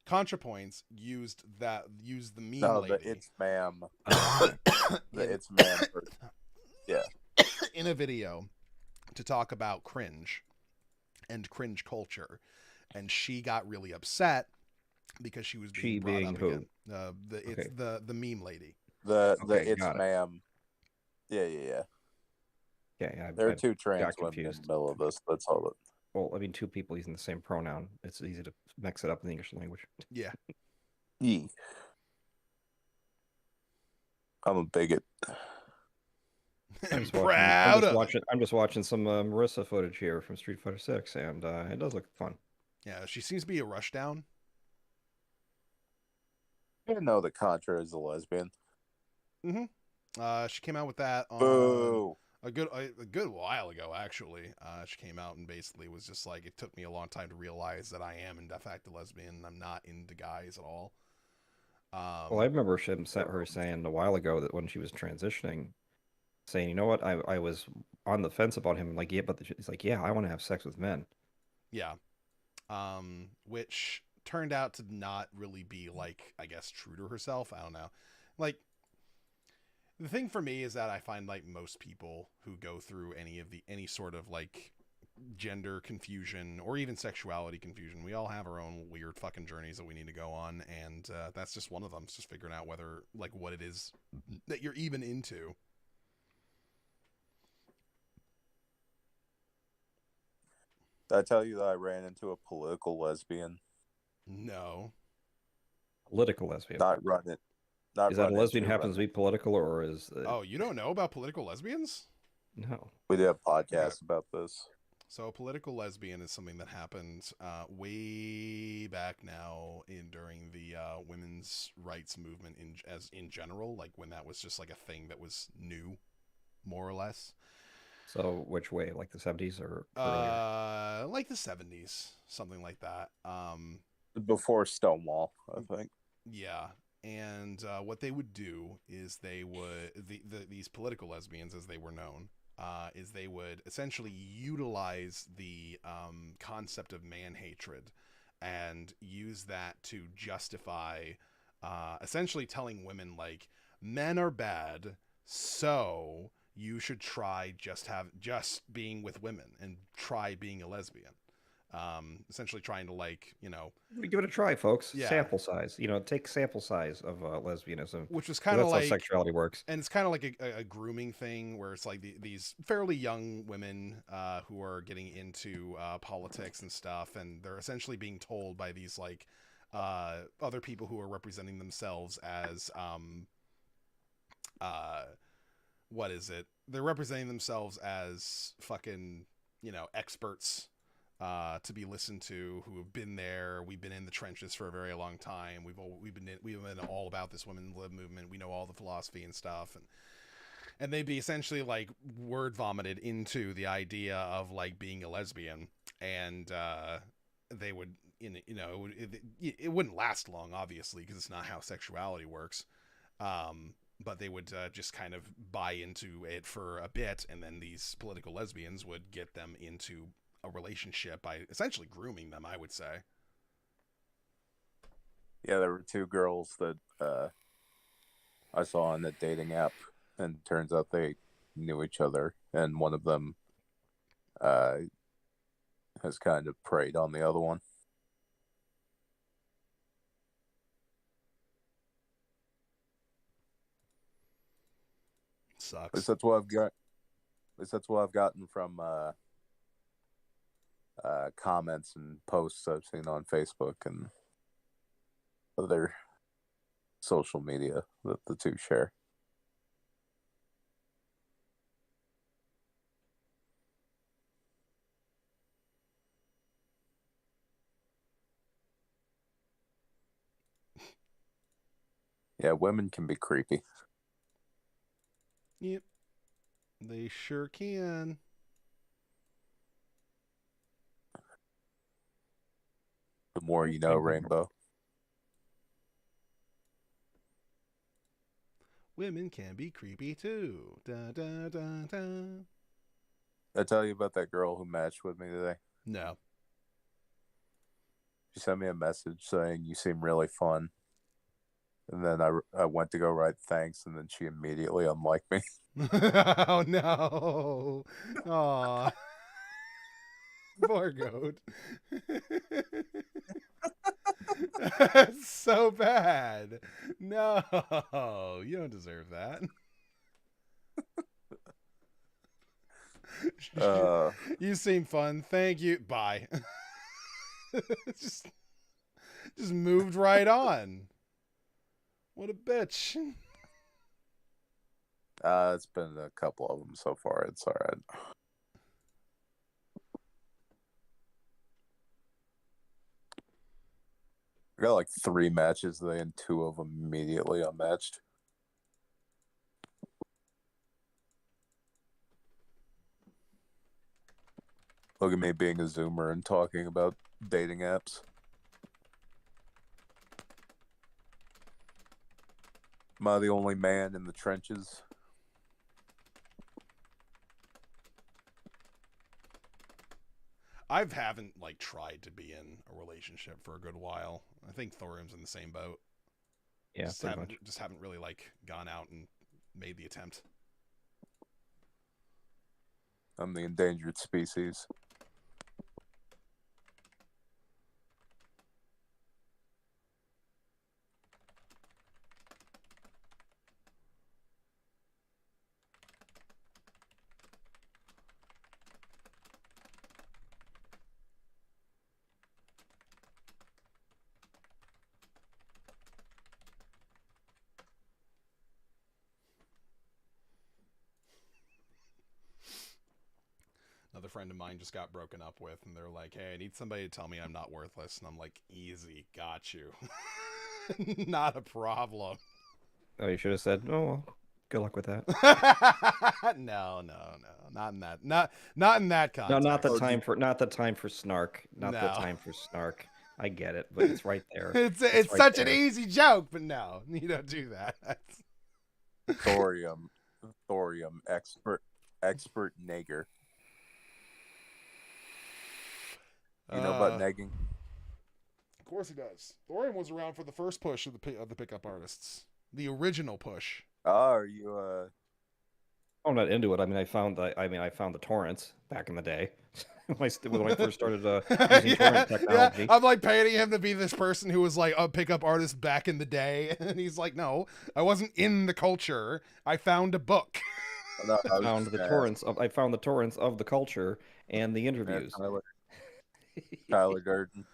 ContraPoints used the meme No, lady. the it's ma'am. It's ma'am. Yeah. In a video to talk about cringe and cringe culture, and she got really upset because she was being brought up again. It's the meme lady. The it's ma'am. Yeah. Yeah. There are two trans women in the middle of this. That's all. Well, I mean, two people using the same pronoun. It's easy to mix it up in the English language. Yeah. I'm a bigot. I'm just watching some Marissa footage here from Street Fighter 6, and it does look fun. Yeah, she seems to be a rushdown. I didn't know that Contra is a lesbian. She came out with that on Boo. a good while ago, actually. She came out and basically was just like, it took me a long time to realize that I am in fact a lesbian and I'm not into guys at all. Well, I remember her saying a while ago that when she was transitioning, saying, you know what, I was on the fence about him, like, yeah, but he's like, yeah, I want to have sex with men. Yeah. Which turned out to not really be, like, I guess, true to herself. I don't know. Like, the thing for me is that I find, like, most people who go through any sort of, like, gender confusion or even sexuality confusion, we all have our own weird fucking journeys that we need to go on, and that's just one of them. It's just figuring out whether, like, what it is that you're even into. Did I tell you that I ran into a political lesbian? No. Political lesbian? Not run it. Is that a lesbian happens to be political, or is... Oh, you don't know about political lesbians? No. We did a podcast about this. So a political lesbian is something that happened way back now during the women's rights movement in general, like when that was just like a thing that was new, more or less. So which way, like the 70s or earlier? Like the 70s, something like that. Before Stonewall, I think. Yeah. And what they would do is they would these political lesbians, as they were known, is they would essentially utilize the concept of man hatred and use that to justify essentially telling women, like, men are bad, so you should try just being with women and try being a lesbian. Essentially trying to, like, you know, give it a try, folks. Yeah. Sample size, you know, take sample size of lesbianism, which was kind of like how sexuality works, and it's kind of like a grooming thing where it's like these fairly young women who are getting into politics and stuff, and they're essentially being told by these like other people who are representing themselves as what is it? They're representing themselves as fucking, you know, experts. To be listened to, who have been there. We've been in the trenches for a very long time. We've been all about this women's lib movement. We know all the philosophy and stuff, and they'd be essentially like word vomited into the idea of like being a lesbian, and they would, you know, it wouldn't last long, obviously, because it's not how sexuality works. But they would just kind of buy into it for a bit, and then these political lesbians would get them into a relationship by essentially grooming them, I would say. Yeah, there were two girls that I saw on the dating app, and it turns out they knew each other, and one of them has kind of preyed on the other one. sucks. At least that's what I've got. At least that's what I've gotten from comments and posts I've seen on Facebook and other social media that the two share. Yeah, women can be creepy. Yep. They sure can. The more you know, Rainbow. Women can be creepy too. Da, da, da, da. Did I tell you about that girl who matched with me today? No. She sent me a message saying, "You seem really fun." And then I went to go write thanks, and then she immediately unliked me. Oh, no. Aw. Poor goat. That's so bad. No, you don't deserve that. You seem fun. Thank you. Bye. just moved right on. What a bitch. It's been a couple of them so far. It's all right. I got like 3 matches today, and 2 of them immediately unmatched. Look at me being a Zoomer and talking about dating apps. Am I the only man in the trenches? I haven't like tried to be in a relationship for a good while. I think Thorium's in the same boat. Yeah, just haven't really like gone out and made the attempt. I'm the endangered species. Another friend of mine just got broken up with, and they're like, "Hey, I need somebody to tell me I'm not worthless." And I'm like, "Easy, got you." Not a problem. Oh, you should have said, "Oh, well, good luck with that." No, not in that, not in that context. No, not the time for snark. Not the time for snark. I get it, but it's right there. It's right such there. an easy joke, but no, you don't do that. Thorium, expert nagger. You know about negging? Of course he does. Thorium was around for the first push of the pickup artists, the original push. Oh, are you? I'm not into it. I mean, I found the torrents back in the day when I first started using torrent technology. Yeah, I'm like painting him to be this person who was like a pickup artist back in the day, and he's like, "No, I wasn't in the culture. I found a book." No, I found the torrents of the culture and the interviews. Tyler Durden.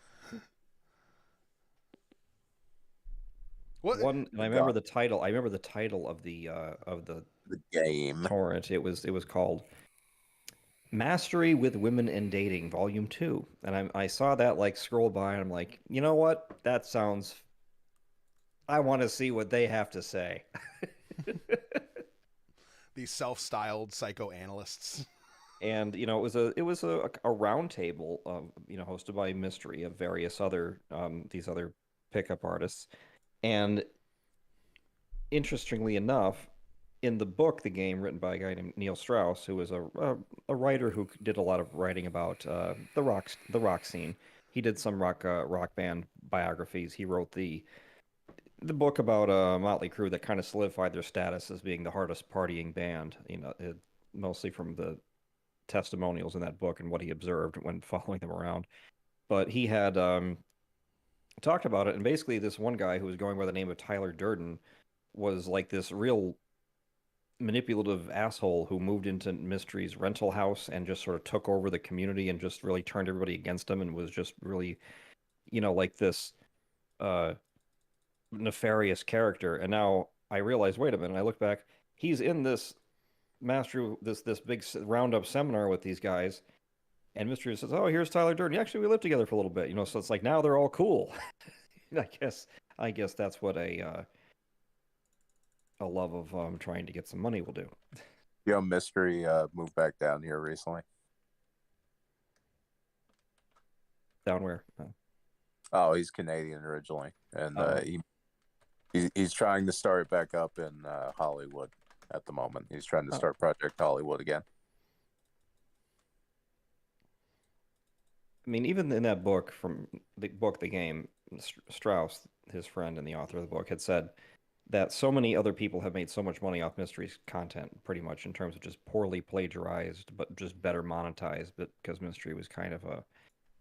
What? And I remember the title. I remember the title of the game torrent. It was called Mastery with Women and Dating, Volume 2. And I saw that like scroll by, and I'm like, you know what? That sounds. I want to see what they have to say. These self-styled psychoanalysts. And it was a round table, hosted by Mystery of various other these other pickup artists, and interestingly enough, in the book, the game written by a guy named Neil Strauss, who was a writer who did a lot of writing about the rock scene. He did some rock band biographies. He wrote the book about Motley Crue that kind of solidified their status as being the hardest partying band. Mostly from the testimonials in that book and what he observed when following them around. But he had talked about it, and basically this one guy who was going by the name of Tyler Durden was like this real manipulative asshole who moved into Mystery's rental house and just sort of took over the community and just really turned everybody against him and was just really, like this nefarious character. And now I realize, wait a minute, I look back, he's in this this big roundup seminar with these guys, and Mystery says, "Oh, here's Tyler Durden. Actually, we lived together for a little bit, So it's like now they're all cool. I guess that's what a love of trying to get some money will do. Mystery moved back down here recently. Down where? Oh, he's Canadian originally, and he's trying to start back up in Hollywood at the moment. He's trying to start Project Hollywood again. I mean, even in that book, from the book, The Game, Strauss, his friend and the author of the book, had said that so many other people have made so much money off Mystery's content, pretty much in terms of just poorly plagiarized, but just better monetized, but because Mystery was kind of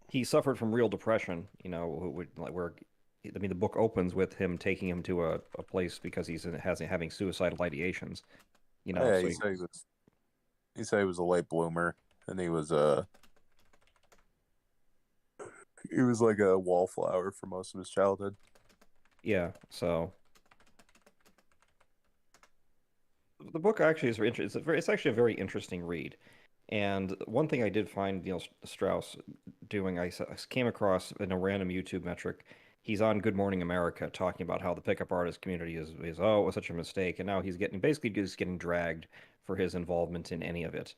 he suffered from real depression, the book opens with him taking him to a place because he's having suicidal ideations, Yeah, so he said he was a late bloomer, and he was like a wallflower for most of his childhood. Yeah, so the book actually is it's actually a very interesting read. And one thing I did find Strauss doing, I came across in a random YouTube metric. He's on Good Morning America talking about how the pickup artist community is it was such a mistake, and now he's basically just getting dragged for his involvement in any of it,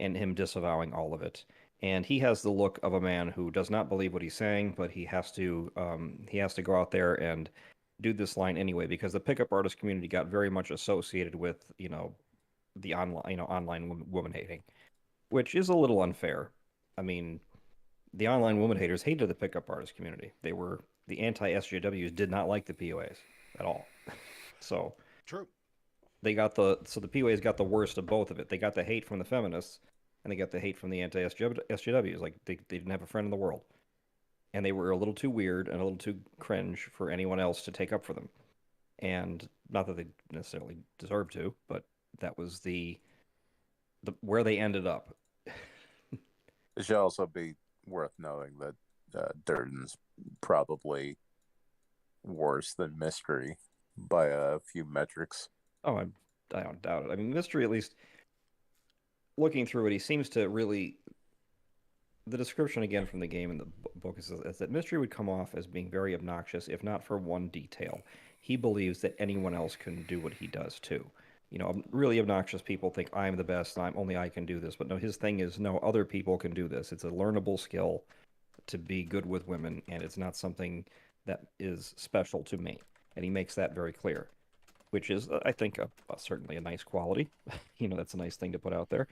and him disavowing all of it. And he has the look of a man who does not believe what he's saying, but he has to go out there and do this line anyway, because the pickup artist community got very much associated with the online woman hating, which is a little unfair. I mean, the online woman haters hated the pickup artist community. They were the anti-SJWs did not like the POAs at all. So true. The POAs got the worst of both of it. They got the hate from the feminists, and they got the hate from the anti-SJWs. Like they didn't have a friend in the world, and they were a little too weird and a little too cringe for anyone else to take up for them. And not that they necessarily deserved to, but that was the where they ended up. It should also be worth noting that Durden's probably worse than Mystery by a few metrics. Oh, I don't doubt it. I mean, Mystery, at least looking through it, he seems to really. The description again from the game in the book is that Mystery would come off as being very obnoxious, if not for one detail. He believes that anyone else can do what he does too. Really obnoxious people think I'm the best, only I can do this. But no, his thing is, no, other people can do this. It's a learnable skill to be good with women, and it's not something that is special to me. And he makes that very clear, which is, I think, certainly a nice quality. That's a nice thing to put out there.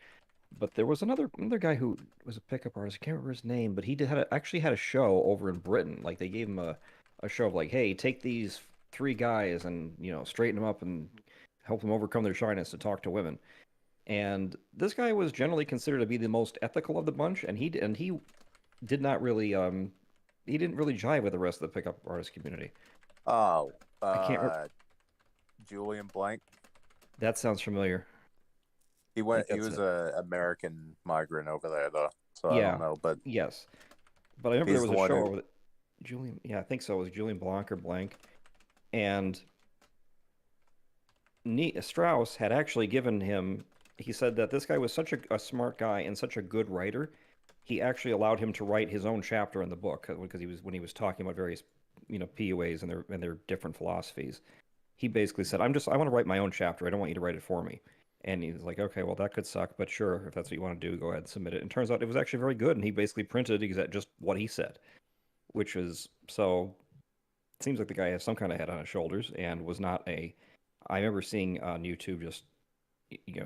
But there was another guy who was a pickup artist. I can't remember his name, but he actually had a show over in Britain. Like, they gave him a show of like, hey, take these 3 guys and, straighten them up and help them overcome their shyness to talk to women. And this guy was generally considered to be the most ethical of the bunch, and he did not really he didn't really jive with the rest of the pickup artist community. Oh, I can't Julian Blank. That sounds familiar. He was an American migrant over there, though. So yeah. I don't know, but yes. But I remember there was a show with Julian. Yeah, I think so. It was Julian Blanc or Blank, and Strauss had actually given him. He said that this guy was such a smart guy and such a good writer. He actually allowed him to write his own chapter in the book because when he was talking about various PUAs and their different philosophies. He basically said, I want to write my own chapter. I don't want you to write it for me. And he's like, okay, well, that could suck, but sure, if that's what you want to do, go ahead and submit it. And it turns out it was actually very good, and he basically printed just what he said, which is, so, it seems like the guy has some kind of head on his shoulders, and was not I remember seeing on YouTube just,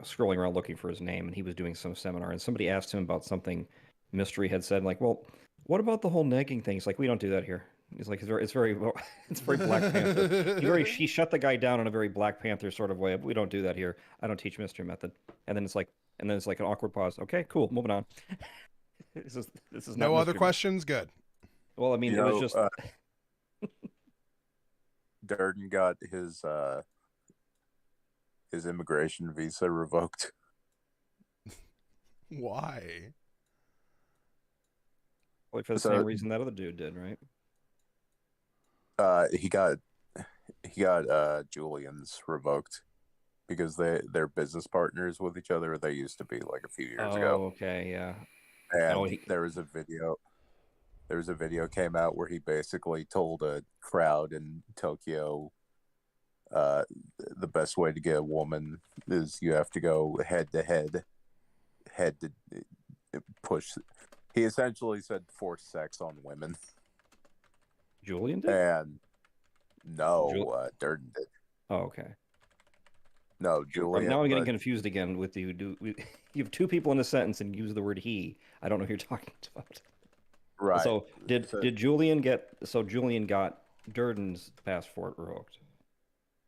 scrolling around looking for his name, and he was doing some seminar, and somebody asked him about something Mystery had said, like, well, what about the whole negging thing? He's like, we don't do that here. He's like, it's very Black Panther. He shut the guy down in a very Black Panther sort of way. We don't do that here. I don't teach Mystery method. And then it's like an awkward pause. Okay, cool, moving on. This is no other questions. Good. Well, I mean, it was just Durden got his his immigration visa revoked. Why? Like for the same reason that other dude did, right? He got Julian's revoked because they're business partners with each other. They used to be like a few years ago. Oh, okay, yeah. And there was a video came out where he basically told a crowd in Tokyo, the best way to get a woman is you have to go head to push. He essentially said force sex on women. Julian did? And no, Durden did. Oh, okay. No, Julian. Now I'm getting confused again with you. You have two people in a sentence and use the word he? I don't know who you're talking about. Right. So did Julian get? So Julian got Durden's passport revoked.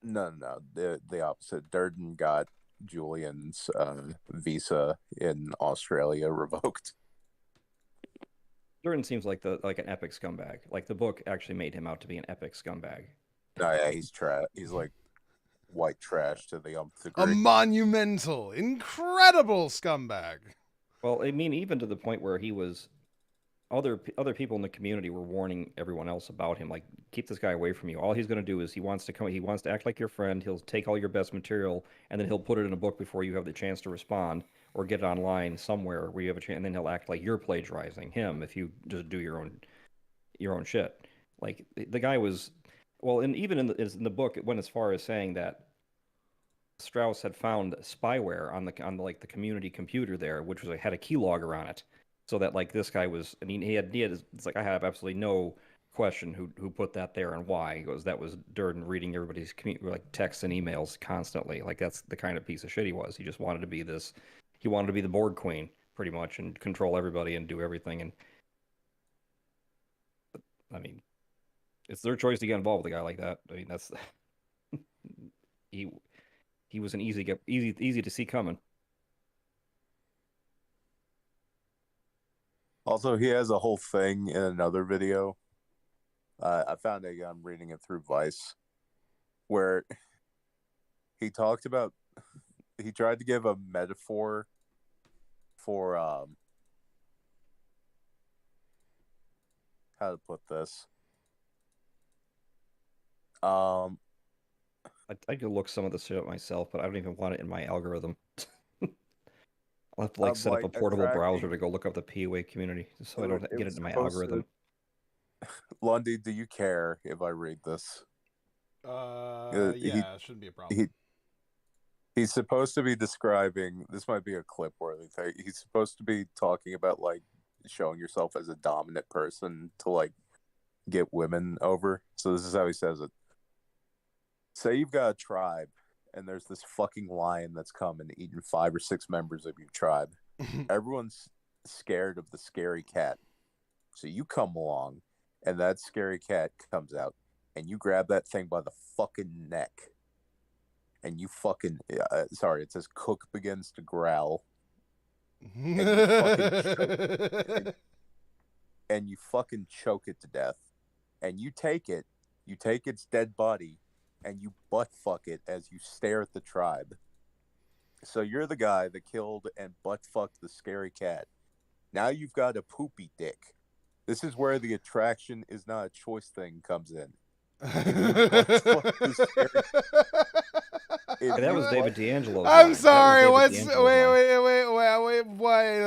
No. The opposite. Durden got Julian's visa in Australia revoked. Durden seems like an epic scumbag. Like the book actually made him out to be an epic scumbag. No, yeah, he's trash. He's like white trash to the degree. A monumental, incredible scumbag. Well, I mean, even to the point where he was, other people in the community were warning everyone else about him, like, keep this guy away from you. All he's going to do is he wants to act like your friend. He'll take all your best material, and then he'll put it in a book before you have the chance to respond, or get it online somewhere where you have a chance, and then he'll act like you're plagiarizing him if you just do your own shit. Like, the guy was, well, and even in the book, it went as far as saying that Strauss had found spyware on the community computer there, which had a keylogger on it, so that like this guy was. I mean, he had. It's like I have absolutely no question who put that there and why. He goes, that was Durden reading everybody's like texts and emails constantly. Like that's the kind of piece of shit he was. He just wanted to be this. He wanted to be the board queen pretty much and control everybody and do everything. And I mean, it's their choice to get involved with a guy like that. I mean, that's he was an easy to see coming. Also, he has a whole thing in another video. I found it. I'm reading it through Vice, where he talked about. He tried to give a metaphor for how to put this. I could look some of this shit up myself, but I don't even want it in my algorithm. I'll have to set up a portable browser to go look up the PUA community, just so I don't get it in my algorithm. Lundy, do you care if I read this? Yeah, it shouldn't be a problem. He's supposed to be describing. This might be a clip-worthy thing. He's supposed to be talking about like showing yourself as a dominant person to like get women over. So this is how he says it. Say you've got a tribe, and there's this fucking lion that's come and eaten 5 or 6 members of your tribe. Everyone's scared of the scary cat. So you come along, and that scary cat comes out, and you grab that thing by the fucking neck. And you fucking... sorry, it says Cook begins to growl. And you fucking choke it to death. And you take its dead body, and you butt fuck it as you stare at the tribe. So you're the guy that killed and butt fucked the scary cat. Now you've got a poopy dick. This is where the attraction is not a choice thing comes in. That was David D'Angelo. I'm sorry. Wait, what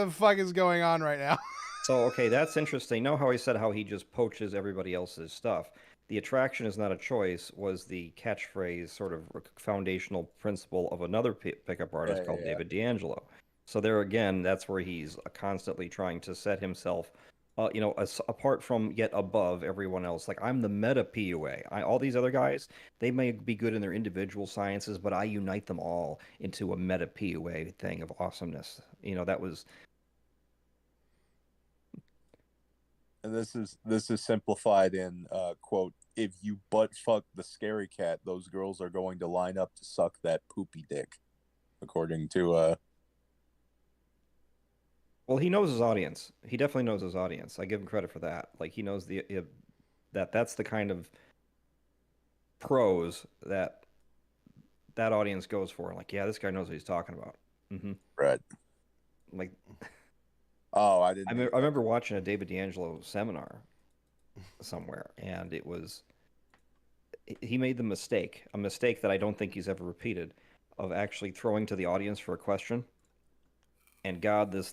the fuck is going on right now? So, okay, that's interesting. Know how he said how he just poaches everybody else's stuff. The attraction is not a choice was the catchphrase, sort of foundational principle of another pickup artist called David D'Angelo. So there again, that's where he's constantly trying to set himself, apart from yet above everyone else. Like, I'm the meta PUA. All these other guys, they may be good in their individual sciences, but I unite them all into a meta PUA thing of awesomeness. That was... And this is simplified in quote, if you butt fuck the scary cat, those girls are going to line up to suck that poopy dick, according to Well, he knows his audience. He definitely knows his audience. I give him credit for that. Like, he knows that's the kind of prose that that audience goes for. Like, yeah, this guy knows what he's talking about. Right. Like, oh, I didn't. I remember watching a David D'Angelo seminar somewhere, and he made a mistake that I don't think he's ever repeated, of actually throwing to the audience for a question. And God, the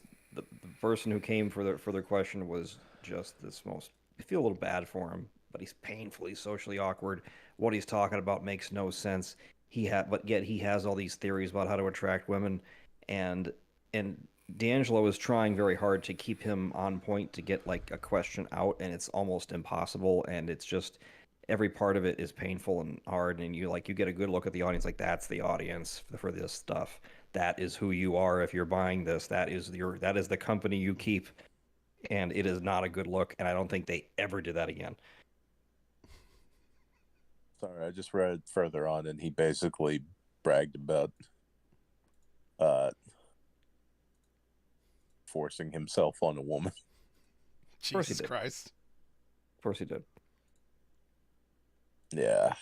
person who came for their question was just this most. I feel a little bad for him, but he's painfully socially awkward. What he's talking about makes no sense. But yet he has all these theories about how to attract women, and D'Angelo is trying very hard to keep him on point to get like a question out, and it's almost impossible. And it's just every part of it is painful and hard, and you get a good look at the audience, like that's the audience for this stuff. That is who you are if you're buying this. That is the company you keep, and it is not a good look. And I don't think they ever did that again. Sorry, I just read further on, and he basically bragged about forcing himself on a woman. Jesus Christ. Of course he did. Yeah.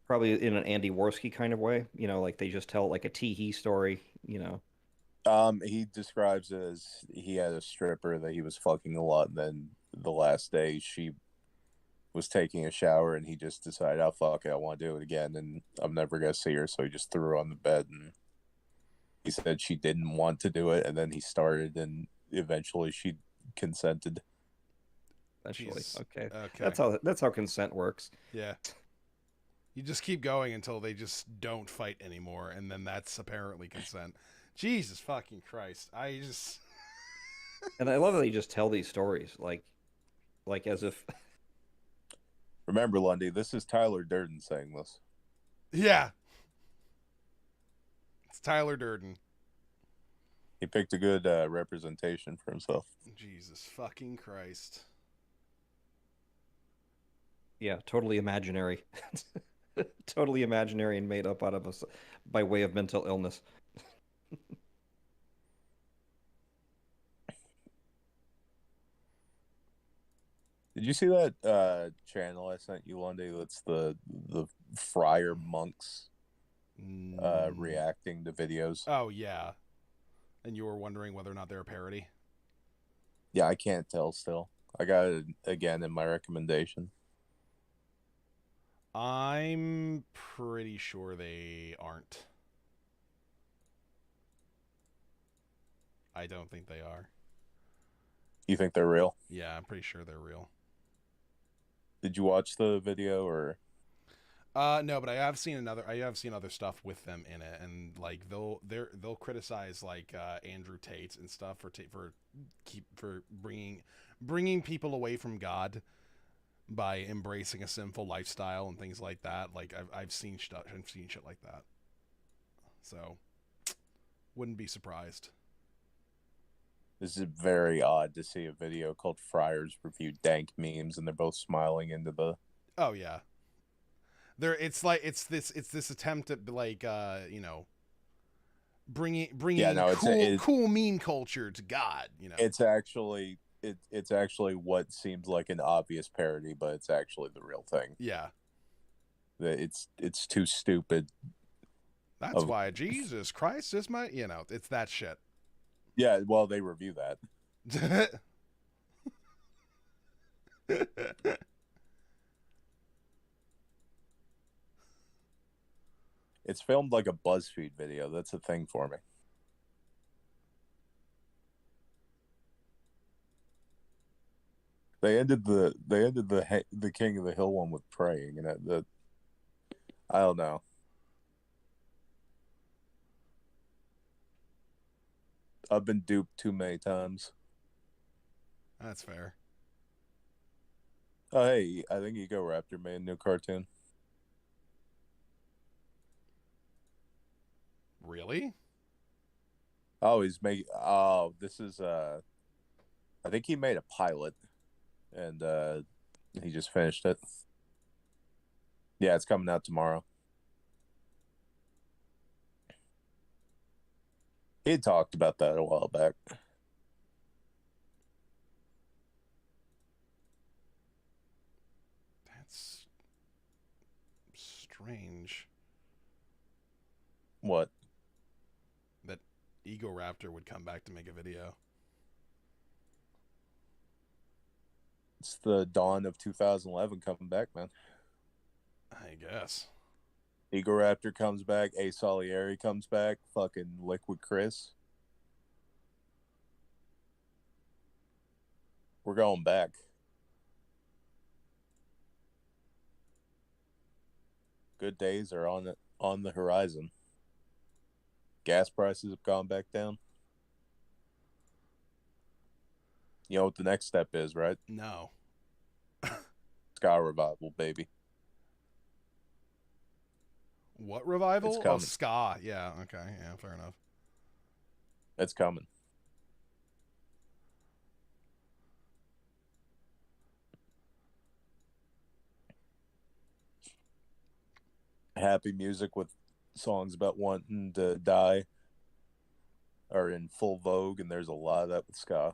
Probably in an Andy Worski kind of way, like they just tell like a tee-hee story, He describes it as he had a stripper that he was fucking a lot, and then the last day she was taking a shower, and he just decided, oh, fuck it, I want to do it again, and I'm never going to see her, so he just threw her on the bed, and he said she didn't want to do it, and then he started, and eventually she consented. Eventually, okay. Okay. That's how consent works. Yeah. You just keep going until they just don't fight anymore, and then that's apparently consent. Jesus fucking Christ. And I love that they just tell these stories, like as if... Remember, Lundy, this is Tyler Durden saying this. Yeah. It's Tyler Durden. He picked a good representation for himself. Jesus fucking Christ. Yeah, totally imaginary. Totally imaginary and made up out of us by way of mental illness. Did you see that channel I sent you, Lundy? That's the friar monks reacting to videos. Oh, yeah. And you were wondering whether or not they're a parody? Yeah, I can't tell still. I got it again in my recommendation. I'm pretty sure they aren't. I don't think they are. You think they're real? Yeah, I'm pretty sure they're real. Did you watch the video or? No, but I have seen other stuff with them in it, and like they'll criticize like Andrew Tate and stuff for bringing people away from God by embracing a sinful lifestyle and things like that. Like I've seen shit like that. So wouldn't be surprised. This is very odd to see a video called Friars Review Dank Memes, and they're both smiling into the... Oh yeah. It's this attempt at like bringing cool meme culture to God, It's actually what seems like an obvious parody, but it's actually the real thing. Yeah. It's too stupid. That's why Jesus Christ is my, it's that shit. Yeah, well, they review that. It's filmed like a BuzzFeed video. That's a thing for me. They ended the King of the Hill one with praying, and I don't know. I've been duped too many times. That's fair. Oh, hey, I think Ego Raptor made a new cartoon. Really? Oh, this is I think he made a pilot, and he just finished it. Yeah, it's coming out tomorrow. He had talked about that a while back. That's strange. What? That Ego Raptor would come back to make a video. It's the dawn of 2011 coming back, man. I guess. Ego Raptor comes back. Ace Salieri comes back. Fucking Liquid Chris. We're going back. Good days are on the horizon. Gas prices have gone back down. You know what the next step is, right? No. Ska revival, baby. What revival? It's coming. Oh, ska. Yeah, okay. Yeah, fair enough. It's coming. Happy music with songs about wanting to die are in full vogue, and there's a lot of that with ska.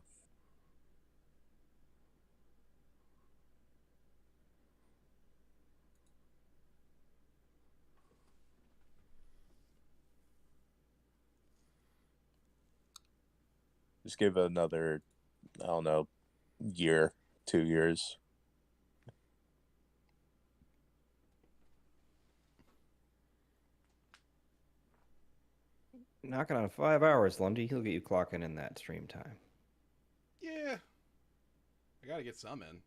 Just give it another, I don't know, year, 2 years. Knocking on 5 hours, Lundy. He'll get you clocking in that stream time. Yeah. I gotta get some in.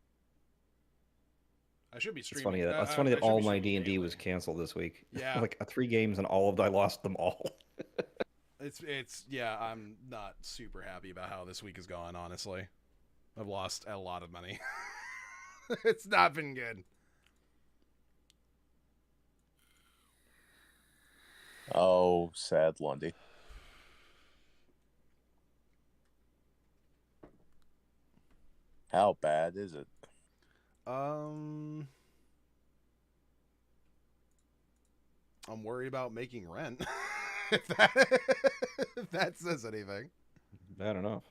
I should be It's streaming. funny that, it's funny that all my D&D was canceled this week. Yeah. Like 3 games and I lost them all. Yeah, I'm not super happy about how this week has gone, honestly. I've lost a lot of money. It's not been good. Oh, sad Lundy. How bad is it? I'm worried about making rent. if that says anything. Bad enough.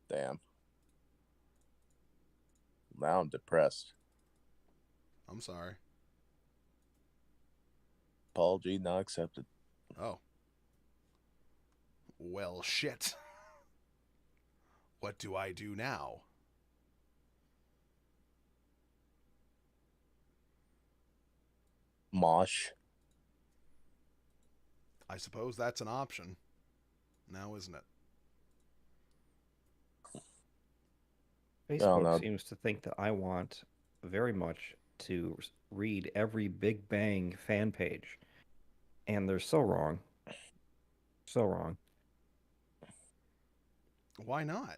Damn. Now I'm depressed. I'm sorry. Apology not accepted. Oh. Well, shit. What do I do now? Mosh. I suppose that's an option. Now, isn't it? Facebook seems to think that I want very much to read every Big Bang fan page. And they're so wrong. So wrong. Why not?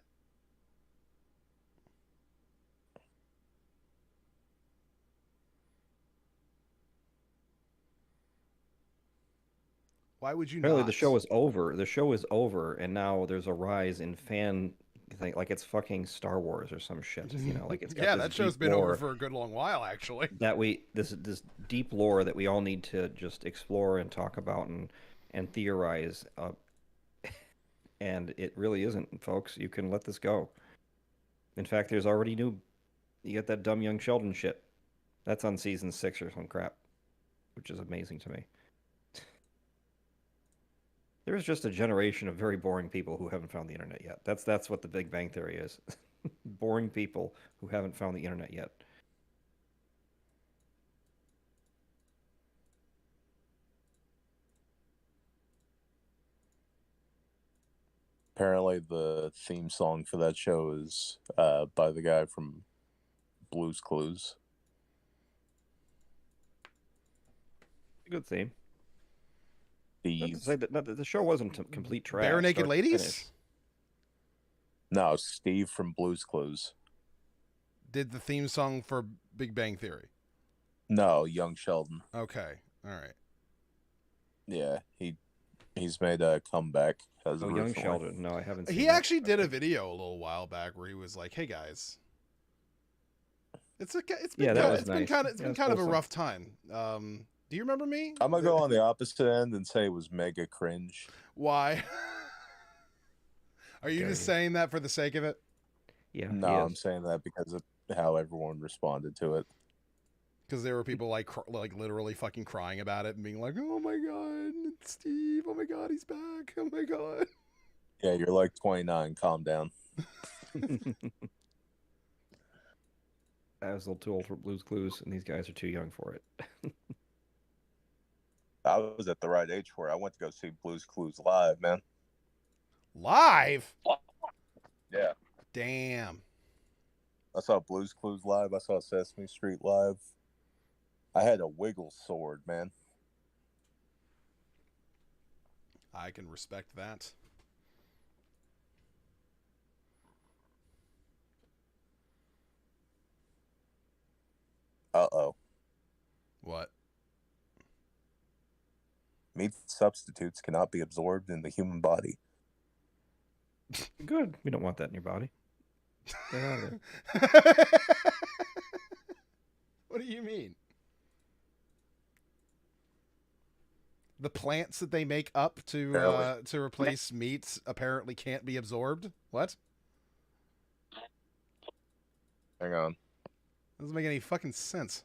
Why would you Apparently not? the show is over. The show is over, and now there's a rise in fan thing, like it's fucking Star Wars or some shit. You know, like it's got yeah, this that show's deep been lore over for a good long while, actually. That this deep lore that we all need to just explore and talk about and theorize. And it really isn't, folks. You can let this go. In fact, there's already you got that dumb young Sheldon shit. That's on season 6 or some crap, which is amazing to me. There's just a generation of very boring people who haven't found the internet yet. That's what the Big Bang Theory is. Boring people who haven't found the internet yet. Apparently the theme song for that show is by the guy from Blue's Clues. Good theme. Steve. The show wasn't complete trash. Bare Naked Ladies? No, Steve from Blue's Clues. Did the theme song for Big Bang Theory? No, Young Sheldon. Okay, all right. Yeah, he's made a comeback. Young Sheldon. No, I haven't seen He that. actually did a video a little while back where he was like, "Hey guys, it's been kind of a rough time. Do you remember me? I'm gonna go on the opposite end and say it was mega cringe. Why? Are you just saying that for the sake of it? Yeah. No, I'm saying that because how everyone responded to it. Because there were people like literally fucking crying about it and being like, "Oh my god, it's Steve! Oh my god, he's back! Oh my god!" Yeah, you're like 29. Calm down. I was a little too old for Blue's Clues, and these guys are too young for it. I was at the right age for it. I went to go see Blue's Clues live, man. Live? Yeah. Damn. I saw Blue's Clues live. I saw Sesame Street live. I had a wiggle sword, man. I can respect that. Uh-oh. What? Meat substitutes cannot be absorbed in the human body. Good. We don't want that in your body. Get out of there. What do you mean? The plants that they make up to replace meat apparently can't be absorbed? What? Hang on. Doesn't make any fucking sense.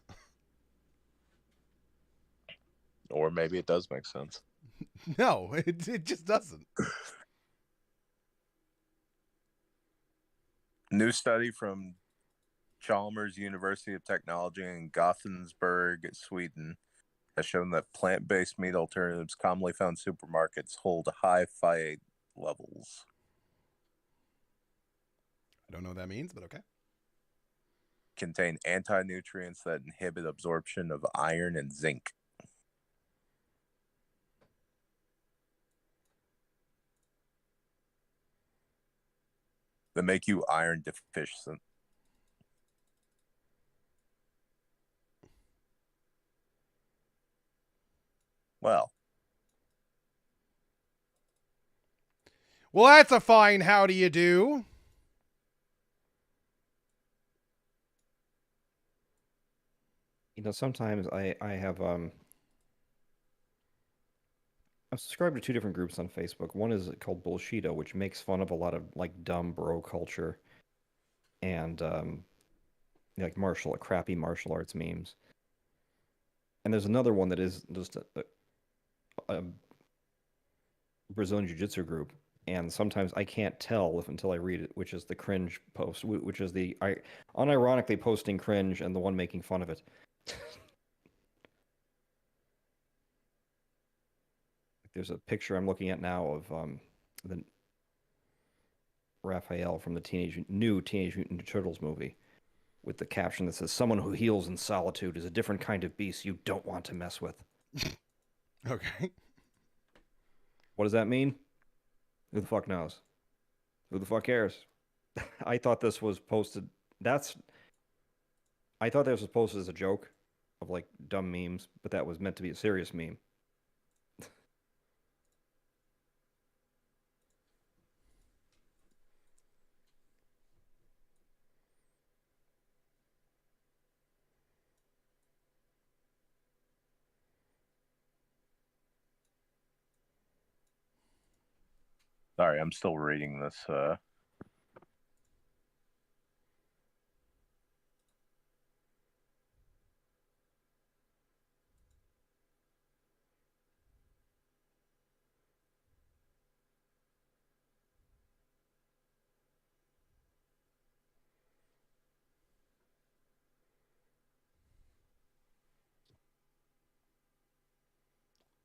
Or maybe it does make sense. No, it just doesn't. New study from Chalmers University of Technology in Gothenburg, Sweden, has shown that plant-based meat alternatives commonly found in supermarkets hold high phytate levels. I don't know what that means, but okay. Contain anti-nutrients that inhibit absorption of iron and zinc. That make you iron deficient. Well, that's a fine how do you do. You know, sometimes I have I'm subscribed to two different groups on Facebook. One is called Bullshito, which makes fun of a lot of like dumb bro culture and like crappy martial arts memes. And there's another one that is just a Brazilian Jiu-Jitsu group, and sometimes I can't tell until I read it, which is the cringe post, which is the unironically posting cringe and the one making fun of it. There's a picture I'm looking at now of the Raphael from the new Teenage Mutant Ninja Turtles movie, with the caption that says, "Someone who heals in solitude is a different kind of beast you don't want to mess with." Okay. What does that mean? Who the fuck knows? Who the fuck cares? I thought this was posted. I thought this was posted as a joke of like dumb memes, but that was meant to be a serious meme. Sorry, I'm still reading this.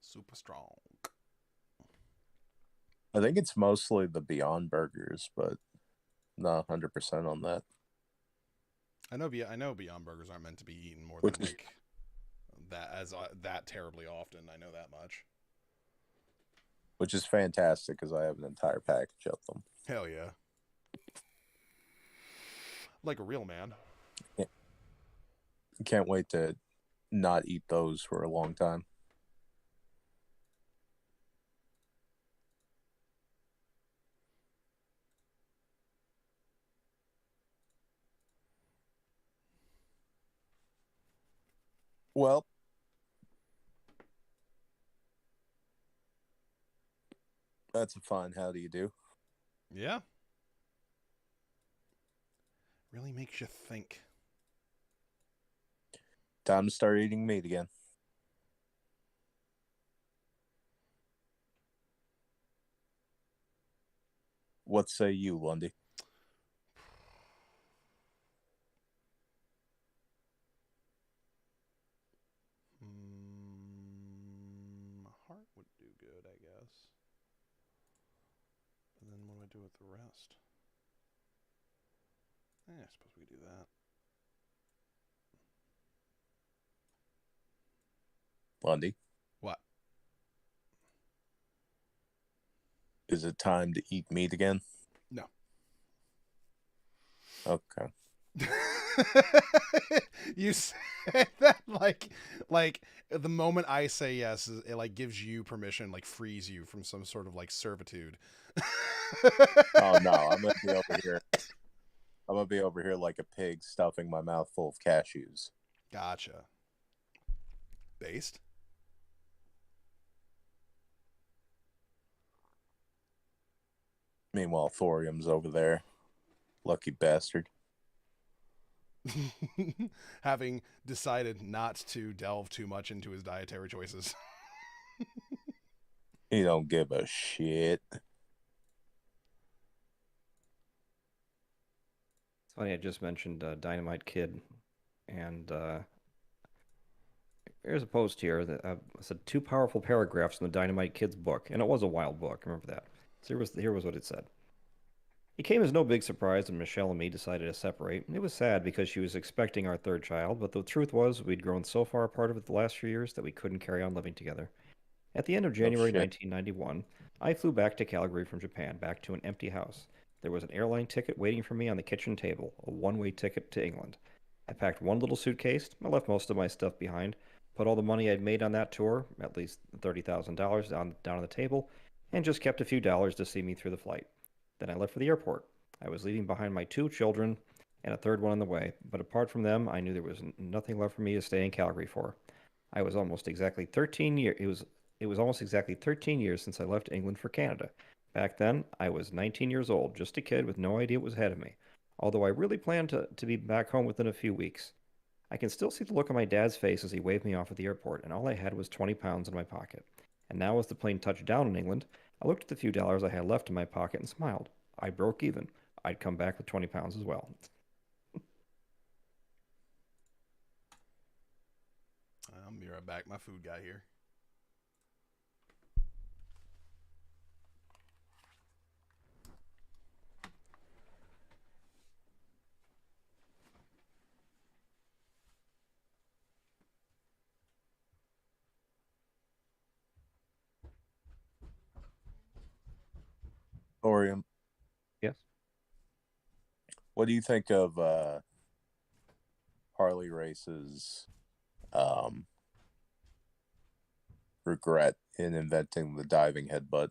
Super strong. I think it's mostly the Beyond Burgers, but not 100% on that. I know Beyond Burgers aren't meant to be eaten more than like that terribly often. I know that much. Which is fantastic because I have an entire package of them. Hell yeah. Like a real man. Yeah. Can't wait to not eat those for a long time. Well, that's a fine how do you do. Yeah. Really makes you think. Time to start eating meat again. What say you, Lundy? Heart would do good, I guess. And then what do I do with the rest? I suppose we do that. Lundy? What? Is it time to eat meat again? No. Okay. You said that like the moment I say yes, it like gives you permission, like frees you from some sort of like servitude. Oh no, I'm gonna be over here. I'm gonna be over here like a pig stuffing my mouth full of cashews. Gotcha. Based? Meanwhile, Thorium's over there. Lucky bastard. Having decided not to delve too much into his dietary choices. He don't give a shit. It's funny, I just mentioned Dynamite Kid, and here's a post here that said 2 powerful paragraphs in the Dynamite Kid's book, and it was a wild book, remember that. So here was what it said. It came as no big surprise when Michelle and me decided to separate. It was sad because she was expecting our 3rd child, but the truth was we'd grown so far apart over the last few years that we couldn't carry on living together. At the end of January 1991, I flew back to Calgary from Japan, back to an empty house. There was an airline ticket waiting for me on the kitchen table, a one-way ticket to England. I packed one little suitcase, I left most of my stuff behind, put all the money I'd made on that tour, at least $30,000, down on the table, and just kept a few dollars to see me through the flight. Then I left for the airport. I was leaving behind my 2 children and a 3rd one on the way, but apart from them, I knew there was nothing left for me to stay in Calgary for. I was almost exactly 13 years. It was almost exactly 13 years since I left England for Canada. Back then, I was 19 years old, just a kid with no idea what was ahead of me, although I really planned to be back home within a few weeks. I can still see the look on my dad's face as he waved me off at the airport, and all I had was 20 pounds in my pocket. And now as the plane touched down in England, I looked at the few dollars I had left in my pocket and smiled. I broke even. I'd come back with 20 pounds as well. I'll be right back. My food guy here. Thorium. Yes. What do you think of Harley Race's regret in inventing the diving headbutt?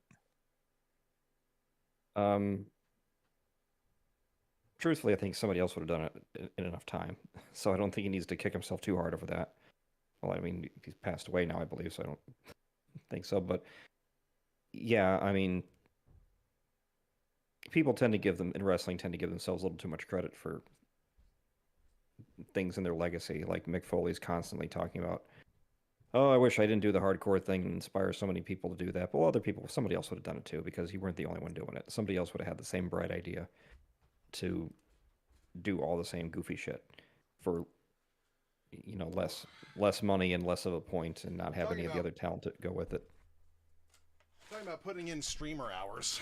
Truthfully, I think somebody else would have done it in enough time. So I don't think he needs to kick himself too hard over that. Well, I mean, he's passed away now, I believe, so I don't think so. But yeah, I mean, people tend to in wrestling tend to give themselves a little too much credit for things in their legacy. Like Mick Foley's constantly talking about, oh, I wish I didn't do the hardcore thing and inspire so many people to do that. But somebody else would have done it too, because you weren't the only one doing it. Somebody else would have had the same bright idea to do all the same goofy shit for, you know, less money and less of a point, and not have any of the other talent to go with it. Talking about putting in streamer hours.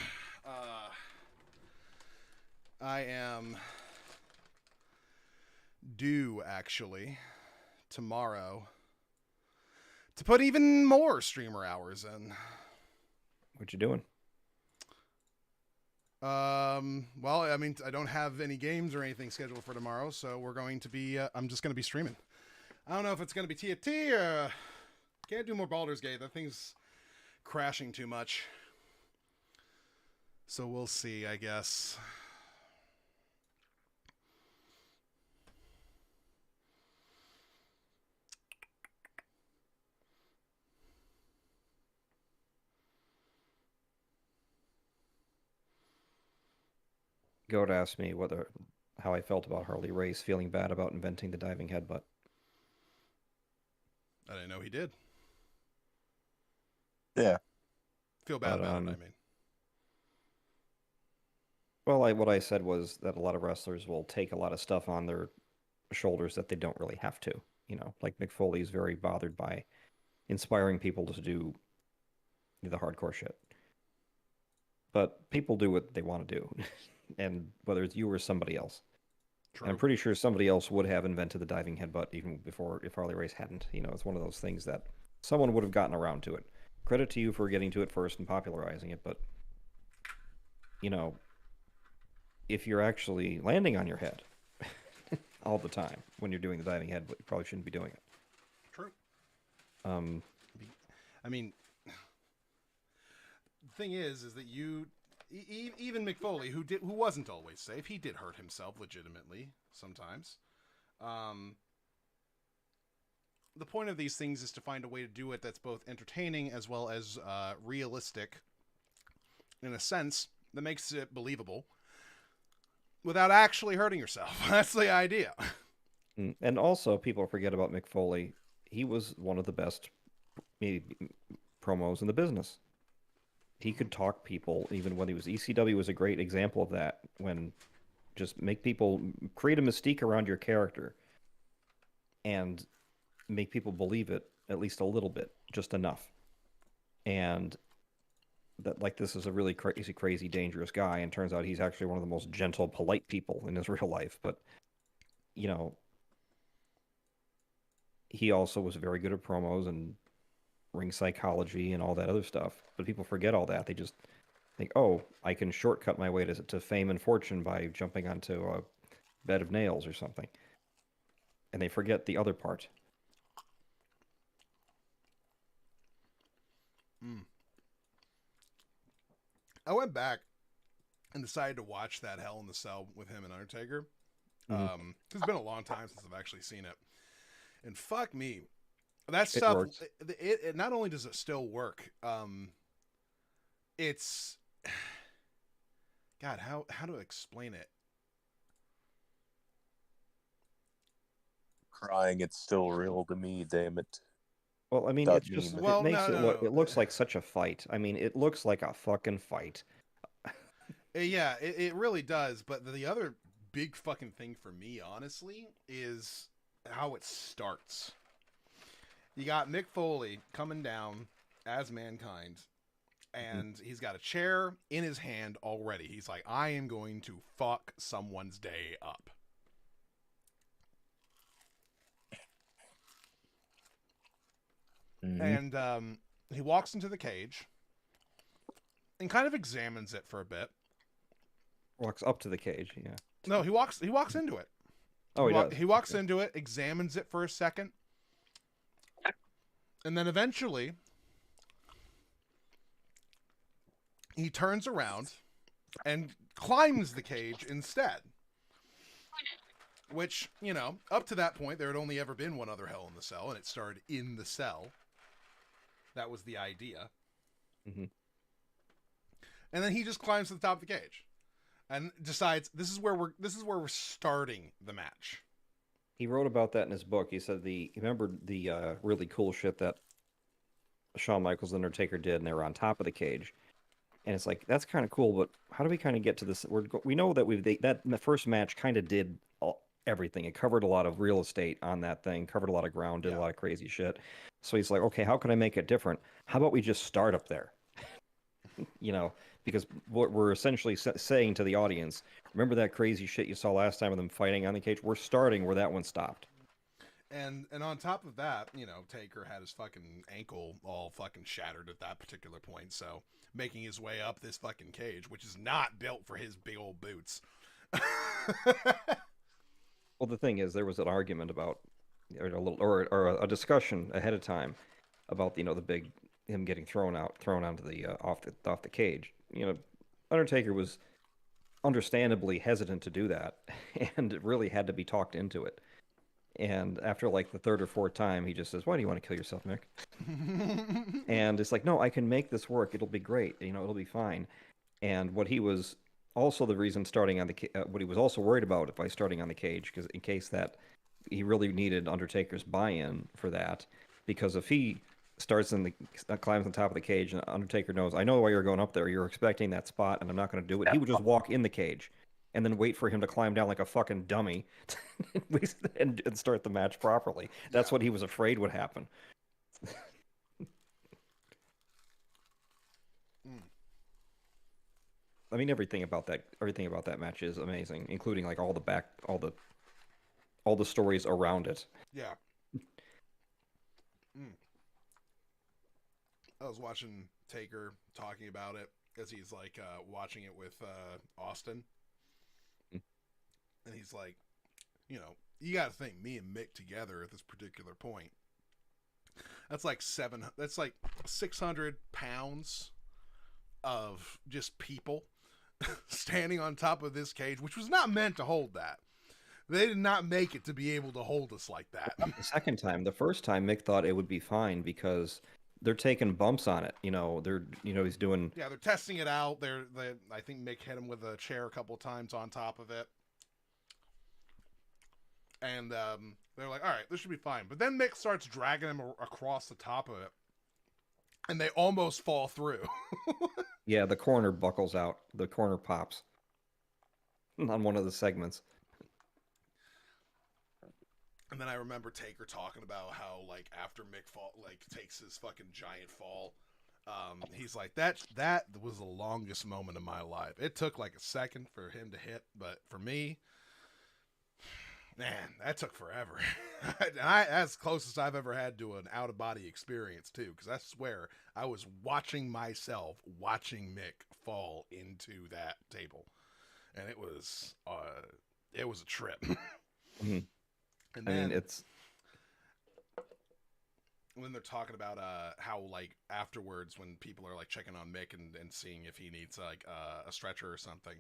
I am due, actually, tomorrow to put even more streamer hours in. What you doing? Well, I mean, I don't have any games or anything scheduled for tomorrow, so we're going to be, I'm just going to be streaming. I don't know if it's going to be TFT or, can't do more Baldur's Gate. That thing's crashing too much. So we'll see, I guess. Goat asked me how I felt about Harley Race feeling bad about inventing the diving headbutt. I didn't know he did. Yeah. Feel bad about it, I mean. Well, what I said was that a lot of wrestlers will take a lot of stuff on their shoulders that they don't really have to. Like Mick Foley is very bothered by inspiring people to do the hardcore shit. But people do what they want to do, and whether it's you or somebody else. And I'm pretty sure somebody else would have invented the diving headbutt even before if Harley Race hadn't. It's one of those things that someone would have gotten around to it. Credit to you for getting to it first and popularizing it, but if you're actually landing on your head all the time when you're doing the diving headbutt, you probably shouldn't be doing it. True. I mean, the thing is that even Mick Foley, who wasn't always safe, he did hurt himself legitimately sometimes. The point of these things is to find a way to do it that's both entertaining as well as realistic, in a sense that makes it believable, without actually hurting yourself. That's the idea. And also, people forget about Mick Foley. He was one of the best promos in the business. He could talk people, even when he was ECW was a great example of that. When just make people create a mystique around your character, and make people believe it at least a little bit, just enough. And that, like, this is a really crazy, dangerous guy, and turns out he's actually one of the most gentle, polite people in his real life. But he also was very good at promos and ring psychology and all that other stuff. But people forget all that. They just think, oh, I can shortcut my way to fame and fortune by jumping onto a bed of nails or something. And they forget the other part. I went back and decided to watch that Hell in the Cell with him and Undertaker. It's been a long time since I've actually seen it. And fuck me. That stuff, it not only does it still work, it's... God, how to explain it? Crying, it's still real to me, damn it. Well, I mean, it's just it makes it look. It looks like such a fight. I mean, it looks like a fucking fight. Yeah, it really does. But the other big fucking thing for me, honestly, is how it starts. You got Mick Foley coming down as Mankind, and he's got a chair in his hand already. He's like, I am going to fuck someone's day up. And he walks into the cage and kind of examines it for a bit. Walks up to the cage, yeah. No, he walks into it. Oh, he does. He walks into it, examines it for a second, and then eventually he turns around and climbs the cage instead. Which, up to that point, there had only ever been one other Hell in the Cell, and it started in the cell. That was the idea. And then he just climbs to the top of the cage and decides this is where we're starting the match. He wrote about that in his book. He said he remembered the really cool shit that Shawn Michaels and Undertaker did, and they were on top of the cage. And it's like, that's kind of cool, but how do we kind of get to this? We know that the first match kind of did everything. It covered a lot of real estate on that thing, covered a lot of ground, did a lot of crazy shit. So he's like, okay, how can I make it different? How about we just start up there? Because what we're essentially saying to the audience, remember that crazy shit you saw last time with them fighting on the cage? We're starting where that one stopped. And on top of that, Taker had his fucking ankle all fucking shattered at that particular point, so making his way up this fucking cage, which is not built for his big old boots. Well, the thing is, there was an argument about, or a discussion ahead of time about the big him getting thrown onto the off the cage. Undertaker was understandably hesitant to do that, and it really had to be talked into it. And after like the third or fourth time, he just says, "Why do you want to kill yourself, Mick?" And it's like, "No, I can make this work. It'll be great. It'll be fine." And what he was also the reason starting on what he was also worried about by starting on the cage, because in case that he really needed Undertaker's buy-in for that, because if he climbs on the top of the cage, and Undertaker knows, I know why you're going up there. You're expecting that spot, and I'm not going to do it. He would just walk in the cage, and then wait for him to climb down like a fucking dummy, and start the match properly. That's what he was afraid would happen. I mean, everything about that match is amazing, including like all the stories around it. Yeah. I was watching Taker talking about it as he's like watching it with Austin, and he's like, you got to think, me and Mick together at this particular point. That's like 600 pounds of just people standing on top of this cage, which was not meant to hold that. They did not make it to be able to hold us like that. The second time. The first time, Mick thought it would be fine because they're taking bumps on it. He's doing... Yeah, they're testing it out. I think Mick hit him with a chair a couple of times on top of it. And they're like, all right, this should be fine. But then Mick starts dragging him across the top of it. And they almost fall through. Yeah, the corner buckles out. The corner pops on one of the segments. And then I remember Taker talking about how, like, after Mick takes his fucking giant fall, he's like, that was the longest moment of my life. It took like a second for him to hit, but for me, man, that took forever. That's closest I've ever had to an out-of-body experience, too, because I swear I was watching myself watching Mick fall into that table. And it was a trip. Mm-hmm. And then, it's... when they're talking about how, like, afterwards when people are, like, checking on Mick and seeing if he needs, like, a stretcher or something,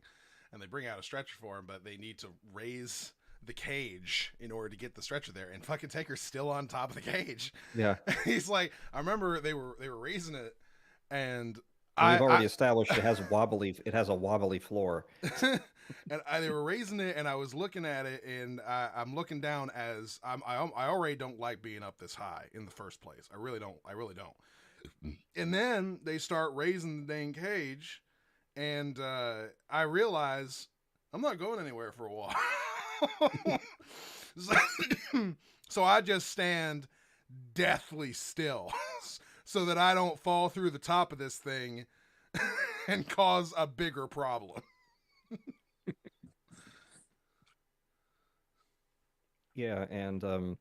and they bring out a stretcher for him, but they need to raise the cage in order to get the stretcher there, and fucking Taker's still on top of the cage. Yeah. He's like, I remember they were raising it, and we've already established it has a wobbly floor. And they were raising it, and I was looking at it, and I'm looking down as I already don't like being up this high in the first place. I really don't. And then they start raising the dang cage, and I realize I'm not going anywhere for a while. So I just stand deathly still so that I don't fall through the top of this thing and cause a bigger problem. Yeah, and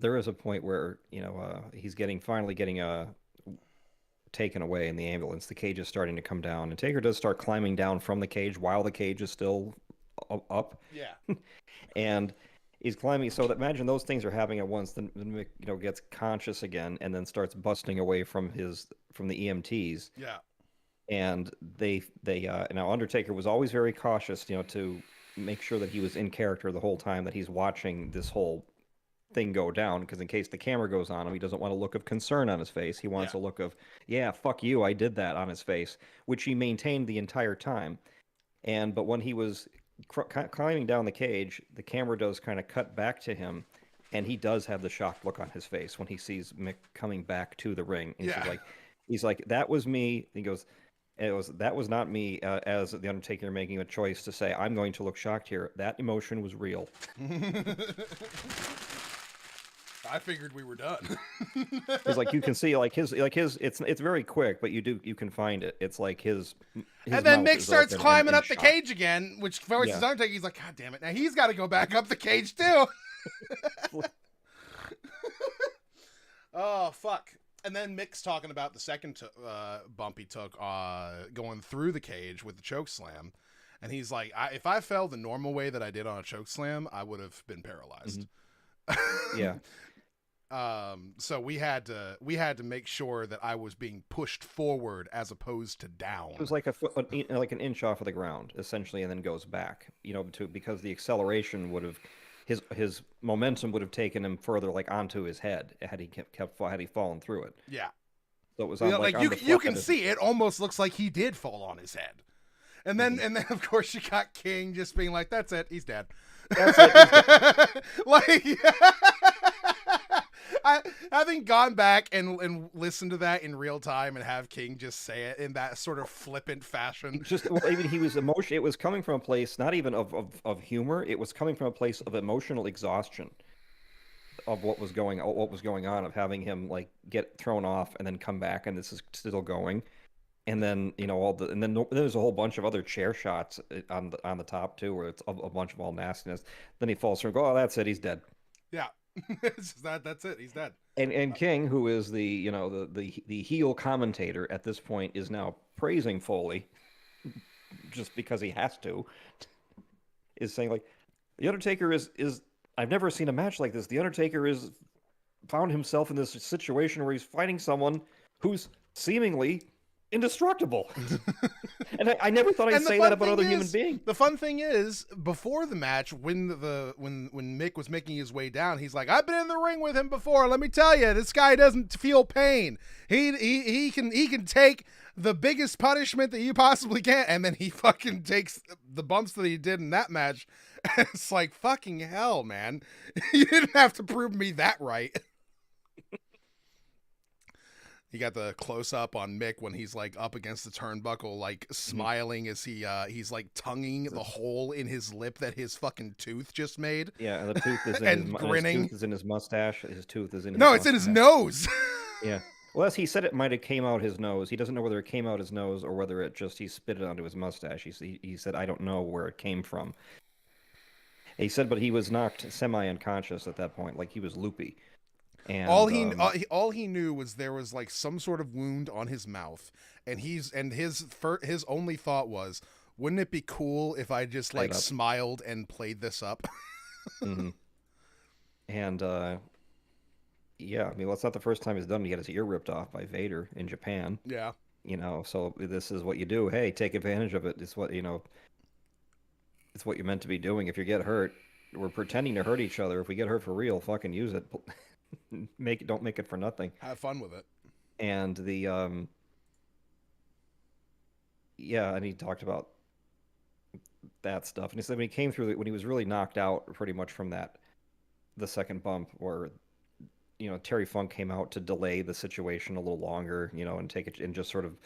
there is a point where he's finally getting taken away in the ambulance. The cage is starting to come down, and Taker does start climbing down from the cage while the cage is still up. Yeah. And he's climbing. So imagine those things are happening at once. Then Mick, gets conscious again, and then starts busting away from the EMTs. Yeah. And they now Undertaker was always very cautious, to make sure that he was in character the whole time that he's watching this whole thing go down, because in case the camera goes on him, he doesn't want a look of concern on his face. He wants a look of, yeah, fuck you, I did that on his face, which he maintained the entire time. But when he was climbing down the cage, the camera does kind of cut back to him, and he does have the shocked look on his face when he sees Mick coming back to the ring. And he's like, that was me. He goes, that was not me, as the Undertaker making a choice to say, I'm going to look shocked here. That emotion was real. I figured we were done. It's like you can see his it's very quick, but you can find it. It's like his and then Mick starts climbing up the shock. Cage again, which forces Undertaker. He's like, God damn it! Now he's got to go back up the cage too. Oh fuck! And then Mick's talking about the second bump he took going through the cage with the choke slam, and he's like, if I fell the normal way that I did on a choke slam, I would have been paralyzed. Mm-hmm. Yeah. So we had to make sure that I was being pushed forward as opposed to down. It was like like an inch off of the ground, essentially, and then goes back. Because the acceleration would have, his momentum would have taken him further, like onto his head had he had he fallen through it. Yeah. So it was on, you can see it almost looks like he did fall on his head, and then of course you got King just being like, "That's it, he's dead." That's it. He's dead. Like. Having gone back and listened to that in real time and have King just say it in that sort of flippant fashion. Just, well, even he was emotion. It was coming from a place not even of humor. It was coming from a place of emotional exhaustion of what was going on, of having him like get thrown off and then come back, and this is still going. And then, you know, and then there's a whole bunch of other chair shots on the top too, where it's a bunch of all nastiness. Then he falls through and go, oh, that's it, he's dead. Yeah. It's just that's it, he's dead. And King, who is the, you know, the heel commentator at this point, is now praising Foley just because he has to, is saying like, The Undertaker is I've never seen a match like this. The Undertaker is found himself in this situation where he's fighting someone who's seemingly indestructible. And I never thought I'd say that about other human beings. The fun thing is, before the match, when Mick was making his way down, he's like, I've been in the ring with him before. Let me tell you, this guy doesn't feel pain. He can take the biggest punishment that you possibly can. And then he fucking takes the bumps that he did in that match. It's like, fucking hell, man. You didn't have to prove me that right. You got the close up on Mick when he's like up against the turnbuckle, like smiling as he's like tonguing the hole in his lip that his fucking tooth just made. Yeah, and the tooth is in and grinning. His tooth is in his mustache. His tooth is in his it's in his nose. Yeah. Well, as he said, it might have came out his nose. He doesn't know whether it came out his nose or whether it just he spit it onto his mustache. He said, I don't know where it came from. He said, but he was knocked semi-unconscious at that point, like he was loopy. And all he knew was there was like some sort of wound on his mouth, and his only thought was, wouldn't it be cool if I just like smiled and played this up? Mm-hmm. And yeah, I mean, well, it's not the first time he's done it. He got his ear ripped off by Vader in Japan. Yeah, you know, so this is what you do. Hey, take advantage of it. It's what It's what you're meant to be doing. If you get hurt, we're pretending to hurt each other. If we get hurt for real, fucking use it. Don't make it for nothing. Have fun with it. And the yeah, and he talked about that stuff. And he said when he came through, when he was really knocked out pretty much from the second bump, where Terry Funk came out to delay the situation a little longer, and take it and just sort of,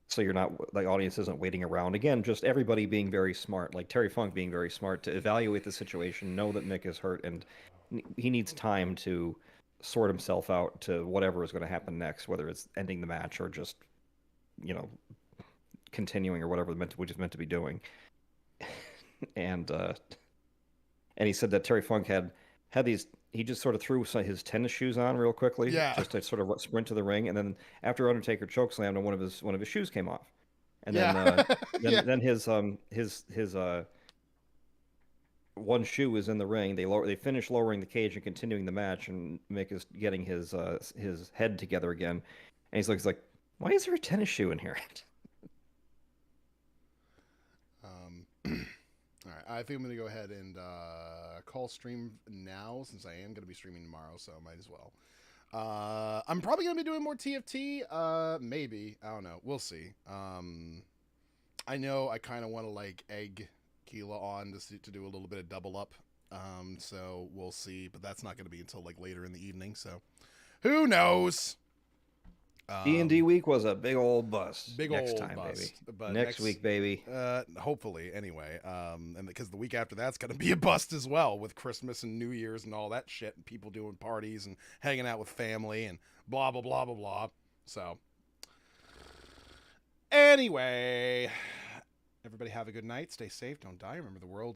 so you're not, the audience isn't waiting around. Again, just everybody being very smart, like Terry Funk being very smart to evaluate the situation, know that Mick is hurt, and he needs time to sort himself out to whatever is going to happen next, whether it's ending the match or just, continuing or whatever which is meant to be doing. And he said that Terry Funk had these, he just sort of threw his tennis shoes on real quickly, just to sort of sprint to the ring, and then after Undertaker chokeslammed him, one of his shoes came off, and then his one shoe is in the ring. They finish lowering the cage and continuing the match, and Mick is getting his head together again, and he's like, why is there a tennis shoe in here? All right, I think I'm going to go ahead and call stream now, since I am going to be streaming tomorrow, so I might as well. I'm probably going to be doing more TFT, maybe. I don't know. We'll see. I know I kind of want to, like, egg Keela on to do a little bit of double up, so we'll see, but that's not going to be until, like, later in the evening, so who knows? D&D week was a big old bust. Next time, bust, baby. But next week, baby. Hopefully, anyway. And because the week after that's going to be a bust as well, with Christmas and New Year's and all that shit, and people doing parties and hanging out with family and blah, blah, blah, blah, blah. So, anyway, everybody have a good night. Stay safe. Don't die. Remember, the world's